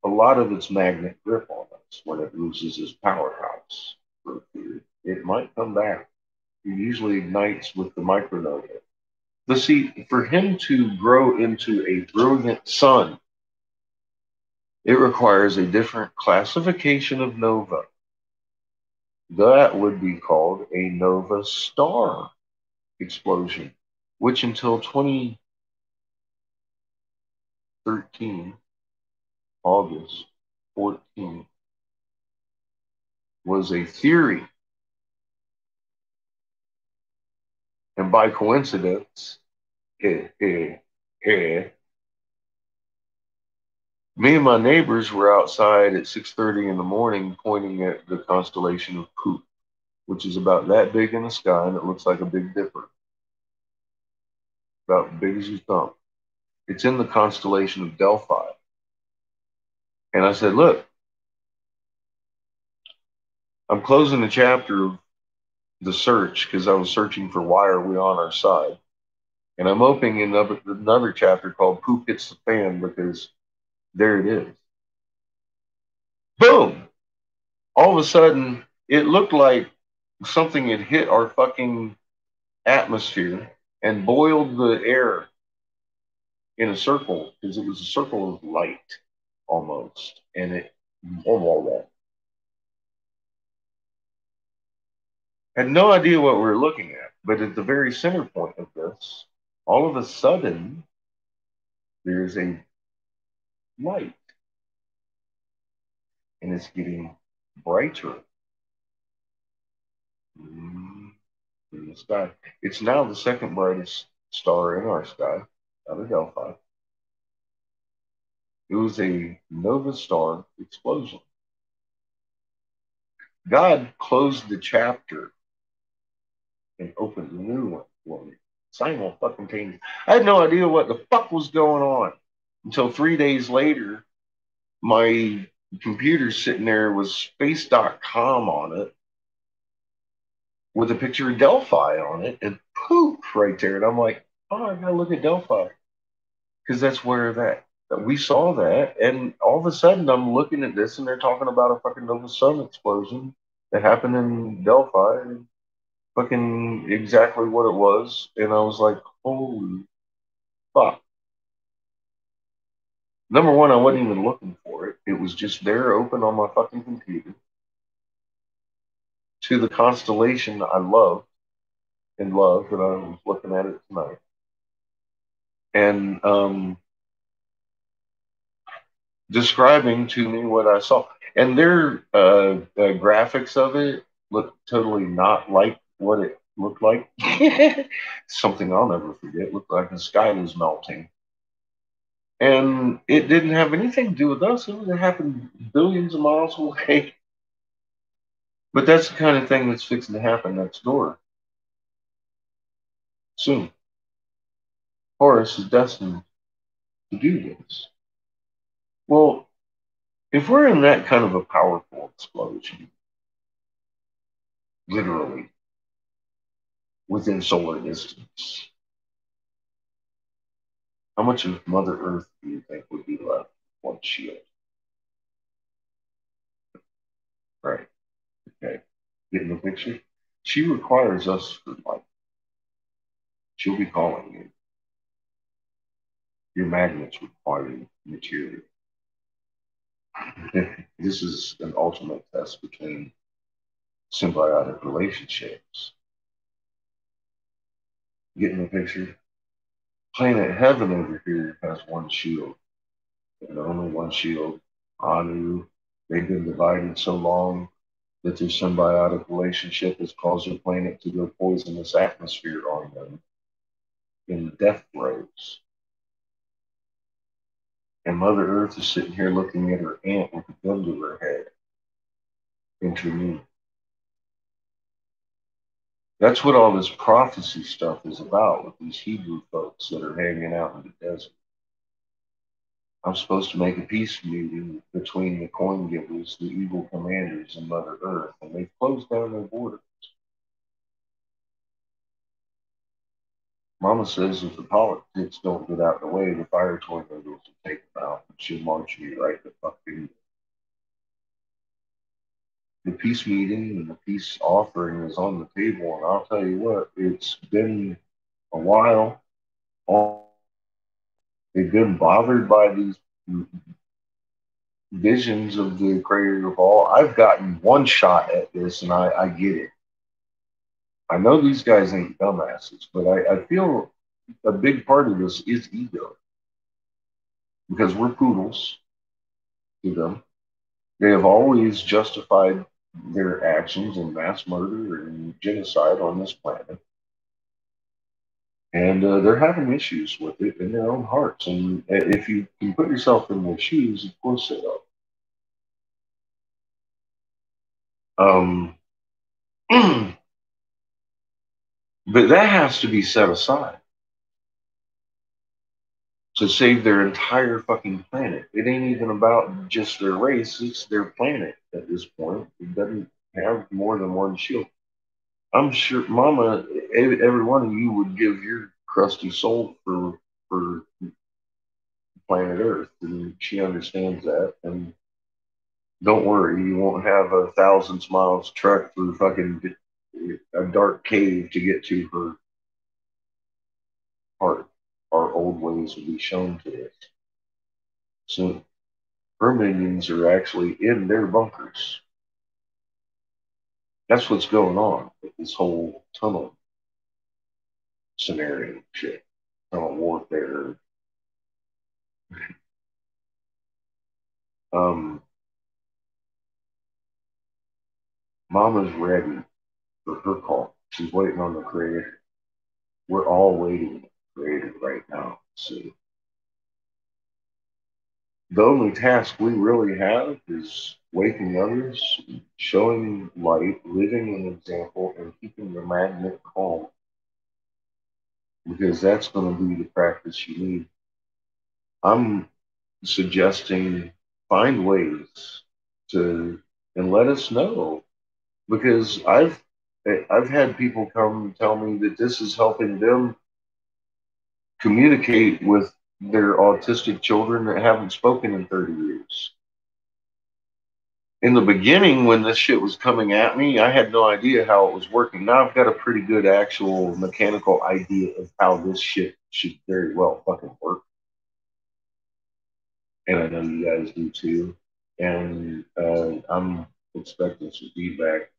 a lot of its magnet grip on us when it loses its powerhouse. It might come back. It usually ignites with the micronova. But see, for him to grow into a brilliant sun, it requires a different classification of nova. That would be called a nova star explosion, which until 2013, August 14th, was a theory. And by coincidence, me and my neighbors were outside at 6:30 in the morning pointing at the constellation of Poop, which is about that big in the sky and it looks like a Big Dipper. About big as your thumb. It's in the constellation of Delphi. And I said, look, I'm closing the chapter of the search because I was searching for why are we on our side. And I'm opening another chapter called Poop Hits the Fan because there it is. Boom! All of a sudden, it looked like something had hit our fucking atmosphere and boiled the air in a circle because it was a circle of light almost. And it, all that. Had no idea what we were looking at, but at the very center point of this, all of a sudden, there's a light, and it's getting brighter in the sky. It's now the second brightest star in our sky, out of Delphi. It was a nova star explosion. God closed the chapter and opened a new one for me. Simultaneously. I had no idea what the fuck was going on until 3 days later. My computer sitting there was space.com on it with a picture of Delphi on it and Poop right there. And I'm like, oh, I gotta look at Delphi because that's where that we saw that. And all of a sudden, I'm looking at this and they're talking about a fucking nova sun explosion that happened in Delphi. And fucking exactly what it was. And I was like, holy fuck. Number one, I wasn't even looking for it. It was just there open on my fucking computer to the constellation I love and love, and I was looking at it tonight. And describing to me what I saw. And their graphics of it look totally not like what it looked like. Something I'll never forget. It looked like the sky was melting. And it didn't have anything to do with us. It happened billions of miles away. But that's the kind of thing that's fixing to happen next door soon. Horus is destined to do this. Well, if we're in that kind of a powerful explosion, literally, within solar distance, how much of Mother Earth do you think would be left? One shield. Right. Okay. Getting the picture? She requires us for life. She'll be calling you. Your magnets require material. This is an ultimate test between symbiotic relationships. Getting the picture? Planet Heaven over here has one shield. And only one shield. Anu, they've been divided so long that their symbiotic relationship has caused their planet to go poisonous atmosphere on them in death throes. And Mother Earth is sitting here looking at her aunt with a gun to her head. Into me. That's what all this prophecy stuff is about with these Hebrew folks that are hanging out in the desert. I'm supposed to make a peace meeting between the coin givers, the evil commanders, and Mother Earth, and they've closed down their borders. Mama says if the politics don't get out of the way, the fire tornadoes will take them out, and she'll march me right the fuck in. The peace meeting and the peace offering is on the table, and I'll tell you what, it's been a while. They've been bothered by these visions of the creator of all. I've gotten one shot at this, and I get it. I know these guys ain't dumbasses, but I feel a big part of this is ego because we're poodles to them. They have always justified their actions in mass murder and genocide on this planet. And they're having issues with it in their own hearts. And if you can put yourself in their shoes, of course they are. But that has to be set aside to save their entire fucking planet. It ain't even about just their race, it's their planet at this point. It doesn't have more than one shield. I'm sure, Mama, every one of you would give your crusty soul for planet Earth, and she understands that. And don't worry, you won't have 1,000 miles trek through fucking a dark cave to get to her heart. Our old ways will be shown to us. So her minions are actually in their bunkers. That's what's going on with this whole tunnel scenario shit. Tunnel warfare. Mama's ready for her call. She's waiting on the creator. We're all waiting on the creator right now. See, the only task we really have is waking others, showing light, living an example, and keeping the magnet calm. Because that's going to be the practice you need. I'm suggesting find ways to and let us know because I've had people come and tell me that this is helping them communicate with their autistic children that haven't spoken in 30 years. In the beginning, when this shit was coming at me, I had no idea how it was working. Now I've got a pretty good actual mechanical idea of how this shit should very well fucking work. And I know you guys do too. And I'm expecting some feedback.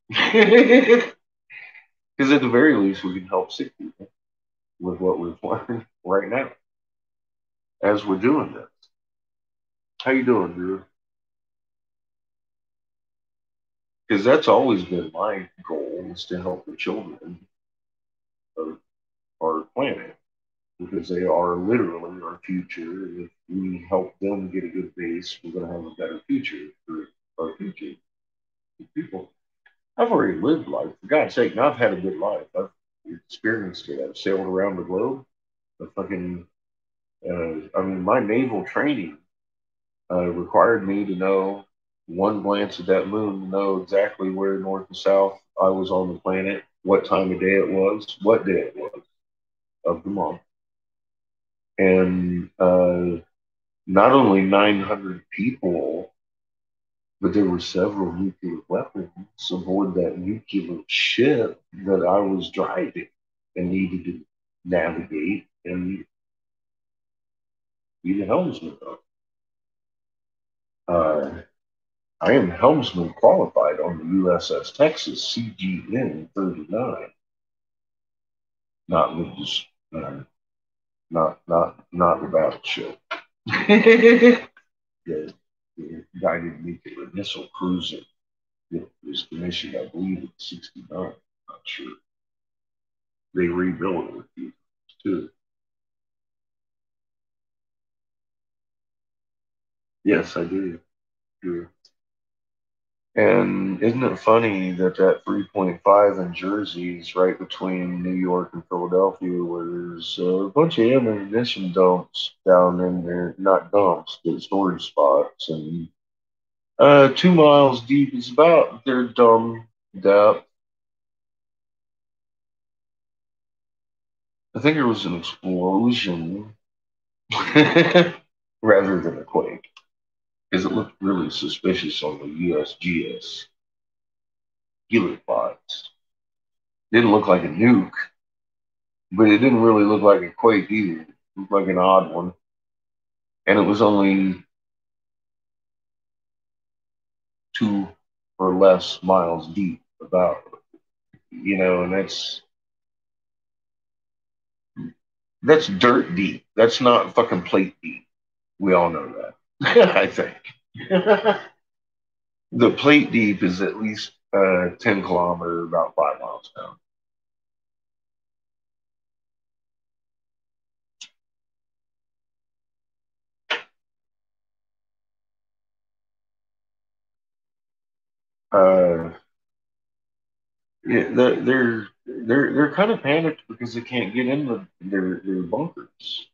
Because at the very least, we can help sick people with what we've learned right now as we're doing this. How you doing, Drew? because that's always been my goal, is to help the children of our planet, because they are literally our future. If we help them get a good base, we're going to have a better future for our future people. I've already lived life. For God's sake, now I've had a good life. I've experienced it. I've sailed around the globe. I fucking, I mean, my naval training required me to know one glance at that moon to know exactly where north and south I was on the planet, what time of day it was, what day it was of the month. And not only 900 people, but there were several nuclear weapons aboard that nuclear ship that I was driving and needed to navigate and be the helmsman of. I am helmsman qualified on the USS Texas CGN 39. Not with this, not the battleship. the guided nuclear missile cruiser that was commissioned, I believe, in '69. Not sure. They rebuilt it with you too. Yes, I do. Sure. And isn't it funny that that 3.5 in Jersey is right between New York and Philadelphia, where there's a bunch of ammunition dumps down in there, not dumps, but storage spots, and 2 miles deep is about their dumb depth. I think it was an explosion rather than a quake, because it looked really suspicious on the USGS Gillipots. Didn't look like a nuke, but it didn't really look like a quake either. It looked like an odd one. And it was only 2 or less miles deep, about, and that's dirt deep. That's not fucking plate deep. We all know that. I think. The plate deep is at least 10 kilometer, about 5 miles down. Yeah, they're kind of panicked because they can't get in their bunkers.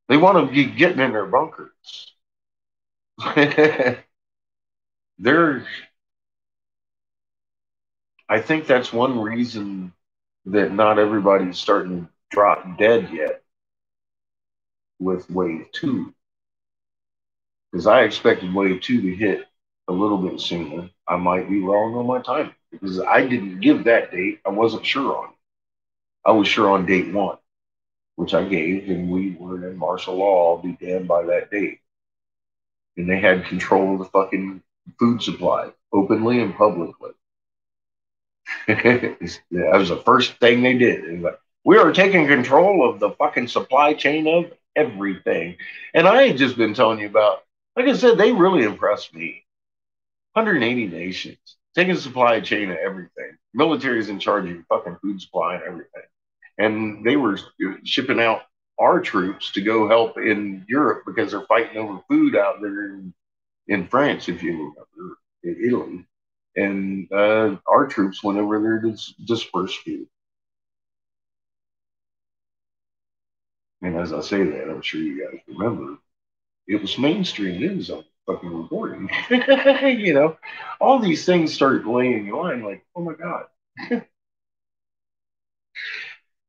They want to be getting in their bunkers. they're I think that's one reason that not everybody's starting to drop dead yet with wave two. Because I expected wave two to hit a little bit sooner. I might be wrong on my timing because I didn't give that date. I wasn't sure on. I was sure on date one, which I gave, and we were in martial law. I'll be damned by that date. And they had control of the fucking food supply openly and publicly. That was the first thing they did. Like, we are taking control of the fucking supply chain of everything. And I had just been telling you about, like I said, they really impressed me. 180 nations, taking supply chain of everything. Military is in charge of fucking food supply and everything. And they were shipping out our troops to go help in Europe because they're fighting over food out there in France, if you remember, in Italy. And our troops went over there to disperse food. And as I say that, I'm sure you guys remember, it was mainstream news on fucking reporting. All these things started laying in line like, oh my God.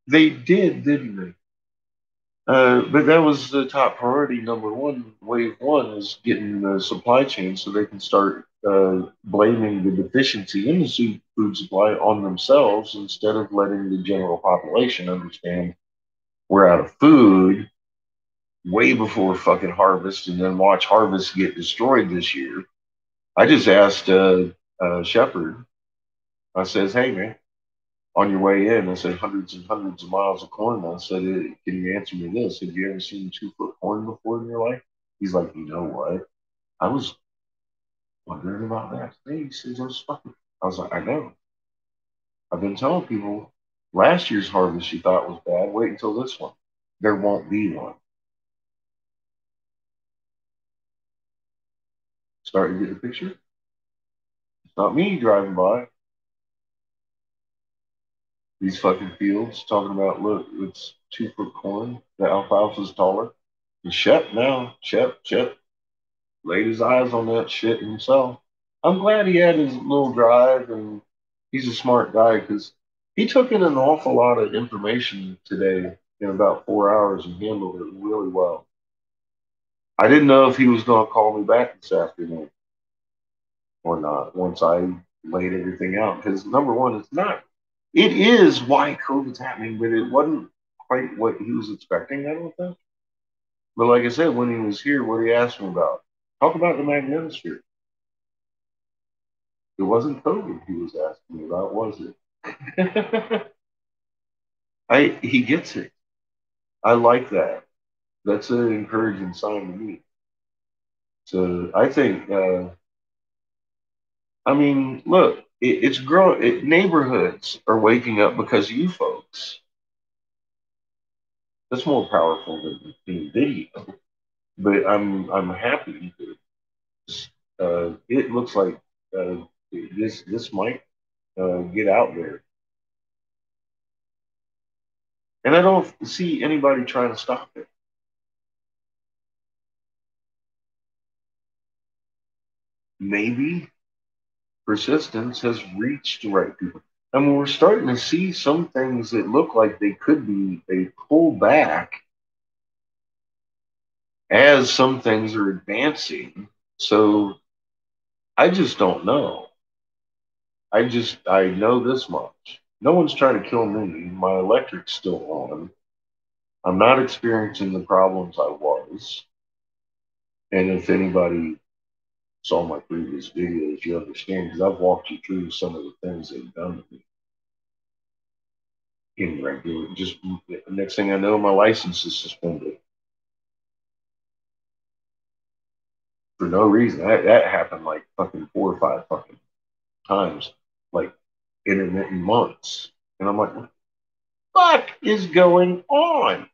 They didn't they? But that was the top priority. Number one, wave one is getting the supply chain so they can start blaming the deficiency in the food supply on themselves instead of letting the general population understand we're out of food way before fucking harvest and then watch harvest get destroyed this year. I just asked Shepard, I says, hey man, on your way in, I said hundreds and hundreds of miles of corn. I said, can you answer me this? Have you ever seen 2 foot corn before in your life? He's like, you know what? I was Wondering about that today. He says, "Those fucking." I was like, I know. I've been telling people last year's harvest you thought was bad. Wait until this one. There won't be one. Starting to get the picture. It's not me driving by these fucking fields talking about, look, it's 2 foot corn. The alfalfa's taller. And Shep laid his eyes on that shit himself. I'm glad he had his little drive, and he's a smart guy because he took in an awful lot of information today in about 4 hours and handled it really well. I didn't know if he was going to call me back this afternoon or not once I laid everything out. Because number one, it's not. It is why COVID's happening, but it wasn't quite what he was expecting, I don't think. But like I said, when he was here, what he asked me about? Talk about the magnetosphere. It wasn't COVID he was asking me about, was it? He gets it. I like that. That's an encouraging sign to me. So I think, I mean, look, it's growing. Neighborhoods are waking up because of you folks. That's more powerful than the video. But I'm happy. It looks like this might get out there, and I don't see anybody trying to stop it. Maybe persistence has reached the right people. I mean, we're starting to see some things that look like they could be a pullback as some things are advancing. So I just don't know. I know this much. No one's trying to kill me. My electric's still on. I'm not experiencing the problems I was. And if anybody saw my previous videos, you understand because I've walked you through some of the things they've done to me in regular. Just next thing I know, my license is suspended for no reason. That happened like fucking 4 or 5 fucking times, like intermittent months. And I'm like, what the fuck is going on?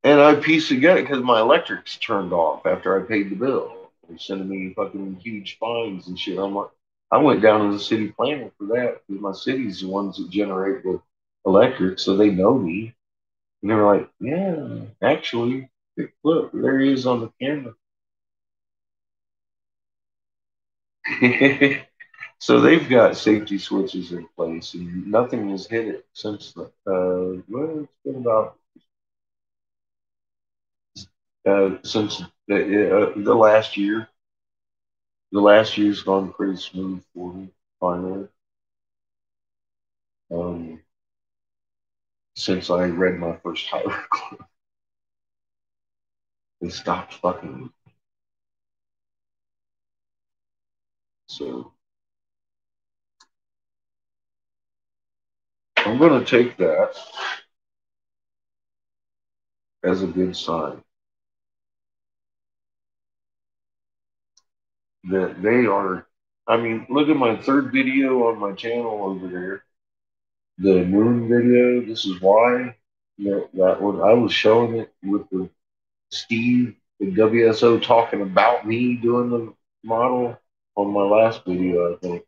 And I pieced together because my electric's turned off after I paid the bill. They're sending me fucking huge fines and shit. I'm like, I went down to the city planner for that because my city's the ones that generate the electric, so they know me. And they were like, yeah, actually, look, there he is on the camera. So they've got safety switches in place, and nothing has hit it since well, it's been about since the last year. The last year's gone pretty smooth for me, finally. Um, since I read my first hieroglyph, they stopped fucking me. So I'm going to take that as a good sign that they are. I mean, look at my third video on my channel over there, the moon video. This is why that one I was showing it with the Steve, the WSO, talking about me doing the model on my last video, I think.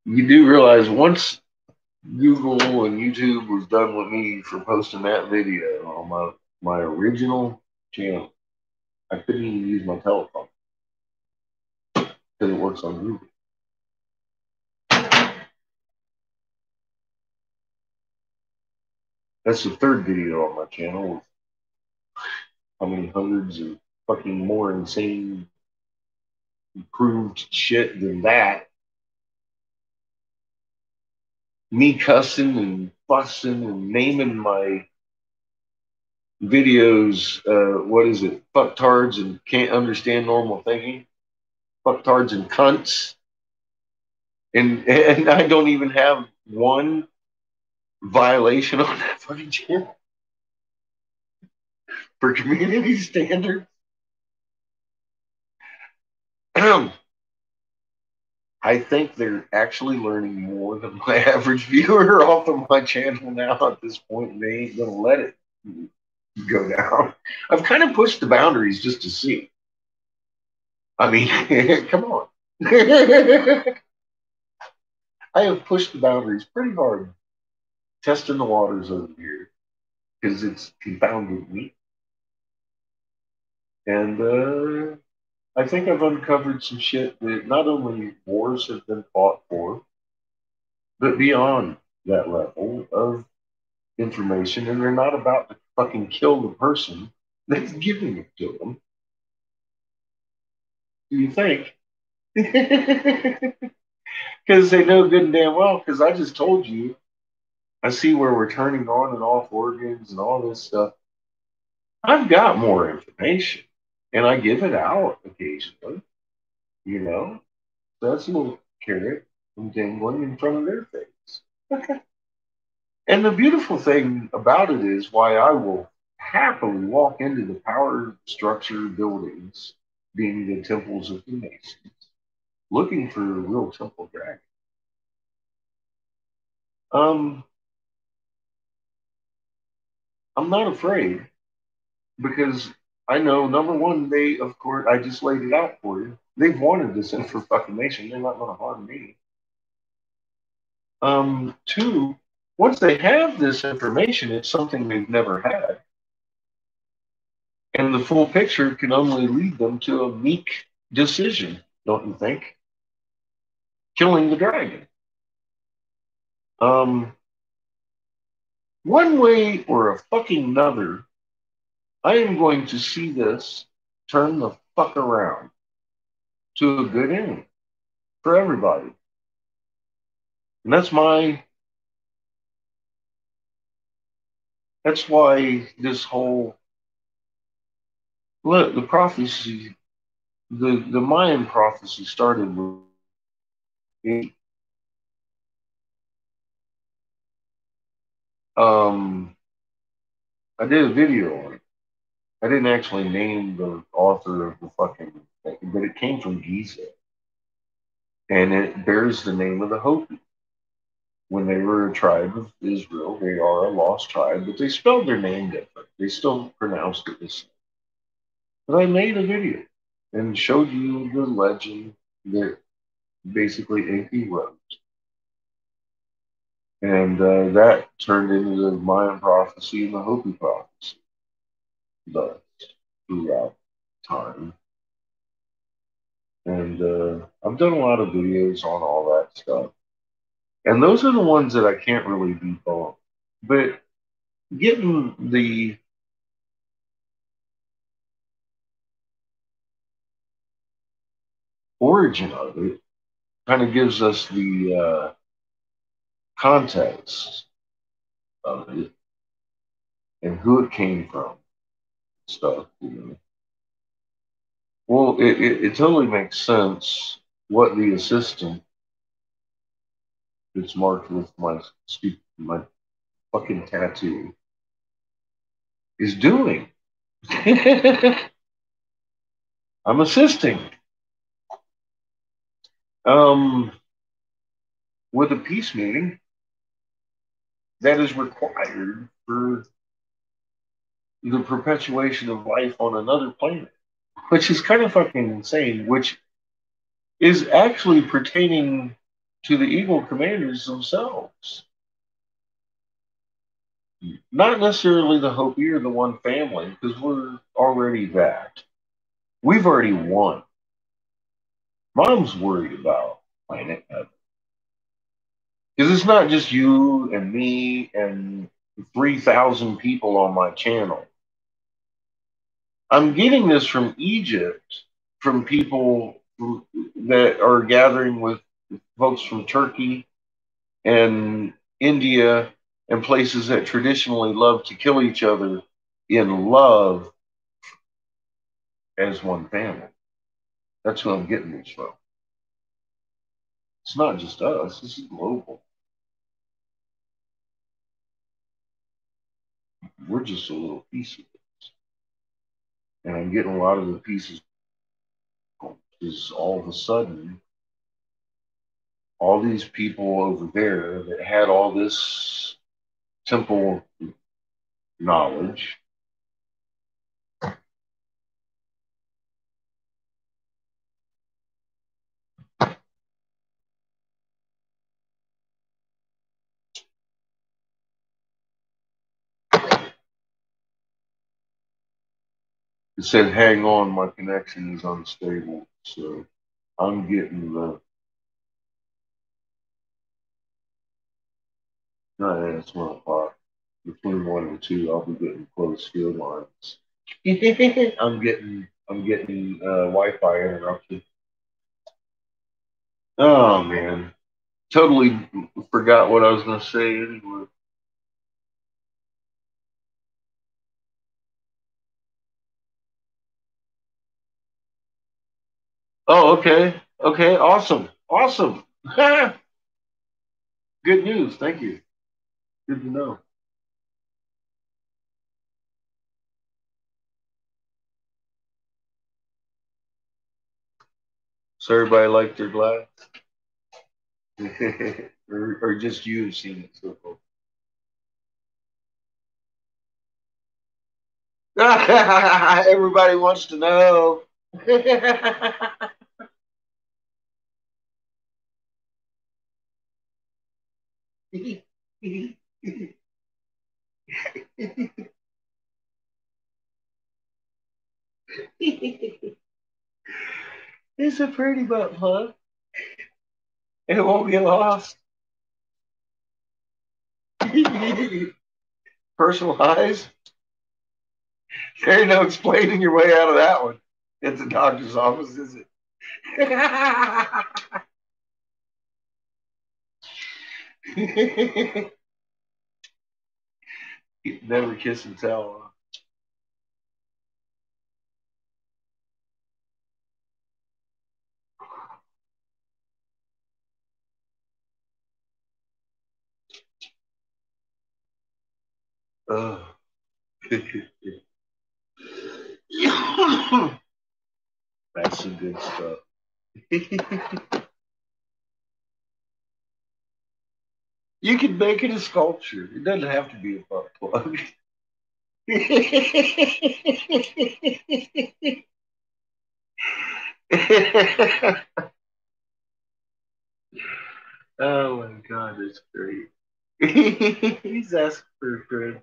You do realize once Google and YouTube was done with me for posting that video on my original channel, I couldn't even use my telephone because it works on Google. That's the third video on my channel with how many hundreds of fucking more insane improved shit than that. Me cussing and fussing and naming my videos, what is it? Fucktards and can't understand normal thinking. Fucktards and cunts. And I don't even have one violation on that fucking channel. for community standards. I think they're actually learning more than my average viewer off of my channel now at this point, and they ain't gonna let it go down. I've kind of pushed the boundaries just to see. I mean, come on. I have pushed the boundaries pretty hard, testing the waters over here, because it's confounded me. And I think I've uncovered some shit that not only wars have been fought for, but beyond that level of information, and they're not about to fucking kill the person that's giving it to them. Do you think? Because they know good and damn well, because I just told you, I see where we're turning on and off organs and all this stuff. I've got more information, and I give it out occasionally, you know? That's a little carrot and dangling in front of their face. And the beautiful thing about it is why I will happily walk into the power structure buildings, being the temples of the Masons, looking for a real temple dragon. I'm not afraid because I know, number one, they, of course, I just laid it out for you. They've wanted this information. They're not going to harm me. Two, once they have this information, it's something they've never had. And the full picture can only lead them to a meek decision, don't you think? Killing the dragon. One way or a fucking another, I am going to see this turn the fuck around to a good end for everybody. And that's why this whole, look, the prophecy, the Mayan prophecy started with I did a video on it. I didn't actually name the author of the fucking thing, but it came from Giza. And it bears the name of the Hopi. When they were a tribe of Israel, they are a lost tribe, but they spelled their name different. They still pronounced it the same. But I made a video and showed you the legend that basically AP wrote. And that turned into the Mayan prophecy and the Hopi prophecy. Thus, throughout time. And I've done a lot of videos on all that stuff. And those are the ones that I can't really debunk. But getting the origin of it kind of gives us the context of it and who it came from, stuff. You know. Well, it totally makes sense what the assistant that's marked with my fucking tattoo is doing. I'm assisting. With a peace meeting that is required for the perpetuation of life on another planet, which is kind of fucking insane, which is actually pertaining to the Eagle Commanders themselves. Not necessarily the Hopi or the One Family, because we're already that. We've already won. Mom's worried about planet Heaven. Because it's not just you and me and 3,000 people on my channel. I'm getting this from Egypt, from people that are gathering with folks from Turkey and India and places that traditionally love to kill each other in love as one family. That's who I'm getting this from. It's not just us, this is global. We're just a little piece of it. And I'm getting a lot of the pieces because all of a sudden, all these people over there that had all this temple knowledge it said, hang on, my connection is unstable. So I'm getting the, no, yeah, it's 1 o'clock. Between 1 and 2, I'll be getting close field lines. I'm getting Wi-Fi interrupted. Oh man, totally forgot what I was gonna say anyway. Oh, okay, okay, awesome, awesome. Good news, thank you. Good to know. So everybody liked their glass, or just you have seen it so far? Everybody wants to know. It's a pretty boat, huh? It won't get lost. Personalized. There ain't no explaining your way out of that one. It's a doctor's office, is it? Never kiss and tell. Oh. That's some good stuff. You can make it a sculpture. It doesn't have to be a butt plug. Oh my god, that's great. He's asking for a friend.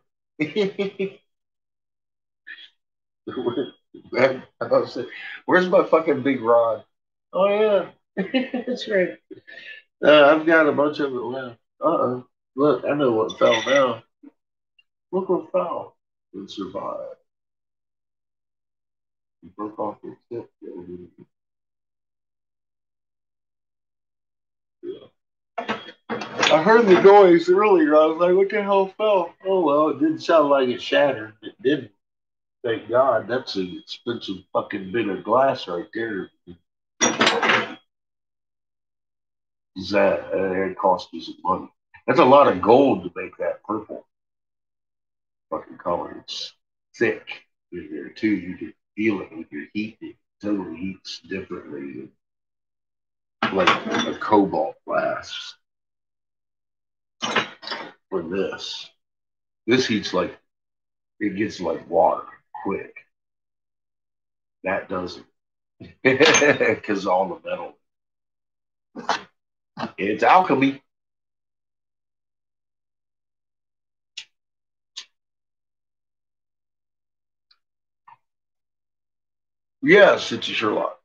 Where's my fucking big rod? Oh yeah, that's right. I've got a bunch of it left. Uh-oh. Look, I know what fell now. Look what fell. It survived. It broke off the tip. Yeah. I heard the noise earlier. I was like, what the hell fell? Oh, well, it didn't sound like it shattered. It didn't. Thank God. That's an expensive fucking bit of glass right there. That it cost me some money. That's a lot of gold to make that purple fucking color. It's thick in there too. You can feel it with your heat. It totally heats differently than like a cobalt glass. For this, this heats like it gets like water quick. That doesn't, because all the metal. It's alchemy. Yes, it's a Sherlock.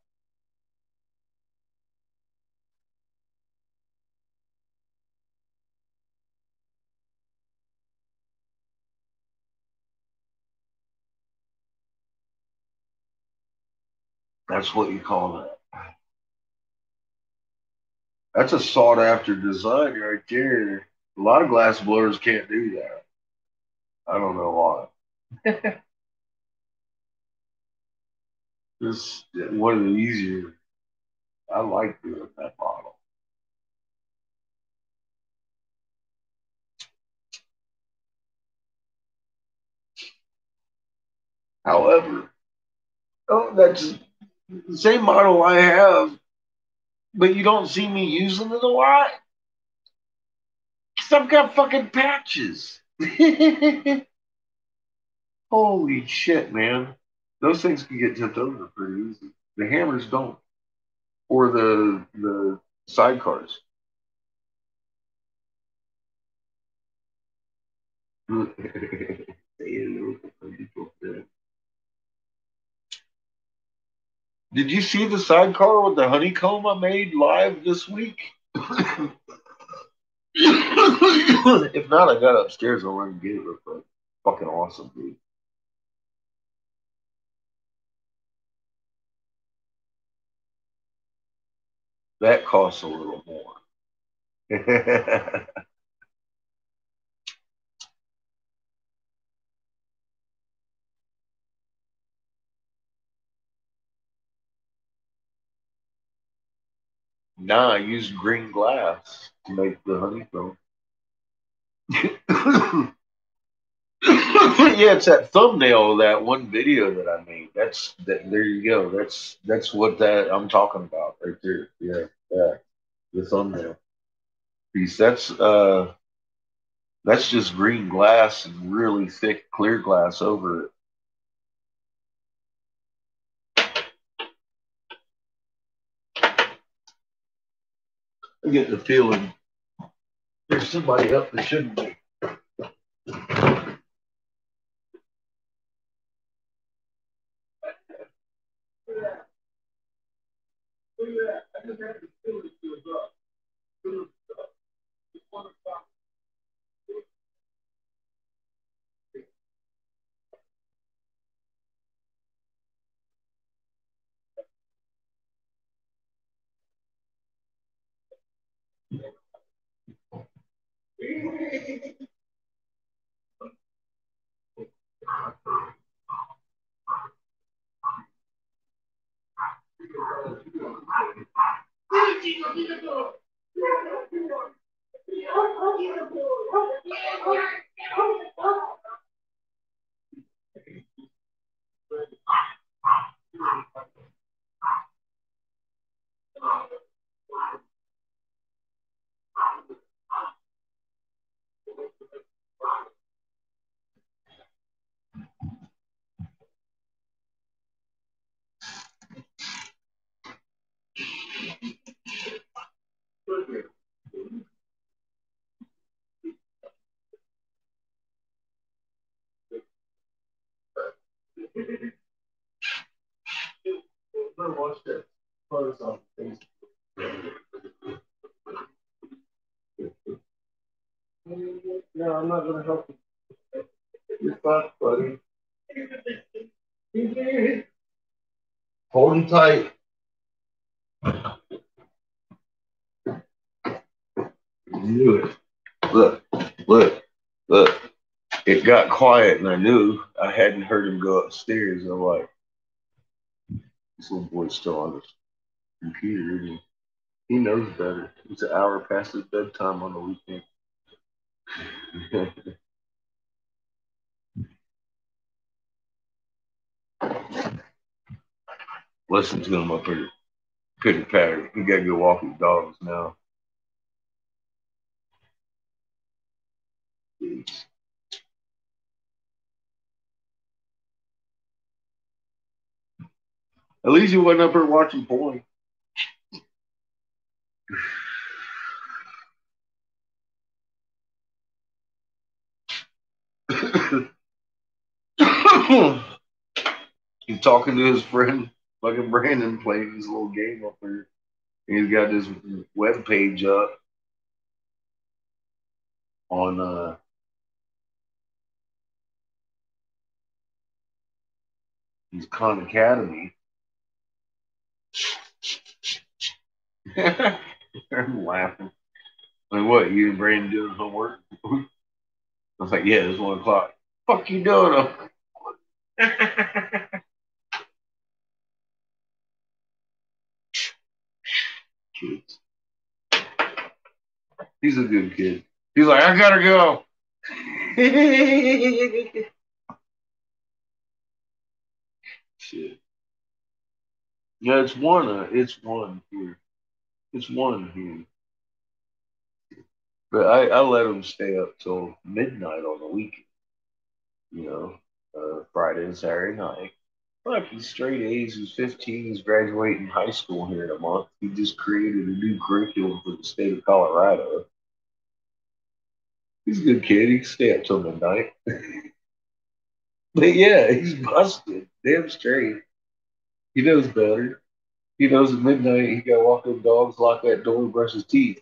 That's what you call that. That's a sought after design right there. A lot of glass blowers can't do that. I don't know why. This one of the easier. I like doing that model. However, Oh, that's the same model I have, but you don't see me using it a lot. Because I've got fucking patches. Holy shit, man. Those things can get tipped over pretty easy. The hammers don't. Or the sidecars. Did you see the sidecar with the honeycomb I made live this week? If not, I got upstairs. I'll run and get it real quick. Fucking awesome, dude. That costs a little more. Nah, I used green glass to make the honeycomb. Yeah, it's that thumbnail of that one video that I made. That's that. There you go. That's what that I'm talking about right there. Yeah, yeah. The thumbnail piece. That's just green glass and really thick clear glass over it. I get the feeling there's somebody up that shouldn't be. No, I'm not gonna help you. You're fine, buddy. Hold him tight. You knew it. Look, look, look. It got quiet, and I knew I hadn't heard him go upstairs. I'm like, this little boy's still on his computer, isn't he? He knows better. It's an hour past his bedtime on the weekend. Listen to him up here. Pitter patter. We gotta go walk his dogs now. At least you wasn't up here watching porn. He's talking to his friend, fucking Brandon, playing his little game up there. He's got this web page up on his Khan Academy. I'm laughing. Like, what? You and Brandon doing homework? I was like, yeah, it's 1 o'clock. Fuck you doing? Kids. He's a good kid. He's like, I gotta go. Shit. Yeah, it's one. It's one here. It's one here. But I let him stay up till midnight on the weekend. You know, Friday and Saturday night. Fuck, he's straight A's. He's 15. He's graduating high school here in a month. He just created a new curriculum for the state of Colorado. He's a good kid. He can stay up till midnight. But yeah, he's busted. Damn straight. He knows better. He knows at midnight he got to walk them dogs, lock that door, and brush his teeth.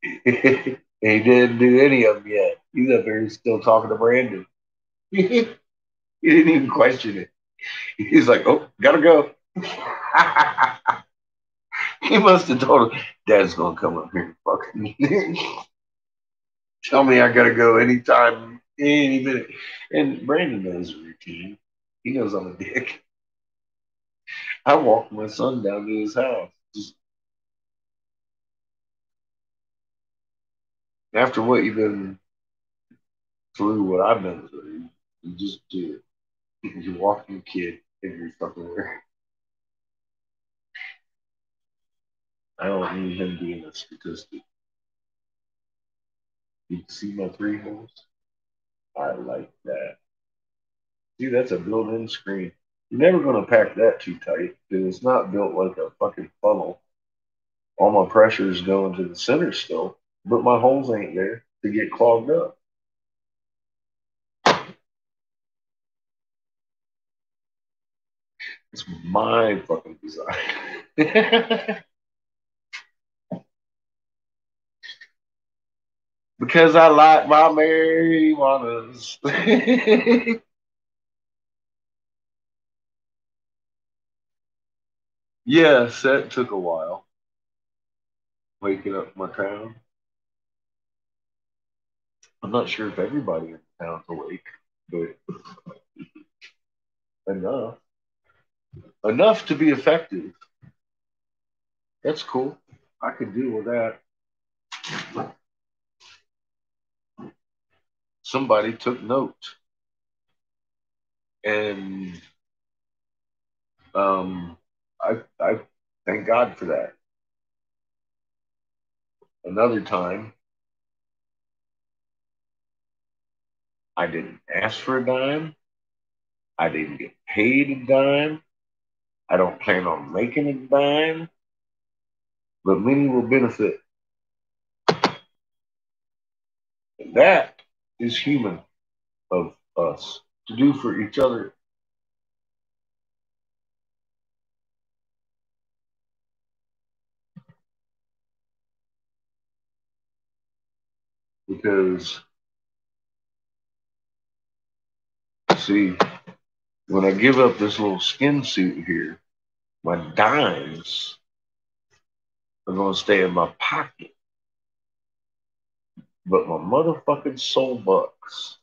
And he didn't do any of them yet. He's up there still talking to Brandon. He didn't even question it. He's like, oh, gotta go. He must have told him, Dad's gonna come up here and fucking tell me I gotta go anytime, any minute. And Brandon knows the routine. He knows I'm a dick. I walked my son down to his house. Just after what you've been through, what I've been through, you just do it. You walk your kid every fucking where. I don't need him being a statistic. You see my three holes? I like that. See, that's a built-in screen. You're never gonna pack that too tight because it's not built like a fucking funnel. All my pressure is going to the center still, but my holes ain't there to get clogged up. It's my fucking design. Because I like my marijuanas. Yes, that took a while. Waking up my town. I'm not sure if everybody in the town's awake, but enough. Enough to be effective. That's cool. I could deal with that. Somebody took note. And I thank God for that. Another time, I didn't ask for a dime. I didn't get paid a dime. I don't plan on making a dime, but many will benefit. And that is human of us to do for each other. Because, see, when I give up this little skin suit here, my dimes are going to stay in my pocket. But my motherfucking soul bucks,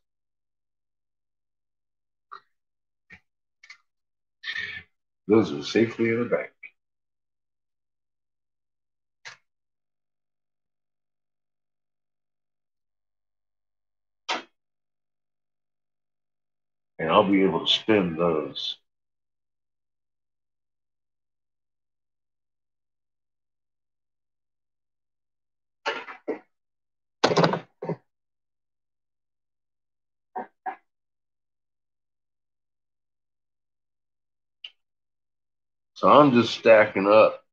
those are safely in the bank. And I'll be able to spend those. So I'm just stacking up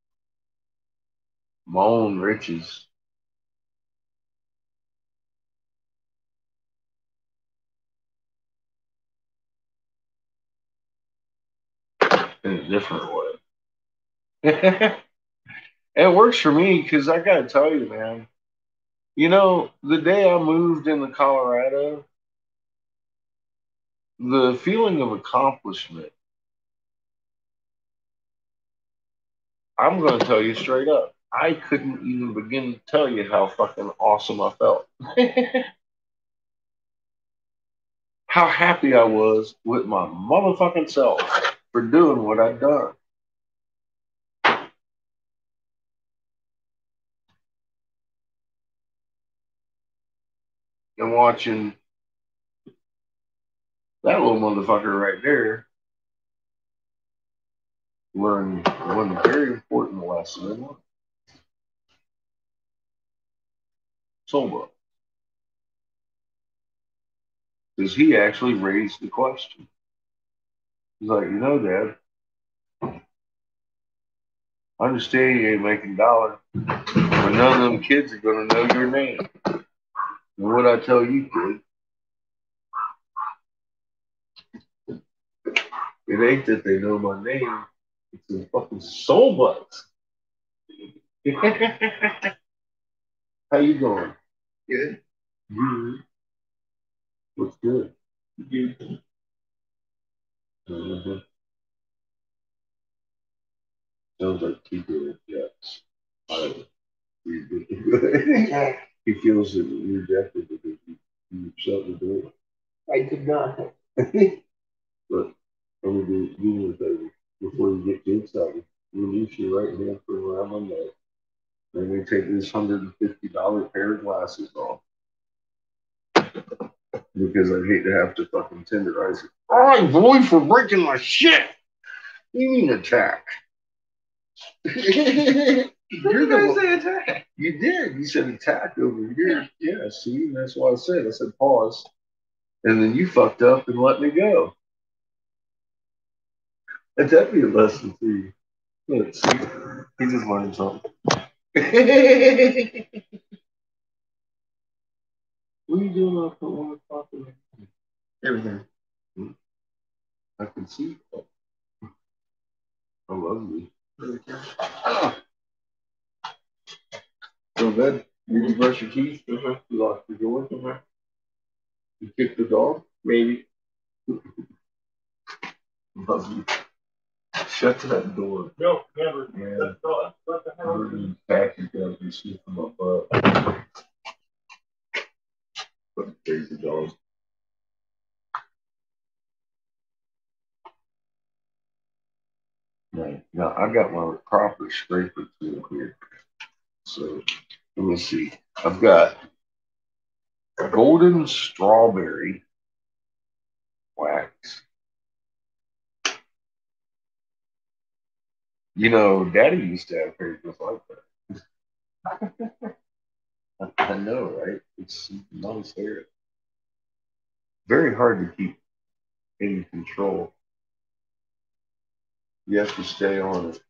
my own riches. In a different way. It works for me because I got to tell you, man, you know, the day I moved into Colorado, the feeling of accomplishment, I'm going to tell you straight up. I couldn't even begin to tell you how fucking awesome I felt. How happy I was with my motherfucking self for doing what I'd done. And watching that little motherfucker right there learned one very important lesson in life. Soul. Because he actually raised the question. He's like, Dad, I understand you ain't making dollars, but none of them kids are going to know your name. And what I tell you, kid, it ain't that they know my name. It's the fucking soul bucks. How you doing? Good. Good. What's good? Good. Mm-hmm. Sounds like people yes. He feels rejected because you shut the door. I did not. But I'm gonna do you a favor before you get too excited. Release your right hand from around my neck. Then we take this $150 pair of glasses off. Because I'd hate to have to fucking tenderize it. All right, boy, for breaking my shit. You mean attack? You're the say attack. You did. You said attack over here. Yeah, see, that's what I said. I said pause. And then you fucked up and let me go. That's definitely a lesson for you. Look, see, he just learned something. What are you doing up at 1 o'clock? Everything. I can see. I love you. Go to bed. Did you brush your teeth? You locked the door? You kicked the dog? Maybe. Love you. Shut that door. No, never. Yeah. We're in khaki guys and sniff them up. Fucking crazy dogs. Right. Now I got my proper scraper tool here. So let me see. I've got golden strawberry wax. Daddy used to have hair just like that. I know, right? It's nice hair. Very hard to keep in control. You have to stay on it.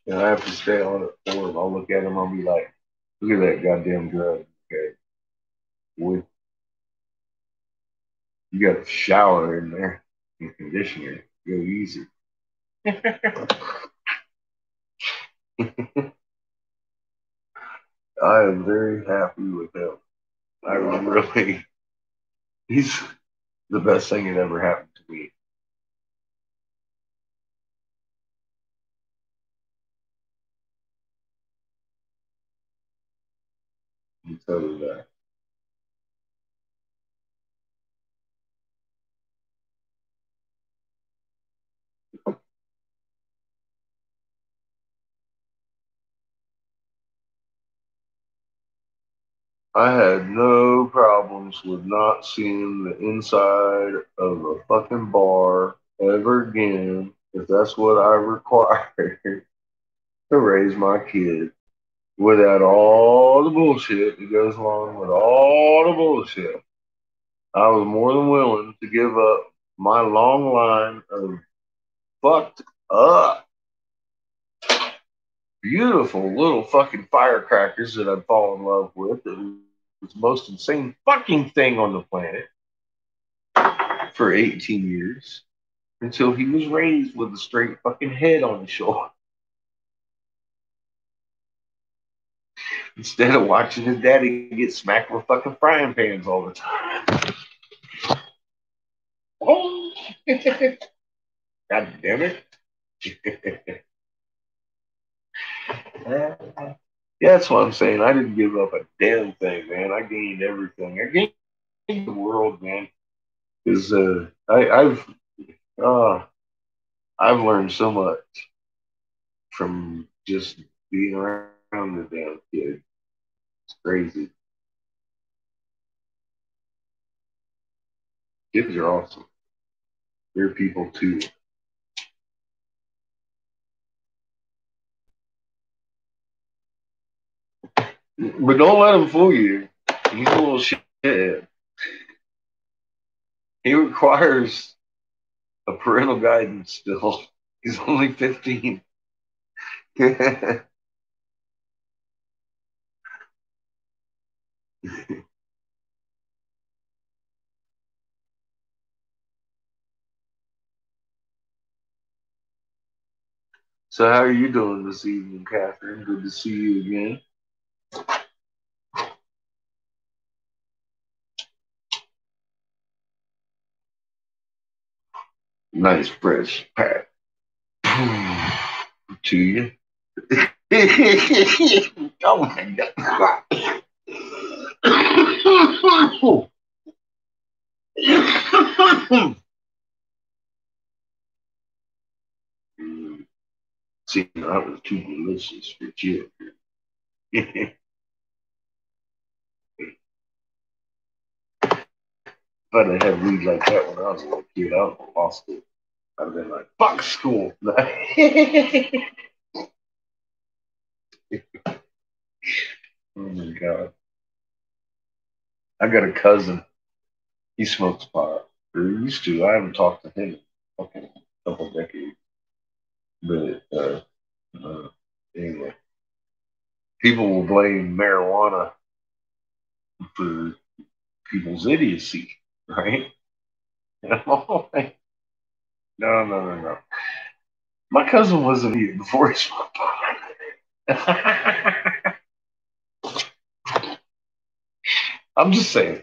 And I have to stay on it for him. I'll look at him, I'll be like, look at that goddamn drug. Okay. Boy, you got a shower in there and conditioner. Go easy. I am very happy with him. I really, he's the best thing that ever happened to me. I'll tell you that. I had no problems with not seeing the inside of a fucking bar ever again if that's what I require to raise my kid without all the bullshit that goes along with all the bullshit. I was more than willing to give up my long line of fucked up, beautiful little fucking firecrackers that I'd fall in love with. It was the most insane fucking thing on the planet for 18 years until he was raised with a straight fucking head on his shoulder. Instead of watching his daddy get smacked with fucking frying pans all the time. Oh, God damn it. Yeah, that's what I'm saying. I didn't give up a damn thing, man. I gained everything. I gained the world, man. Because I've learned so much from just being around the damn kid. It's crazy. Kids are awesome. They're people too. But don't let him fool you. He's a little shit. He requires a parental guidance still. He's only 15. So how are you doing this evening, Catherine? Good to see you again. Nice fresh pack to you. Oh my God. See, that was too delicious for children. If I'd have had weed like that when I was a little kid, I would have lost it. I'd have been like, fuck school. Oh my God. I got a cousin. He smokes pot. Or he used to. I haven't talked to him in a couple decades. But anyway, people will blame marijuana for people's idiocy, right? No, no, no, no. My cousin was an idiot before he smoked pot. I'm just saying.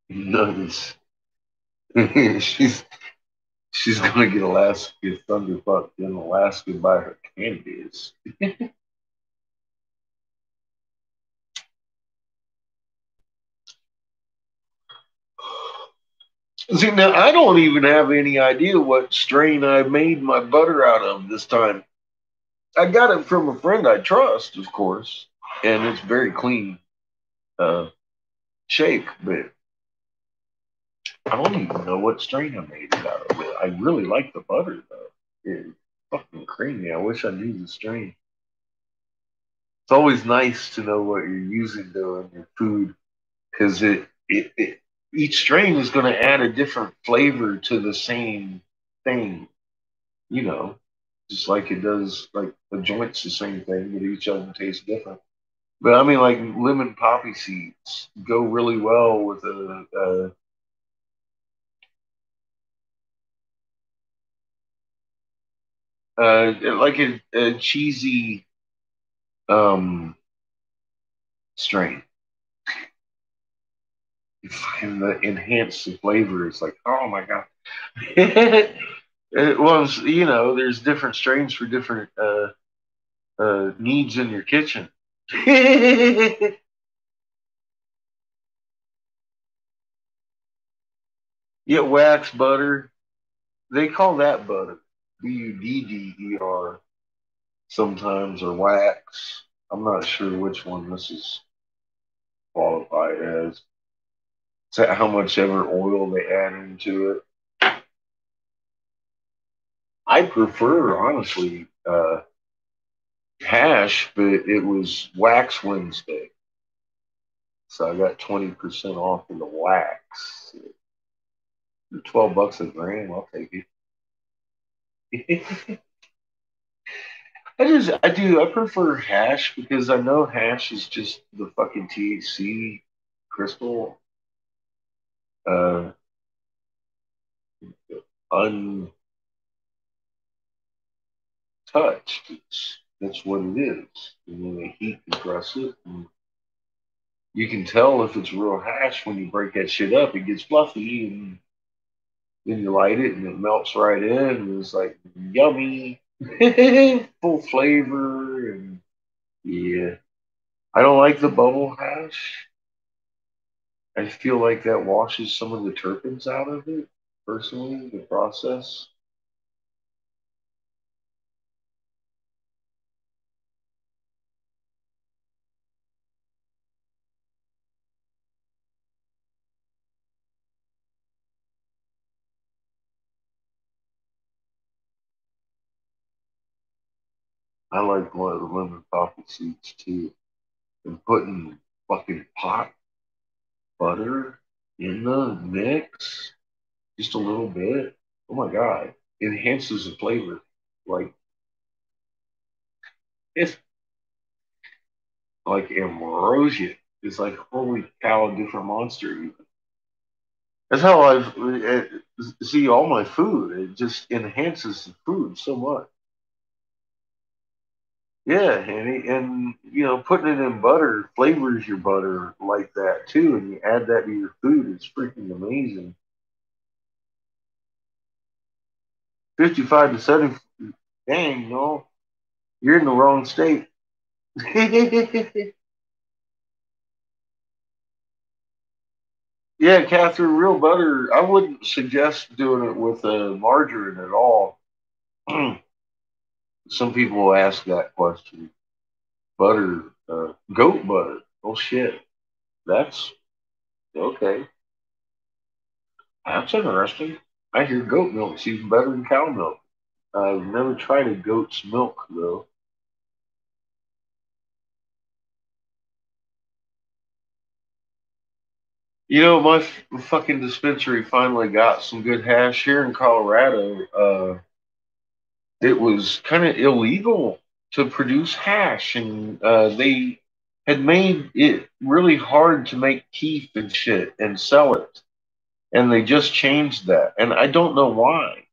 Nice. She's gonna get Alaska thunderfucked in Alaska by her candidates. See, now I don't even have any idea what strain I made my butter out of this time. I got it from a friend I trust, of course, and it's very clean shake, but I don't even know what strain I made it out of. But I really like the butter though. It's fucking creamy. I wish I knew the strain. It's always nice to know what you're using though in your food because it each strain is going to add a different flavor to the same thing. You know, just like it does, like a joint's the same thing, but each of them tastes different. But I mean, like lemon poppy seeds go really well with like a cheesy strain. And enhance the flavor. It's like, oh my God. Well, you know, there's different strains for different needs in your kitchen. Get wax butter. They call that butter. Budder sometimes, or wax. I'm not sure which one this is qualified as. It's how much ever oil they add into it. I prefer, honestly, hash, but it was Wax Wednesday. So I got 20% off of the wax. $12 a gram, I'll take it. I prefer hash because I know hash is just the fucking THC crystal uh untouched. That's what it is. And then they heat compress it. And you can tell if it's real hash when you break that shit up. It gets fluffy and then you light it and it melts right in and it's like yummy. Full flavor and yeah. I don't like the bubble hash. I feel like that washes some of the terpenes out of it, personally, the process. I like one of the lemon coffee seeds too. And putting fucking pot butter in the mix, just a little bit. Oh my god, it enhances the flavor. Like it's like ambrosia. It's like holy cow, a different monster. That's how I see all my food. It just enhances the food so much. Yeah, Hanny, and putting it in butter flavors your butter like that too, and you add that to your food. It's freaking amazing. 55 to 70. Dang, no, you're in the wrong state. Yeah, Catherine, real butter. I wouldn't suggest doing it with margarine at all. Some people will ask that question. Butter, goat butter. Oh shit, that's okay. That's interesting. I hear goat milk's even better than cow milk. I've never tried a goat's milk though. My fucking dispensary finally got some good hash here in Colorado. It was kind of illegal to produce hash, and they had made it really hard to make keef and shit and sell it. And they just changed that, and I don't know why,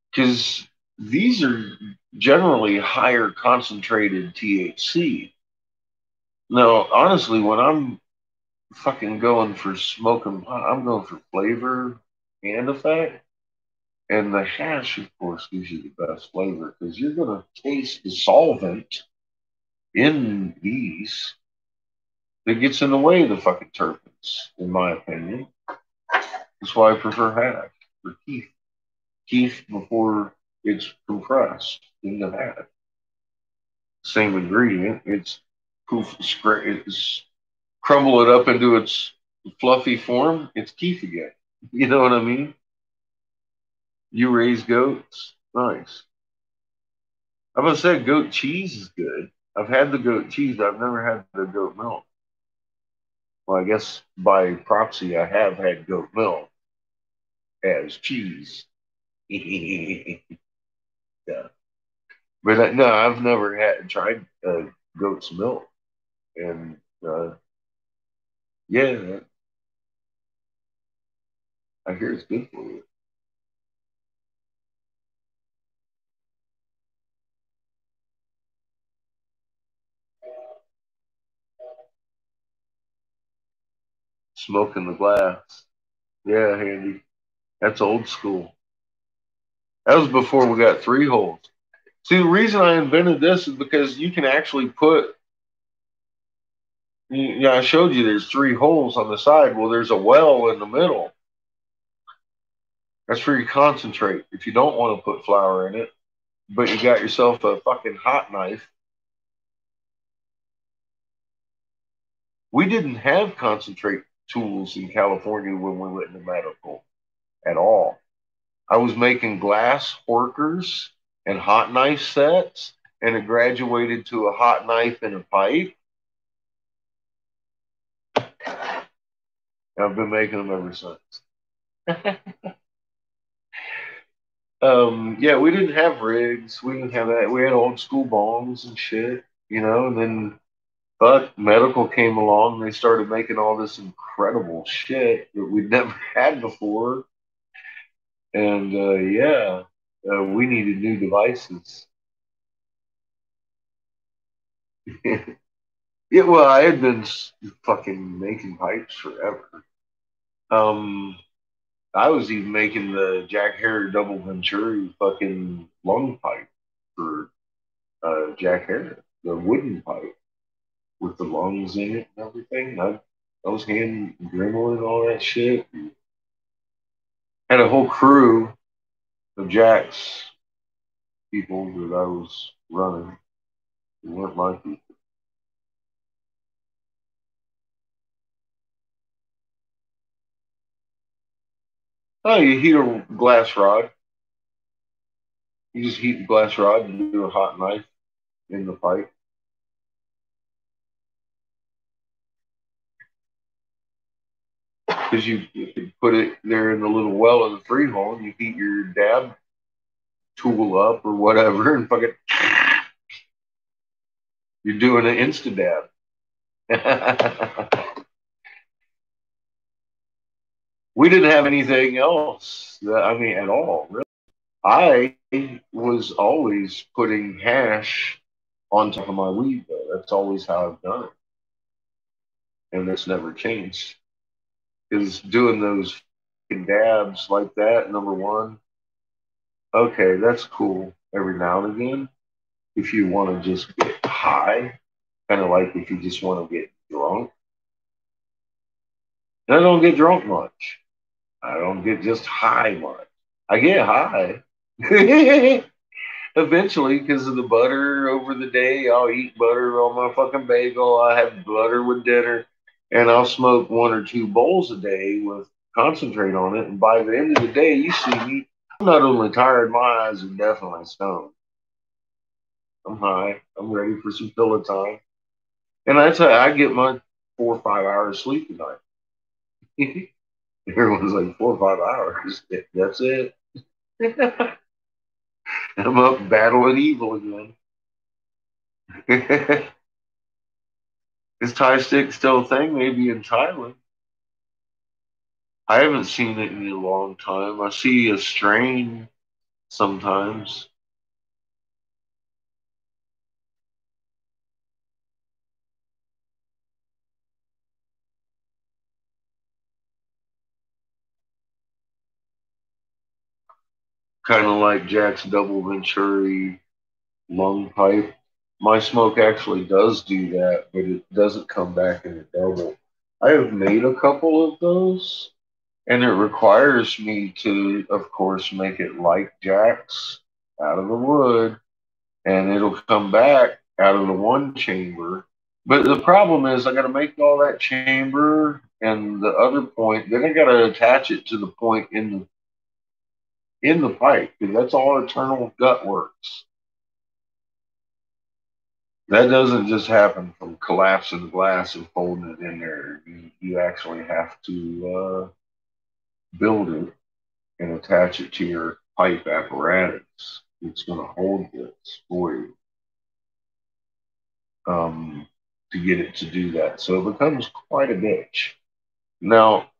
because these are generally higher concentrated THC. Now, honestly, when I'm fucking going for smoking pot, I'm going for flavor and effect. And the hash, of course, gives you the best flavor because you're going to taste the solvent in these that gets in the way of the fucking terpenes, in my opinion. That's why I prefer hash for keef. Keef before it's compressed in the hash. Same ingredient. It's poof, it's crumble it up into its fluffy form. It's keef again. You know what I mean? You raise goats. Nice. I'm gonna say goat cheese is good. I've had the goat cheese. I've never had the goat milk. Well, I guess by proxy, I have had goat milk as cheese. Yeah, but no, I've never had tried goat's milk, and yeah, I hear it's good for you. Smoke in the glass. Yeah, handy. That's old school. That was before we got three holes. See, the reason I invented this is because you can actually put. Yeah, I showed you there's three holes on the side. Well, there's a well in the middle. That's where you concentrate. If you don't want to put flour in it, but you got yourself a fucking hot knife. We didn't have concentrate tools in California when we went into medical at all. I was making glass horkers and hot knife sets, and it graduated to a hot knife and a pipe. I've been making them ever since. Yeah, we didn't have rigs. We didn't have that. We had old school bongs and shit, and then but medical came along and they started making all this incredible shit that we'd never had before. And yeah, we needed new devices. Yeah, well, I had been fucking making pipes forever. Um, I was even making the Jack Harry double venturi fucking lung pipe for Jack Harry, the wooden pipe with the lungs in it and everything. I was hand dremeling all that shit. Had a whole crew of Jack's people that I was running. They weren't my people. Oh, you heat a glass rod. You just heat the glass rod and do a hot knife in the pipe. Because you put it there in the little well of the 3-hole, and you heat your dab tool up or whatever, and fucking you're doing an insta dab. We didn't have anything else. I mean, at all. Really. I was always putting hash on top of my weed, though. That's always how I've done it, and that's never changed. Is doing those dabs like that. Number one, okay, that's cool every now and again. If you want to just get high, kind of like if you just want to get drunk. And I don't get drunk much. I don't get just high much. I get high. Eventually, because of the butter over the day, I'll eat butter on my fucking bagel. I have butter with dinner, and I'll smoke 1 or 2 bowls a day with concentrate on it. And by the end of the day, you see me. I'm not only tired, my eyes are definitely stoned. I'm high. I'm ready for some pillow time. And that's how I get my 4 or 5 hours sleep a night. Everyone's like 4 or 5 hours. That's it. I'm up battling evil again. Is Thai stick still a thing? Maybe in Thailand. I haven't seen it in a long time. I see a strain sometimes. Kind of like Jack's Double Venturi lung pipe. My smoke actually does do that, but it doesn't come back in a double. I have made a couple of those, and it requires me to, of course, make it like Jack's out of the wood, and it'll come back out of the one chamber. But the problem is, I got to make all that chamber and the other point. Then I got to attach it to the point in the pipe, because that's all internal gut works. That doesn't just happen from collapsing the glass and folding it in there. You actually have to build it and attach it to your pipe apparatus. It's going to hold this for you to get it to do that. So it becomes quite a bitch. Now,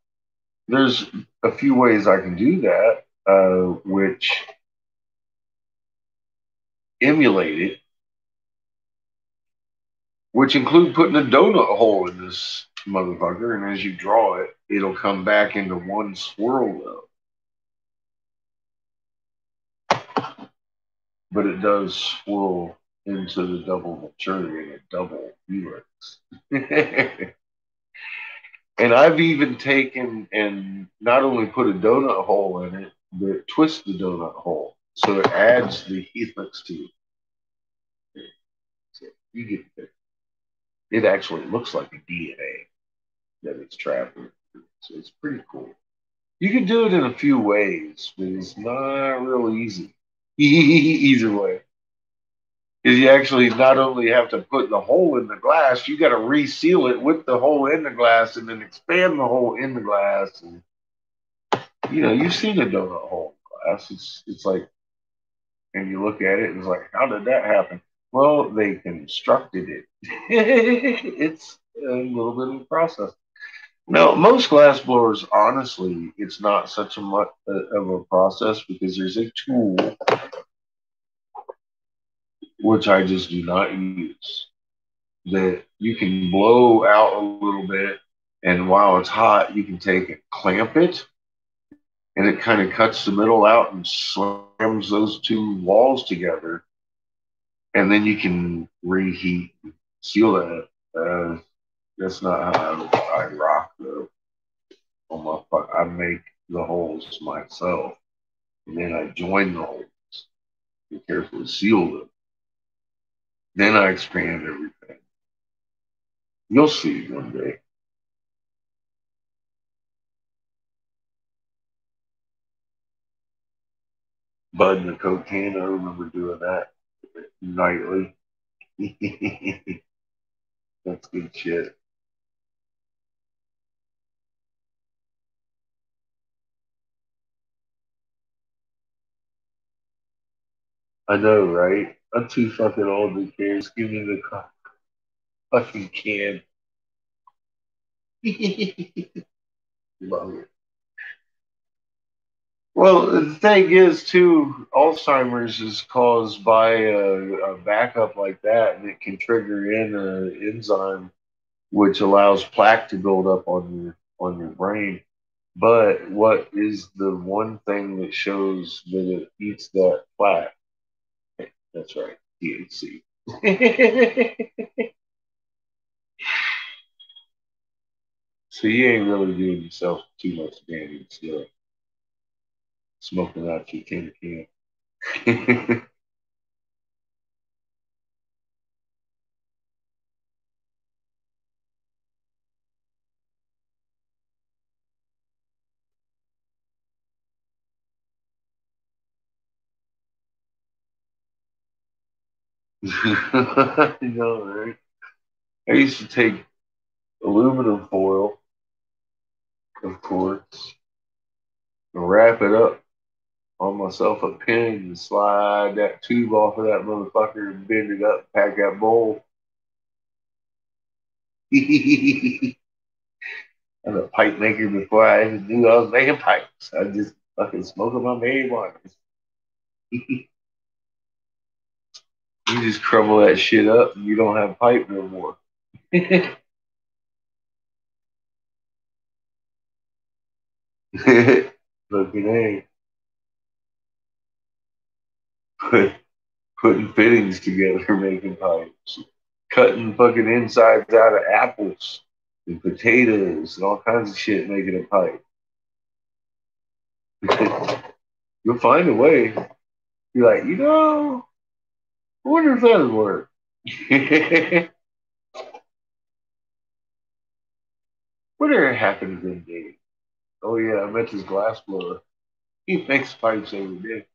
there's a few ways I can do that, which emulate it, which include putting a donut hole in this motherfucker, and as you draw it, it'll come back into one swirl though. But it does swirl into the double maturity and a double helix. And I've even taken and not only put a donut hole in it, but twist the donut hole so it adds the helix to it. So you get it. It actually looks like a DNA that it's trapped in. So it's pretty cool. You can do it in a few ways, but it's not real easy. Either way. Because you actually not only have to put the hole in the glass, you got to reseal it with the hole in the glass and then expand the hole in the glass. And, you've seen a donut hole in glass. It's like, and you look at it and it's like, how did that happen? Well, they constructed it. It's a little bit of a process. No, most glass blowers, honestly, it's not such a much of a process because there's a tool which I just do not use that you can blow out a little bit, and while it's hot, you can take it, clamp it, and it kind of cuts the middle out and slams those two walls together, and then you can reheat, seal that. That's not how I rock though. I make the holes myself, and then I join the holes and carefully seal them. Then I expand everything. You'll see one day. Bud and the cocaine. I remember doing that nightly. That's good shit. I know, right? I'm too fucking old to care. Just give me the fucking can. Love it. Well, the thing is, too, Alzheimer's is caused by a backup like that, and it can trigger in an enzyme which allows plaque to build up on your brain. But what is the one thing that shows that it eats that plaque? That's right, THC. So you ain't really doing yourself too much damage smoking out your tin can. You know, right? I used to take aluminum foil, of course, and wrap it up on myself a pin and slide that tube off of that motherfucker and bend it up, pack that bowl. I'm a pipe maker before I even knew I was making pipes. I just fucking smoking my main ones. You just crumble that shit up and you don't have pipe no more. Fucking A. Put, putting fittings together, making pipes. Cutting fucking insides out of apples and potatoes and all kinds of shit making a pipe. You'll find a way. You're like, I wonder if that'll work. Whatever happened to them days? Oh yeah, I met this glass blower. He makes pipes every day.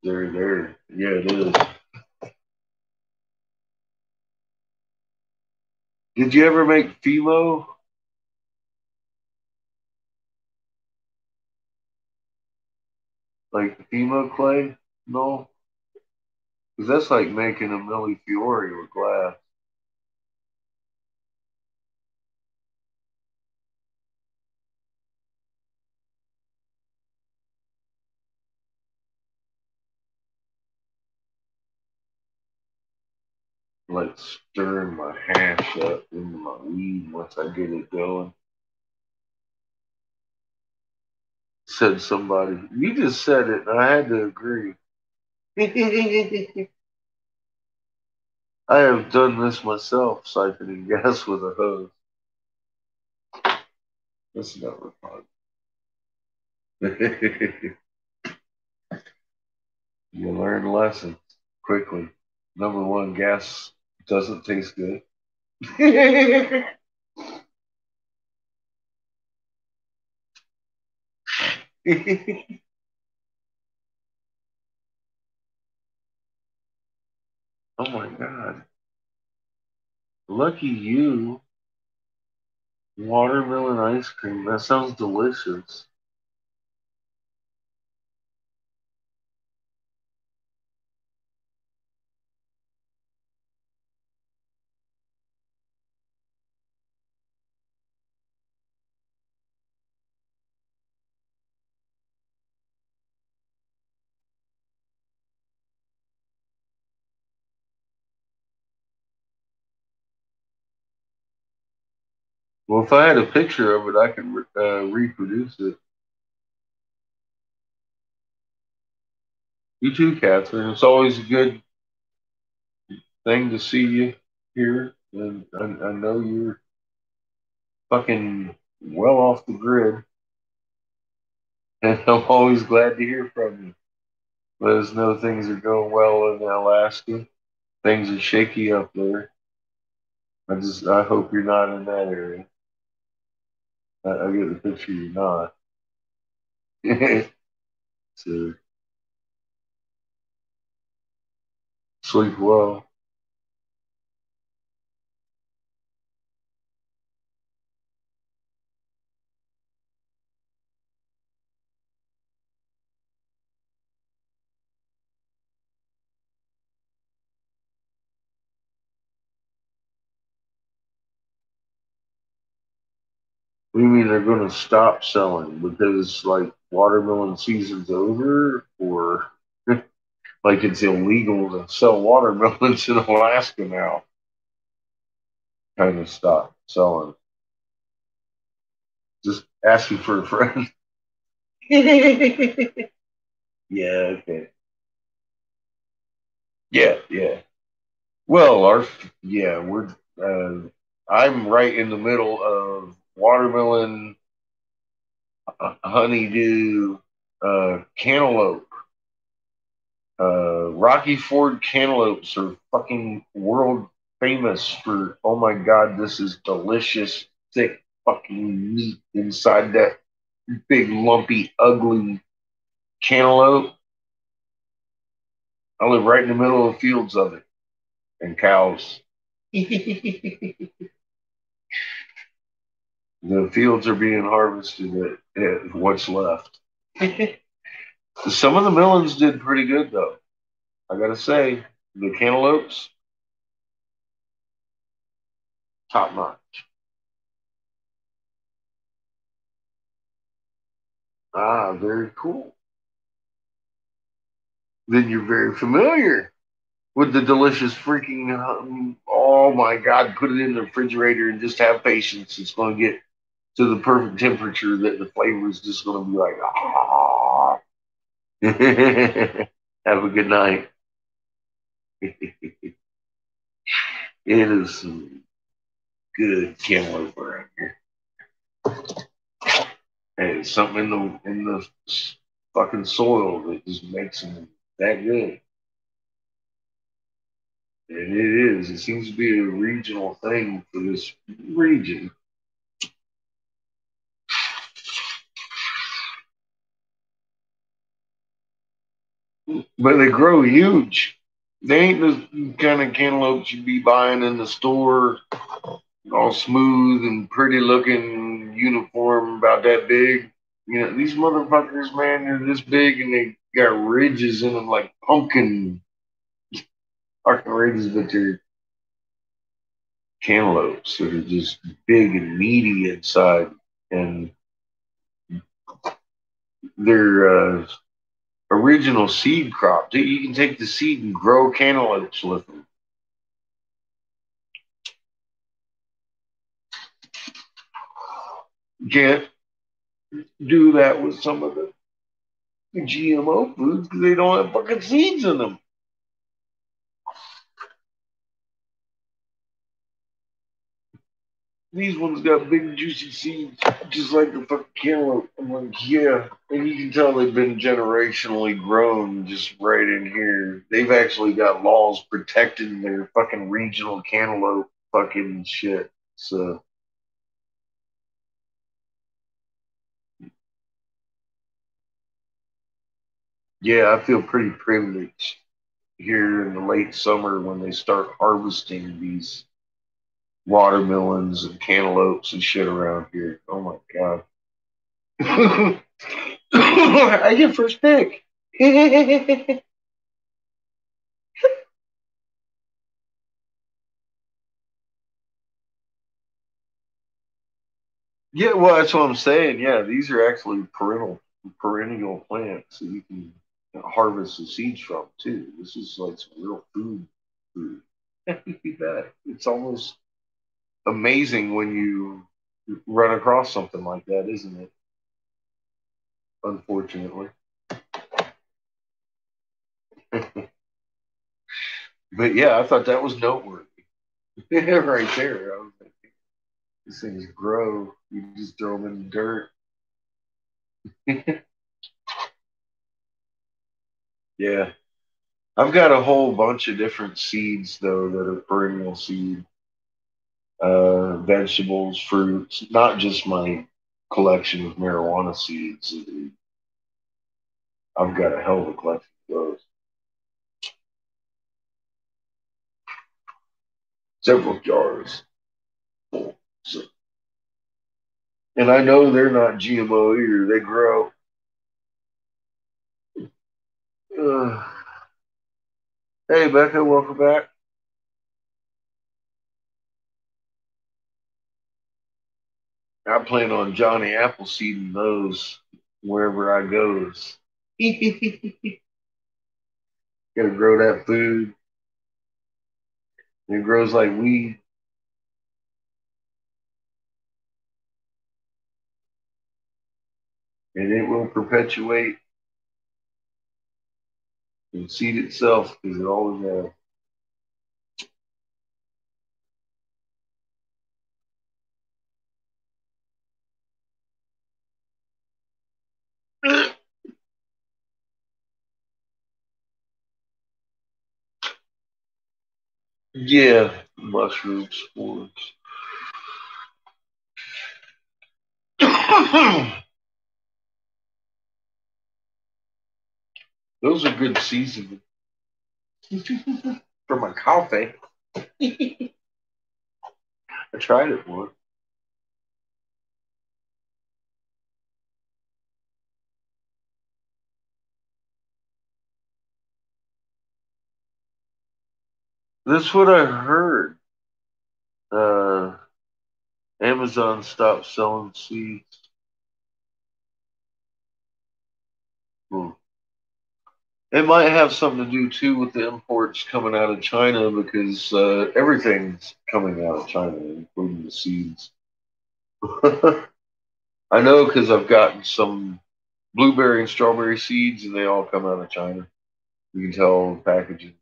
There. Yeah, it is. Did you ever make phyllo? Like phyllo clay? No? Because that's like making a millefiori with glass. Like stirring my hash up into my weed once I get it going. Said somebody. You just said it, and I had to agree. I have done this myself, siphoning gas with a hose. That's never fun. You learn lessons quickly. Number one, gas doesn't taste good. Oh my God. Lucky you. Watermelon ice cream. That sounds delicious. Well, if I had a picture of it, I could reproduce it. You too, Catherine. It's always a good thing to see you here. And I know you're fucking well off the grid. And I'm always glad to hear from you. Let us know things are going well in Alaska. Things are shaky up there. I hope you're not in that area. I get the picture you're not. So sleep well. What do you mean they're going to stop selling because like watermelon season's over, or like it's illegal to sell watermelons in Alaska now? Kind of stop selling. Just asking for a friend. Yeah. Okay. Yeah. Yeah. Well, we're. I'm right in the middle of watermelon, honeydew, cantaloupe. Rocky Ford cantaloupes are fucking world famous for. Oh my god, this is delicious, thick fucking meat inside that big, lumpy, ugly cantaloupe. I live right in the middle of the fields of it and cows. The fields are being harvested at what's left. Some of the melons did pretty good though. I gotta say, the cantaloupes, top notch. Ah, very cool. Then you're very familiar with the delicious freaking. Oh my God! Put it in the refrigerator and just have patience. It's going to get to the perfect temperature that the flavor is just going to be like. Ah. Have a good night. It is some good cantaloupe around here. Hey, something in the fucking soil that just makes them that good. And it is. It seems to be a regional thing for this region. But they grow huge. They ain't the kind of cantaloupes you'd be buying in the store, all smooth and pretty looking, uniform, about that big. You know, these motherfuckers, man, they're this big and they got ridges in them like pumpkin fucking ridges, but they're cantaloupes that are just big and meaty inside. And they're original seed crop. You can take the seed and grow cantaloupes with them. You can't do that with some of the GMO foods because they don't have fucking seeds in them. These ones got big juicy seeds, just like the fucking cantaloupe. I'm like, yeah. And you can tell they've been generationally grown just right in here. They've actually got laws protecting their fucking regional cantaloupe fucking shit. So, yeah, I feel pretty privileged here in the late summer when they start harvesting these watermelons and cantaloupes and shit around here. Oh my god. I get first pick. Yeah, well, that's what I'm saying. Yeah, these are actually perennial plants that you can harvest the seeds from too. This is like some real food. It's almost amazing when you run across something like that, isn't it? Unfortunately. But yeah, I thought that was noteworthy. Right there. I was like, these things grow. You just throw them in the dirt. Yeah. I've got a whole bunch of different seeds though that are perennial seed, vegetables, fruits, not just my collection of marijuana seeds. I've got a hell of a collection of those. Several jars full. So, and I know they're not GMO either. They grow. Uh, hey, Becca, welcome back. I plan on Johnny Appleseeding those wherever I goes. Gotta grow that food. It grows like weed. And it will perpetuate and seed itself because it always has. Yeah, mushroom spores. Those are good seasoning for my coffee. I tried it once. That's what I heard. Uh, Amazon stopped selling seeds. Hmm. It might have something to do too with the imports coming out of China because everything's coming out of China, including the seeds. I know because I've gotten some blueberry and strawberry seeds, and they all come out of China. You can tell the packaging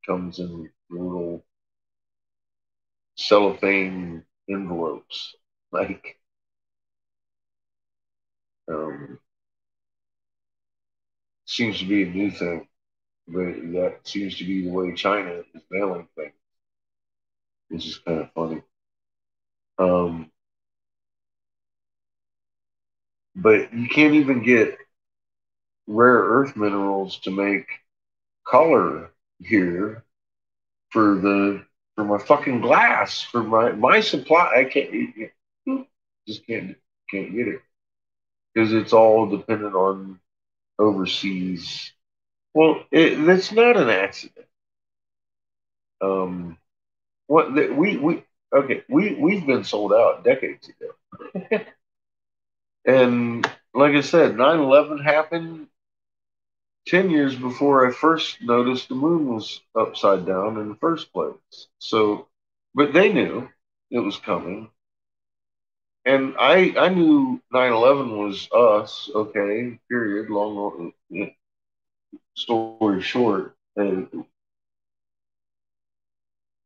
comes in little cellophane envelopes. Like, um, seems to be a new thing, but that seems to be the way China is mailing things, which is kind of funny. Um, but you can't even get rare earth minerals to make color here for the for my fucking glass for my supply. I can't just can't get it because it's all dependent on overseas. Well, that's not an accident. Um, what we okay we've been sold out decades ago, and like I said, 9/11 happened 10 years before I first noticed the moon was upside down in the first place. So, but they knew it was coming. And I knew 9/11 was us, okay, period, long story short. And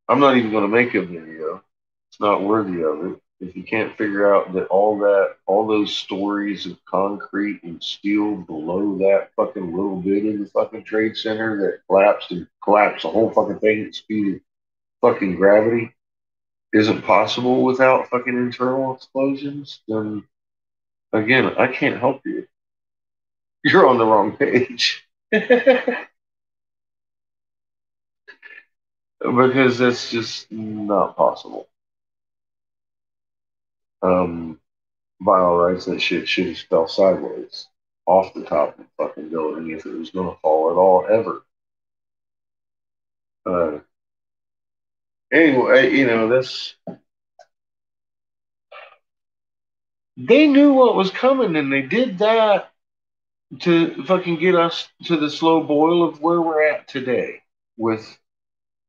I'm not even going to make a video. It's not worthy of it. If you can't figure out that all those stories of concrete and steel below that fucking little bit of the fucking trade center that collapsed the whole fucking thing at the speed of fucking gravity isn't possible without fucking internal explosions, then again, I can't help you. You're on the wrong page. Because that's just not possible. By all rights, that shit should have fell sideways off the top of the fucking building if it was going to fall at all, ever. Uh, anyway, they knew what was coming and they did that to fucking get us to the slow boil of where we're at today with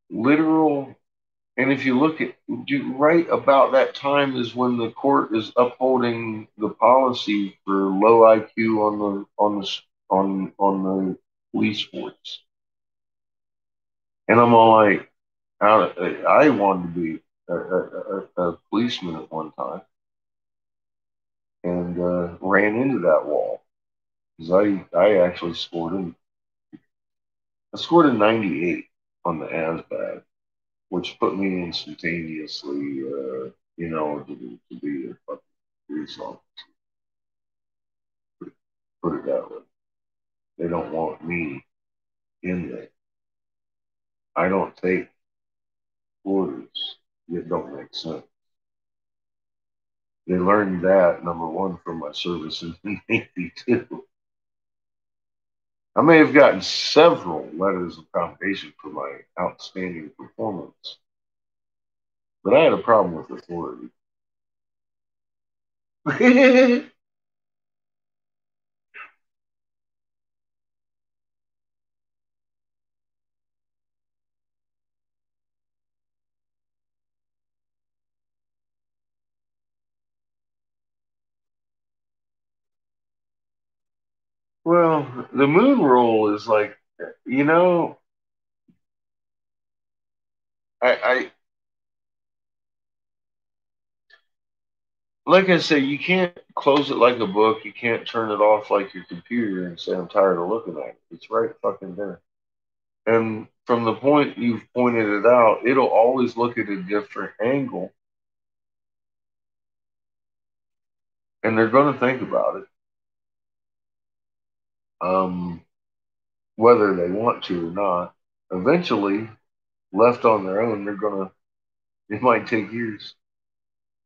literal. And if you look at right about that time is when the court is upholding the policy for low IQ on the police force. And I'm all like, I wanted to be a policeman at one time, and ran into that wall because I actually scored a 98 on the ASVAB, which put me instantaneously, to be a fucking police officer. Put it that way. They don't want me in there. I don't take orders that don't make sense. They learned that, number one, from my service in the Navy, too. I may have gotten several letters of commendation for my outstanding performance, but I had a problem with authority. Well, the moon roll is like, you know, I like I say, you can't close it like a book. You can't turn it off like your computer and say, I'm tired of looking at it. It's right fucking there. And from the point you've pointed it out, it'll always look at a different angle. And they're going to think about it. Whether they want to or not. Eventually, left on their own, it might take years,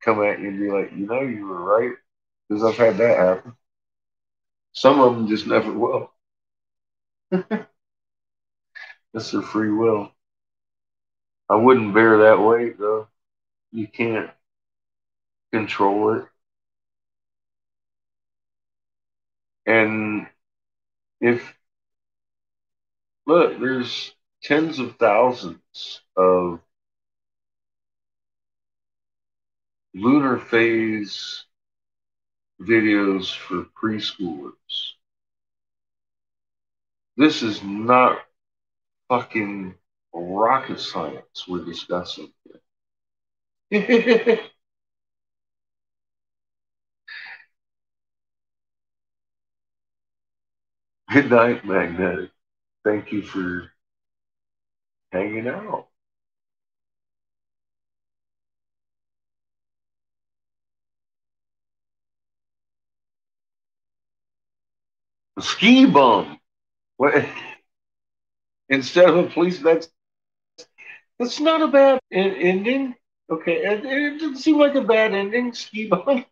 come at you and be like, you were right. Because I've had that happen. Some of them just never will. That's their free will. I wouldn't bear that weight, though. You can't control it. And if, look, there's tens of thousands of lunar phase videos for preschoolers. This is not fucking rocket science we're discussing here. Good night, Magnetic. Thank you for hanging out. A ski bum. What? Instead of a police, that's not a bad ending. Okay, it didn't seem like a bad ending. Ski bum.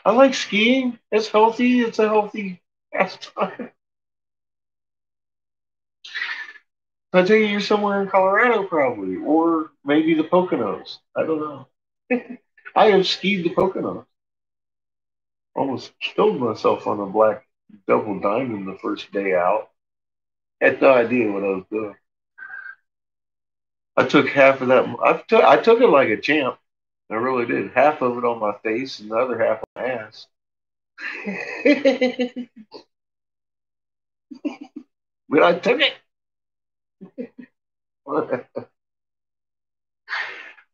I like skiing. It's healthy. It's a healthy pastime. I take you somewhere in Colorado, probably, or maybe the Poconos. I don't know. I have skied the Poconos. Almost killed myself on a black double diamond the first day out. Had no idea what I was doing. I took half of that. I took it like a champ. I really did. Half of it on my face and the other half on my ass. But I took it.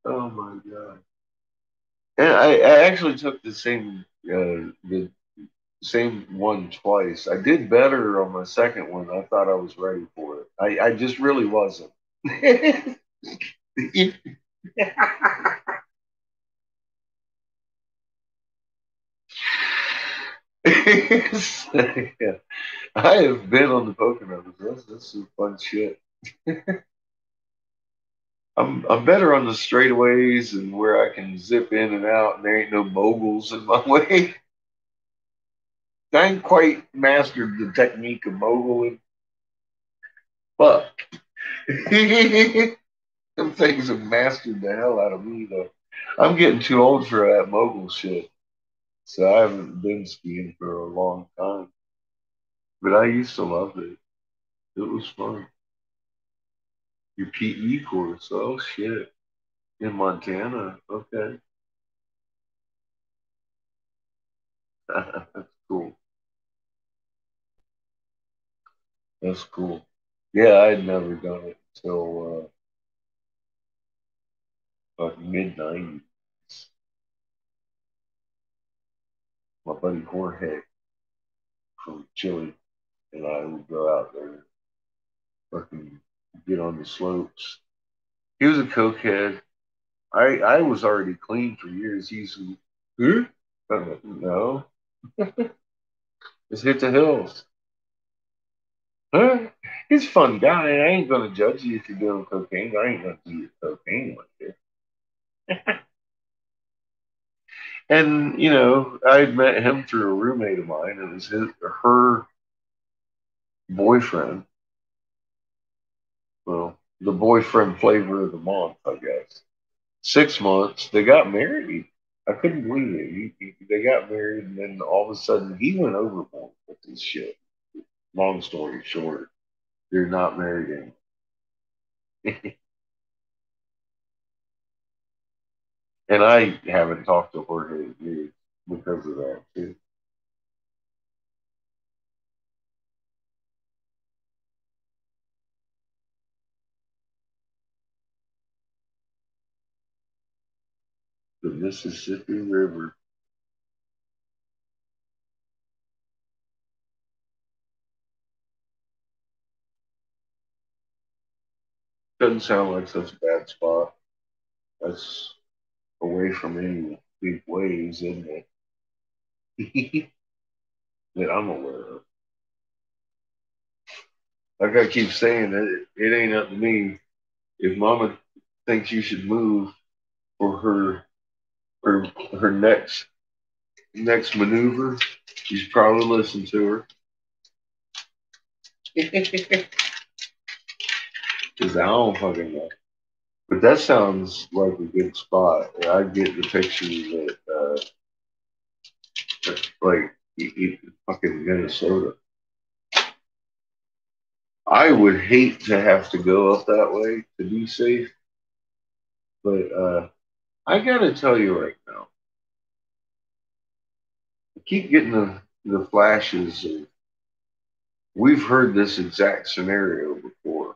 Oh my god! And I actually took the same one twice. I did better on my second one. I thought I was ready for it. I just really wasn't. Yeah. I have been on the Poconos. That's some fun shit. I'm better on the straightaways and where I can zip in and out, and there ain't no moguls in my way. I ain't quite mastered the technique of moguling, but some things have mastered the hell out of me, though. I'm getting too old for that mogul shit, so I haven't been skiing for a long time. But I used to love it. It was fun. Your PE course, oh shit, in Montana. Okay, that's cool. That's cool. Yeah, I had never done it until like mid '90s. My buddy Jorge from Chile and I would go out there, fucking get on the slopes. He was a cokehead. I was already clean for years. He's huh? No, just hit the hills. Huh? He's a fun guy. I ain't gonna judge you if you're doing cocaine. I ain't gonna do your cocaine like this. And I met him through a roommate of mine. It was her boyfriend. Well, the boyfriend flavor of the month, I guess. 6 months, they got married. I couldn't believe it. They got married, and then all of a sudden, he went overboard with this shit. Long story short, they're not married anymore. And I haven't talked to her in years because of that, too. The Mississippi River. Doesn't sound like such a bad spot. That's away from any big waves, isn't it? That I'm aware of. Like I keep saying, it ain't up to me. If Mama thinks you should move for her her next maneuver, you should probably listen to her. Because I don't fucking know. But that sounds like a good spot. I get the picture that like fucking Minnesota. I would hate to have to go up that way to be safe, but I gotta tell you right now, I keep getting the flashes of we've heard this exact scenario before.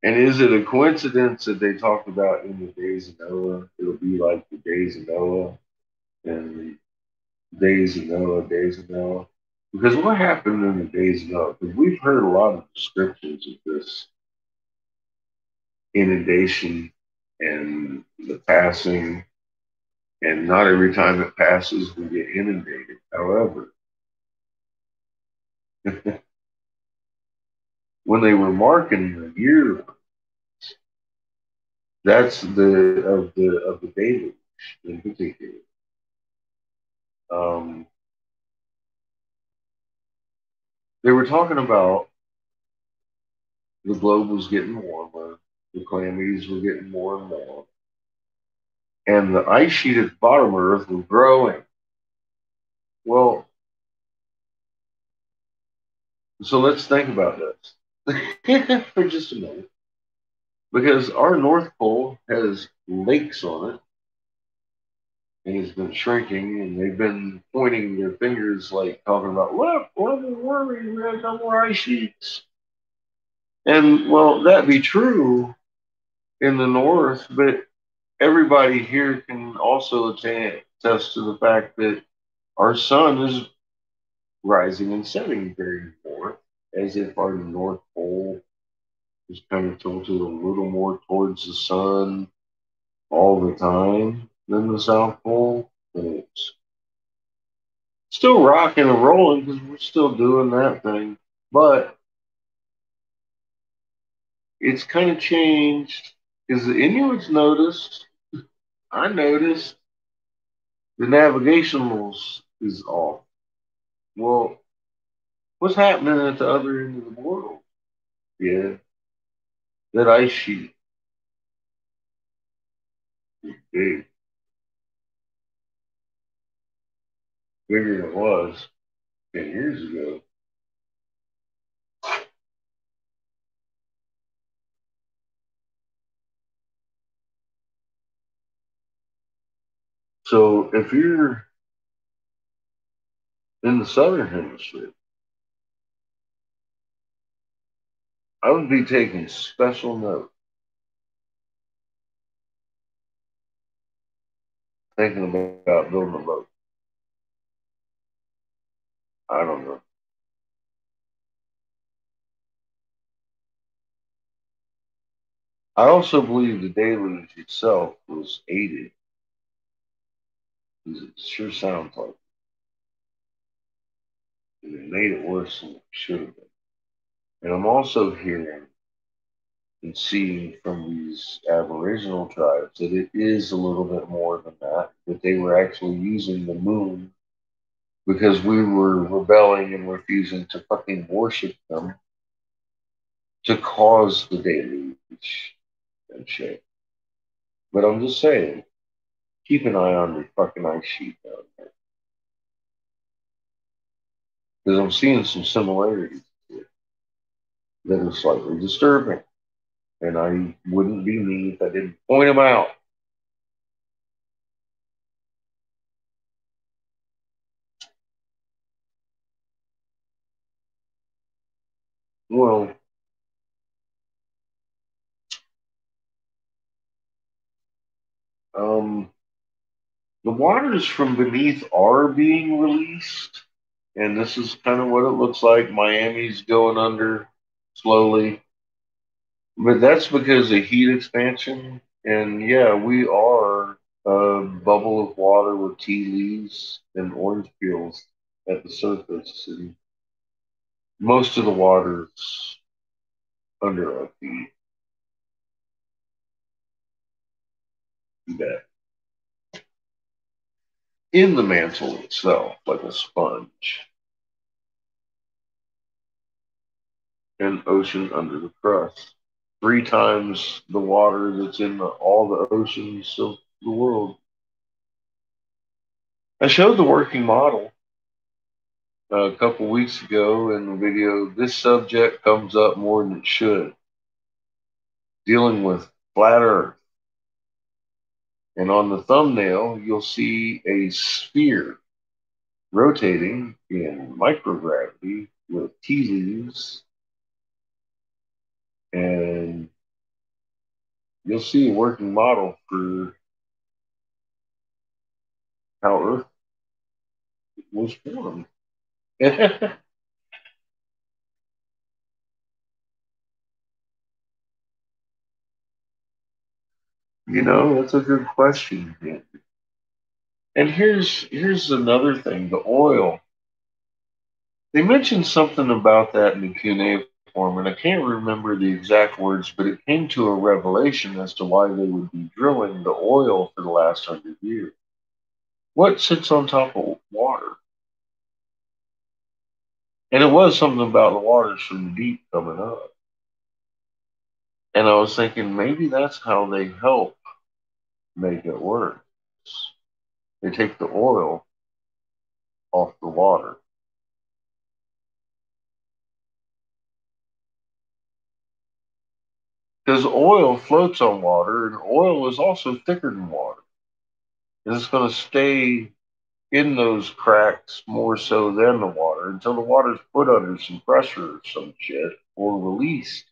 And is it a coincidence that they talked about in the days of Noah? It'll be like the days of Noah and the days of Noah. Because what happened in the days of Noah? Because we've heard a lot of descriptions of this inundation and the passing, and not every time it passes we get inundated. However, when they were marking the year, that's the deluge in particular. Um, they were talking about the globe was getting warmer, the calamities were getting more and more, and the ice sheet at the bottom of Earth was growing. Well, so let's think about this for just a minute. Because our North Pole has lakes on it and it's been shrinking, and they've been pointing their fingers like talking about, look, global warming, we have no more ice sheets. And well, that be true in the north, but everybody here can also attest to the fact that our sun is rising and setting very north, as if our North Pole is kind of tilted a little more towards the sun all the time than the South Pole. And it's still rocking and rolling because we're still doing that thing. But it's kind of changed because the Inuits noticed, I noticed, the navigationals is off. Well, what's happening at the other end of the world? Yeah, that ice sheet is big, bigger than it was 10 years ago. So if you're in the southern hemisphere, I would be taking special note, thinking about building a boat. I don't know. I also believe the deluge itself was aided, because it sure sounds like it. It made it worse than it should have been. And I'm also hearing and seeing from these Aboriginal tribes that it is a little bit more than that, that they were actually using the moon because we were rebelling and refusing to fucking worship them to cause the deluge and shit. But I'm just saying, keep an eye on your fucking ice sheet down there. Because I'm seeing some similarities that are slightly disturbing. And I wouldn't be me if I didn't point them out. Well, um, the waters from beneath are being released. And this is kind of what it looks like. Miami's going under slowly. But that's because of heat expansion. And yeah, we are a bubble of water with tea leaves and orange peels at the surface. And most of the water's under our feet. That in the mantle itself, like a sponge. And ocean under the crust. 3 times the water that's in all the oceans of the world. I showed the working model a couple weeks ago in the video. This subject comes up more than it should, dealing with flat Earth. And on the thumbnail, you'll see a sphere rotating in microgravity with tea leaves. And you'll see a working model for how Earth was formed. That's a good question. And here's another thing: the oil. They mentioned something about that in the cuneiform, and I can't remember the exact words, but it came to a revelation as to why they would be drilling the oil for the last 100 years. What sits on top of water? And it was something about the waters from the deep coming up. And I was thinking maybe that's how they help make it work. They take the oil off the water. Because oil floats on water, and oil is also thicker than water. And it's going to stay in those cracks more so than the water until the water's put under some pressure or some shit or released.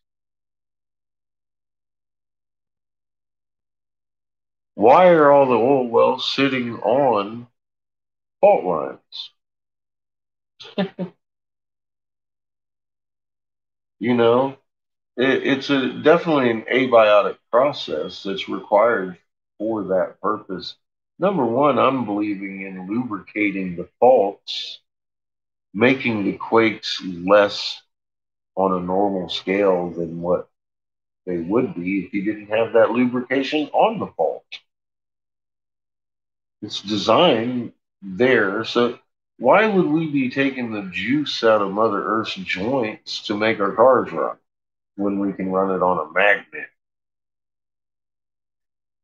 Why are all the oil wells sitting on fault lines? you know, it's definitely an abiotic process that's required for that purpose. Number one, I'm believing in lubricating the faults, making the quakes less on a normal scale than what they would be if you didn't have that lubrication on the fault. It's designed there. So why would we be taking the juice out of Mother Earth's joints to make our cars run when we can run it on a magnet?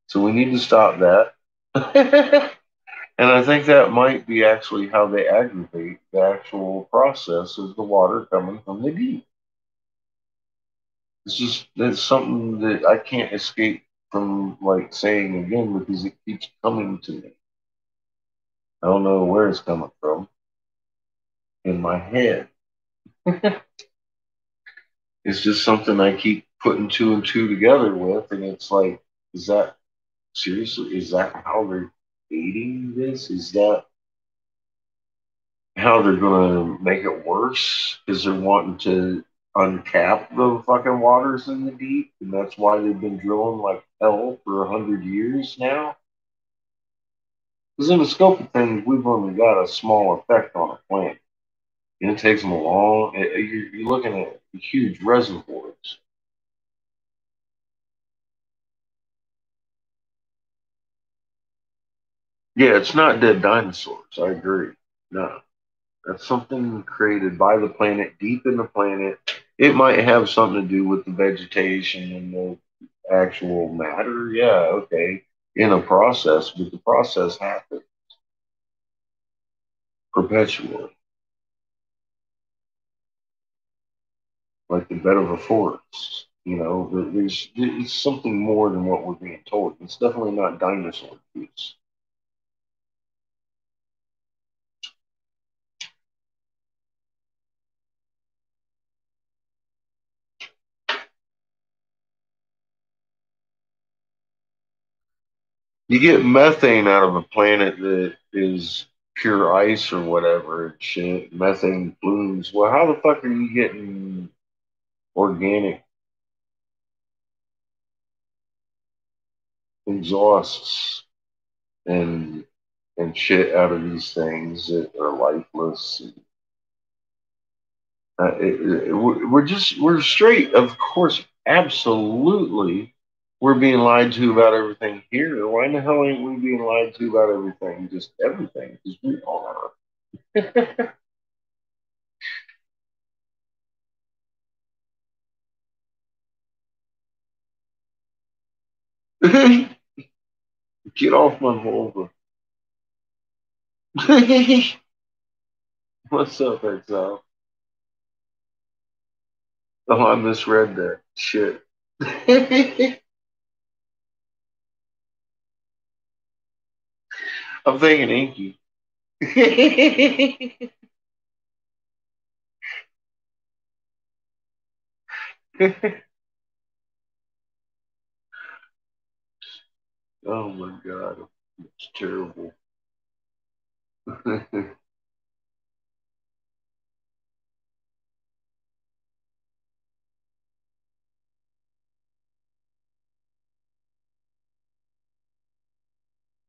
So we need to stop that. And I think that might be actually how they aggravate the actual process of the water coming from the deep. That's something that I can't escape from like saying again because it keeps coming to me. I don't know where it's coming from in my head. It's just something I keep putting two and two together with, and it's like, is that seriously? Is that how they're dating this? Is that how they're gonna make it worse? Because they're wanting to uncap the fucking waters in the deep, and that's why they've been drilling like hell for 100 years now. Because in the scope of things, we've only got a small effect on a planet, and it takes them a long. You're looking at huge reservoirs. Yeah, it's not dead dinosaurs. I agree. No, that's something created by the planet, deep in the planet. It might have something to do with the vegetation and the actual matter. Yeah, okay, in a process, but the process happens perpetually, like the bed of a forest. You know, there's it's something more than what we're being told. It's definitely not dinosaur juice. You get methane out of a planet that is pure ice or whatever and shit. Methane plumes. Well, how the fuck are you getting organic exhausts and shit out of these things that are lifeless? We're straight, of course, absolutely. We're being lied to about everything here. Why in the hell ain't we being lied to about everything? Just everything, because we are. Get off my vulva. What's up, Exile? Oh, I misread that. Shit. I'm thinking Inky. Oh my god. It's terrible.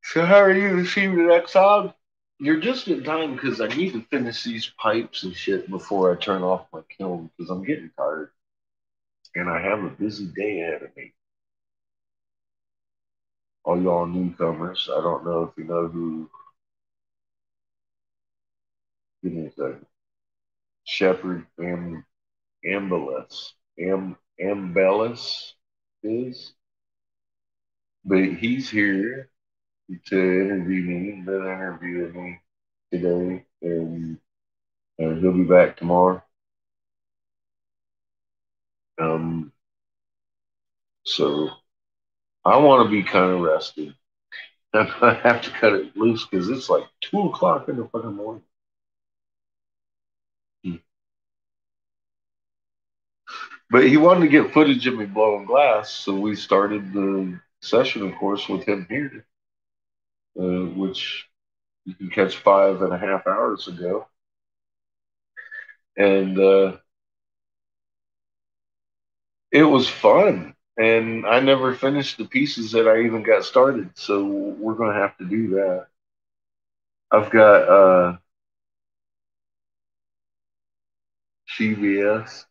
So how are you this evening, Exile? You're just in time because I need to finish these pipes and shit before I turn off my kiln because I'm getting tired and I have a busy day ahead of me. All y'all newcomers, I don't know if you know who. Give me a second. Shepherd Ambulus. Ambellus is, but he's here to interview me. Been interviewing me today, and he'll be back tomorrow. Um, so I want to be kind of rested. I have to cut it loose because it's like 2 o'clock in the fucking morning. But he wanted to get footage of me blowing glass, so we started the session, of course, with him here, which you can catch 5.5 hours ago. And it was fun. And I never finished the pieces that I even got started, so we're going to have to do that. I've got CBS.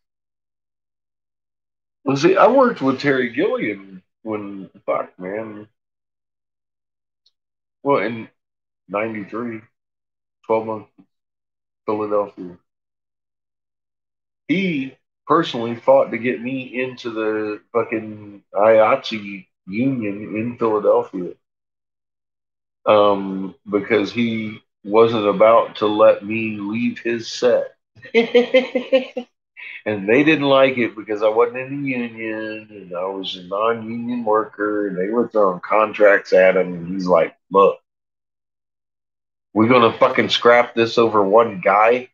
Well, see, I worked with Terry Gilliam when, fuck, man. Well, in 93, 12 months, Philadelphia. He personally fought to get me into the fucking IATSE union in Philadelphia because he wasn't about to let me leave his set. And they didn't like it because I wasn't in the union and I was a non-union worker and they were throwing contracts at him and he's like, look, we're gonna fucking scrap this over one guy.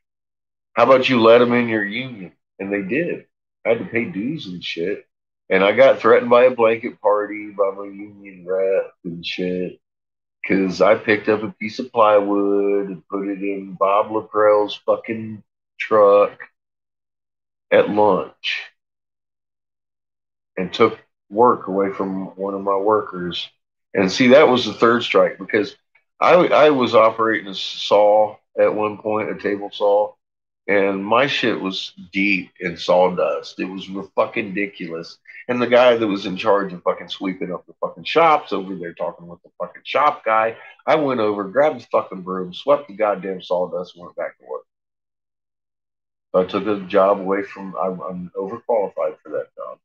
How about you let him in your union? And they did. I had to pay dues and shit. And I got threatened by a blanket party by my union rep and shit. Because I picked up a piece of plywood and put it in Bob LaPrell's fucking truck at lunch and took work away from one of my workers. And see, that was the third strike because I was operating a saw at one point, a table saw, and my shit was deep in sawdust. It was fucking ridiculous. And the guy that was in charge of fucking sweeping up the fucking shops over there talking with the fucking shop guy, I went over, grabbed the fucking broom, swept the goddamn sawdust, and went back to work. So I took a job away from, I'm overqualified for that job.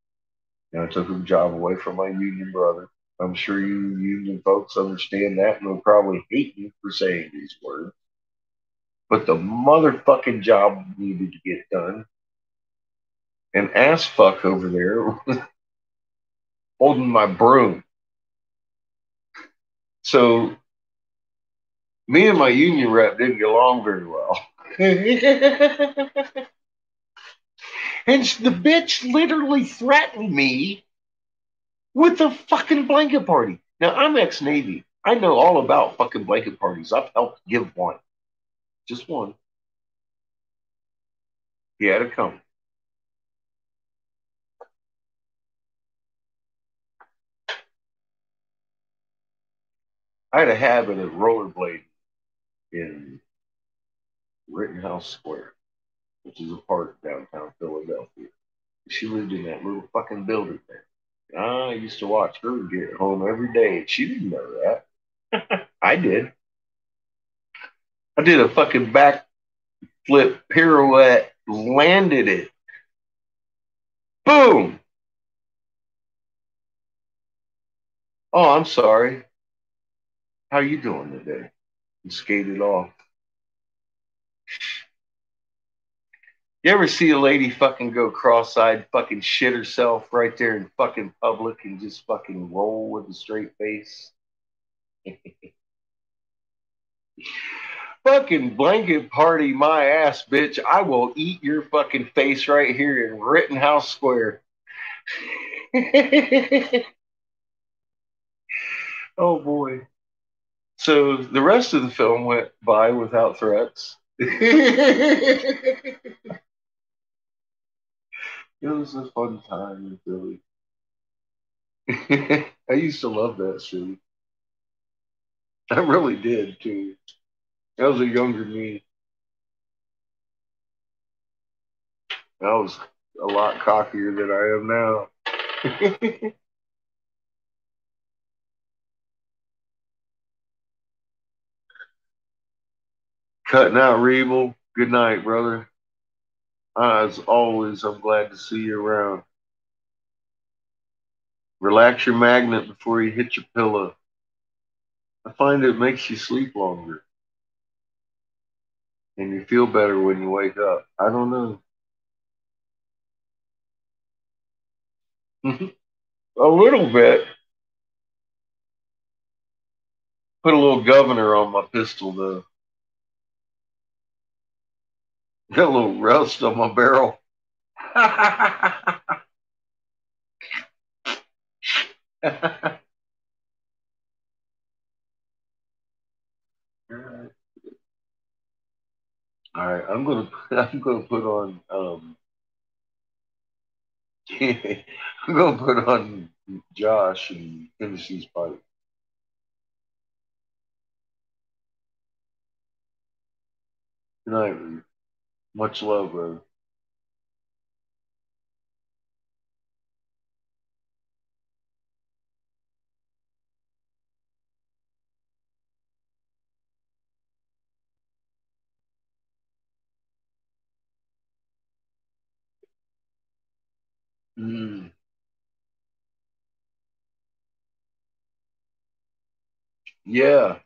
And I took a job away from my union brother. I'm sure you union folks understand that and will probably hate me for saying these words. But the motherfucking job needed to get done. And ass fuck over there holding my broom. So me and my union rep didn't get along very well. And the bitch literally threatened me with a fucking blanket party. Now, I'm ex-Navy. I know all about fucking blanket parties. I've helped give one. Just one. He had to come. I had a habit of rollerblading in Rittenhouse Square, which is a part of downtown Philadelphia. She lived in that little fucking building there. And I used to watch her get home every day, and she didn't know that. I did. I did a fucking backflip pirouette, landed it. Boom! Oh, I'm sorry. How you doing today? And skated off. You ever see a lady fucking go cross-eyed, fucking shit herself right there in fucking public and just fucking roll with a straight face? Fucking blanket party my ass, bitch. I will eat your fucking face right here in Rittenhouse Square. Oh boy. So the rest of the film went by without threats. It was a fun time in Philly. I used to love that city. I really did too. That was a younger me. I was a lot cockier than I am now. Cutting out Rebel. Good night, brother. As always, I'm glad to see you around. Relax your magnet before you hit your pillow. I find it makes you sleep longer. And you feel better when you wake up. I don't know. A little bit. Put a little governor on my pistol, though. Got a little rust on my barrel. All right, I'm gonna put on I'm gonna put on Josh and finish these pipes. Good night, Reed. Much love, brother. Mm. Yeah,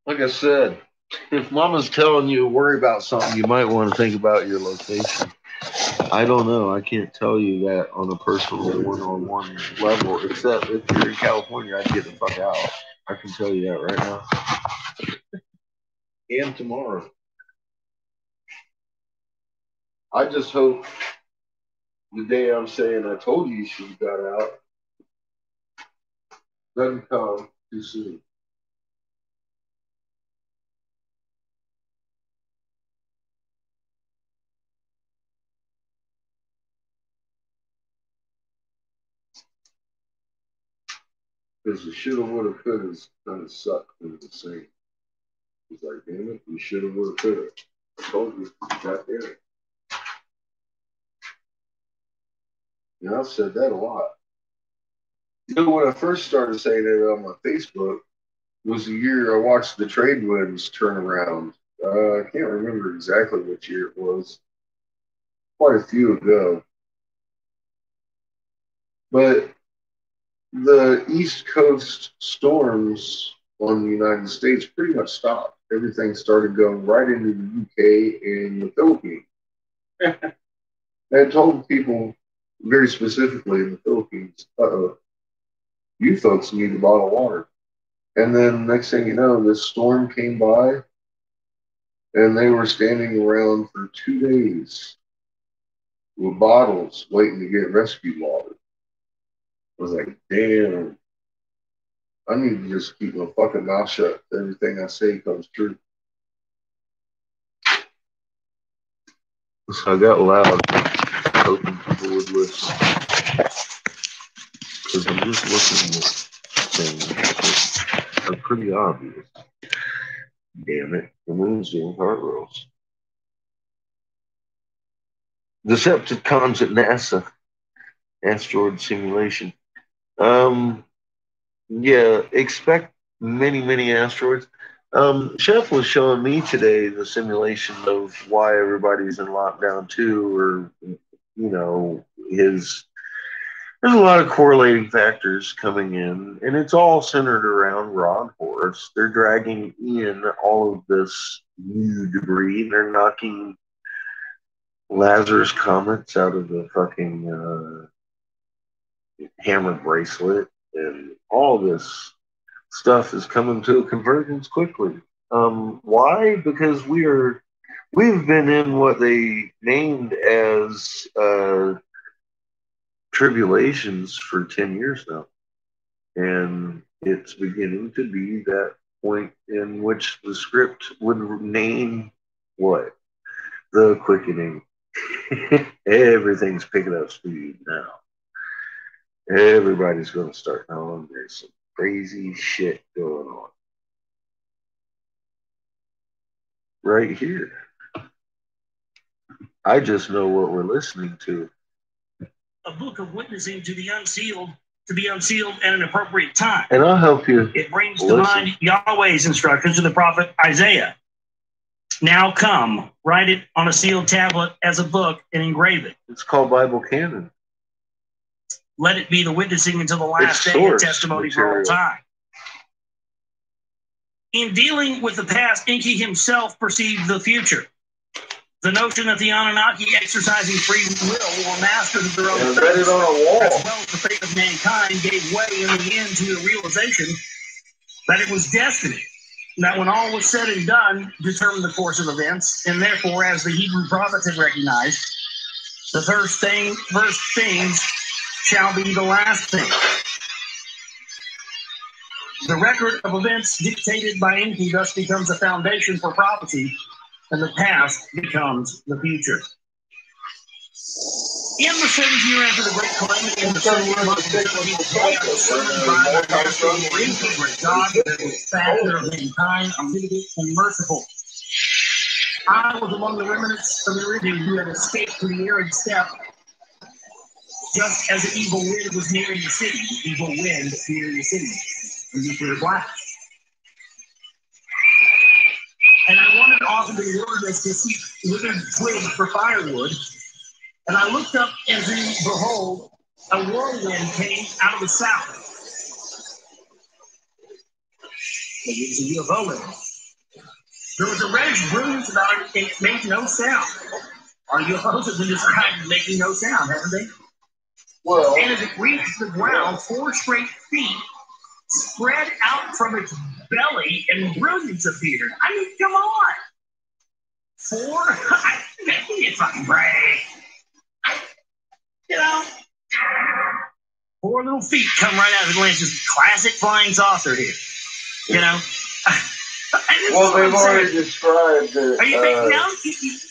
like I said, if Mama's telling you to worry about something, you might want to think about your location. I don't know. I can't tell you that on a personal one-on-one level, except if you're in California, I'd get the fuck out. I can tell you that right now. And tomorrow. I just hope the day I'm saying I told you she got out doesn't come too soon. Because the shoulda, woulda, coulda kind of suck in the same. He's like, damn it, you shoulda, woulda, coulda. I told you, got there. And I've said that a lot. You know, when I first started saying it on my Facebook, was the year I watched the trade winds turn around. I can't remember exactly which year it was. Quite a few ago. But the East Coast storms on the United States pretty much stopped. Everything started going right into the UK and the Philippines. I told people very specifically in the Philippines, you folks need a bottle of water. And then next thing you know, this storm came by and they were standing around for 2 days with bottles waiting to get rescue water. I was like, damn, I need to just keep my fucking mouth shut. Everything I say comes true. So I got loud, hoping people would listen. Because I'm just looking at things that are pretty obvious. Damn it, the moon's doing heart rolls. Decepticons at NASA, asteroid simulation. Yeah, expect many, many asteroids. Chef was showing me today the simulation of why everybody's in lockdown too, or there's a lot of correlating factors coming in, and it's all centered around Ron Horus. They're dragging in all of this new debris. They're knocking Lazarus comets out of the fucking hammer bracelet, and all this stuff is coming to a convergence quickly. Why? Because we've been in what they named as tribulations for 10 years now, and it's beginning to be that point in which the script would name what? The quickening. Everything's picking up speed now. Everybody's going to start knowing there's some crazy shit going on right here. I just know what we're listening to. A book of witnessing to the unsealed, to be unsealed at an appropriate time. And I'll help you. It brings to mind Yahweh's instructions to the prophet Isaiah. Now come, write it on a sealed tablet as a book and engrave it. It's called Bible canon. Let it be the witnessing until the last day and testimony material. For all time. In dealing with the past, Enki himself perceived the future. The notion that the Anunnaki exercising free will were masters of their own fate, as well as the fate of mankind, gave way in the end to the realization that it was destiny, that when all was said and done, determined the course of events, and therefore, as the Hebrew prophets had recognized, the first things shall be the last thing. The record of events dictated by Enki thus becomes a foundation for prophecy, and the past becomes the future. In the 7th year after the great calamity in the 7th month, he was summoned by the master of the great God, that was factor of mankind, omnipotent and merciful. I was among the remnants of the Iridium who had escaped to the arid steppe, just as the evil wind was nearing the city. The evil wind nearing the city. And you hear black. And I wandered off into the wilderness to seek withered twigs for firewood. And I looked up, and behold, a whirlwind came out of the south. It was a UFO. There was a reddish brilliance about it, and it made no sound. Our UFOs have been described as making no sound, haven't they? Well, and as it reached the ground, 4 straight feet spread out from its belly, and brilliance appeared. I mean, come on. 4? Give me a fucking break. You know, 4 little feet come right out of Atlantis. Classic flying saucer here. You know. Well, they've already described that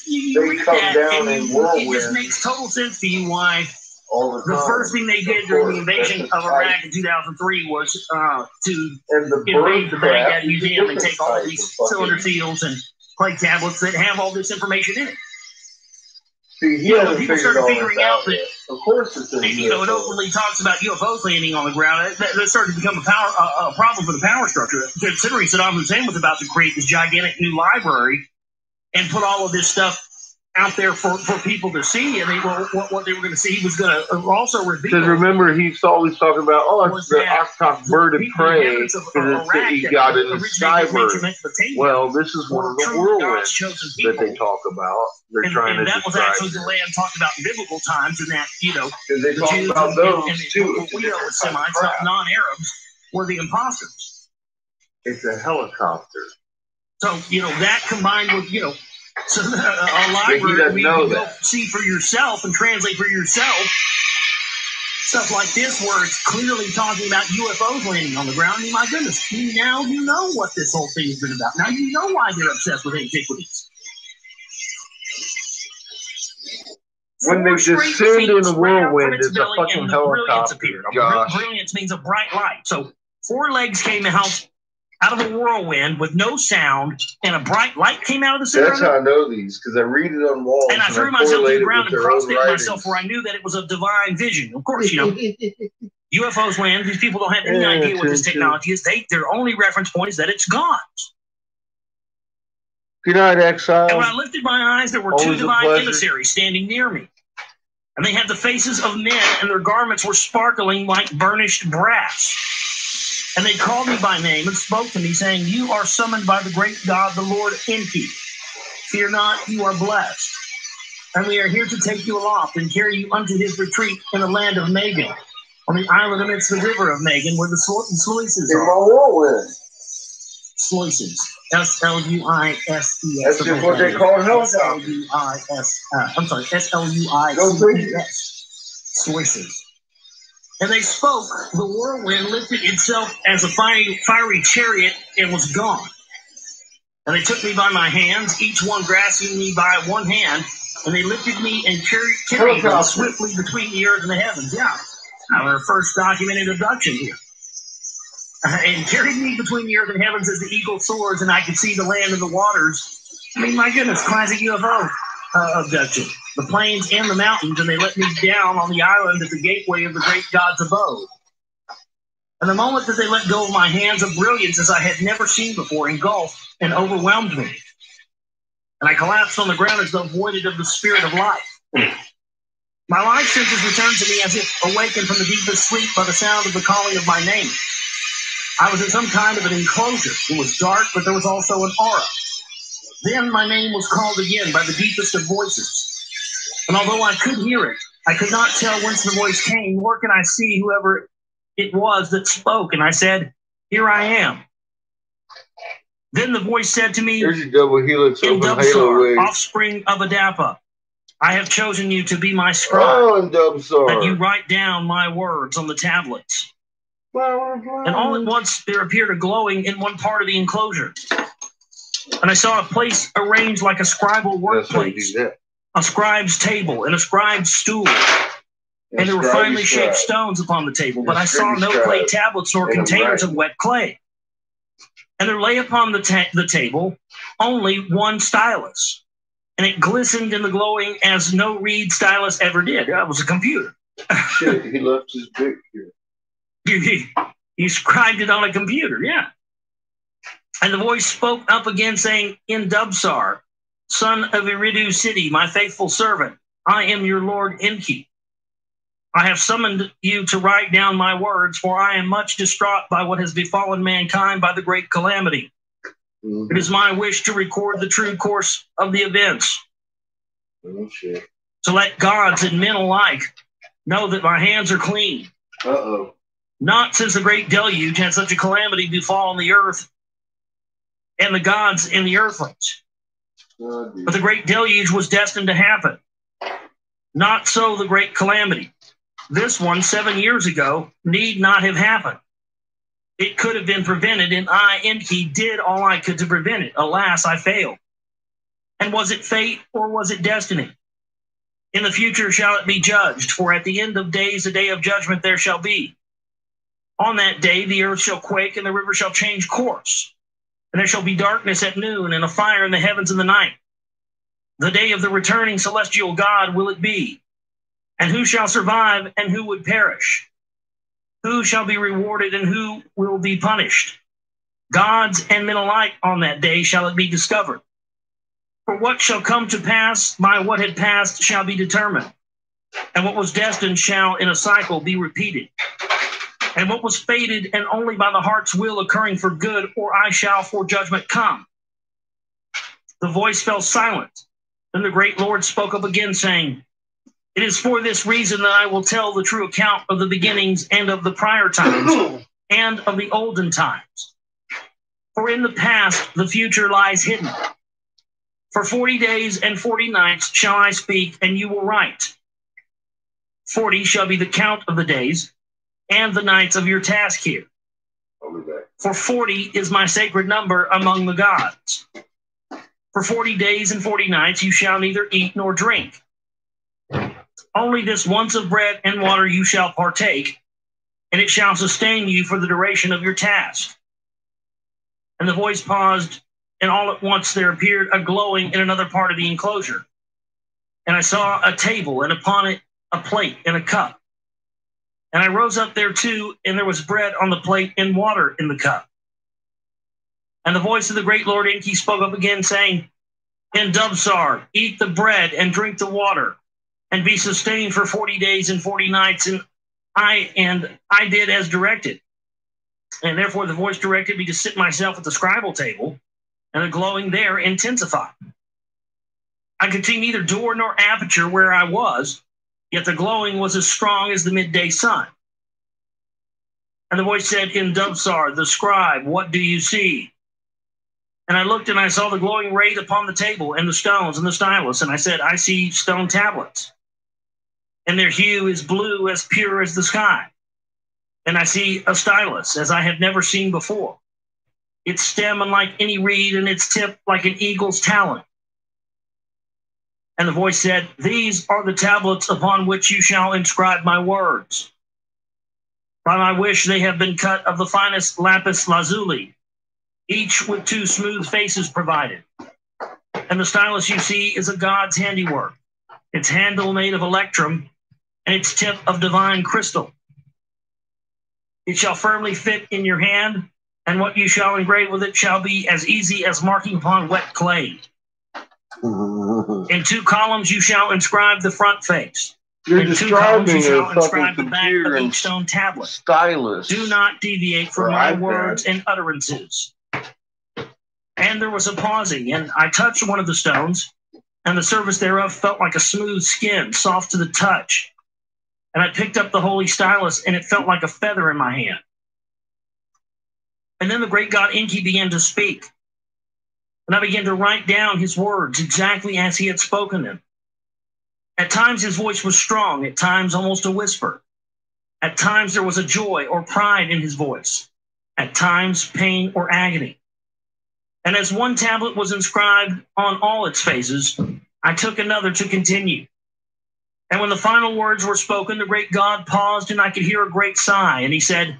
you they read come that down and in whirlwind. It just makes total sense to you why all the first thing they did during the invasion of Iraq in 2003 was to invade the Baghdad Museum and take all of these cylinder seals and plate tablets that have all this information in it. See, People started figuring out that, of course, it's it openly talks about UFOs landing on the ground. That started to become a problem for the power structure. Considering Saddam Hussein was about to create this gigantic new library and put all of this stuff out there for people to see, and what they were going to see was going to also reveal. Because remember, he's always talking about, it's the octoc bird of prey, because he got in the skybird. Well, this is one of the whirlwinds that they talk about. They're trying to that was actually the land talked about in biblical times, and that, they talk Jews about those too. What we know as Semites, non-Arabs, were the imposters. It's a helicopter. So, that combined with, so a library where you can go see for yourself and translate for yourself stuff like this, where it's clearly talking about UFOs landing on the ground. I mean, my goodness, now you know what this whole thing has been about. Now you know why they're obsessed with antiquities. When they descend in a whirlwind, it's a fucking helicopter. Brilliance means a bright light. So 4 legs came out of a whirlwind with no sound, and a bright light came out of the center. That's how I know these, because I read it on walls. And I threw myself to the ground and cross-stitched myself where I knew that it was a divine vision. Of course, UFOs land. These people don't have any idea what this technology is. Their only reference point is that it's God's. Good night, exile. And when I lifted my eyes, there were 2 divine emissaries standing near me. And they had the faces of men, and their garments were sparkling like burnished brass. And they called me by name and spoke to me, saying, "You are summoned by the great God, the Lord Enki. Fear not, you are blessed. And we are here to take you aloft and carry you unto his retreat in the land of Megan, on the island amidst the river of Megan, where the sluices are." Sluices. S-L-U-I-S-E-S. That's just what they call helicopters. S-L-U-I-S. Sluices. And they spoke. The whirlwind lifted itself as a fiery chariot and was gone. And they took me by my hands, each one grasping me by one hand, and they lifted me and carried me swiftly between the earth and the heavens. Yeah, our first documented abduction here. And carried me between the earth and heavens as the eagle soars, and I could see the land and the waters. I mean, my goodness, classic UFO abduction. The plains and the mountains, and they let me down on the island at the gateway of the great God's abode. And the moment that they let go of my hands, a brilliance as I had never seen before engulfed and overwhelmed me. And I collapsed on the ground as though voided of the spirit of life. My life senses returned to me as if awakened from the deepest sleep by the sound of the calling of my name. I was in some kind of an enclosure. It was dark, but there was also an aura. Then my name was called again by the deepest of voices. And although I could hear it, I could not tell whence the voice came, nor can I see whoever it was that spoke. And I said, "Here I am." Then the voice said to me, "There's your double helix in Dubsar, offspring of Adapa, I have chosen you to be my scribe, that you write down my words on the tablets." And all at once there appeared a glowing in one part of the enclosure. And I saw a place arranged like a scribal workplace, a scribe's table, and a scribe's stool. And there were finely shaped stones upon the table, but I saw no clay tablets nor containers of wet clay. And there lay upon the table only one stylus, and it glistened in the glowing as no reed stylus ever did. That was a computer. Shit, he left his big here. He scribed it on a computer, yeah. And the voice spoke up again, saying, "In Dubsar, son of Eridu city, my faithful servant, I am your Lord Enki. I have summoned you to write down my words, for I am much distraught by what has befallen mankind by the great calamity. Mm-hmm. It is my wish to record the true course of the events. Oh, shit. To let gods and men alike know that my hands are clean. Uh-oh. Not since the great deluge had such a calamity befallen the earth and the gods and the earthlings. But the great deluge was destined to happen. Not so the great calamity. This one, 7 years ago, need not have happened. It could have been prevented, and I, Enki, did all I could to prevent it. Alas, I failed. And was it fate or was it destiny? In the future shall it be judged, for at the end of days a day of judgment there shall be. On that day the earth shall quake, and the river shall change course. And there shall be darkness at noon, and a fire in the heavens in the night. The day of the returning celestial God will it be. And who shall survive, and who would perish? Who shall be rewarded, and who will be punished? Gods and men alike on that day shall it be discovered. For what shall come to pass by what had passed shall be determined. And what was destined shall in a cycle be repeated. And what was fated and only by the heart's will occurring for good, or I shall for judgment come. The voice fell silent. Then the great Lord spoke up again, saying, It is for this reason that I will tell the true account of the beginnings and of the prior times and of the olden times. For in the past the future lies hidden. For 40 days and 40 nights shall I speak, and you will write. 40 shall be the count of the days and the nights of your task here. For 40 is my sacred number among the gods. For 40 days and 40 nights you shall neither eat nor drink. Only this once of bread and water you shall partake, and it shall sustain you for the duration of your task. And the voice paused, and all at once there appeared a glowing in another part of the enclosure. And I saw a table, and upon it a plate and a cup. And I rose up there too, and there was bread on the plate and water in the cup. And the voice of the great Lord Enki spoke up again, saying, In Dubsar, eat the bread and drink the water, and be sustained for 40 days and 40 nights. And I did as directed. And therefore the voice directed me to sit myself at the scribal table, and the glowing there intensified. I could see neither door nor aperture where I was, yet the glowing was as strong as the midday sun. And the voice said, In Dubsar, the scribe, what do you see? And I looked, and I saw the glowing rate upon the table, and the stones, and the stylus. And I said, I see stone tablets. And their hue is blue, as pure as the sky. And I see a stylus, as I have never seen before. Its stem unlike any reed, and its tip like an eagle's talon. And the voice said, These are the tablets upon which you shall inscribe my words. By my wish they have been cut of the finest lapis lazuli, each with 2 smooth faces provided. And the stylus you see is a god's handiwork, its handle made of electrum, and its tip of divine crystal. It shall firmly fit in your hand, and what you shall engrave with it shall be as easy as marking upon wet clay. In 2 columns you shall inscribe the front face. You're In 2 columns you describing shall a inscribe fucking the back computer of and each stone tablet. stylus. Do not deviate from Or my iPad. words and utterances. And there was a pausing, and I touched one of the stones, and the surface thereof felt like a smooth skin, soft to the touch. And I picked up the holy stylus, and it felt like a feather in my hand. And then the great god Enki began to speak. And I began to write down his words exactly as he had spoken them. At times his voice was strong, at times almost a whisper. At times there was a joy or pride in his voice. At times pain or agony. And as one tablet was inscribed on all its faces, I took another to continue. And when the final words were spoken, the great god paused, and I could hear a great sigh. And he said,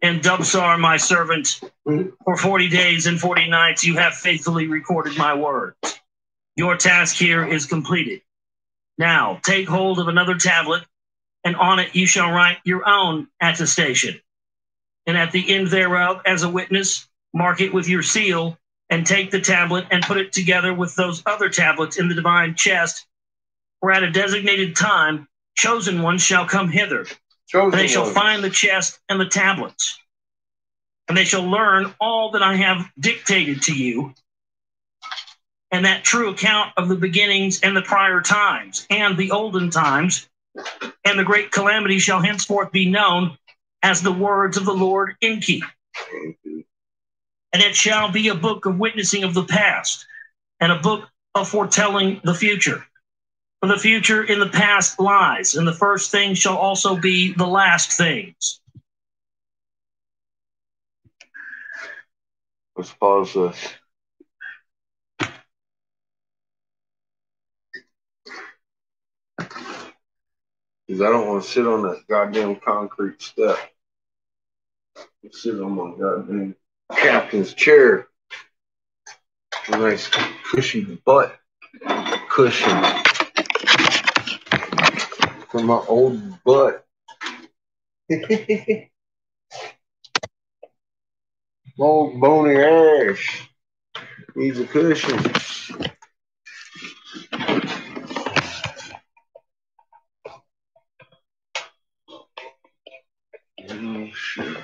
In Dubsar, my servant, for 40 days and 40 nights you have faithfully recorded my words. Your task here is completed. Now take hold of another tablet, and on it you shall write your own attestation. And at the end thereof, as a witness, mark it with your seal, and take the tablet and put it together with those other tablets in the divine chest, where at a designated time chosen ones shall come hither. And they shall find the chest and the tablets. And they shall learn all that I have dictated to you, and that true account of the beginnings and the prior times and the olden times, and the great calamity shall henceforth be known as the words of the Lord Enki. And it shall be a book of witnessing of the past, and a book of foretelling the future. For the future in the past lies, and the first things shall also be the last things. Let's pause this. Because I don't want to sit on that goddamn concrete step. I sit on my goddamn captain's chair. A nice cushy butt cushion for my old butt. Old bony ass needs a cushion. Oh shit.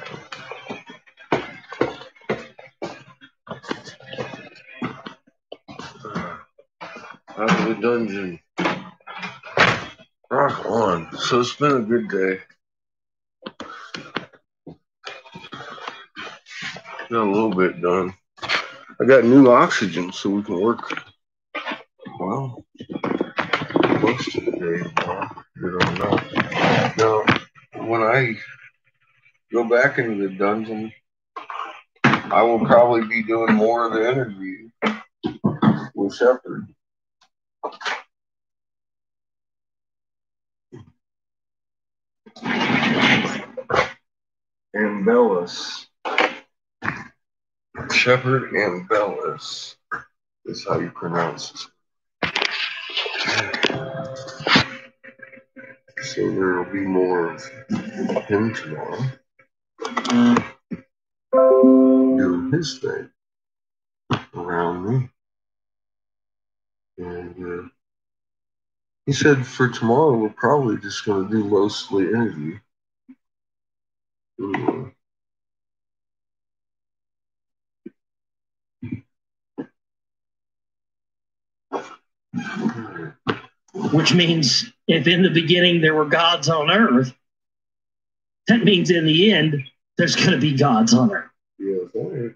Out of the dungeon. Rock on. So it's been a good day. Got a little bit done. I got new oxygen so we can work. Well, most of the day tomorrow. You don't know. Now, when I go back into the dungeon, I will probably be doing more of the interview with Shepard. And Bellis. Shepard and Bellis is how you pronounce it. So there will be more of him tomorrow. Doing his thing around me. And he said for tomorrow we're probably just going to do mostly interview. Which means if in the beginning there were gods on earth, that means in the end there's going to be gods on earth. Yes, all right.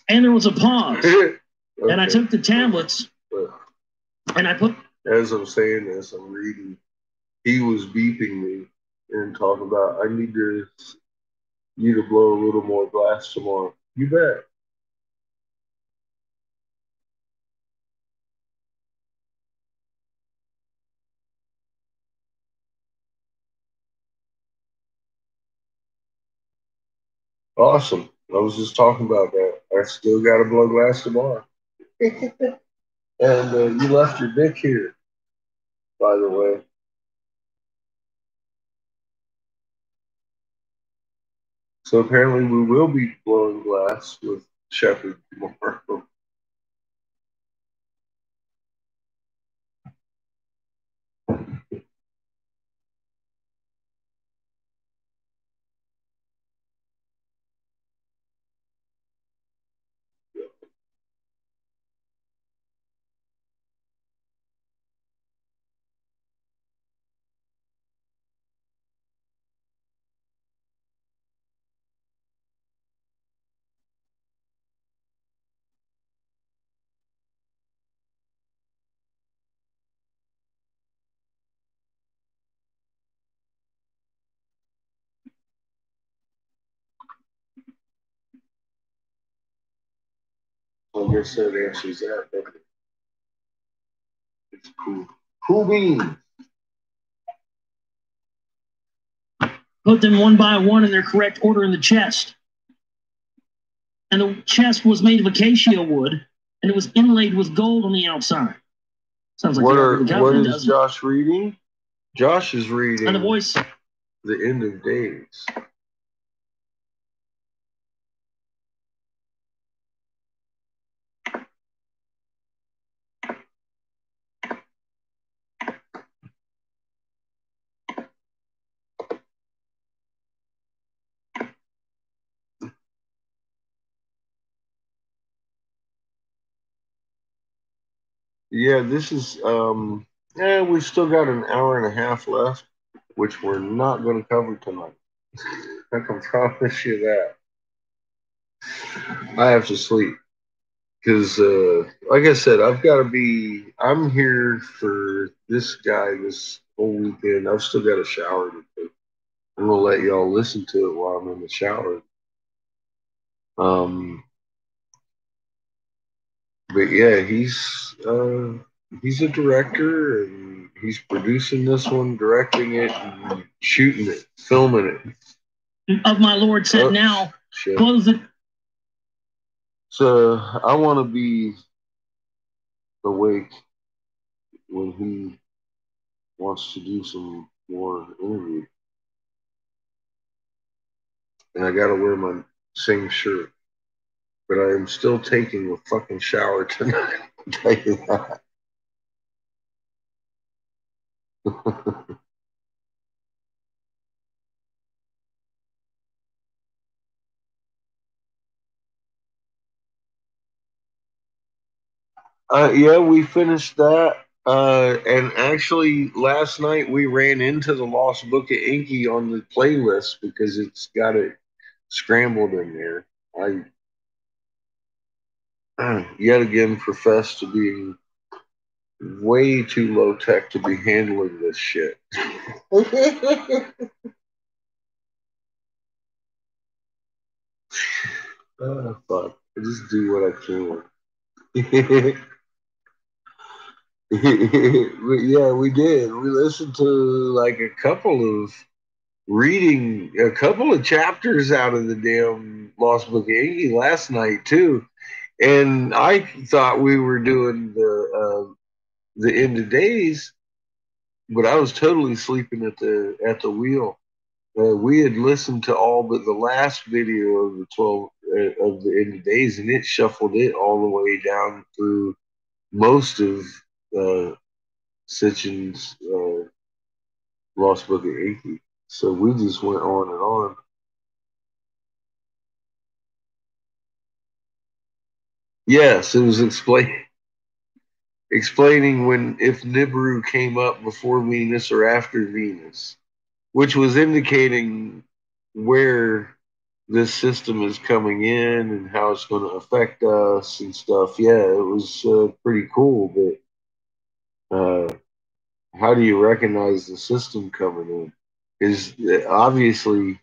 And there was a pause. Okay. And I took the tablets and I put... As I'm saying this, I'm reading. He was beeping me and talking about, I need you to blow a little more glass tomorrow. You bet. Awesome. I was just talking about that. I still got to blow glass tomorrow. And you left your dick here, by the way. So apparently we will be blowing glass with Shepard tomorrow. I guess that answers that. It's cool. Cool beans. Put them one by one in their correct order in the chest. And the chest was made of acacia wood, and it was inlaid with gold on the outside. Sounds like what is Josh reading? Josh is reading and the voice. The End of Days. Yeah, this is, we've still got an hour and a half left, which we're not going to cover tonight. I can promise you that. I have to sleep. Because, like I said, I'm here for this guy this whole weekend. I've still got a shower to take. I'm going to let y'all listen to it while I'm in the shower. But yeah, he's a director, and he's producing this one, directing it, and shooting it, filming it. Of my Lord said, now, shit. Close it. So I want to be awake when he wants to do some more interview. And I got to wear my same shirt. But I am still taking a fucking shower tonight. I'll tell you that. Yeah, we finished that. And actually, last night we ran into the Lost Book of Inky on the playlist because it's got it scrambled in there. I yet again profess to being way too low tech to be handling this shit. Oh, fuck. I just do what I can. Yeah, we did. We listened to like a couple of chapters out of the damn Lost Book of Iggy last night too, and I thought we were doing the end of days, but I was totally sleeping at the wheel. We had listened to all but the last video of the 12 of the end of days, and it shuffled it all the way down through most of Sitchin's Lost Book of Iggy. So we just went on and on. Yes, it was explaining when if Nibiru came up before Venus or after Venus, which was indicating where this system is coming in and how it's going to affect us and stuff. Yeah, it was pretty cool. But how do you recognize the system coming in? Because obviously,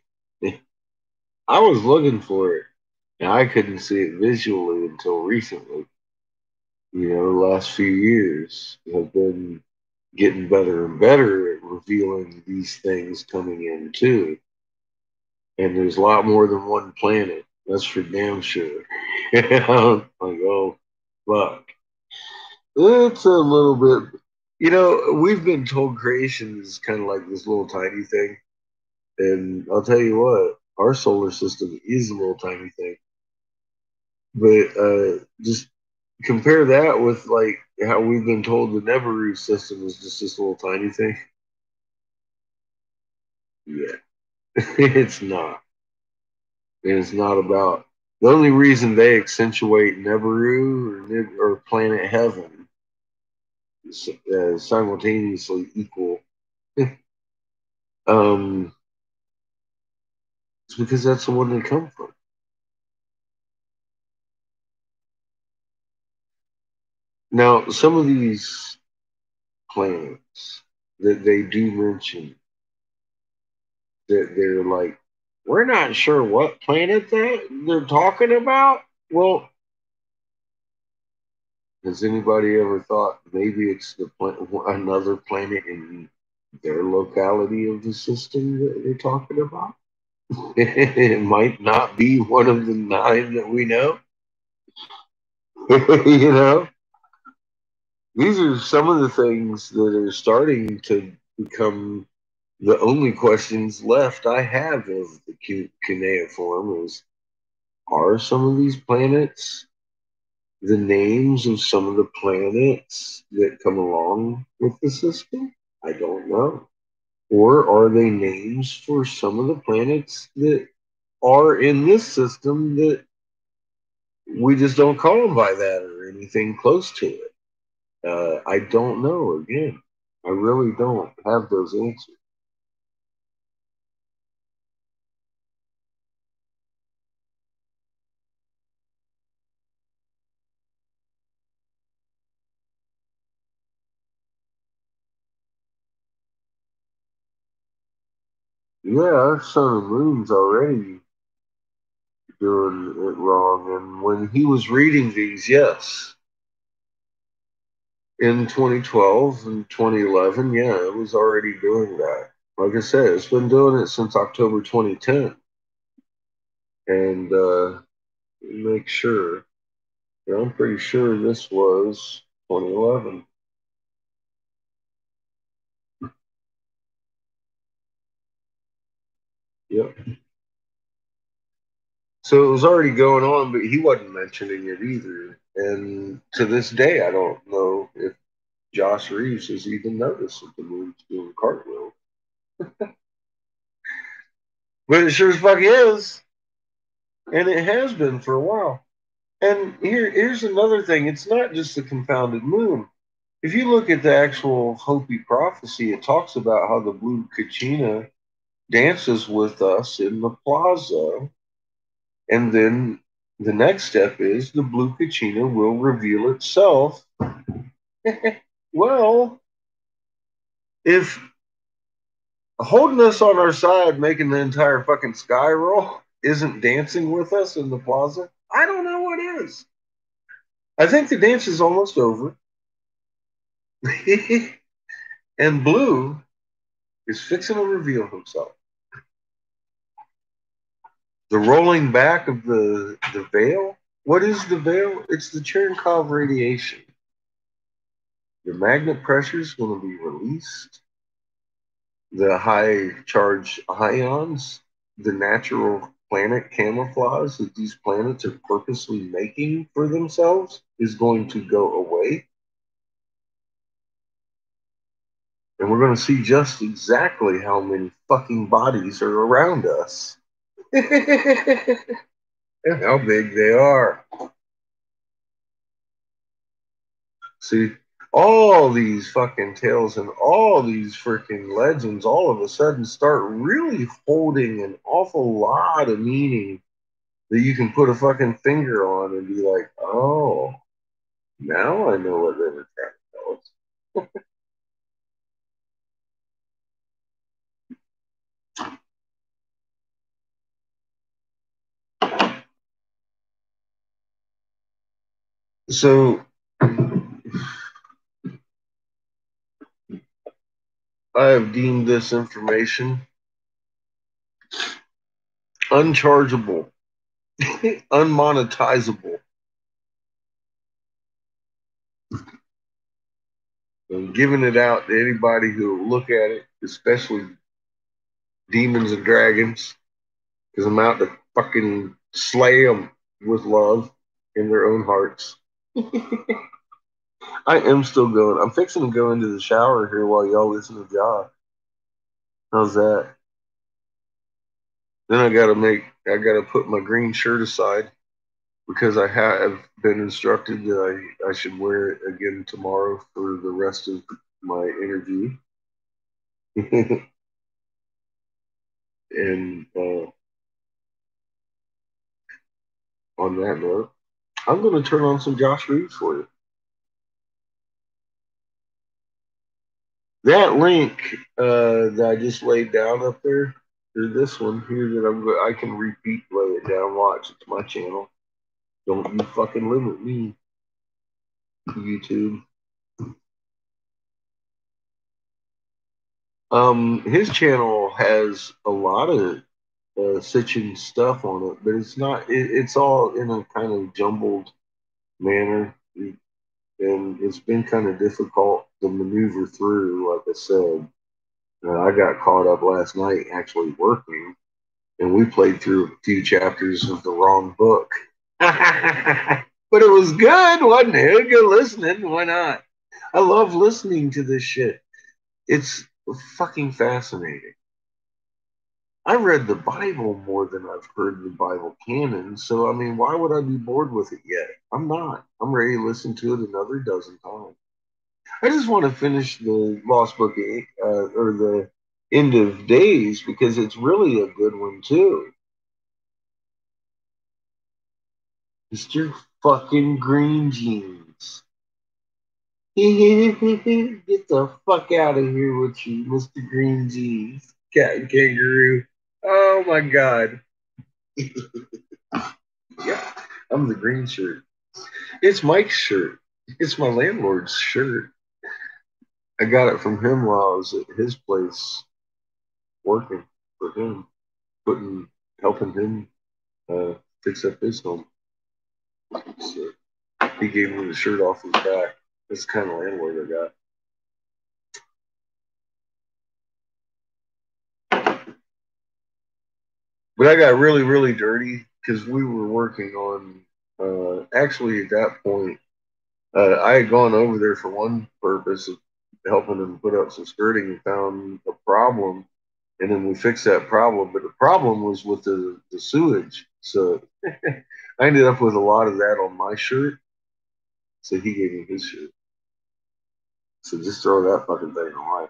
I was looking for it, and I couldn't see it visually until recently. You know, the last few years have been getting better and better at revealing these things coming in too. And there's a lot more than one planet. That's for damn sure. Like, oh, fuck. It's a little bit, we've been told creation is kind of like this little tiny thing. And I'll tell you what, our solar system is a little tiny thing. But just compare that with like how we've been told the Neveru system is just this little tiny thing. Yeah, it's not. And it's not about the only reason they accentuate Neveru or planet heaven simultaneously equal. It's because that's the one they come from. Now, some of these planets that they do mention that they're like, we're not sure what planet that they're talking about. Well, has anybody ever thought maybe it's another planet in their locality of the system that they're talking about? It might not be one of the 9 that we know. You know, these are some of the things that are starting to become the only questions left I have of the cuneiform is, are some of these planets the names of some of the planets that come along with the system? I don't know. Or are they names for some of the planets that are in this system that we just don't call them by that or anything close to it? I don't know. Again, I really don't have those answers. Yeah, our sun and moon's already doing it wrong. And when he was reading these, yes, in 2012 and 2011, yeah, it was already doing that. Like I said, it's been doing it since October 2010. And make sure, yeah, I'm pretty sure this was 2011. Yep. So it was already going on, but he wasn't mentioning it either. And to this day, I don't know if Josh Reeves has even noticed that the moon's doing cartwheels. But it sure as fuck is. And it has been for a while. And here's another thing. It's not just the confounded moon. If you look at the actual Hopi prophecy, it talks about how the blue Kachina dances with us in the plaza. And then the next step is the blue Kachina will reveal itself. Well, if holding us on our side, making the entire fucking sky roll, isn't dancing with us in the plaza, I don't know what is. I think the dance is almost over. And Blue is fixing to reveal himself. The rolling back of the veil. What is the veil? It's the Cherenkov radiation. The magnet pressure is going to be released. The high charge ions, the natural planet camouflage that these planets are purposely making for themselves is going to go away. And we're going to see just exactly how many fucking bodies are around us. And how big they are. See, all these fucking tales and all these freaking legends all of a sudden start really holding an awful lot of meaning that you can put a fucking finger on and be like, oh, now I know what they were trying to tell us. So I have deemed this information unchargeable, unmonetizable. I'm giving it out to anybody who will look at it, especially demons and dragons, because I'm out to fucking slay them with love in their own hearts. I am still going. I'm fixing to go into the shower here while y'all listen to Josh. How's that? Then I gotta put my green shirt aside because I have been instructed that I should wear it again tomorrow for the rest of my interview. And on that note, I'm going to turn on some Josh Reeves for you. That link that I just laid down up there, or this one here that I can repeat, lay it down, watch. It's my channel. Don't you fucking limit me, YouTube. His channel has a lot of Sitchin stuff on it, but it's not. It's all in a kind of jumbled manner, and it's been kind of difficult to maneuver through. Like I said, I got caught up last night actually working, and we played through a few chapters of the wrong book. But it was good, wasn't it? Good listening. Why not? I love listening to this shit. It's fucking fascinating. I read the Bible more than I've heard the Bible canon, so I mean, why would I be bored with it yet? I'm not. I'm ready to listen to it another dozen times. I just want to finish the Lost Book or the End of Days because it's really a good one too. Mr. fucking Green Jeans. Get the fuck out of here with you, Mr. Green Jeans. Cat and kangaroo. Oh my God. Yeah, I'm the green shirt. It's Mike's shirt. It's my landlord's shirt. I got it from him while I was at his place working for him, helping him fix up his home. So he gave me the shirt off his back. That's the kind of landlord I got. But I got really, really dirty because we were working on, actually at that point, I had gone over there for one purpose of helping them put up some skirting and found a problem. And then we fixed that problem. But the problem was with the sewage. So I ended up with a lot of that on my shirt. So he gave me his shirt. So just throw that fucking thing away.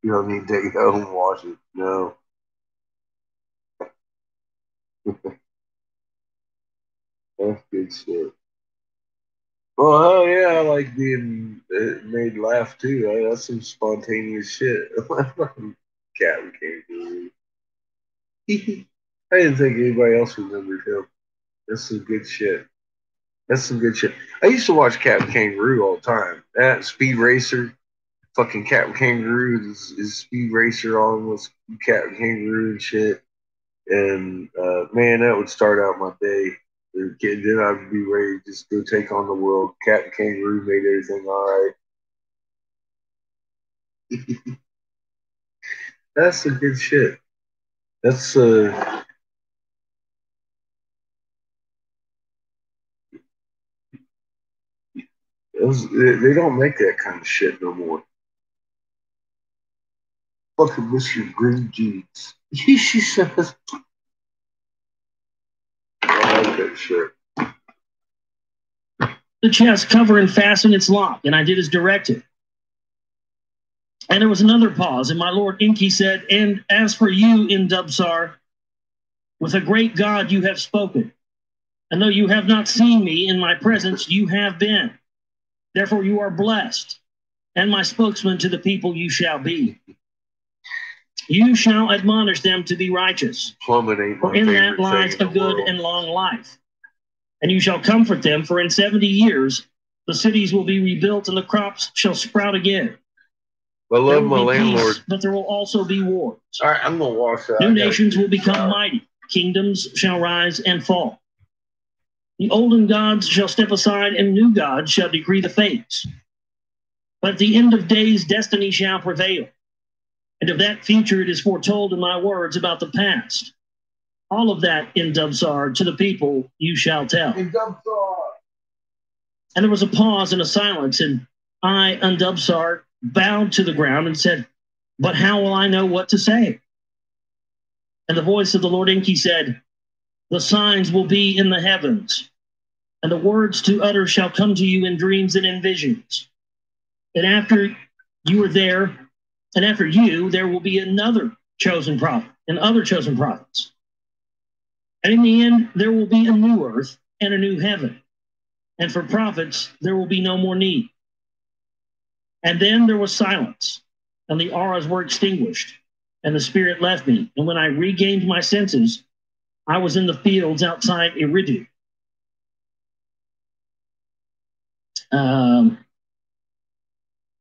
You don't need to take it home and wash it. No. That's good shit. Well, hell yeah, I like being made laugh too. That's some spontaneous shit. Cat came through. I didn't think anybody else remembered him. That's some good shit. That's some good shit. I used to watch Captain Kangaroo all the time. That Speed Racer, fucking Captain Kangaroo is Speed Racer on with Captain Kangaroo and shit. And man, that would start out my day. Then I'd be ready to just go take on the world. Captain Kangaroo made everything all right. That's some good shit. That's they don't make that kind of shit no more. Fucking Mr. Green Jeans. She says, I like that shit. The chest, cover and fasten its lock, and I did as directed. And there was another pause, and my lord Inky said, and as for you, Indubsar, with a great God you have spoken. And though you have not seen me in my presence, you have been. Therefore you are blessed, and my spokesman to the people you shall be. You shall admonish them to be righteous, for in that lies a good and long life. And you shall comfort them, for in 70 years the cities will be rebuilt and the crops shall sprout again. I love my landlord. Peace, but there will also be wars. All right, I'm going to wash that. New nations will become mighty. Kingdoms shall rise and fall. The olden gods shall step aside, and new gods shall decree the fates. But at the end of days, destiny shall prevail. And of that future it is foretold in my words about the past. All of that, Indubsar, to the people you shall tell. Indubsar. And there was a pause and a silence, and I, Indubsar, bowed to the ground and said, but how will I know what to say? And the voice of the Lord Inky said, the signs will be in the heavens, and the words to utter shall come to you in dreams and in visions. And after you are there, and after you, there will be another chosen prophet and other chosen prophets. And in the end, there will be a new earth and a new heaven. And for prophets, there will be no more need. And then there was silence, and the auras were extinguished, and the spirit left me. And when I regained my senses, I was in the fields outside Iridu.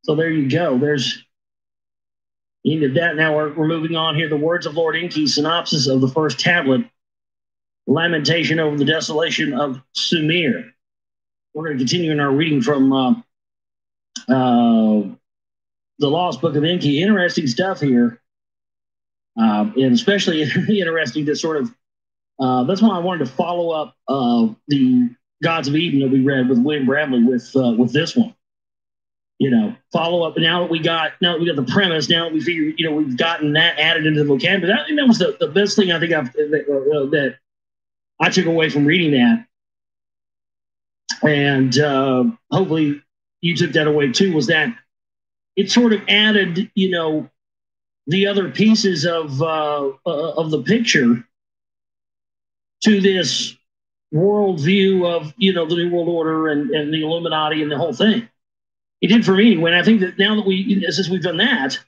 So there you go. There's the end of that. Now we're moving on here. The words of Lord Inky, synopsis of the first tablet, lamentation over the desolation of Sumir. We're going to continue in our reading from the Lost Book of Inky. Interesting stuff here, and especially interesting to sort of. That's why I wanted to follow up the Gods of Eden that we read with William Bramley with this one. You know, follow up. Now that we got the premise, now that we figured, you know, we've gotten that added into the vocabulary. I think that was the best thing I think that I took away from reading that, and hopefully you took that away too. Was that it sort of added, you know, the other pieces of the picture to this worldview of, you know, the New World Order and the Illuminati and the whole thing. It did for me. When I think that now that since we've done that,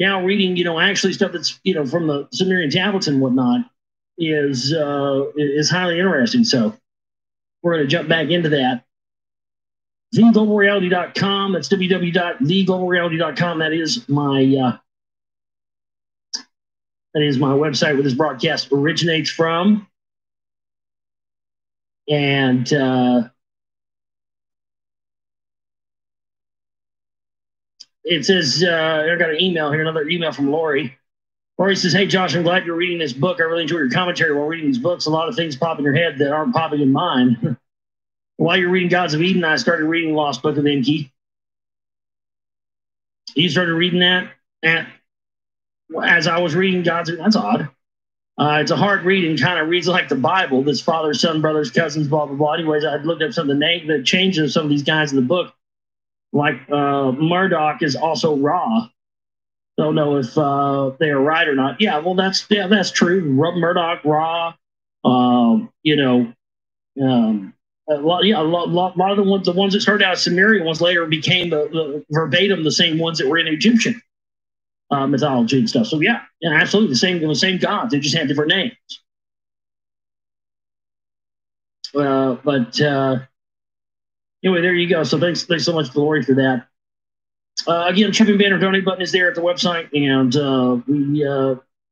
now reading, actually stuff that's, from the Sumerian tablets and whatnot is highly interesting. So we're going to jump back into that. TheGlobalReality.com. That's www.theglobalreality.com. That is my website where this broadcast originates from. And it says, I got an email here, another email from Lori. Lori says, hey, Josh, I'm glad you're reading this book. I really enjoy your commentary while reading these books. A lot of things pop in your head that aren't popping in mine. While you're reading Gods of Eden, I started reading Lost Book of Enki. You started reading that as I was reading Gods of Eden. That's odd. It's a hard read and kind of reads like the Bible. This father, son, brothers, cousins, blah, blah, blah. Anyways, I looked up some of the changes of some of these guys in the book. Like Murdoch is also Ra. Don't know if they are right or not. Yeah, well, that's true. Murdoch, Ra, a lot of the ones that started out as Sumerian ones later became the verbatim the same ones that were in Egyptian mythology and stuff. So yeah, absolutely the same gods. They just had different names. Anyway, there you go. So thanks so much, Lori, for that. Again, Chip and Banner donate button is there at the website, and we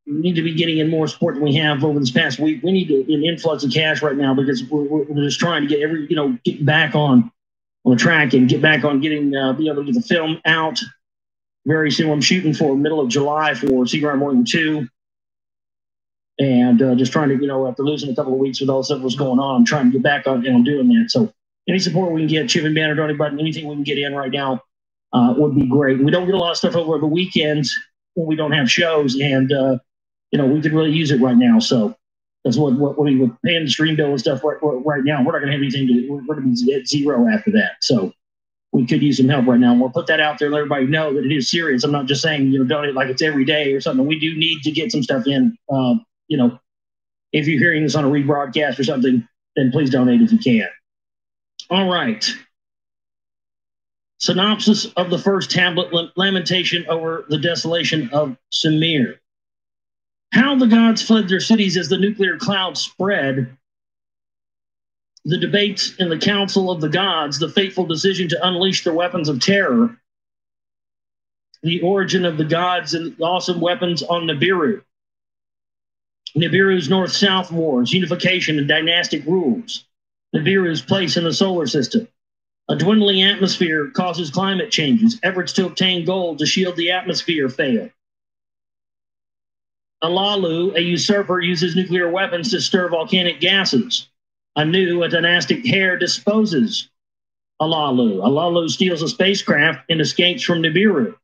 need to be getting in more support than we have over this past week. We need an influx of cash right now because we're just trying to get get back on the track and get back on getting be able to get the film out very soon. I'm shooting for middle of July for Secret Morning 2, and just trying to after losing a couple of weeks with all the stuff that was going on, I'm trying to get back on and I'm doing that. So any support we can get, Chip and Banner donate button, anything we can get in right now would be great. We don't get a lot of stuff over the weekends when we don't have shows, and we could really use it right now. So that's what we were paying the stream bill and stuff right now. We're not going to have anything to do. We're going to be at zero after that. So we could use some help right now. We'll put that out there and let everybody know that it is serious. I'm not just saying, donate like it's every day or something. We do need to get some stuff in. If you're hearing this on a rebroadcast or something, then please donate if you can. All right. Synopsis of the first tablet, lamentation over the desolation of Sumer. How the gods fled their cities as the nuclear cloud spread. The debates in the council of the gods, the fateful decision to unleash their weapons of terror. The origin of the gods and awesome weapons on Nibiru. Nibiru's north-south wars, unification and dynastic rules. Nibiru's place in the solar system. A dwindling atmosphere causes climate changes. Efforts to obtain gold to shield the atmosphere fail. Alalu, a usurper, uses nuclear weapons to stir volcanic gases. Anu, a dynastic heir, disposes Alalu. Alalu steals a spacecraft and escapes from Nibiru.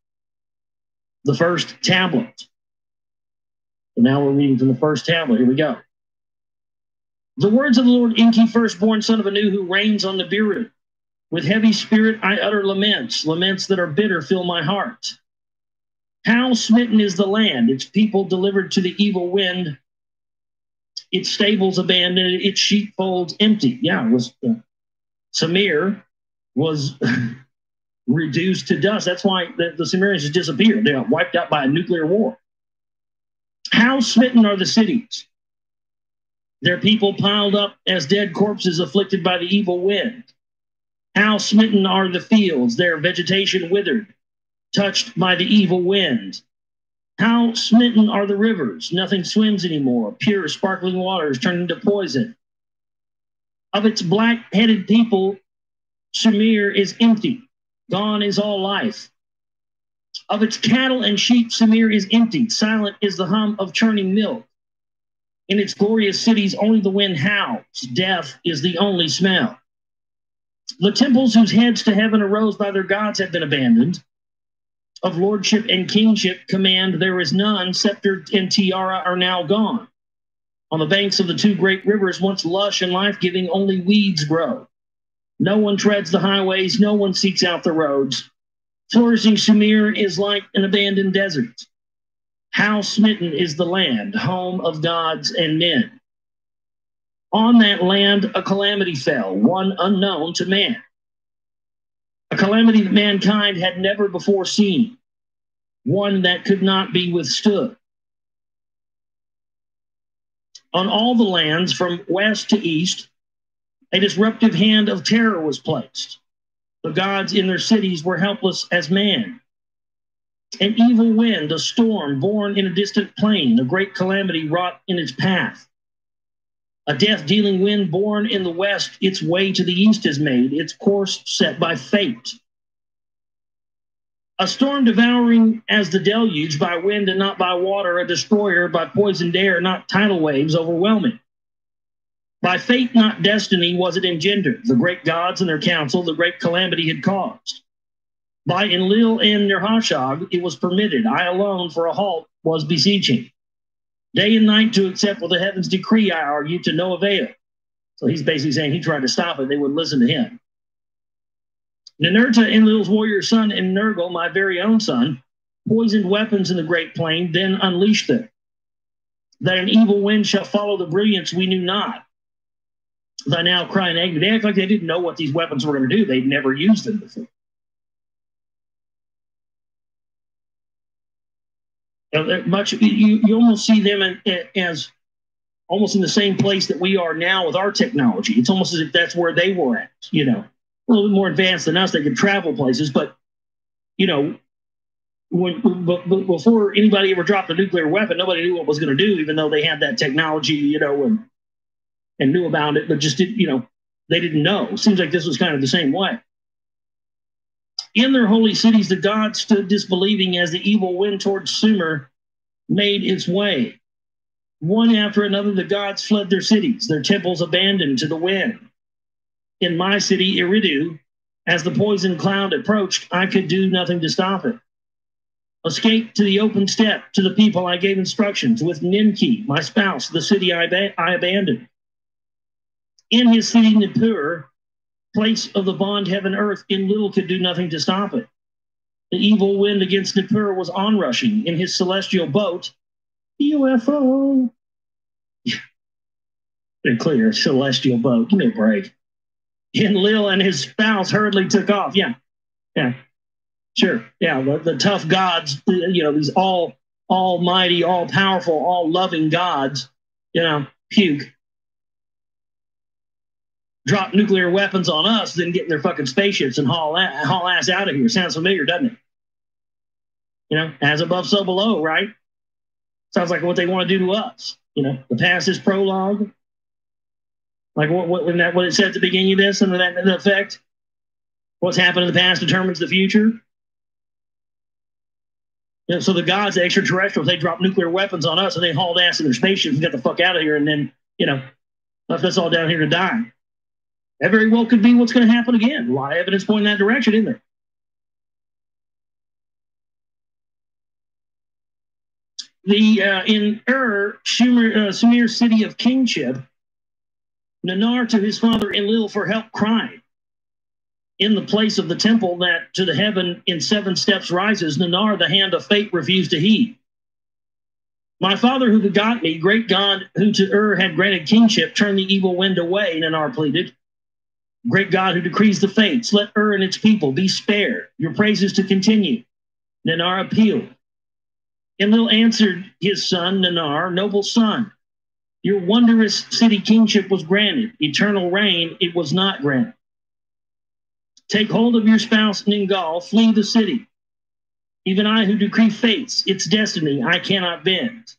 The first tablet. So now we're reading from the first tablet. Here we go. The words of the Lord Enki, firstborn son of Anu, who reigns on Nibiru. With heavy spirit I utter laments. Laments that are bitter fill my heart. How smitten is the land, its people delivered to the evil wind, its stables abandoned, its sheepfolds empty. Yeah, it was Sumer was reduced to dust. That's why the Sumerians just disappeared. They got wiped out by a nuclear war. How smitten are the cities? Their people piled up as dead corpses afflicted by the evil wind. How smitten are the fields, their vegetation withered, touched by the evil wind. How smitten are the rivers, nothing swims anymore, pure sparkling waters turned into poison. Of its black-headed people, Sumer is empty, gone is all life. Of its cattle and sheep, Sumer is empty, silent is the hum of churning milk. In its glorious cities, only the wind howls, death is the only smell. The temples whose heads to heaven arose by their gods have been abandoned. Of lordship and kingship command there is none, scepter and tiara are now gone. On the banks of the two great rivers, once lush and life-giving, only weeds grow. No one treads the highways, no one seeks out the roads. Flourishing Sumer is like an abandoned desert. How smitten is the land, home of gods and men. On that land a calamity fell, one unknown to man. A calamity that mankind had never before seen. one that could not be withstood. On all the lands from west to east, a disruptive hand of terror was placed. The gods in their cities were helpless as man. An evil wind, a storm born in a distant plain, a great calamity wrought in its path. A death-dealing wind born in the west, its way to the east is made, its course set by fate. A storm devouring as the deluge, by wind and not by water, a destroyer by poisoned air, not tidal waves overwhelming. By fate, not destiny, was it engendered. The great gods and their council, the great calamity had caused. By Enlil and Nirhashag, it was permitted. I alone for a halt was beseeching. Day and night to accept what the heavens decree, I argue, to no avail. So he's basically saying he tried to stop it. They wouldn't listen to him. Ninurta, Enlil's warrior son, and Nergal, my very own son, poisoned weapons in the great plain, then unleashed them. That an evil wind shall follow the brilliance we knew not. They now cry in agony. They act like they didn't know what these weapons were going to do. They'd never used them before. You almost see them as almost in the same place that we are now with our technology. It's almost as if that's where they were at, you know. A little bit more advanced than us. They could travel places, but, you know, before anybody ever dropped a nuclear weapon, nobody knew what it was going to do, even though they had that technology, you know, and knew about it, but just didn't, you know, they didn't know. Seems like this was kind of the same way. In their holy cities, the gods stood disbelieving as the evil wind towards Sumer made its way. One after another, the gods fled their cities, their temples abandoned to the wind. In my city, Eridu, as the poison cloud approached, I could do nothing to stop it. Escape to the open steppe, to the people I gave instructions, with Ninki, my spouse, the city I abandoned. In his city, Nippur, place of the bond heaven earth, Enlil could do nothing to stop it. The evil wind against Nippur was onrushing in his celestial boat, UFO. Pretty clear, celestial boat. Give me a break. Enlil and his spouse hurriedly took off. Yeah, sure. Yeah, the tough gods, you know, these almighty, all-powerful, all-loving gods, you know, puke. Drop nuclear weapons on us, then get in their fucking spaceships and haul ass out of here. Sounds familiar, doesn't it? You know, as above, so below, right? Sounds like what they want to do to us. You know, the past is prologue. Like what it said at the beginning of this, and that effect. What's happened in the past determines the future. You know, so the gods, the extraterrestrials, they dropped nuclear weapons on us, and they hauled ass in their spaceships and got the fuck out of here, and then, you know, left us all down here to die. That very well could be what's going to happen again. A lot of evidence pointing that direction, isn't there? In Sumer's city of kingship, Nanar to his father Enlil for help cried. In the place of the temple that to the heaven in 7 steps rises, Nanar, the hand of fate, refused to heed. My father who begot me, great God who to had granted kingship, turn the evil wind away, Nanar pleaded. Great God who decrees the fates, let and its people be spared. Your praises to continue. Nanar appealed. Enlil answered his son, Nanar, noble son, your wondrous city kingship was granted. Eternal reign, it was not granted. Take hold of your spouse, Ningal, flee the city. Even I who decree fates, its destiny, I cannot bend.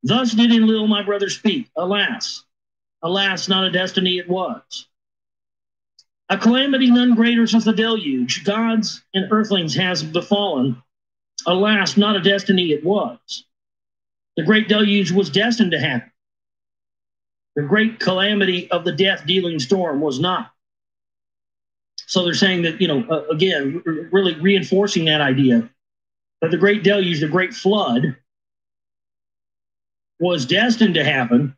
Thus did Enlil, my brother, speak. Alas, alas, not a destiny it was. A calamity none greater since the deluge, gods and earthlings has befallen. Alas, not a destiny it was. The great deluge was destined to happen. The great calamity of the death-dealing storm was not. So they're saying that, you know, again, really reinforcing that idea that the great deluge, the great flood, was destined to happen,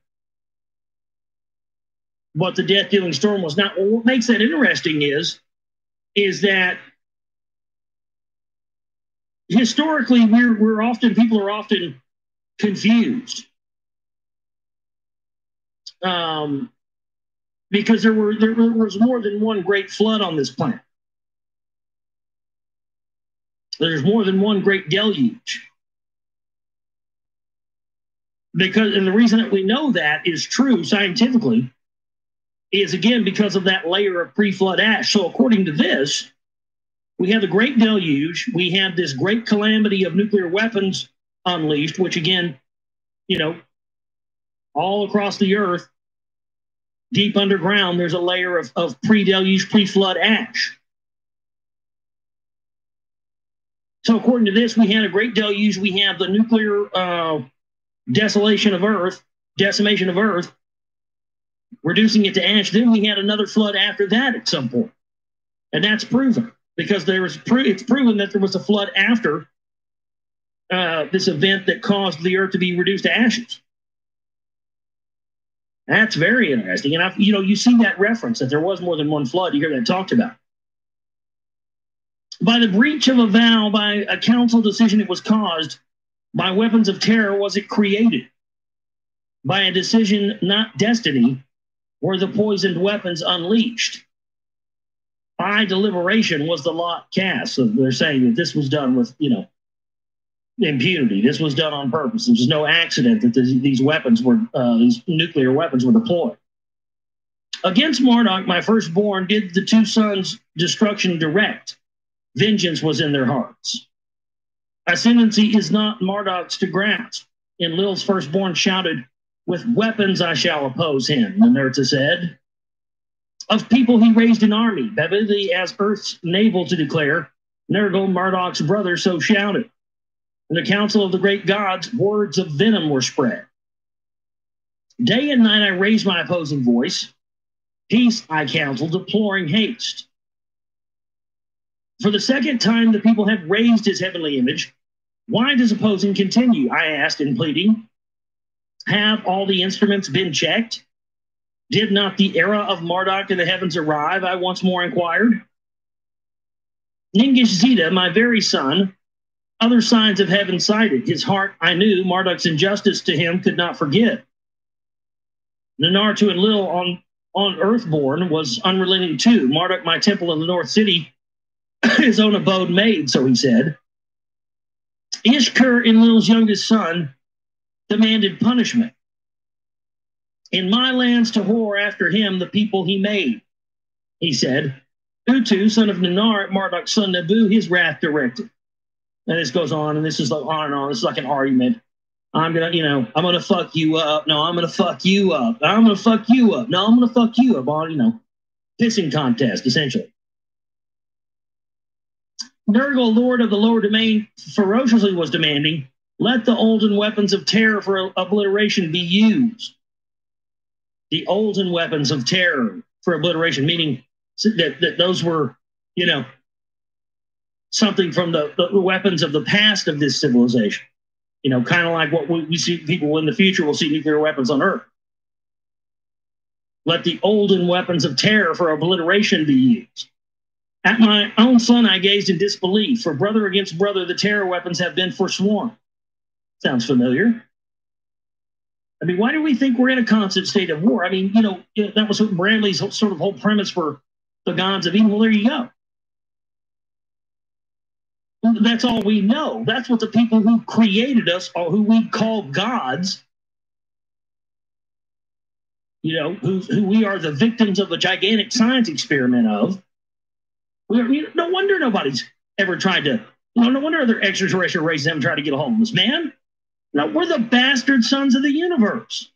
but the death-dealing storm was not. Well, what makes that interesting is that historically people are often confused because there was more than one great flood on this planet. There's more than one great deluge. And the reason that we know that is true scientifically is, again, because of that layer of pre-flood ash. So according to this, we have the great deluge. We have this great calamity of nuclear weapons unleashed, which, again, you know, all across the earth, deep underground, there's a layer of pre-deluge, pre-flood ash. So according to this, we had a great deluge. We have the nuclear decimation of Earth, reducing it to ash. Then we had another flood after that at some point. And that's proven because it's proven that there was a flood after this event that caused the Earth to be reduced to ashes. That's very interesting. And, you see that reference that there was more than one flood. You hear that talked about. By the breach of a vow, by a council decision, it was caused. By weapons of terror was it created. By a decision, not destiny, were the poisoned weapons unleashed. By deliberation was the lot cast. So they're saying that this was done with, impunity. This was done on purpose. There was no accident that these nuclear weapons were deployed. Against Marduk, my firstborn, did the two sons destruction direct. Vengeance was in their hearts. Ascendancy is not Marduk's to grasp. And Lil's firstborn shouted, with weapons I shall oppose him, Ninurta said. Of people he raised an army, vividly as Earth's navel to declare, Nergal, Marduk's brother, so shouted. In the council of the great gods, words of venom were spread. Day and night I raised my opposing voice. Peace I counseled, deploring haste. For the second time, the people have raised his heavenly image. Why does opposing continue? I asked in pleading. Have all the instruments been checked? Did not the era of Marduk in the heavens arrive? I once more inquired. Ningish Zeta, my very son, other signs of heaven sighted. His heart, I knew, Marduk's injustice to him could not forget. Ninartu and Lil on Earthborn was unrelenting too. Marduk, my temple in the North City, his own abode made, so he said. Ishkur and Lil's youngest son demanded punishment. In my lands to whore after him the people he made, he said. Utu, son of Ninar, Marduk's son Nabu, his wrath directed. And this goes on, and this is like on and on. This is like an argument. I'm gonna fuck you up. No, I'm gonna fuck you up. I'm gonna fuck you up. No, I'm gonna fuck you up. On, pissing contest, essentially. Nergal, lord of the lower domain, ferociously was demanding, let the olden weapons of terror for obliteration be used. The olden weapons of terror for obliteration, meaning that those were, something from the weapons of the past of this civilization. Kind of like what we see people in the future will see nuclear weapons on Earth. Let the olden weapons of terror for obliteration be used. At my own son I gazed in disbelief, for brother against brother the terror weapons have been forsworn. Sounds familiar. Why do we think we're in a constant state of war? That was what Bradley's sort of whole premise for the gods of Eden. Well, there you go. That's all we know. That's what the people who created us, or who we call gods, who we are the victims of a gigantic science experiment of. No wonder nobody's ever tried to, no wonder other extraterrestrial races haven't tried to get a hold of us, man. No, we're the bastard sons of the universe.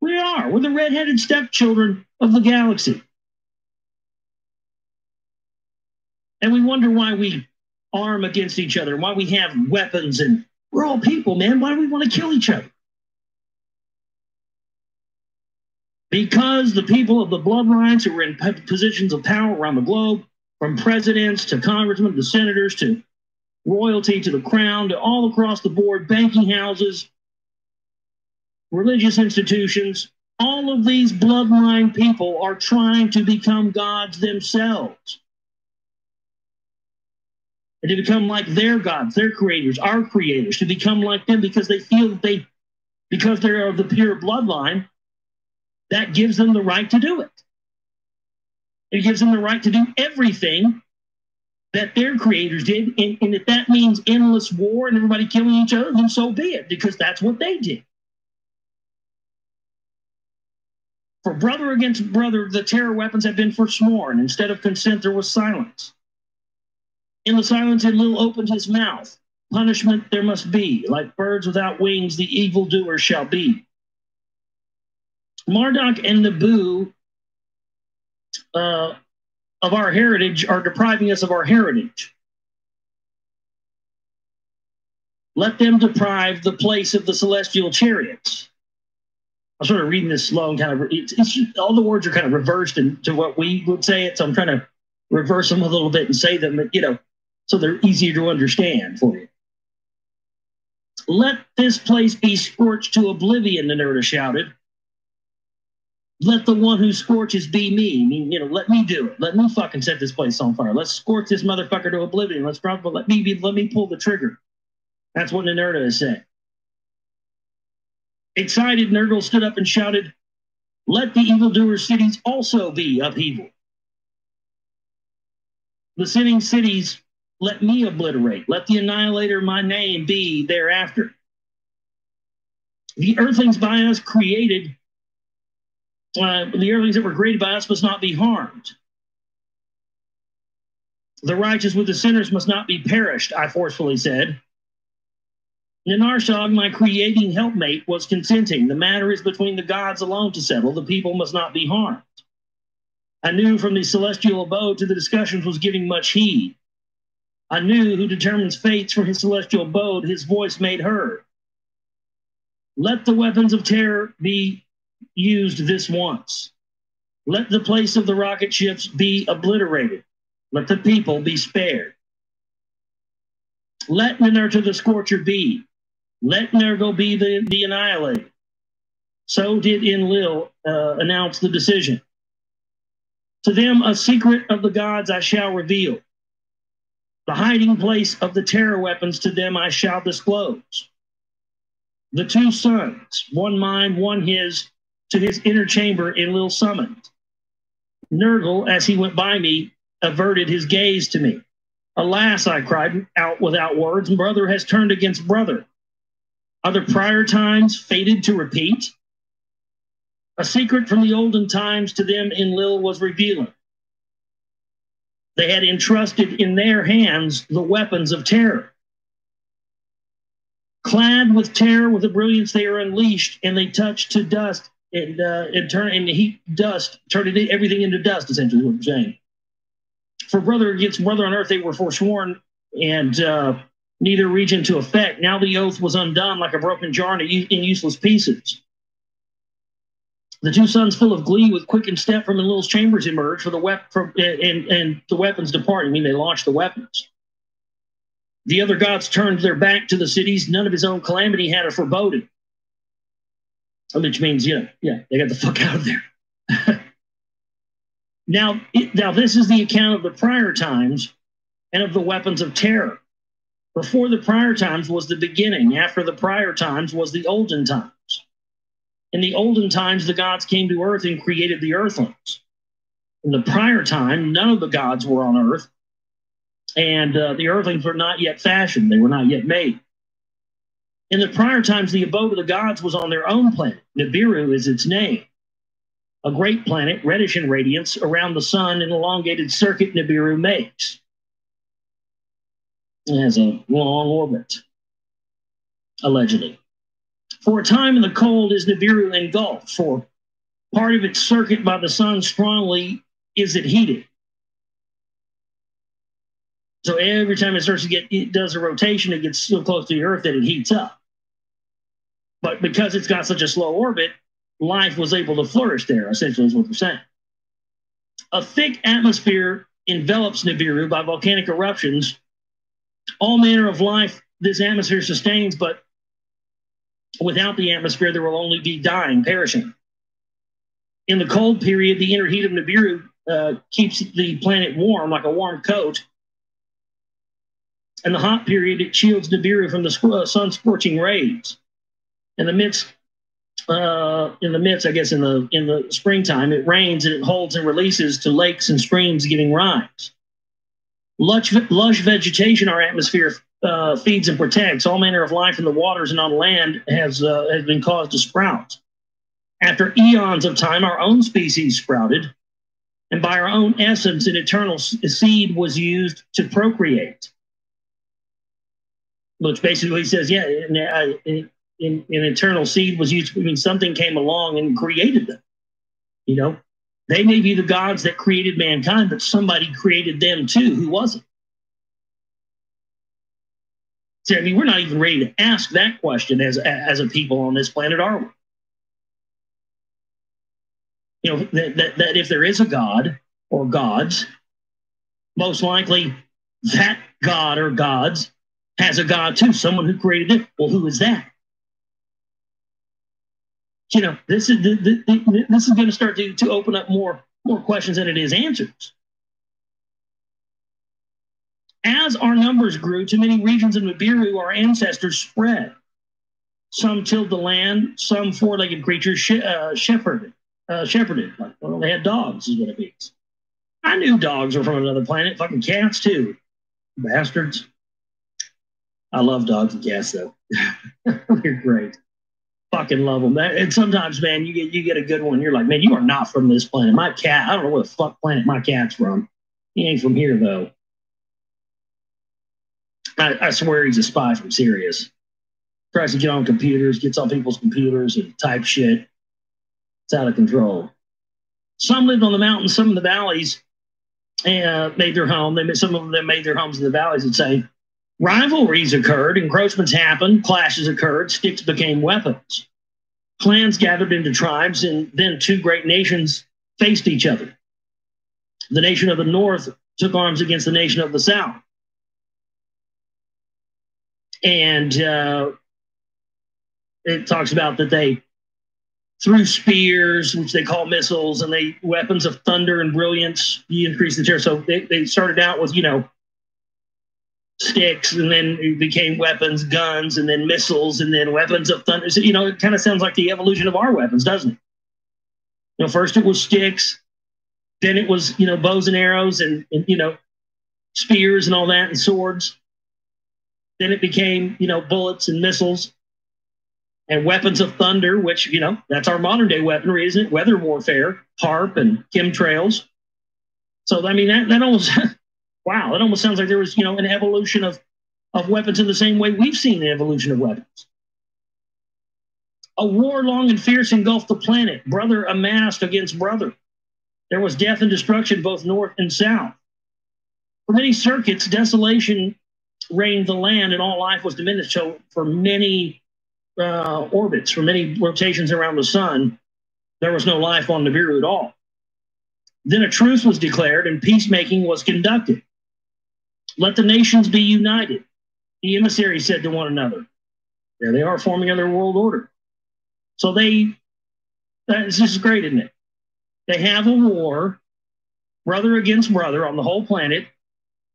We are. We're the redheaded stepchildren of the galaxy. And we wonder why we arm against each other, why we have weapons, and we're all people, man. Why do we want to kill each other? Because the people of the bloodlines who were in positions of power around the globe, from presidents to congressmen to senators to royalty to the crown to all across the board, banking houses, religious institutions, all of these bloodline people are trying to become gods themselves. And to become like their gods, their creators, our creators, to become like them because they feel that because they're of the pure bloodline, that gives them the right to do it. It gives them the right to do everything that their creators did. And if that means endless war and everybody killing each other, then so be it, because that's what they did. For brother against brother, the terror weapons have been forsworn. Instead of consent, there was silence. In the silence, Enlil opened his mouth. Punishment there must be. Like birds without wings, the evildoer shall be. Marduk and Nabu of our heritage are depriving us of our heritage. Let them deprive the place of the celestial chariots. I'm sort of reading this slow and kind of, all the words are kind of reversed into what we would say it, so I'm trying to reverse them a little bit and say them, you know, so they're easier to understand for you. Let this place be scorched to oblivion, Ninurta shouted. Let the one who scorches be me. I mean, you know, let me do it. Let me fucking set this place on fire. Let's scorch this motherfucker to oblivion. Let's probably let me pull the trigger. That's what Ninurta is saying. Excited, Nergal stood up and shouted, let the evildoers' cities also be upheaval. The sinning cities let me obliterate. Let the annihilator my name be thereafter. The earthlings by us created, the earthlings that were created by us must not be harmed. The righteous with the sinners must not be perished, I forcefully said. Ninarshag, my creating helpmate, was consenting. The matter is between the gods alone to settle. The people must not be harmed. I knew from the celestial abode to the discussions was giving much heed. I knew who determines fates from his celestial abode, his voice made heard. Let the weapons of terror be used this once. Let the place of the rocket ships be obliterated. Let the people be spared. Let Ninurta the Scorcher be. Let Nergal be the annihilated. So did Enlil announce the decision. To them, a secret of the gods I shall reveal. The hiding place of the terror weapons to them I shall disclose. The two sons, one mine, one his, to his inner chamber Enlil summoned. Nergal, as he went by me, averted his gaze to me. Alas, I cried out without words, brother has turned against brother. Are the prior times fated to repeat? A secret from the olden times to them Enlil was revealing. They had entrusted in their hands the weapons of terror. Clad with terror, with a brilliance they are unleashed, and they touch to dust and turn and heat dust, turn everything into dust, essentially is what I'm saying. For brother against brother on earth they were forsworn, and neither region to effect. Now the oath was undone like a broken jar in useless pieces. The two sons, full of glee, with quickened step from Enlil's chambers emerged for and the weapons departed. I mean, they launched the weapons. The other gods turned their back to the cities. None of his own calamity had a foreboding. Which means, they got the fuck out of there. Now this is the account of the prior times and of the weapons of terror. Before the prior times was the beginning. After the prior times was the olden times. In the olden times, the gods came to earth and created the earthlings. In the prior time, none of the gods were on earth, and the earthlings were not yet fashioned. They were not yet made. In the prior times, the abode of the gods was on their own planet. Nibiru is its name. A great planet, reddish in radiance, around the sun, an elongated circuit Nibiru makes. It has a long orbit, allegedly. For a time in the cold is Nibiru engulfed, for part of its circuit by the sun strongly is it heated. So every time it does a rotation, it gets so close to the Earth that it heats up. But because it's got such a slow orbit, life was able to flourish there, essentially is what they're saying. A thick atmosphere envelops Nibiru by volcanic eruptions. All manner of life this atmosphere sustains, but without the atmosphere, there will only be dying, perishing. In the cold period, the inner heat of Nibiru keeps the planet warm, like a warm coat. In the hot period, it shields Nibiru from the sun's scorching rays. In the midst, I guess, in the springtime, it rains and it holds and releases to lakes and streams, giving rise. Lush vegetation our atmosphere feeds and protects. All manner of life in the waters and on land has been caused to sprout. After eons of time, our own species sprouted, and by our own essence, an eternal seed was used to procreate. Which basically says, yeah, an eternal seed was used. I mean, something came along and created them. You know, they may be the gods that created mankind, but somebody created them too. Who was it? So, I mean, we're not even ready to ask that question as a people on this planet, are we? You know, that if there is a God or gods, most likely that God or gods has a God too, someone who created it. Well, who is that? You know, this is going to start to open up more questions than it is answers. As our numbers grew to many regions of Nibiru, our ancestors spread. Some tilled the land, some four-legged creatures shepherded. Like, well, they had dogs, is what it means. I knew dogs were from another planet. Fucking cats too, bastards. I love dogs and cats though. They're great. Fucking love them. And sometimes, man, you get a good one. You're like, man, you are not from this planet. My cat, I don't know where the fuck planet my cat's from. He ain't from here though. I swear he's a spy from Sirius. Tries to get on computers, gets on people's computers and type shit. It's out of control. Some lived on the mountains, some in the valleys, and made their home. Some of them made their homes in the valleys and say, rivalries occurred, encroachments happened, clashes occurred, sticks became weapons. Clans gathered into tribes, and then two great nations faced each other. The nation of the north took arms against the nation of the south. And it talks about that they threw spears, which they call missiles, and they weapons of thunder and brilliance. You increase the terror. So they started out with, you know, sticks, and then it became weapons, guns, and then missiles, and then weapons of thunder. So, you know, it kind of sounds like the evolution of our weapons, doesn't it? You know, first it was sticks, then it was, you know, bows and arrows and you know, spears and all that, and swords. Then it became, you know, bullets and missiles and weapons of thunder, which, you know, that's our modern day weaponry, isn't it? Weather warfare, HARP and chemtrails. So, I mean, that almost, wow, it almost sounds like there was, you know, an evolution of weapons in the same way we've seen the evolution of weapons. A war long and fierce engulfed the planet, brother amassed against brother. There was death and destruction both north and south. For many circuits, desolation reigned the land, and all life was diminished. So for many orbits, for many rotations around the sun, there was no life on Nibiru at all. Then a truce was declared, and peacemaking was conducted. Let the nations be united, the emissaries said to one another. There they are, forming another world order. So this is great, isn't it? They have a war, brother against brother on the whole planet.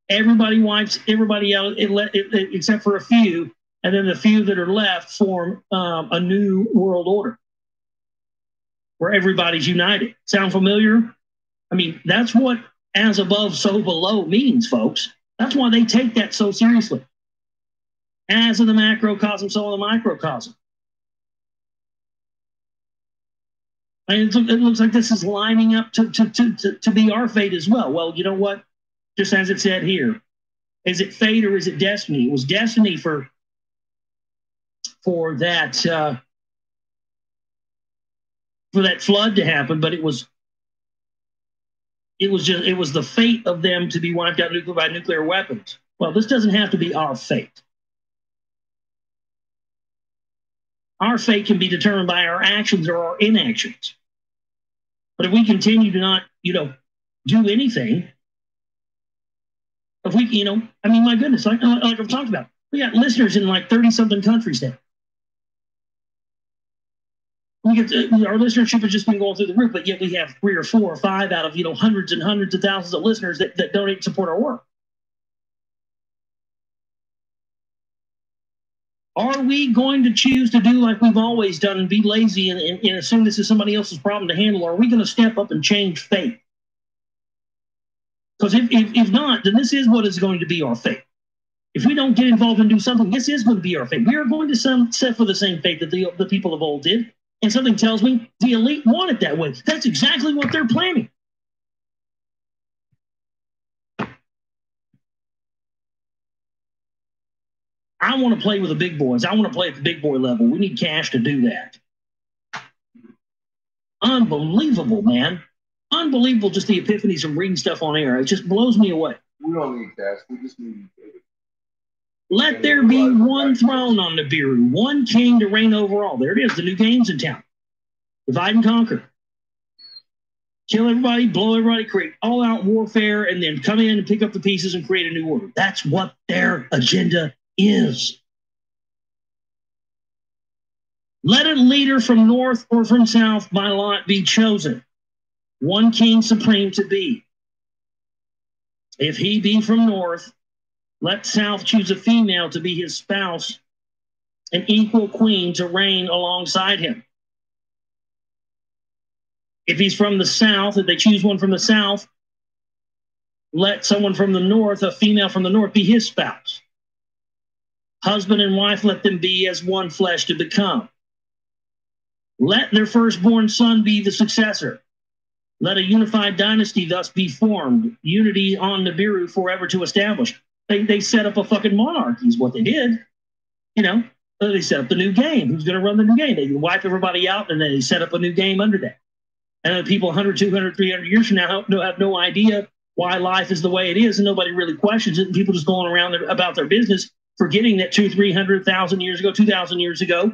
Everybody wipes everybody out except for a few, and then the few that are left form a new world order where everybody's united. Sound familiar? I mean, that's what as above, so below means, folks. That's why they take that so seriously. As in the macrocosm, so in the microcosm. And it looks like this is lining up to be our fate as well. Well, you know what? Just as it said here, is it fate or is it destiny? It was destiny for that flood to happen, but it was the fate of them to be wiped out by nuclear weapons. Well, this doesn't have to be our fate. Our fate can be determined by our actions or our inactions. But if we continue to not, you know, do anything, if we, you know, I mean, my goodness, like I've talked about, we got listeners in like 30-something countries now. Our listenership has just been going through the roof, but yet we have 3 or 4 or 5 out of, you know, hundreds and hundreds of thousands of listeners that donate and support our work. Are we going to choose to do like we've always done and be lazy and assume this is somebody else's problem to handle? Or are we going to step up and change fate? Because if not, then this is what is going to be our fate. If we don't get involved and do something, this is going to be our fate. We are going to set for the same fate that the people of old did. And something tells me the elite want it that way. That's exactly what they're planning. I want to play with the big boys. I want to play at the big boy level. We need cash to do that. Unbelievable, man. Unbelievable, just the epiphanies from reading stuff on air. It just blows me away. We don't need cash. We just need... Let there be one throne on Nibiru, one king to reign over all. There it is, the new game's in town. Divide and conquer. Kill everybody, blow everybody, create all-out warfare, and then come in and pick up the pieces and create a new order. That's what their agenda is. Let a leader from north or from south by lot be chosen. One king supreme to be. If he be from north, let south choose a female to be his spouse, an equal queen to reign alongside him. If he's from the south, if they choose one from the south, let someone from the north, a female from the north, be his spouse. Husband and wife, let them be as one flesh to become. Let their firstborn son be the successor. Let a unified dynasty thus be formed, unity on Nibiru forever to establish. They set up a fucking monarchy is what they did. You know, they set up the new game. Who's going to run the new game? They wipe everybody out, and then they set up a new game under that. And then people 100, 200, 300 years from now have no idea why life is the way it is, and nobody really questions it. And people just going around about their business, forgetting that 200, 300,000 years ago, 2,000 years ago,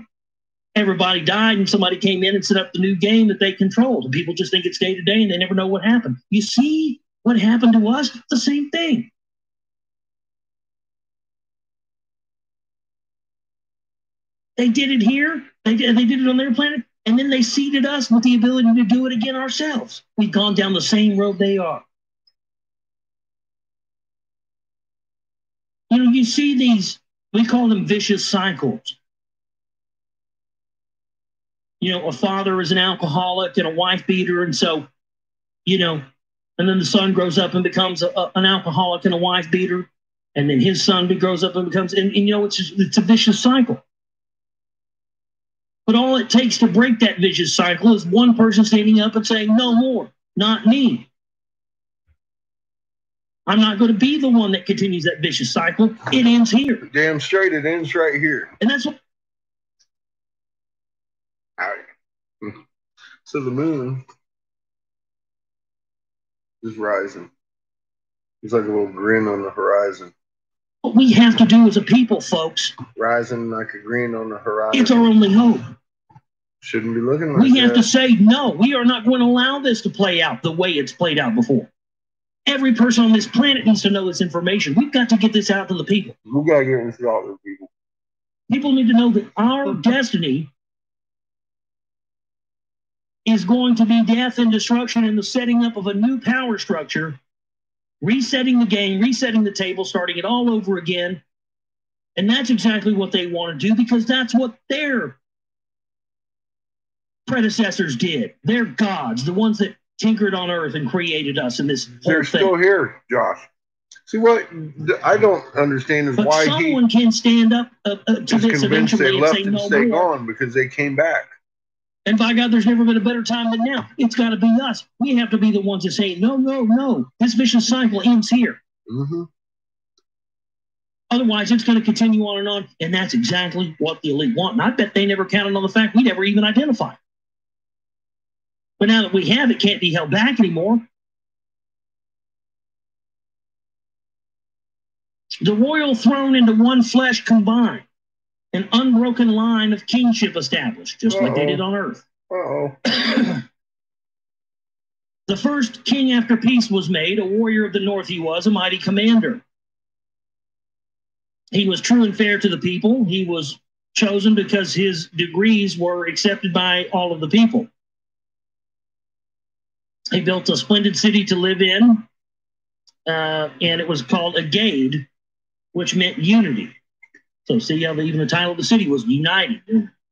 everybody died, and somebody came in and set up the new game that they controlled. And people just think it's day to day, and they never know what happened. You see what happened to us? The same thing. They did it here. They did it on their planet. And then they seeded us with the ability to do it again ourselves. We've gone down the same road they are. You know, you see these, we call them vicious cycles. You know, a father is an alcoholic and a wife beater. And so, you know, and then the son grows up and becomes an alcoholic and a wife beater. And then his son grows up and becomes, and you know, it's a vicious cycle. But all it takes to break that vicious cycle is one person standing up and saying, no more, not me. I'm not going to be the one that continues that vicious cycle. It ends here. Damn straight, it ends right here. And that's what. All right. So the moon is rising. It's like a little grin on the horizon. What we have to do as a people, folks. Rising like a grin on the horizon. It's our only hope. Shouldn't be looking like we have to say, no, we are not going to allow this to play out the way it's played out before. Every person on this planet needs to know this information. We've got to get this out to the people. We got to get this out to the people. People need to know that our destiny is going to be death and destruction and the setting up of a new power structure, resetting the game, resetting the table, starting it all over again. And that's exactly what they want to do because that's what their predecessors did. They're gods, the ones that tinkered on Earth and created us in this whole They're thing. Still here, Josh. See, what I don't understand is but why someone can stand up to this eventually they left and say no stay more. gone because they came back. And by God, there's never been a better time than now. It's got to be us. We have to be the ones that say, no, no, no. This vicious cycle ends here. Mm-hmm. Otherwise, it's going to continue on. And that's exactly what the elite want. And I bet they never counted on the fact we never even identified. But now that we have, it can't be held back anymore. The royal throne into one flesh combined. An unbroken line of kingship established, just like they did on Earth. The first king after peace was made, a warrior of the north he was, a mighty commander. He was true and fair to the people. He was chosen because his degrees were accepted by all of the people. He built a splendid city to live in, and it was called Agade, which meant unity. So see how even the title of the city was United,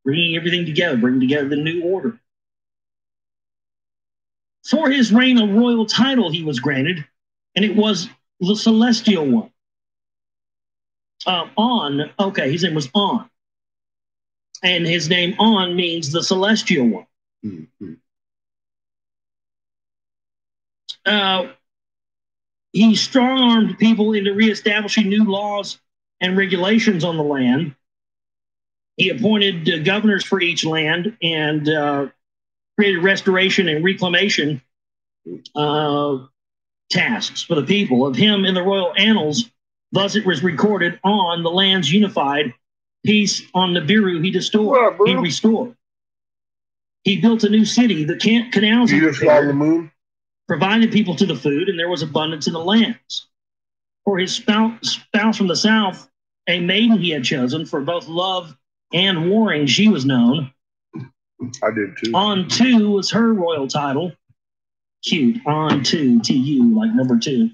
bringing everything together, bringing together the new order. For his reign, a royal title he was granted, And it was the celestial one. His name was On. And his name On means the celestial one. Mm-hmm. He strong-armed people into reestablishing new laws and regulations on the land. He appointed governors for each land and created restoration and reclamation tasks for the people. Of him in the royal annals, thus it was recorded, On the land's unified peace on Nibiru he restored. He built a new city. The canals he repaired, the moon? provided people to the food, and there was abundance in the lands. For his spouse from the south, a maiden he had chosen for both love and warring, she was known. I did too. On 2 was her royal title. Cute. On 2, T-U, like number 2.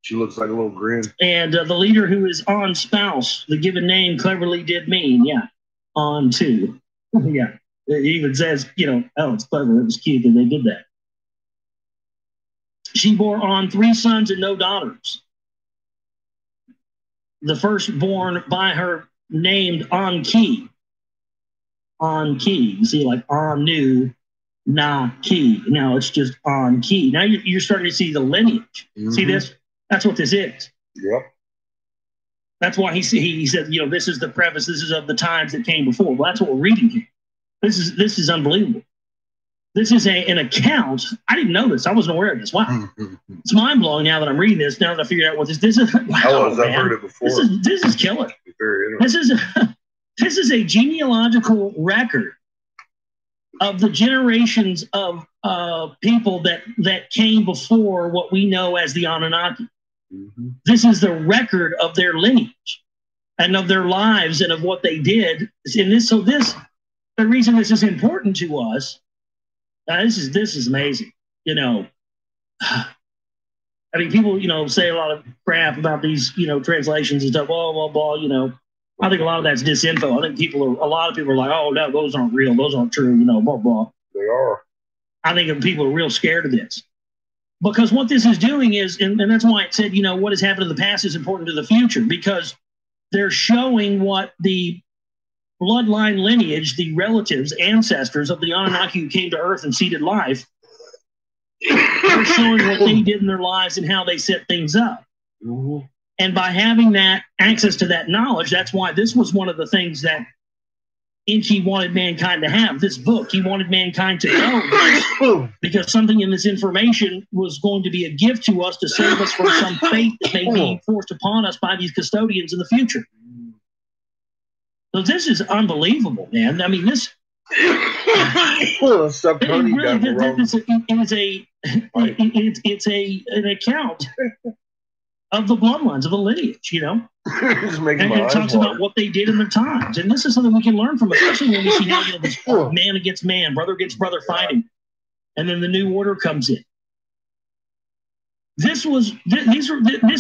She looks like a little grin. And the leader who is On spouse, the given name cleverly did mean, yeah, On 2. Yeah. It even says, oh, it's clever. It was cute that they did that. She bore On 3 sons and no daughters. The firstborn by her named Anki. Anki. You see, like Anu, Na Ki. Now it's just Anki. Now you're starting to see the lineage. Mm-hmm. See this? That's what this is. Yep. That's why he said, this is the preface. This is of the times that came before. Well, that's what we're reading here. This is unbelievable. This is an account. I didn't know this. I wasn't aware of this. Wow. It's mind blowing now that I'm reading this. Now that I figured out what this is. Wow, I've heard it before. This is killer. Very interesting. This is a genealogical record of the generations of people that came before what we know as the Anunnaki. Mm-hmm. This is the record of their lineage and of their lives and of what they did. And the reason this is important to us. This is amazing. I mean, people, say a lot of crap about these, translations and stuff, blah, blah, blah, I think a lot of that's disinfo. I think a lot of people are like, oh, no, those aren't real. Those aren't true, blah, blah. They are. I think people are real scared of this. Because what this is doing is, and that's why it said, what has happened in the past is important to the future, because they're showing what the bloodline lineage, the relatives, ancestors of the Anunnaki who came to Earth and seeded life, they're showing what they did in their lives and how they set things up. Mm-hmm. And by having that access to that knowledge, that's why this was one of the things that Enki wanted mankind to have. This book, he wanted mankind to know, because something in this information was going to be a gift to us to save us from some fate that may be forced upon us by these custodians in the future. So this is unbelievable, man. I mean, this. It's an account of the bloodlines, of the lineage, and it talks about what they did in their times. And this is something we can learn from, especially when we see how this man against man, brother against brother fighting, and then the new order comes in. This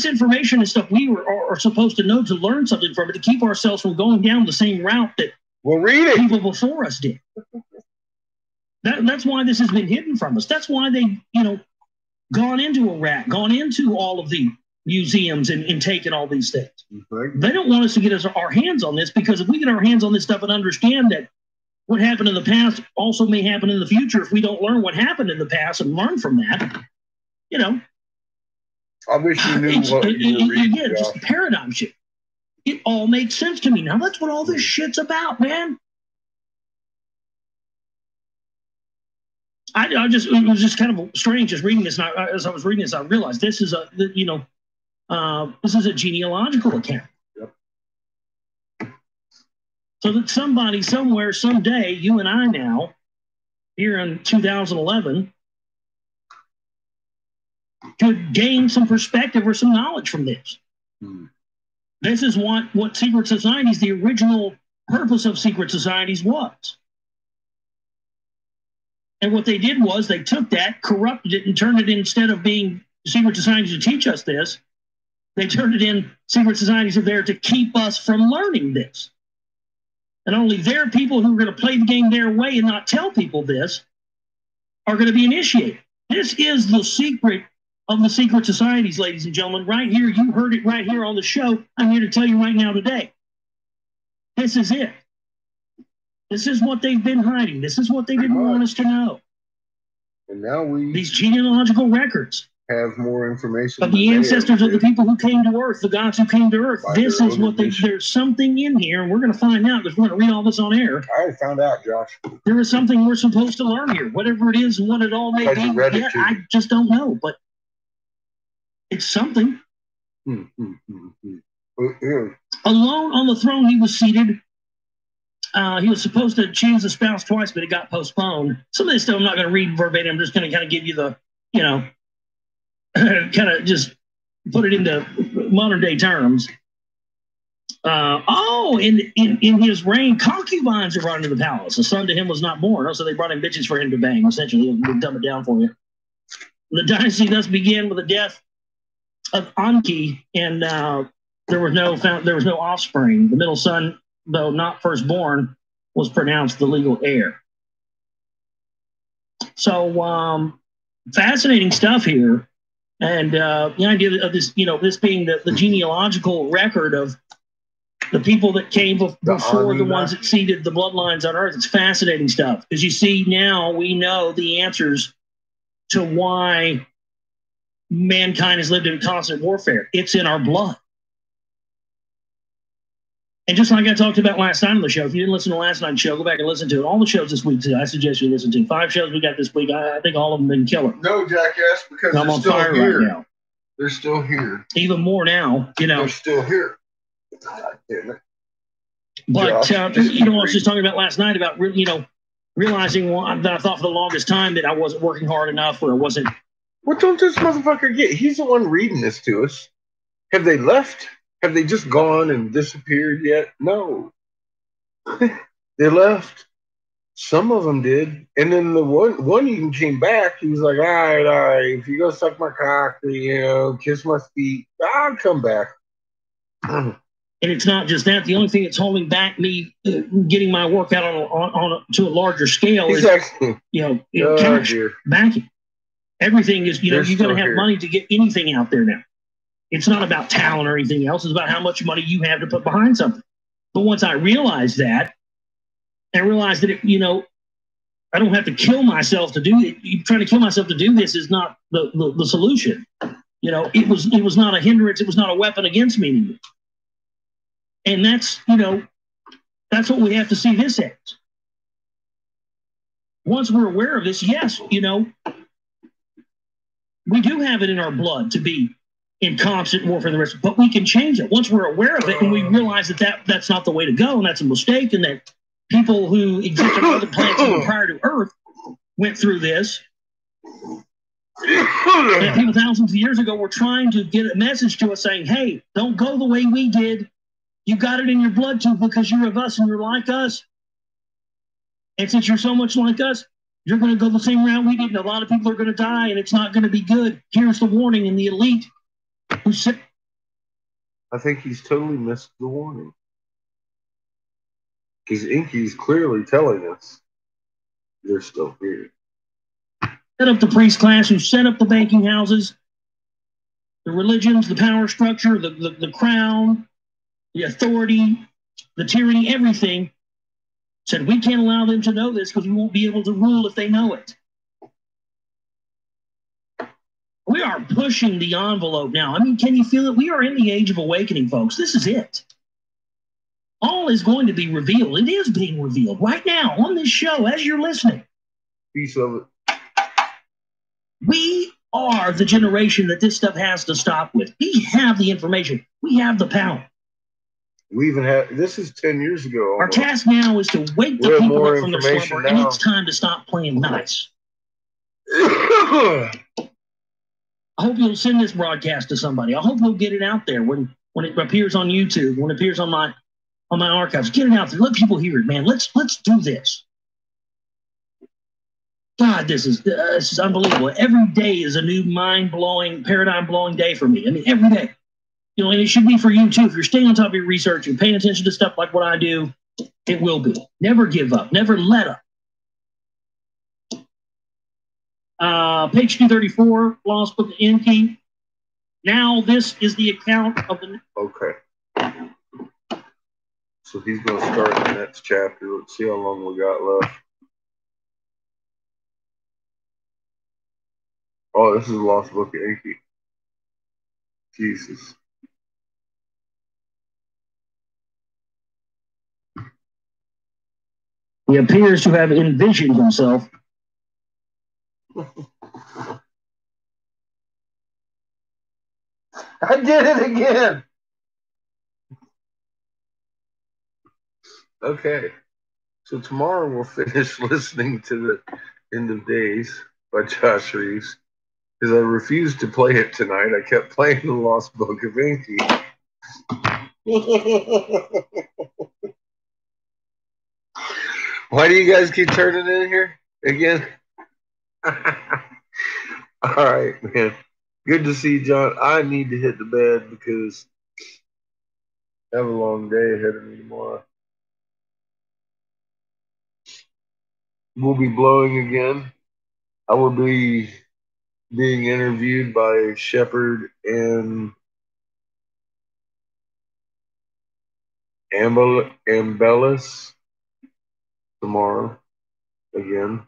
information and stuff we are supposed to know, to learn something from it, to keep ourselves from going down the same route that people before us did. That's why this has been hidden from us. That's why they, gone into Iraq, gone into all of the museums and taken all these things. Mm-hmm. They don't want us to get our hands on this, because if we get our hands on this stuff and understand that what happened in the past also may happen in the future, if we don't learn what happened in the past and learn from that, I wish you knew what you were reading. Again, just paradigm shit. It all makes sense to me now. That's what all this shit's about, man. It was just kind of strange just reading this. And as I was reading this, I realized this is a genealogical account. Yep. So that somebody somewhere someday, you and I now, here in 2011, could gain some perspective or some knowledge from this. Hmm. This is what secret societies, the original purpose of secret societies was. And what they did was they took that, corrupted it, and turned it, instead of being secret societies to teach us this, they turned it in, secret societies are there to keep us from learning this. And only their people who are going to play the game their way and not tell people this are going to be initiated. This is the secret of the secret societies, ladies and gentlemen. Right here, you heard it right here on the show. I'm here to tell you right now today. This is it. This is what they've been hiding. This is what they didn't want us to know. And now these genealogical records have more information of the ancestors of the people who came to Earth, the gods who came to Earth. This is what there's something in here, and we're going to find out because we're going to read all this on air. I already found out, Josh. There is something we're supposed to learn here, whatever it is and what it all may be. Yeah, I just don't know, but it's something. Alone on the throne, he was seated. He was supposed to change the spouse twice, but it got postponed. Some of this stuff I'm not going to read verbatim. I'm just going to kind of give you the, kind of just put it into modern day terms. In his reign, concubines were brought into the palace. A son to him was not born. So they brought in bitches for him to bang, essentially. We'll dumb it down for you. The dynasty thus began with the death of Anki, and there was no offspring. The middle son, though not firstborn, was pronounced the legal heir. So fascinating stuff here. And the idea of this, this being the genealogical record of the people that came before the ones that seeded the bloodlines on Earth. It's fascinating stuff. Because you see, now we know the answers to why mankind has lived in constant warfare. It's in our blood. And just like I talked about last night on the show, if you didn't listen to last night's show, go back and listen to it. All the shows this week, I suggest you listen to. 5 shows we got this week. I think all of them been killer. No, jackass, because I'm on fire here. right now. They're still here. Even more now, They're still here. God damn it. But, Josh, I was just talking about last night about, realizing that I thought for the longest time that I wasn't working hard enough or I wasn't. What don't this motherfucker get? He's the one reading this to us. Have they left? Have they just gone and disappeared yet? No. They left. Some of them did. And then the one even came back. He was like, all right. If you go suck my cock, kiss my feet, I'll come back. And it's not just that. The only thing that's holding back me getting my workout to a larger scale is, cash backing. Everything is, you're going to have money to get anything out there now. It's not about talent or anything else. It's about how much money you have to put behind something. But once I realized that, and I realized that, I don't have to kill myself to do it. Trying to kill myself to do this is not the solution. It was not a hindrance. It was not a weapon against me anymore. And that's what we have to see this as. Once we're aware of this, yes, we do have it in our blood to be in constant warfare the rest, but we can change it once we're aware of it and we realize that's not the way to go and that's a mistake, and that people who existed on other planets even prior to Earth went through this. And people thousands of years ago were trying to get a message to us saying, hey, don't go the way we did. You got it in your blood too because you're of us and you're like us. And since you're so much like us, you're going to go the same route we did. And a lot of people are going to die and it's not going to be good. Here's the warning. And the elite who said, I think he's totally missed the warning. Because Inky's clearly telling us they're still here. Set up the priest class who set up the banking houses, the religions, the power structure, the crown, the authority, the tyranny, everything. Said we can't allow them to know this because we won't be able to rule if they know it. We are pushing the envelope now. I mean, can you feel it? We are in the age of awakening, folks. This is it. All is going to be revealed. It is being revealed right now on this show as you're listening. Piece of it. We are the generation that this stuff has to stop with. We have the information. We have the power. We even have, this is 10 years ago. Almost. Our task now is to wake the people up from their slumber, and it's time to stop playing nice. I hope you'll send this broadcast to somebody. I hope you'll get it out there when it appears on YouTube, when it appears on my archives. Get it out there. Let people hear it, man. Let's do this. God, this is unbelievable. Every day is a new mind-blowing, paradigm-blowing day for me. I mean, every day. And it should be for you too. If you're staying on top of your research and paying attention to stuff like what I do, it will be. Never give up. Never let up. Page 234, Lost Book of Enki. Now this is the account of the... Okay. So he's going to start the next chapter. Let's see how long we got left. Oh, this is the Lost Book of Enki. Jesus. He appears to have envisioned himself. I did it again. Okay. So tomorrow we'll finish listening to the End of Days by Josh Reeves. Because I refused to play it tonight. I kept playing the Lost Book of Enki. Why do you guys keep turning in here again? All right, man. Good to see you, John. I need to hit the bed because I have a long day ahead of me tomorrow. We'll be blowing again. I will be being interviewed by Shepard and Ambellis tomorrow again.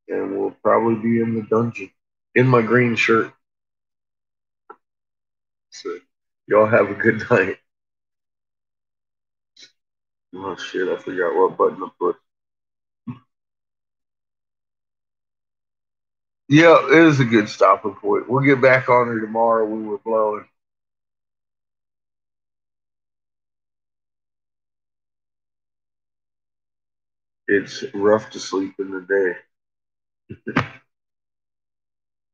And we'll probably be in the dungeon in my green shirt. So y'all have a good night. Oh shit, I forgot what button to push. Yeah, it is a good stopping point. We'll get back on her tomorrow when we're blowing. It's rough to sleep in the day.